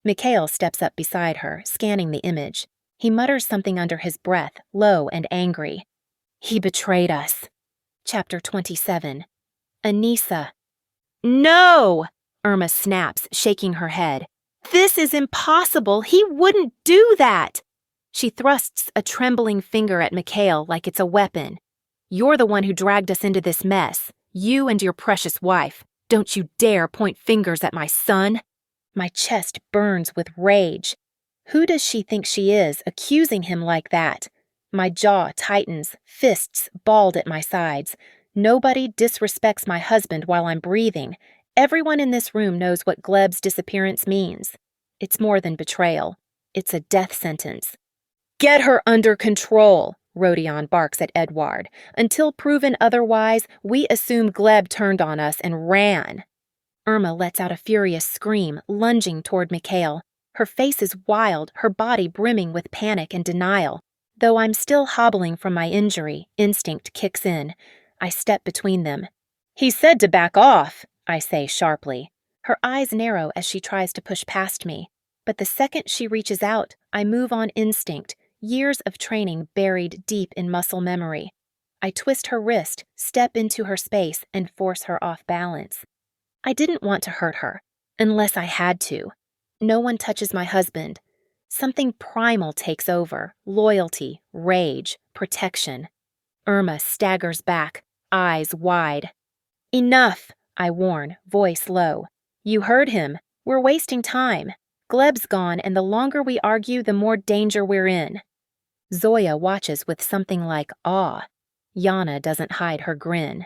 Mikhail steps up beside her, scanning the image. He mutters something under his breath, low and angry. "He betrayed us." Chapter 27. Anissa. "No!" Irma snaps, shaking her head. "This is impossible! He wouldn't do that!" She thrusts a trembling finger at Mikhail like it's a weapon. "You're the one who dragged us into this mess. You and your precious wife. Don't you dare point fingers at my son." My chest burns with rage. Who does she think she is, accusing him like that? My jaw tightens, fists balled at my sides. Nobody disrespects my husband while I'm breathing. Everyone in this room knows what Gleb's disappearance means. It's more than betrayal. It's a death sentence. "Get her under control," Rodion barks at Edward. "Until proven otherwise, we assume Gleb turned on us and ran." Irma lets out a furious scream, lunging toward Mikhail. Her face is wild, her body brimming with panic and denial. Though I'm still hobbling from my injury, instinct kicks in. I step between them. "He said to back off," I say sharply. Her eyes narrow as she tries to push past me. But the second she reaches out, I move on instinct, years of training buried deep in muscle memory. I twist her wrist, step into her space, and force her off balance. I didn't want to hurt her, unless I had to. No one touches my husband. Something primal takes over, loyalty, rage, protection. Irma staggers back, eyes wide. Enough, I warn, voice low. You heard him. We're wasting time. Gleb's gone, and the longer we argue, the more danger we're in. Zoya watches with something like awe. Yana doesn't hide her grin.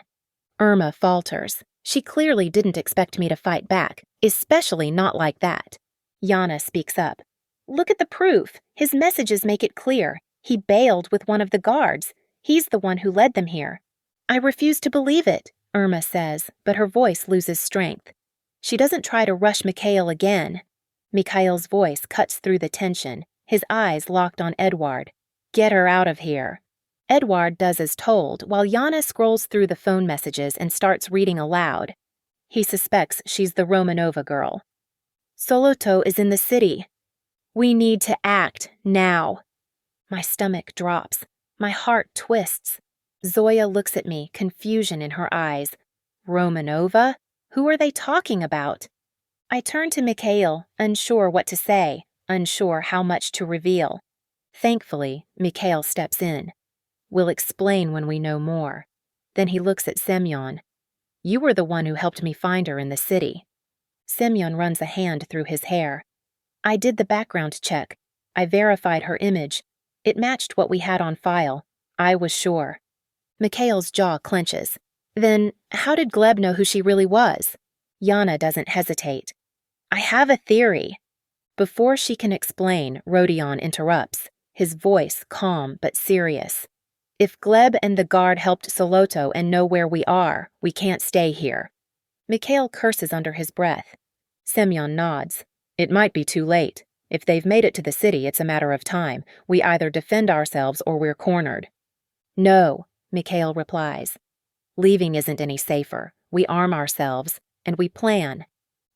Irma falters. She clearly didn't expect me to fight back, especially not like that. Yana speaks up. Look at the proof. His messages make it clear. He bailed with one of the guards. He's the one who led them here. I refuse to believe it, Irma says, but her voice loses strength. She doesn't try to rush Mikhail again. Mikhail's voice cuts through the tension, his eyes locked on Edward. Get her out of here. Edward does as told, while Yana scrolls through the phone messages and starts reading aloud. He suspects she's the Romanova girl. Soloto is in the city. We need to act now. My stomach drops. My heart twists. Zoya looks at me, confusion in her eyes. Romanova? Who are they talking about? I turn to Mikhail, unsure what to say, unsure how much to reveal. Thankfully, Mikhail steps in. We'll explain when we know more. Then he looks at Semyon. You were the one who helped me find her in the city. Semyon runs a hand through his hair. I did the background check. I verified her image. It matched what we had on file. I was sure. Mikhail's jaw clenches. Then, how did Gleb know who she really was? Yana doesn't hesitate. I have a theory. Before she can explain, Rodion interrupts, his voice calm but serious. If Gleb and the guard helped Soloto and know where we are, we can't stay here. Mikhail curses under his breath. Semyon nods. It might be too late. If they've made it to the city, it's a matter of time. We either defend ourselves or we're cornered. No, Mikhail replies. Leaving isn't any safer. We arm ourselves, and we plan.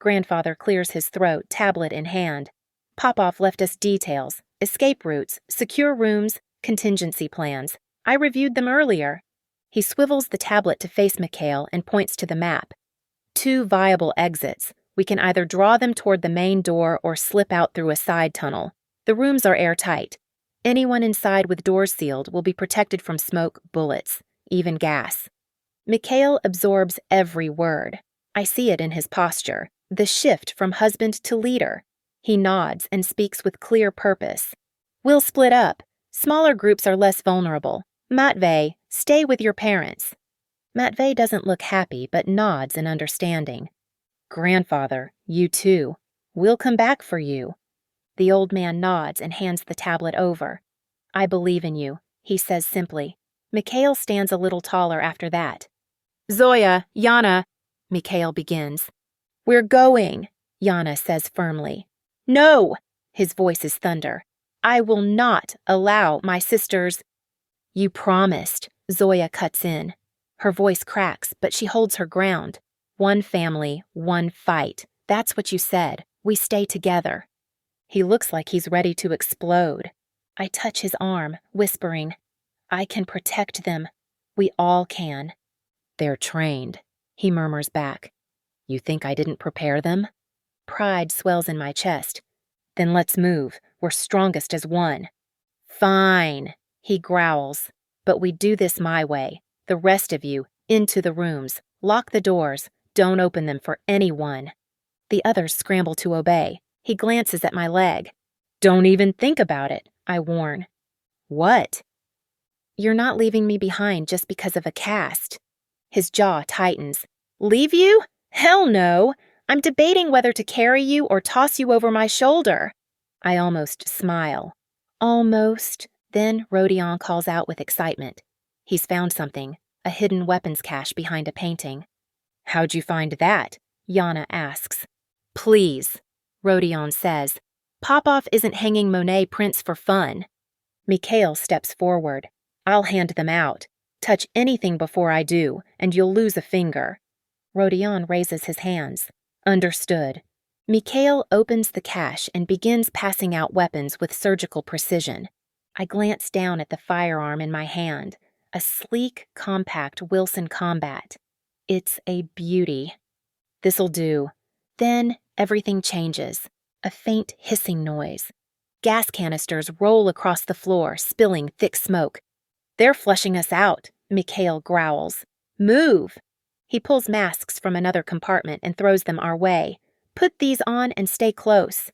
Grandfather clears his throat, tablet in hand. Popov left us details, escape routes, secure rooms, contingency plans. I reviewed them earlier. He swivels the tablet to face Mikhail and points to the map. 2 viable exits. We can either draw them toward the main door or slip out through a side tunnel. The rooms are airtight. Anyone inside with doors sealed will be protected from smoke, bullets, even gas. Mikhail absorbs every word. I see it in his posture, the shift from husband to leader. He nods and speaks with clear purpose. We'll split up. Smaller groups are less vulnerable. Matvey, stay with your parents. Matvey doesn't look happy but nods in understanding. Grandfather, you too. We'll come back for you. The old man nods and hands the tablet over. I believe in you, he says simply. Mikhail stands a little taller after that. Zoya, Yana, Mikhail begins. We're going, Yana says firmly. No, his voice is thunder. I will not allow my sisters. You promised, Zoya cuts in. Her voice cracks, but she holds her ground. One family, one fight. That's what you said. We stay together. He looks like he's ready to explode. I touch his arm, whispering, I can protect them. We all can. They're trained, he murmurs back. You think I didn't prepare them? Pride swells in my chest. Then let's move. We're strongest as one. Fine, he growls. But we do this my way. The rest of you, into the rooms. Lock the doors. Don't open them for anyone. The others scramble to obey. He glances at my leg. Don't even think about it, I warn. What? You're not leaving me behind just because of a cast. His jaw tightens. Leave you? Hell no! I'm debating whether to carry you or toss you over my shoulder. I almost smile. Almost. Then Rodion calls out with excitement. He's found something, a hidden weapons cache behind a painting. How'd you find that? Yana asks. Please, Rodion says. Popov isn't hanging Monet prints for fun. Mikhail steps forward. I'll hand them out. Touch anything before I do, and you'll lose a finger. Rodion raises his hands. Understood. Mikhail opens the cache and begins passing out weapons with surgical precision. I glance down at the firearm in my hand, a sleek, compact Wilson Combat. It's a beauty. This'll do. Then everything changes. A faint hissing noise. Gas canisters roll across the floor, spilling thick smoke. They're flushing us out, Mikhail growls. Move! He pulls masks from another compartment and throws them our way. Put these on and stay close.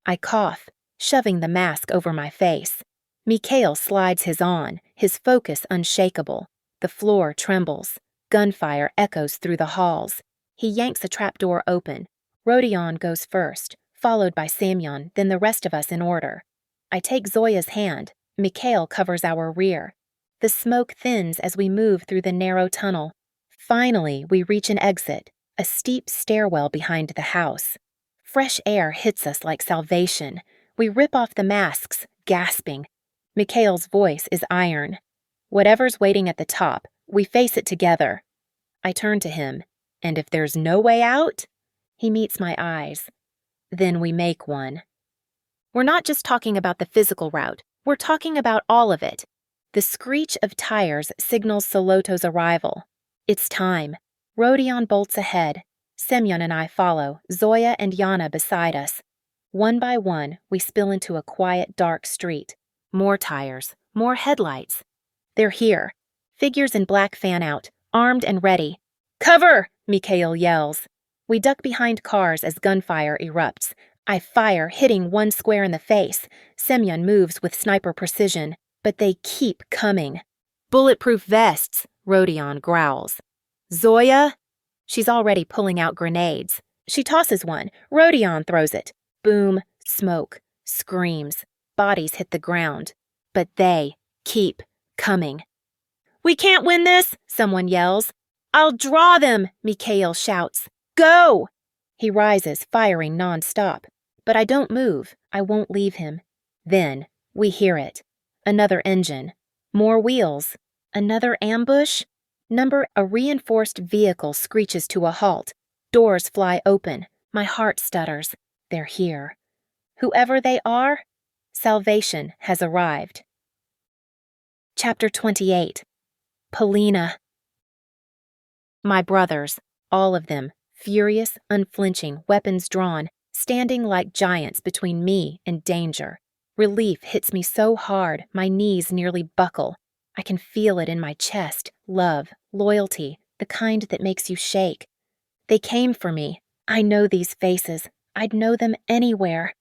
I cough, shoving the mask over my face. Mikhail slides his on, his focus unshakable. The floor trembles. Gunfire echoes through the halls. He yanks a trapdoor open. Rodion goes first, followed by Semyon, then the rest of us in order. I take Zoya's hand. Mikhail covers our rear. The smoke thins as we move through the narrow tunnel. Finally, we reach an exit, a steep stairwell behind the house. Fresh air hits us like salvation. We rip off the masks, gasping. Mikhail's voice is iron. Whatever's waiting at the top, we face it together. I turn to him, and if there's no way out, he meets my eyes. Then we make one. We're not just talking about the physical route, we're talking about all of it. The screech of tires signals Soloto's arrival. It's time. Rodion bolts ahead. Semyon and I follow, Zoya and Yana beside us. One by one, we spill into a quiet, dark street. More tires, more headlights. They're here. Figures in black fan out, armed and ready. Cover! Mikhail yells. We duck behind cars as gunfire erupts. I fire, hitting one square in the face. Semyon moves with sniper precision, but they keep coming. Bulletproof vests, Rodion growls. Zoya? She's already pulling out grenades. She tosses one. Rodion throws it. Boom, smoke, screams. Bodies hit the ground. But they keep coming. We can't win this, someone yells. I'll draw them, Mikhail shouts. Go! He rises, firing non-stop. But I don't move. I won't leave him. Then we hear it. Another engine. More wheels. Another ambush. A reinforced vehicle screeches to a halt. Doors fly open. My heart stutters. They're here. Whoever they are, salvation has arrived. Chapter 28. Polina. My brothers, all of them, furious, unflinching, weapons drawn, standing like giants between me and danger. Relief hits me so hard, my knees nearly buckle. I can feel it in my chest, love, loyalty, the kind that makes you shake. They came for me. I know these faces. I'd know them anywhere.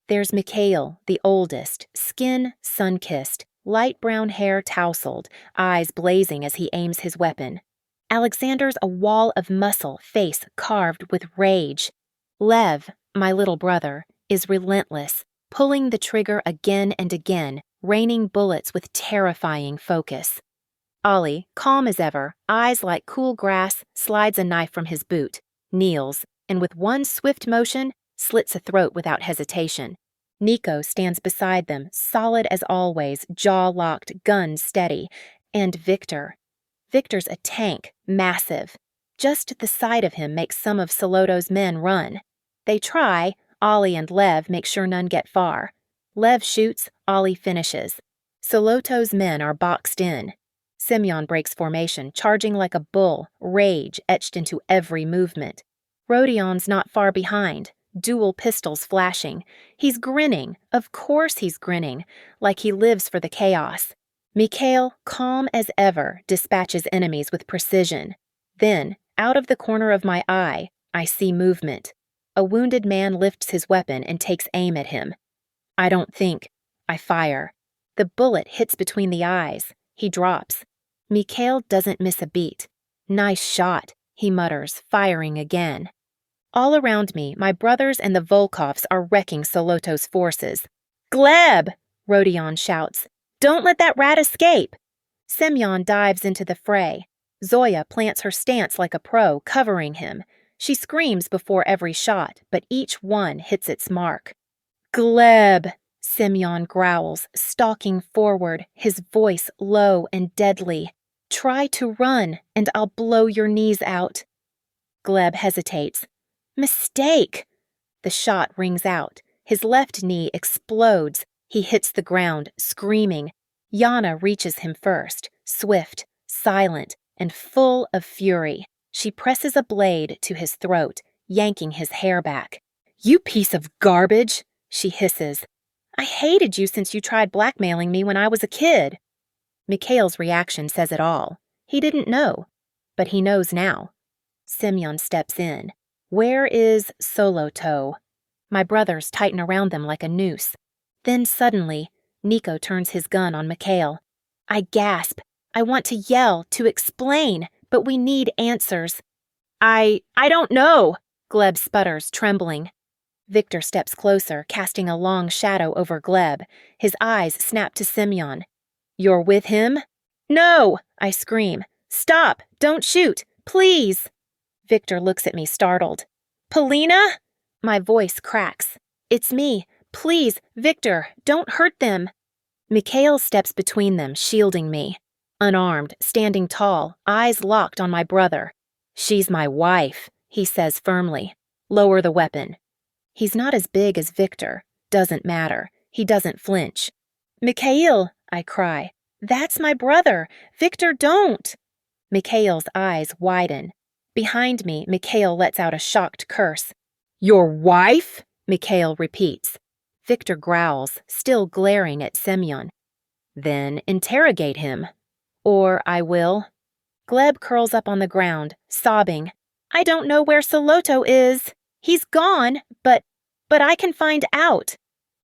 There's Mikhail, the oldest, skin sun-kissed, light brown hair tousled, eyes blazing as he aims his weapon. Alexander's a wall of muscle, face carved with rage. Lev, my little brother, is relentless, pulling the trigger again and again, raining bullets with terrifying focus. Ollie, calm as ever, eyes like cool grass, slides a knife from his boot, kneels, and with one swift motion, slits a throat without hesitation. Nico stands beside them, solid as always, jaw locked, gun steady. And Victor. Victor's a tank, massive. Just the sight of him makes some of Soloto's men run. They try. Ollie and Lev make sure none get far. Lev shoots, Ollie finishes. Soloto's men are boxed in. Semyon breaks formation, charging like a bull, rage etched into every movement. Rodion's not far behind, dual pistols flashing. He's grinning, of course he's grinning, like he lives for the chaos. Mikhail, calm as ever, dispatches enemies with precision. Then, out of the corner of my eye, I see movement. A wounded man lifts his weapon and takes aim at him. I don't think. I fire. The bullet hits between the eyes. He drops. Mikhail doesn't miss a beat. Nice shot, he mutters, firing again. All around me, my brothers and the Volkovs are wrecking Soloto's forces. Gleb! Rodion shouts. Don't let that rat escape! Semyon dives into the fray. Zoya plants her stance like a pro, covering him. She screams before every shot, but each one hits its mark. Gleb! Semyon growls, stalking forward, his voice low and deadly. Try to run, and I'll blow your knees out. Gleb hesitates. Mistake! The shot rings out. His left knee explodes. He hits the ground, screaming. Yana reaches him first, swift, silent, and full of fury. She presses a blade to his throat, yanking his hair back. You piece of garbage, she hisses. I hated you since you tried blackmailing me when I was a kid. Mikhail's reaction says it all. He didn't know, but he knows now. Semyon steps in. Where is Solo Toe? My brothers tighten around them like a noose. Then suddenly, Nico turns his gun on Mikhail. I gasp. I want to yell, to explain, but we need answers. I don't know, Gleb sputters, trembling. Victor steps closer, casting a long shadow over Gleb. His eyes snap to Semyon. You're with him? No, I scream. Stop! Don't shoot! Please! Victor looks at me startled. Polina? My voice cracks. It's me. Please, Victor, don't hurt them. Mikhail steps between them, shielding me. Unarmed, standing tall, eyes locked on my brother. She's my wife, he says firmly. Lower the weapon. He's not as big as Victor. Doesn't matter. He doesn't flinch. Mikhail, I cry. That's my brother. Victor, don't. Mikhail's eyes widen. Behind me, Mikhail lets out a shocked curse. Your wife? Mikhail repeats. Victor growls, still glaring at Semyon. Then interrogate him. Or I will. Gleb curls up on the ground, sobbing. I don't know where Soloto is. He's gone, but I can find out.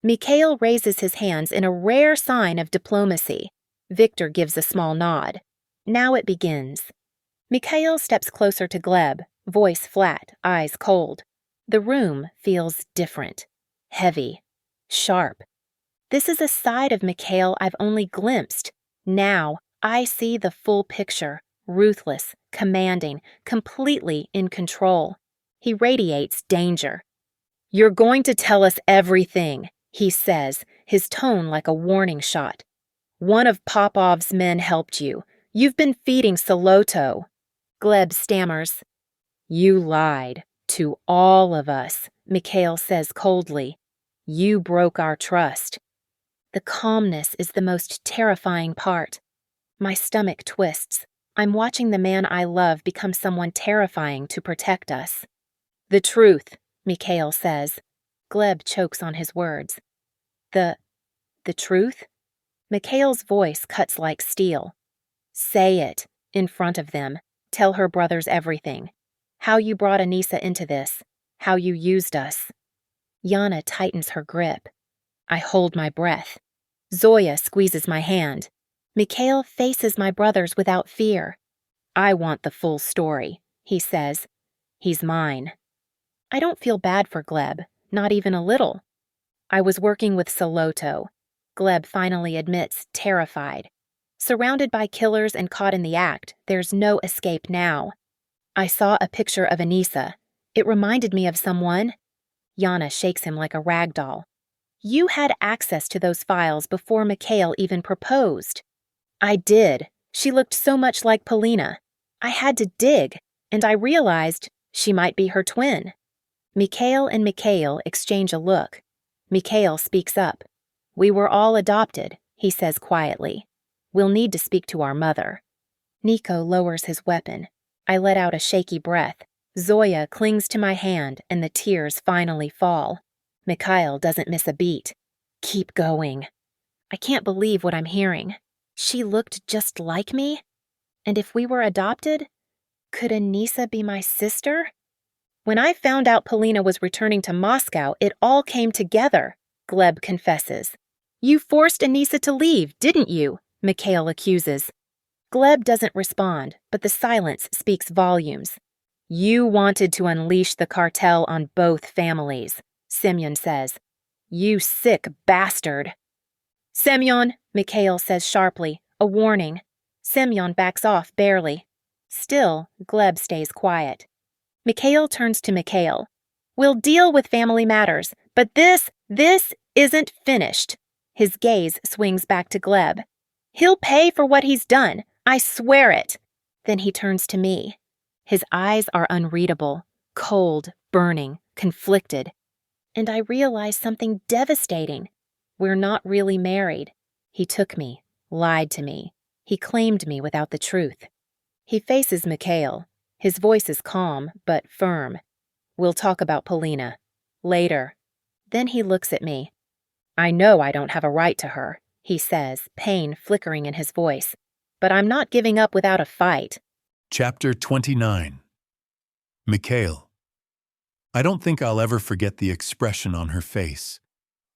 Mikhail raises his hands in a rare sign of diplomacy. Victor gives a small nod. Now it begins. Mikhail steps closer to Gleb, voice flat, eyes cold. The room feels different, heavy, sharp. This is a side of Mikhail I've only glimpsed. Now I see the full picture, ruthless, commanding, completely in control. He radiates danger. You're going to tell us everything, he says, his tone like a warning shot. One of Popov's men helped you. You've been feeding Soloto. Gleb stammers. You lied. To all of us, Mikhail says coldly. You broke our trust. The calmness is the most terrifying part. My stomach twists. I'm watching the man I love become someone terrifying to protect us. The truth, Mikhail says. Gleb chokes on his words. The truth? Mikhail's voice cuts like steel. Say it, in front of them. Tell her brothers everything. How you brought Anissa into this. How you used us. Yana tightens her grip. I hold my breath. Zoya squeezes my hand. Mikhail faces my brothers without fear. I want the full story, he says. He's mine. I don't feel bad for Gleb, not even a little. I was working with Soloto. Gleb finally admits, terrified. Surrounded by killers and caught in the act, there's no escape now. I saw a picture of Anissa. It reminded me of someone. Yana shakes him like a rag doll. You had access to those files before Mikhail even proposed. I did. She looked so much like Polina. I had to dig, and I realized she might be her twin. Mikhail and Mikhail exchange a look. Mikhail speaks up. We were all adopted, he says quietly. We'll need to speak to our mother. Nico lowers his weapon. I let out a shaky breath. Zoya clings to my hand, and the tears finally fall. Mikhail doesn't miss a beat. Keep going. I can't believe what I'm hearing. She looked just like me? And if we were adopted, could Anissa be my sister? When I found out Polina was returning to Moscow, it all came together, Gleb confesses. You forced Anissa to leave, didn't you? Mikhail accuses. Gleb doesn't respond, but the silence speaks volumes. You wanted to unleash the cartel on both families, Semyon says. You sick bastard. Semyon, Mikhail says sharply, a warning. Semyon backs off barely. Still, Gleb stays quiet. Mikhail turns to Mikhail. We'll deal with family matters, but this isn't finished. His gaze swings back to Gleb. He'll pay for what he's done. I swear it. Then he turns to me. His eyes are unreadable, cold, burning, conflicted. And I realize something devastating. We're not really married. He took me, lied to me. He claimed me without the truth. He faces Mikhail. His voice is calm, but firm. We'll talk about Polina. Later. Then he looks at me. I know I don't have a right to her, he says, pain flickering in his voice. But I'm not giving up without a fight. Chapter 29. Mikhail. I don't think I'll ever forget the expression on her face,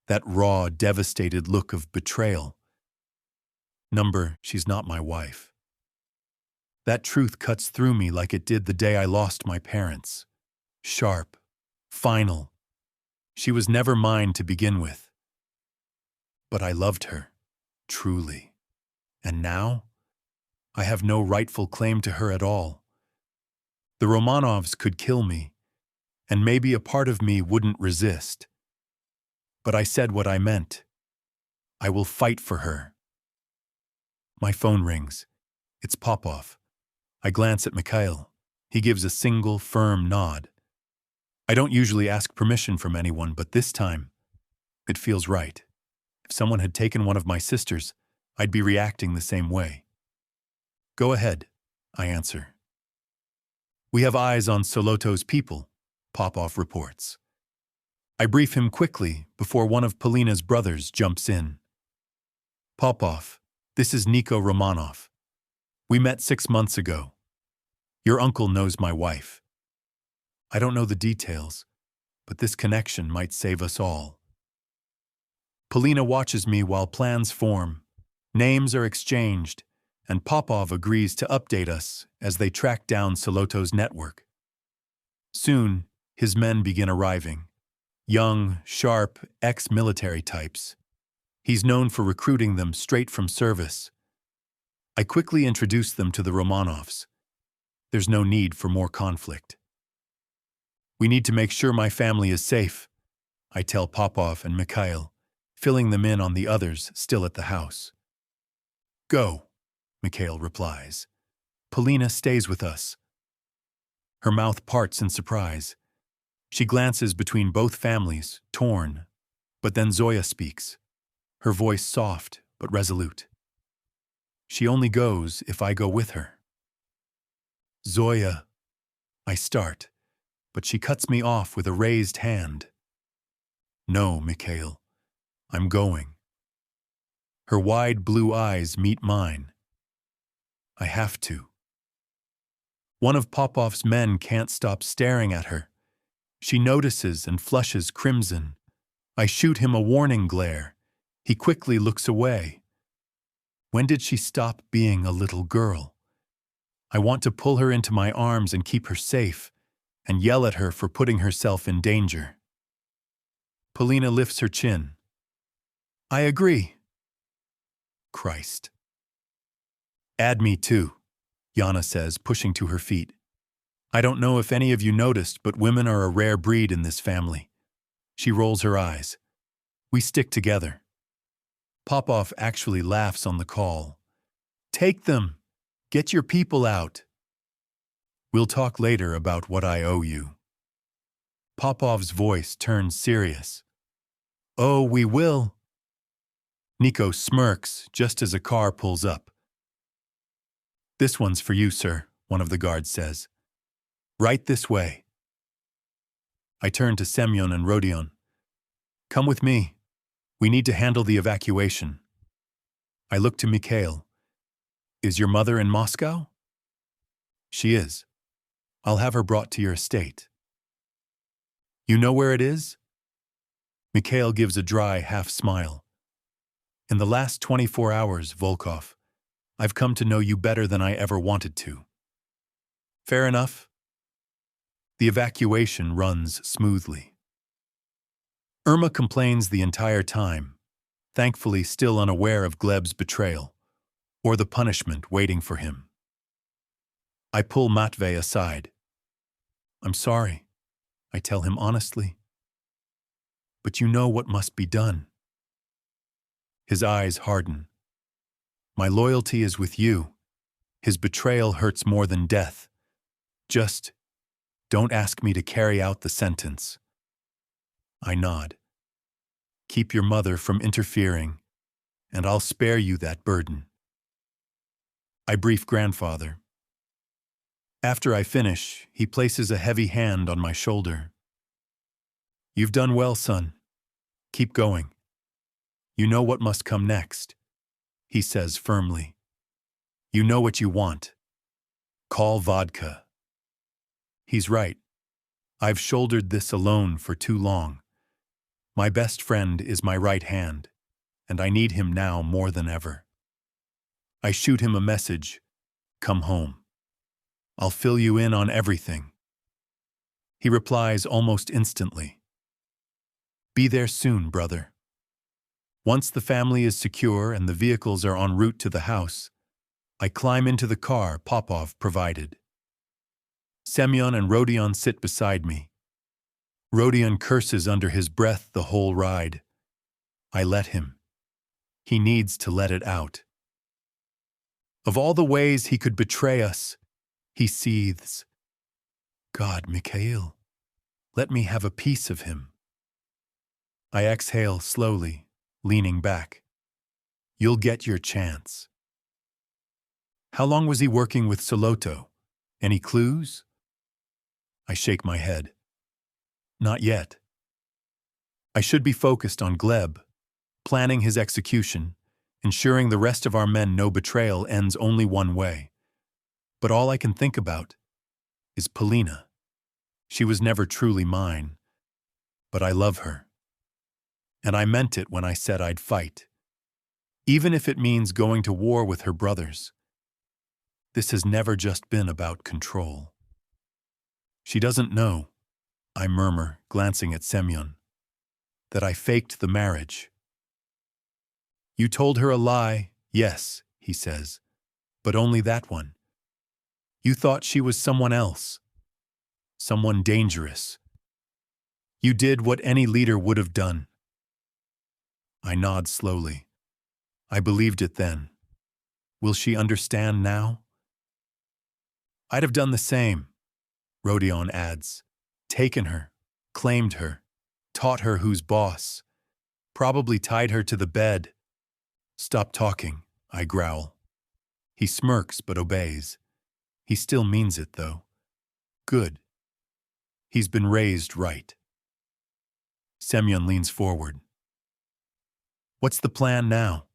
that raw, devastated look of betrayal. She's not my wife. That truth cuts through me like it did the day I lost my parents. Sharp, final. She was never mine to begin with. But I loved her, truly. And now, I have no rightful claim to her at all. The Romanovs could kill me, and maybe a part of me wouldn't resist. But I said what I meant. I will fight for her. My phone rings. It's Popov. I glance at Mikhail. He gives a single, firm nod. I don't usually ask permission from anyone, but this time, it feels right. If someone had taken one of my sisters, I'd be reacting the same way. Go ahead, I answer. We have eyes on Soloto's people, Popov reports. I brief him quickly before one of Polina's brothers jumps in. Popov, this is Nico Romanov. We met 6 months ago. Your uncle knows my wife. I don't know the details, but this connection might save us all. Polina watches me while plans form, names are exchanged, and Popov agrees to update us as they track down Soloto's network. Soon, his men begin arriving. Young, sharp, ex-military types. He's known for recruiting them straight from service. I quickly introduce them to the Romanovs. There's no need for more conflict. We need to make sure my family is safe, I tell Popov and Mikhail, filling them in on the others still at the house. Go, Mikhail replies. Polina stays with us. Her mouth parts in surprise. She glances between both families, torn, but then Zoya speaks, her voice soft but resolute. She only goes if I go with her. Zoya, I start, but she cuts me off with a raised hand. No, Mikhail, I'm going. Her wide blue eyes meet mine. I have to. One of Popov's men can't stop staring at her. She notices and flushes crimson. I shoot him a warning glare. He quickly looks away. When did she stop being a little girl? I want to pull her into my arms and keep her safe, and yell at her for putting herself in danger. Polina lifts her chin. I agree. Christ. Add me too, Yana says, pushing to her feet. I don't know if any of you noticed, but women are a rare breed in this family. She rolls her eyes. We stick together. Popov actually laughs on the call. Take them. Get your people out. We'll talk later about what I owe you. Popov's voice turns serious. Oh, we will. Nico smirks just as a car pulls up. This one's for you, sir, one of the guards says. Right this way. I turn to Semyon and Rodion. Come with me. We need to handle the evacuation. I look to Mikhail. Is your mother in Moscow? She is. I'll have her brought to your estate. You know where it is? Mikhail gives a dry half-smile. In the last 24 hours, Volkov, I've come to know you better than I ever wanted to. Fair enough. The evacuation runs smoothly. Irma complains the entire time, thankfully still unaware of Gleb's betrayal, or the punishment waiting for him. I pull Matvey aside. I'm sorry, I tell him honestly. But you know what must be done. His eyes harden. My loyalty is with you. His betrayal hurts more than death. Just don't ask me to carry out the sentence. I nod. Keep your mother from interfering, and I'll spare you that burden. I brief grandfather. After I finish, he places a heavy hand on my shoulder. You've done well, son. Keep going. You know what must come next, he says firmly. You know what you want. Call vodka. He's right. I've shouldered this alone for too long. My best friend is my right hand, and I need him now more than ever. I shoot him a message, "Come home. I'll fill you in on everything." He replies almost instantly, "Be there soon, brother." Once the family is secure and the vehicles are en route to the house, I climb into the car Popov provided. Semyon and Rodion sit beside me. Rodion curses under his breath the whole ride. I let him. He needs to let it out. Of all the ways he could betray us, he seethes. God, Mikhail, let me have a piece of him. I exhale slowly, leaning back. You'll get your chance. How long was he working with Soloto? Any clues? I shake my head. Not yet. I should be focused on Gleb, planning his execution, ensuring the rest of our men know betrayal ends only one way. But all I can think about is Polina. She was never truly mine, but I love her. And I meant it when I said I'd fight, even if it means going to war with her brothers. This has never just been about control. She doesn't know, I murmur, glancing at Semyon, that I faked the marriage. You told her a lie, yes, he says, but only that one. You thought she was someone else, someone dangerous. You did what any leader would have done. I nod slowly. I believed it then. Will she understand now? I'd have done the same, Rodion adds. Taken her, claimed her, taught her who's boss, probably tied her to the bed. Stop talking, I growl. He smirks but obeys. He still means it, though. Good. He's been raised right. Semyon leans forward. What's the plan now?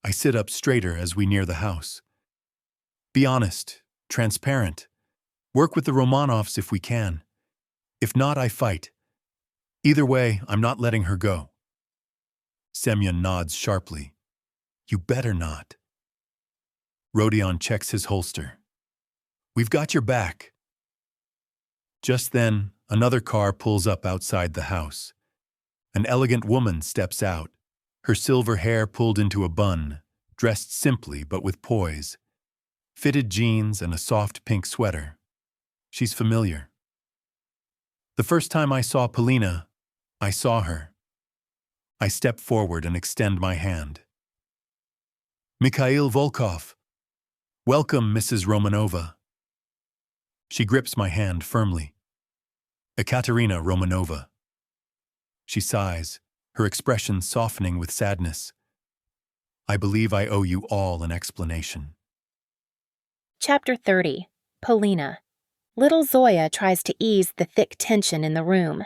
I sit up straighter as we near the house. Be honest, transparent. Work with the Romanovs if we can. If not, I fight. Either way, I'm not letting her go. Semyon nods sharply. You better not. Rodion checks his holster. We've got your back. Just then, another car pulls up outside the house. An elegant woman steps out, her silver hair pulled into a bun, dressed simply but with poise. Fitted jeans and a soft pink sweater. She's familiar. The first time I saw Polina, I saw her. I step forward and extend my hand. Mikhail Volkov. Welcome, Mrs. Romanova. She grips my hand firmly. Ekaterina Romanova. She sighs, her expression softening with sadness. I believe I owe you all an explanation. Chapter 30. Polina. Little Zoya tries to ease the thick tension in the room.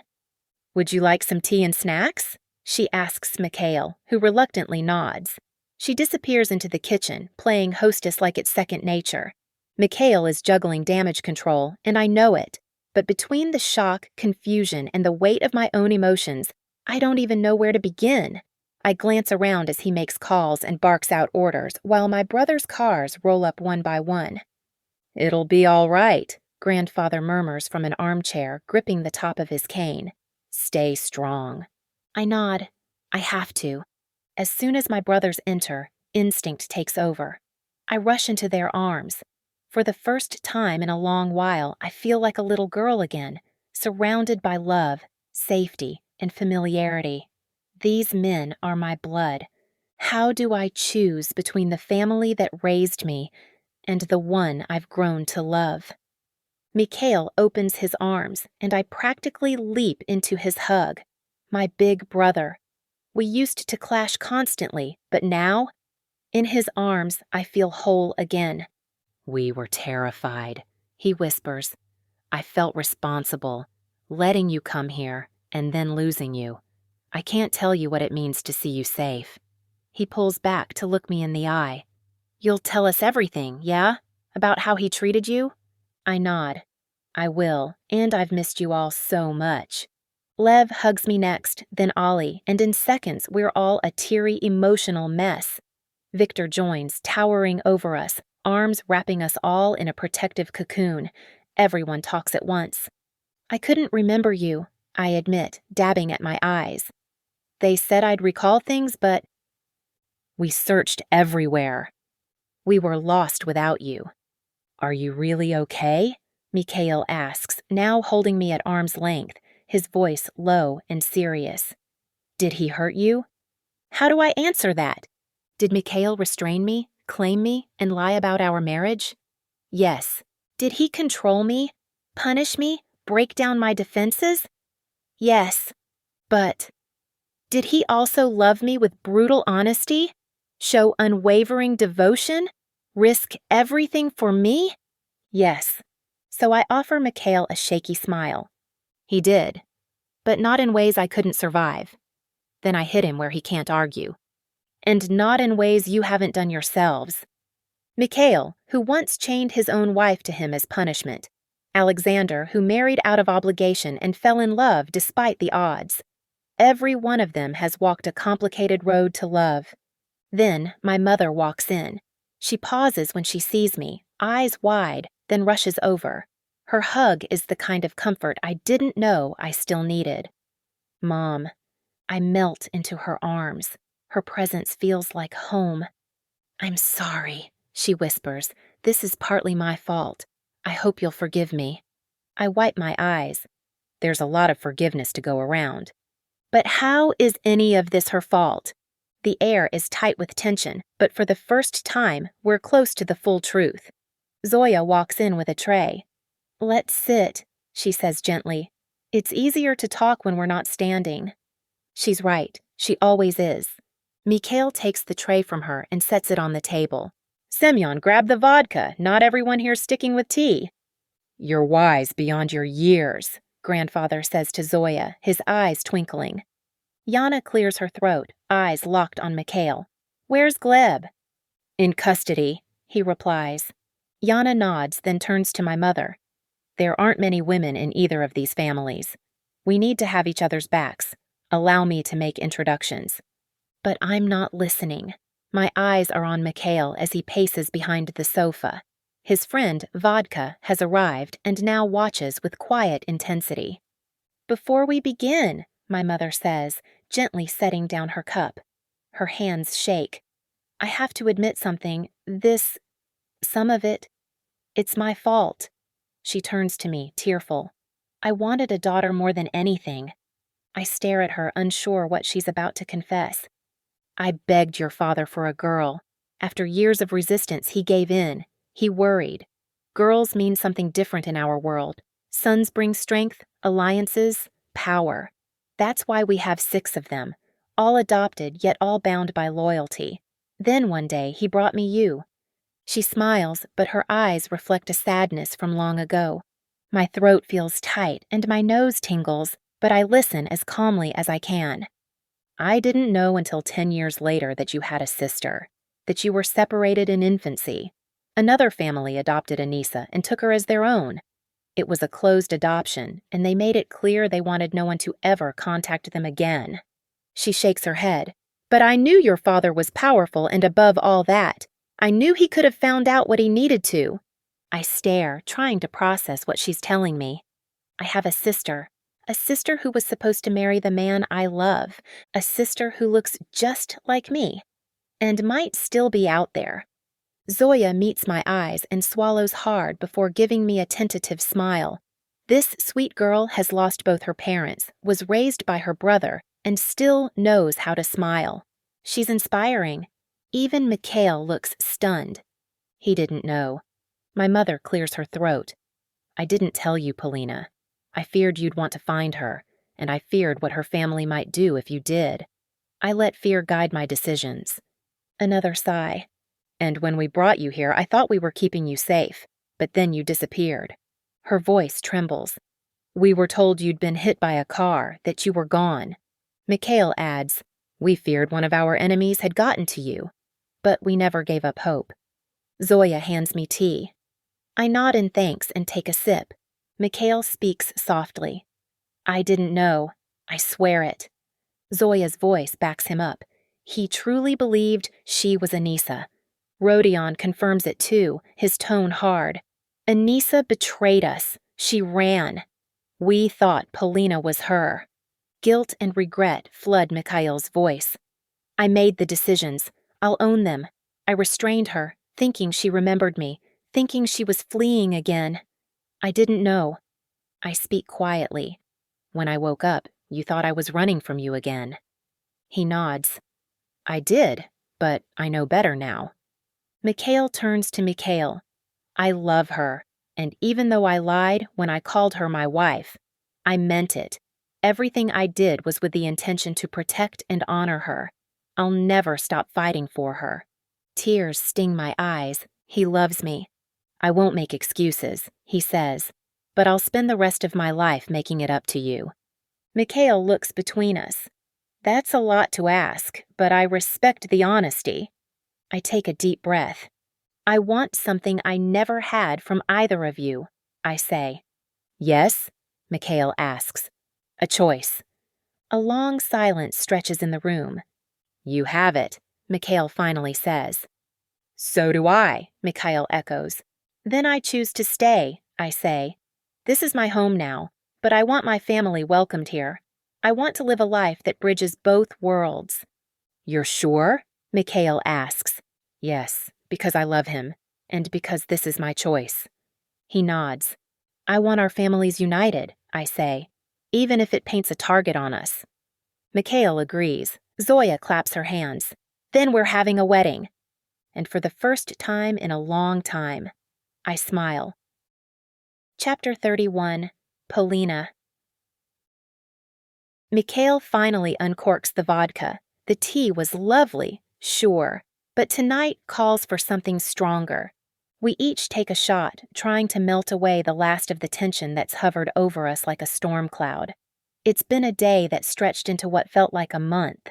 Would you like some tea and snacks? She asks Mikhail, who reluctantly nods. She disappears into the kitchen, playing hostess like it's second nature. Mikhail is juggling damage control, and I know it. But between the shock, confusion, and the weight of my own emotions, I don't even know where to begin. I glance around as he makes calls and barks out orders, while my brother's cars roll up one by one. It'll be all right, Grandfather murmurs from an armchair, gripping the top of his cane. Stay strong. I nod. I have to. As soon as my brothers enter, instinct takes over. I rush into their arms. For the first time in a long while, I feel like a little girl again, surrounded by love, safety, and familiarity. These men are my blood. How do I choose between the family that raised me and the one I've grown to love? Mikhail opens his arms, and I practically leap into his hug. My big brother. We used to clash constantly, but now, in his arms, I feel whole again. We were terrified, he whispers. I felt responsible, letting you come here and then losing you. I can't tell you what it means to see you safe. He pulls back to look me in the eye. You'll tell us everything, yeah? About how he treated you? I nod. I will, and I've missed you all so much. Lev hugs me next, then Ollie, and in seconds we're all a teary, emotional mess. Victor joins, towering over us, arms wrapping us all in a protective cocoon. Everyone talks at once. I couldn't remember you, I admit, dabbing at my eyes. They said I'd recall things, but we searched everywhere. We were lost without you. Are you really okay? Mikhail asks, now holding me at arm's length, his voice low and serious. Did he hurt you? How do I answer that? Did Mikhail restrain me, claim me, and lie about our marriage? Yes. Did he control me, punish me, break down my defenses? Yes. But did he also love me with brutal honesty, show unwavering devotion, risk everything for me? Yes. So I offer Mikhail a shaky smile. He did, but not in ways I couldn't survive. Then I hit him where he can't argue. And not in ways you haven't done yourselves. Mikhail, who once chained his own wife to him as punishment. Alexander, who married out of obligation and fell in love despite the odds. Every one of them has walked a complicated road to love. Then my mother walks in. She pauses when she sees me, eyes wide, then rushes over. Her hug is the kind of comfort I didn't know I still needed. Mom. I melt into her arms. Her presence feels like home. I'm sorry, she whispers. This is partly my fault. I hope you'll forgive me. I wipe my eyes. There's a lot of forgiveness to go around. But how is any of this her fault? The air is tight with tension, but for the first time, we're close to the full truth. Zoya walks in with a tray. Let's sit, she says gently. It's easier to talk when we're not standing. She's right. She always is. Mikhail takes the tray from her and sets it on the table. Semyon, grab the vodka. Not everyone here's sticking with tea. You're wise beyond your years, Grandfather says to Zoya, his eyes twinkling. Yana clears her throat, eyes locked on Mikhail. Where's Gleb? In custody, he replies. Yana nods, then turns to my mother. There aren't many women in either of these families. We need to have each other's backs. Allow me to make introductions. But I'm not listening. My eyes are on Mikhail as he paces behind the sofa. His friend, Vodka, has arrived and now watches with quiet intensity. Before we begin, my mother says, gently setting down her cup. Her hands shake. I have to admit something. Some of it, it's my fault. She turns to me, tearful. I wanted a daughter more than anything. I stare at her, unsure what she's about to confess. I begged your father for a girl. After years of resistance, he gave in. He worried. Girls mean something different in our world. Sons bring strength, alliances, power. That's why we have 6 of them, all adopted yet all bound by loyalty. Then one day he brought me you. She smiles, but her eyes reflect a sadness from long ago. My throat feels tight and my nose tingles, but I listen as calmly as I can. I didn't know until 10 years later that you had a sister, that you were separated in infancy. Another family adopted Anissa and took her as their own. It was a closed adoption, and they made it clear they wanted no one to ever contact them again. She shakes her head. But I knew your father was powerful and above all that. I knew he could have found out what he needed to. I stare, trying to process what she's telling me. I have a sister who was supposed to marry the man I love, a sister who looks just like me, and might still be out there. Zoya meets my eyes and swallows hard before giving me a tentative smile. This sweet girl has lost both her parents, was raised by her brother, and still knows how to smile. She's inspiring. Even Mikhail looks stunned. He didn't know. My mother clears her throat. I didn't tell you, Polina. I feared you'd want to find her, and I feared what her family might do if you did. I let fear guide my decisions. Another sigh. And when we brought you here, I thought we were keeping you safe, but then you disappeared. Her voice trembles. We were told you'd been hit by a car, that you were gone. Mikhail adds, we feared one of our enemies had gotten to you, but we never gave up hope. Zoya hands me tea. I nod in thanks and take a sip. Mikhail speaks softly. I didn't know. I swear it. Zoya's voice backs him up. He truly believed she was Anissa. Rodion confirms it too, his tone hard. Anissa betrayed us. She ran. We thought Polina was her. Guilt and regret flood Mikhail's voice. I made the decisions. I'll own them. I restrained her, thinking she remembered me, thinking she was fleeing again. I didn't know. I speak quietly. When I woke up, you thought I was running from you again. He nods. I did, but I know better now. Mikhail turns to Mikhail. I love her, and even though I lied when I called her my wife, I meant it. Everything I did was with the intention to protect and honor her. I'll never stop fighting for her. Tears sting my eyes. He loves me. I won't make excuses, he says, but I'll spend the rest of my life making it up to you. Mikhail looks between us. That's a lot to ask, but I respect the honesty. I take a deep breath. I want something I never had from either of you, I say. Yes? Mikhail asks. A choice. A long silence stretches in the room. You have it, Mikhail finally says. So do I, Mikhail echoes. Then I choose to stay, I say. This is my home now, but I want my family welcomed here. I want to live a life that bridges both worlds. You're sure? Mikhail asks. Yes, because I love him, and because this is my choice. He nods. I want our families united, I say, even if it paints a target on us. Mikhail agrees. Zoya claps her hands. Then we're having a wedding. And for the first time in a long time, I smile. Chapter 31, Polina. Mikhail finally uncorks the vodka. The tea was lovely, sure, but tonight calls for something stronger. We each take a shot, trying to melt away the last of the tension that's hovered over us like a storm cloud. It's been a day that stretched into what felt like a month.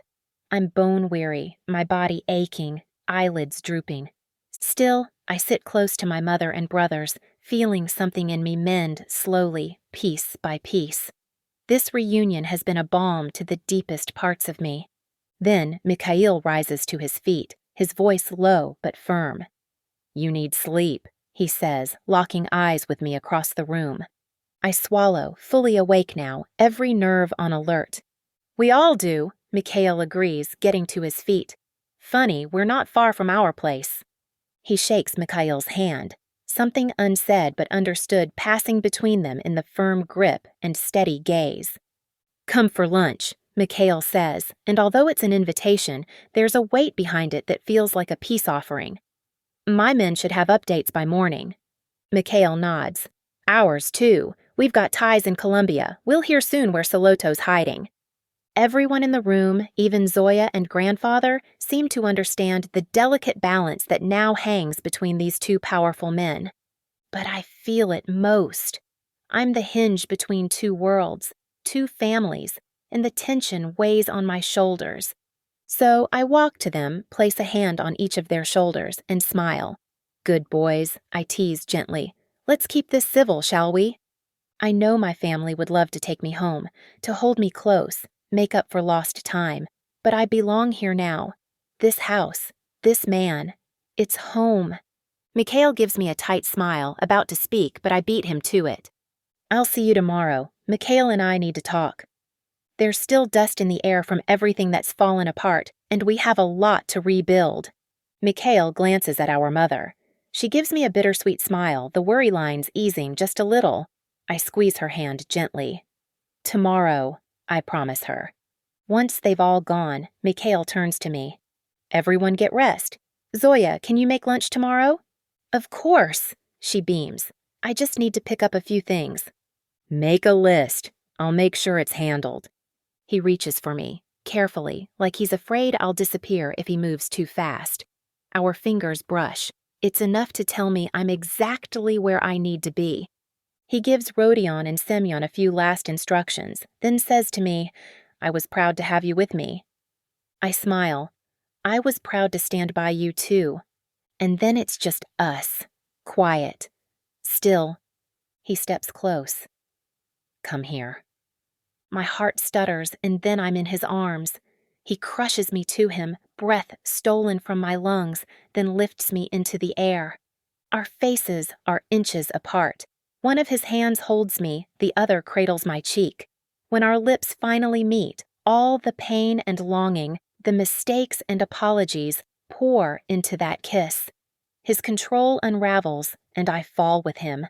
I'm bone-weary, my body aching, eyelids drooping. Still, I sit close to my mother and brothers, feeling something in me mend slowly, piece by piece. This reunion has been a balm to the deepest parts of me. Then Mikhail rises to his feet, his voice low but firm. You need sleep, he says, locking eyes with me across the room. I swallow, fully awake now, every nerve on alert. We all do, Mikhail agrees, getting to his feet. Funny, we're not far from our place. He shakes Mikhail's hand, something unsaid but understood passing between them in the firm grip and steady gaze. Come for lunch, Mikhail says, and although it's an invitation, there's a weight behind it that feels like a peace offering. My men should have updates by morning. Mikhail nods. Ours, too. We've got ties in Colombia. We'll hear soon where Soloto's hiding. Everyone in the room, even Zoya and grandfather, seem to understand the delicate balance that now hangs between these two powerful men. But I feel it most. I'm the hinge between two worlds, two families, and the tension weighs on my shoulders. So I walk to them, place a hand on each of their shoulders, and smile. Good boys, I tease gently. Let's keep this civil, shall we? I know my family would love to take me home, to hold me close, make up for lost time, but I belong here now. This house, this man, it's home. Mikhail gives me a tight smile, about to speak, but I beat him to it. I'll see you tomorrow. Mikhail and I need to talk. There's still dust in the air from everything that's fallen apart, and we have a lot to rebuild. Mikhail glances at our mother. She gives me a bittersweet smile, the worry lines easing just a little. I squeeze her hand gently. Tomorrow, I promise her. Once they've all gone, Mikhail turns to me. Everyone get rest. Zoya, can you make lunch tomorrow? Of course, she beams. I just need to pick up a few things. Make a list. I'll make sure it's handled. He reaches for me, carefully, like he's afraid I'll disappear if he moves too fast. Our fingers brush. It's enough to tell me I'm exactly where I need to be. He gives Rodion and Semyon a few last instructions, then says to me, I was proud to have you with me. I smile. I was proud to stand by you too. And then it's just us. Quiet. Still. He steps close. Come here. My heart stutters, and then I'm in his arms. He crushes me to him, breath stolen from my lungs, then lifts me into the air. Our faces are inches apart. One of his hands holds me, the other cradles my cheek. When our lips finally meet, all the pain and longing, the mistakes and apologies pour into that kiss. His control unravels, and I fall with him.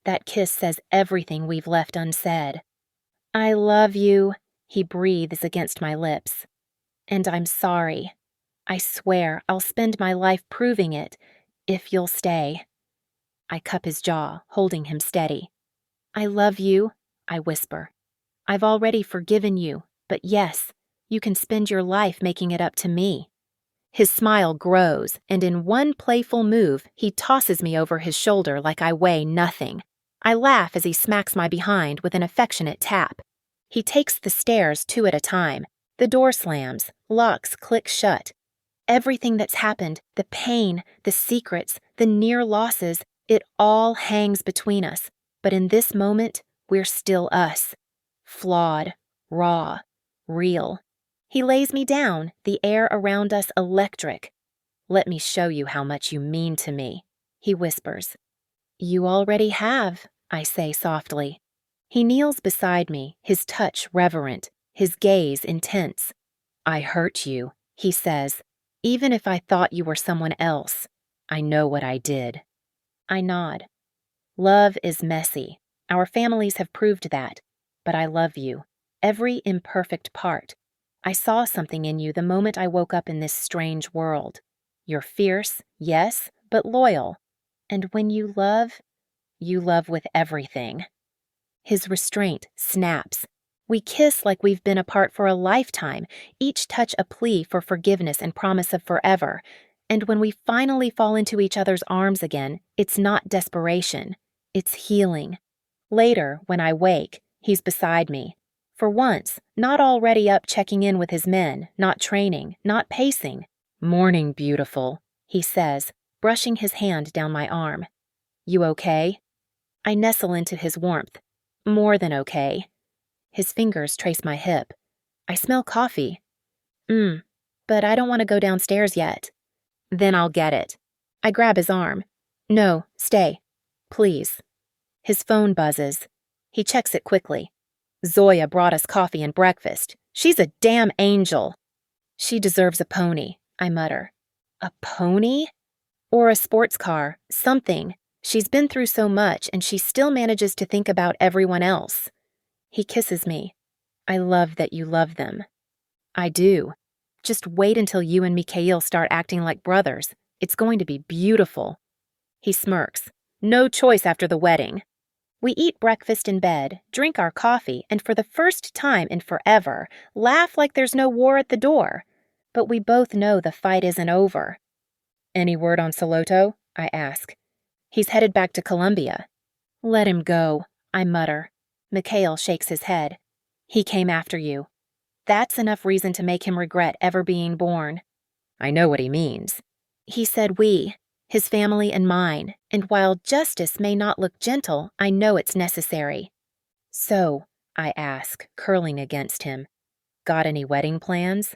That kiss says everything we've left unsaid. I love you, he breathes against my lips. And I'm sorry. I swear I'll spend my life proving it, if you'll stay. I cup his jaw, holding him steady. I love you, I whisper. I've already forgiven you, but yes, you can spend your life making it up to me. His smile grows, and in one playful move, he tosses me over his shoulder like I weigh nothing. I laugh as he smacks my behind with an affectionate tap. He takes the stairs 2 at a time. The door slams, locks click shut. Everything that's happened, the pain, the secrets, the near losses, it all hangs between us. But in this moment, we're still us. Flawed, raw, real. He lays me down, the air around us electric. Let me show you how much you mean to me, he whispers. You already have, I say softly. He kneels beside me, his touch reverent, his gaze intense. I hurt you, he says, even if I thought you were someone else. I know what I did. I nod. Love is messy. Our families have proved that. But I love you, every imperfect part. I saw something in you the moment I woke up in this strange world. You're fierce, yes, but loyal. And when you love with everything. His restraint snaps. We kiss like we've been apart for a lifetime, each touch a plea for forgiveness and promise of forever. And when we finally fall into each other's arms again, it's not desperation. It's healing. Later, when I wake, he's beside me. For once, not already up checking in with his men, not training, not pacing. Morning, beautiful, he says, brushing his hand down my arm. You okay? I nestle into his warmth. More than okay. His fingers trace my hip. I smell coffee. But I don't want to go downstairs yet. Then I'll get it. I grab his arm. No, stay. Please. His phone buzzes. He checks it quickly. Zoya brought us coffee and breakfast. She's a damn angel. She deserves a pony, I mutter. A pony? Or a sports car, something. She's been through so much, and she still manages to think about everyone else. He kisses me. I love that you love them. I do. Just wait until you and Mikhail start acting like brothers. It's going to be beautiful. He smirks. No choice after the wedding. We eat breakfast in bed, drink our coffee, and for the first time in forever, laugh like there's no war at the door. But we both know the fight isn't over. Any word on Soloto? I ask. He's headed back to Colombia. Let him go, I mutter. Mikhail shakes his head. He came after you. That's enough reason to make him regret ever being born. I know what he means. He said we, his family and mine, and while justice may not look gentle, I know it's necessary. So, I ask, curling against him, got any wedding plans?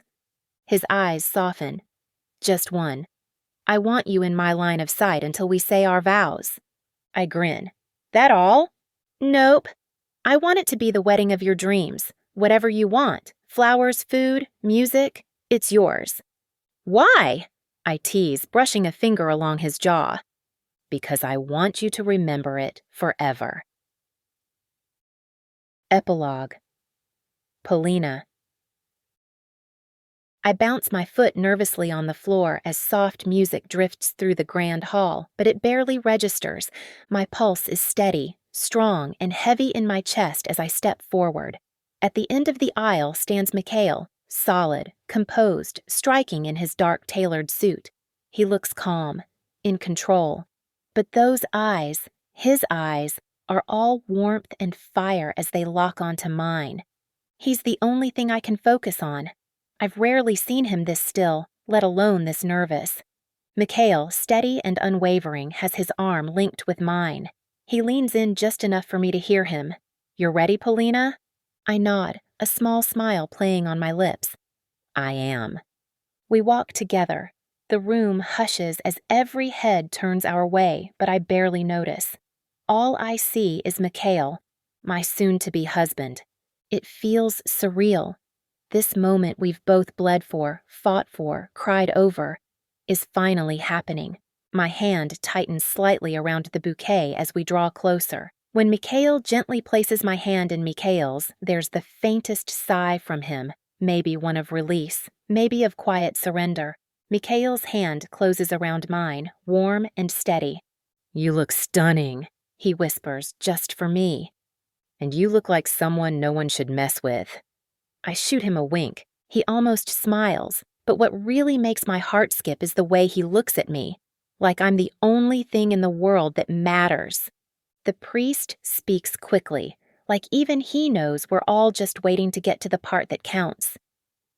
His eyes soften. Just one. I want you in my line of sight until we say our vows. I grin. That all? Nope. I want it to be the wedding of your dreams. Whatever you want. Flowers, food, music. It's yours. Why? I tease, brushing a finger along his jaw. Because I want you to remember it forever. Epilogue. Polina. I bounce my foot nervously on the floor as soft music drifts through the grand hall, but it barely registers. My pulse is steady, strong, and heavy in my chest as I step forward. At the end of the aisle stands Mikhail, solid, composed, striking in his dark tailored suit. He looks calm, in control. But those eyes, his eyes, are all warmth and fire as they lock onto mine. He's the only thing I can focus on. I've rarely seen him this still, let alone this nervous. Mikhail, steady and unwavering, has his arm linked with mine. He leans in just enough for me to hear him. "You're ready, Polina?" I nod, a small smile playing on my lips. "I am." We walk together. The room hushes as every head turns our way, but I barely notice. All I see is Mikhail, my soon-to-be husband. It feels surreal. This moment we've both bled for, fought for, cried over, is finally happening. My hand tightens slightly around the bouquet as we draw closer. When Mikhail gently places my hand in Mikhail's, there's the faintest sigh from him, maybe one of release, maybe of quiet surrender. Mikhail's hand closes around mine, warm and steady. "You look stunning," he whispers, just for me. "And you look like someone no one should mess with." I shoot him a wink. He almost smiles, but what really makes my heart skip is the way he looks at me, like I'm the only thing in the world that matters. The priest speaks quickly, like even he knows we're all just waiting to get to the part that counts.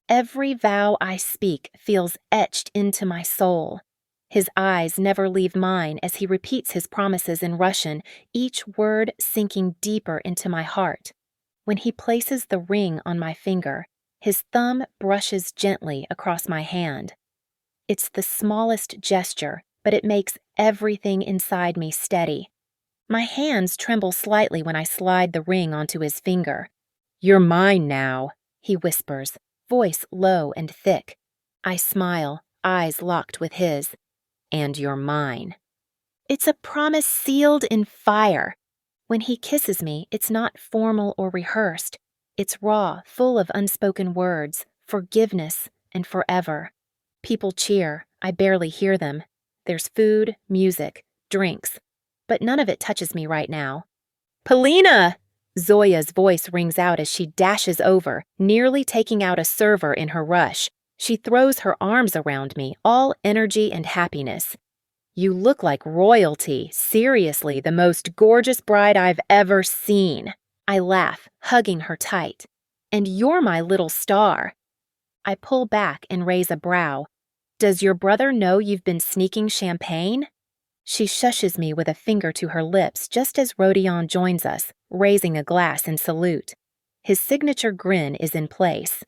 Every vow I speak feels etched into my soul. His eyes never leave mine as he repeats his promises in Russian, each word sinking deeper into my heart. When he places the ring on my finger, his thumb brushes gently across my hand. It's the smallest gesture, but it makes everything inside me steady. My hands tremble slightly when I slide the ring onto his finger. "You're mine now," he whispers, voice low and thick. I smile, eyes locked with his. "And you're mine." It's a promise sealed in fire. When he kisses me, it's not formal or rehearsed. It's raw, full of unspoken words, forgiveness, and forever. People cheer. I barely hear them. There's food, music, drinks. But none of it touches me right now. "Polina!" Zoya's voice rings out as she dashes over, nearly taking out a server in her rush. She throws her arms around me, all energy and happiness. "You look like royalty, seriously, the most gorgeous bride I've ever seen." I laugh, hugging her tight. "And you're my little star." I pull back and raise a brow. "Does your brother know you've been sneaking champagne?" She shushes me with a finger to her lips just as Rodion joins us, raising a glass in salute. His signature grin is in place.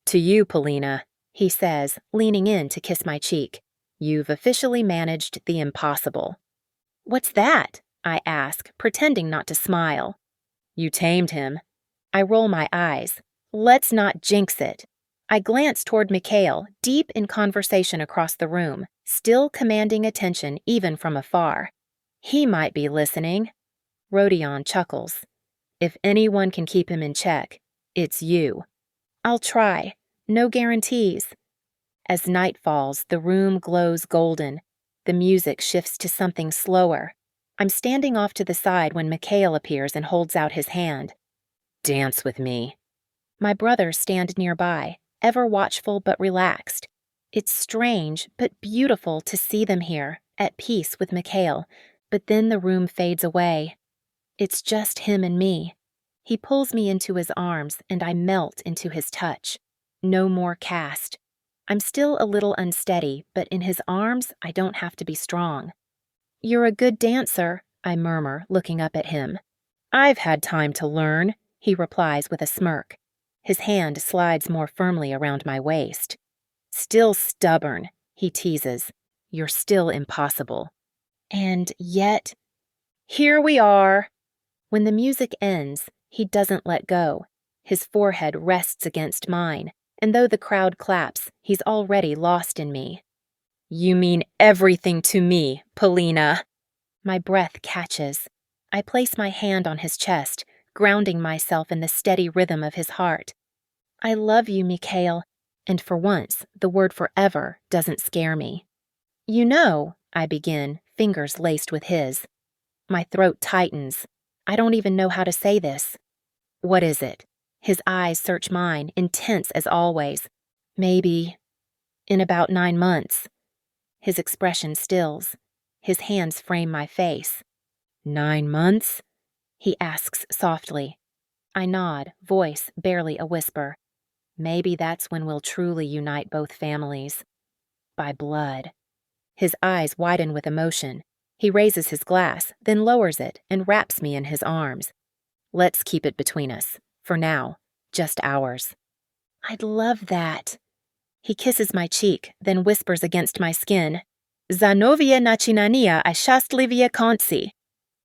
"To you, Polina," he says, leaning in to kiss my cheek. "You've officially managed the impossible." "What's that?" I ask, pretending not to smile. "You tamed him." I roll my eyes. Let's not jinx it. I glance toward Mikhail, deep in conversation across the room, still commanding attention even from afar. He might be listening. Rodion chuckles. "If anyone can keep him in check, it's you." "I'll try. No guarantees." As night falls, the room glows golden. The music shifts to something slower. I'm standing off to the side when Mikhail appears and holds out his hand. "Dance with me." My brothers stand nearby, ever watchful but relaxed. It's strange but beautiful to see them here, at peace with Mikhail, but then the room fades away. It's just him and me. He pulls me into his arms and I melt into his touch. No more cast. I'm still a little unsteady, but in his arms I don't have to be strong. "You're a good dancer," I murmur, looking up at him. "I've had time to learn," he replies with a smirk. His hand slides more firmly around my waist. "Still stubborn," he teases. "You're still impossible." And yet, here we are. When the music ends, he doesn't let go. His forehead rests against mine, and though the crowd claps, he's already lost in me. "You mean everything to me, Polina." My breath catches. I place my hand on his chest, grounding myself in the steady rhythm of his heart. "I love you, Mikhail," and for once, the word forever doesn't scare me. "You know," I begin, fingers laced with his. My throat tightens. I don't even know how to say this. "What is it?" His eyes search mine, intense as always. "Maybe in about 9 months." His expression stills. His hands frame my face. "9 months?" he asks softly. I nod, voice barely a whisper. Maybe that's when we'll truly unite both families. By blood. His eyes widen with emotion. He raises his glass, then lowers it and wraps me in his arms. Let's keep it between us. For now, just ours. I'd love that. He kisses my cheek, then whispers against my skin, Zanovia nachinania a shastlivia konci.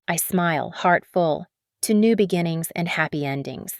I smile, heart full, to new beginnings and happy endings.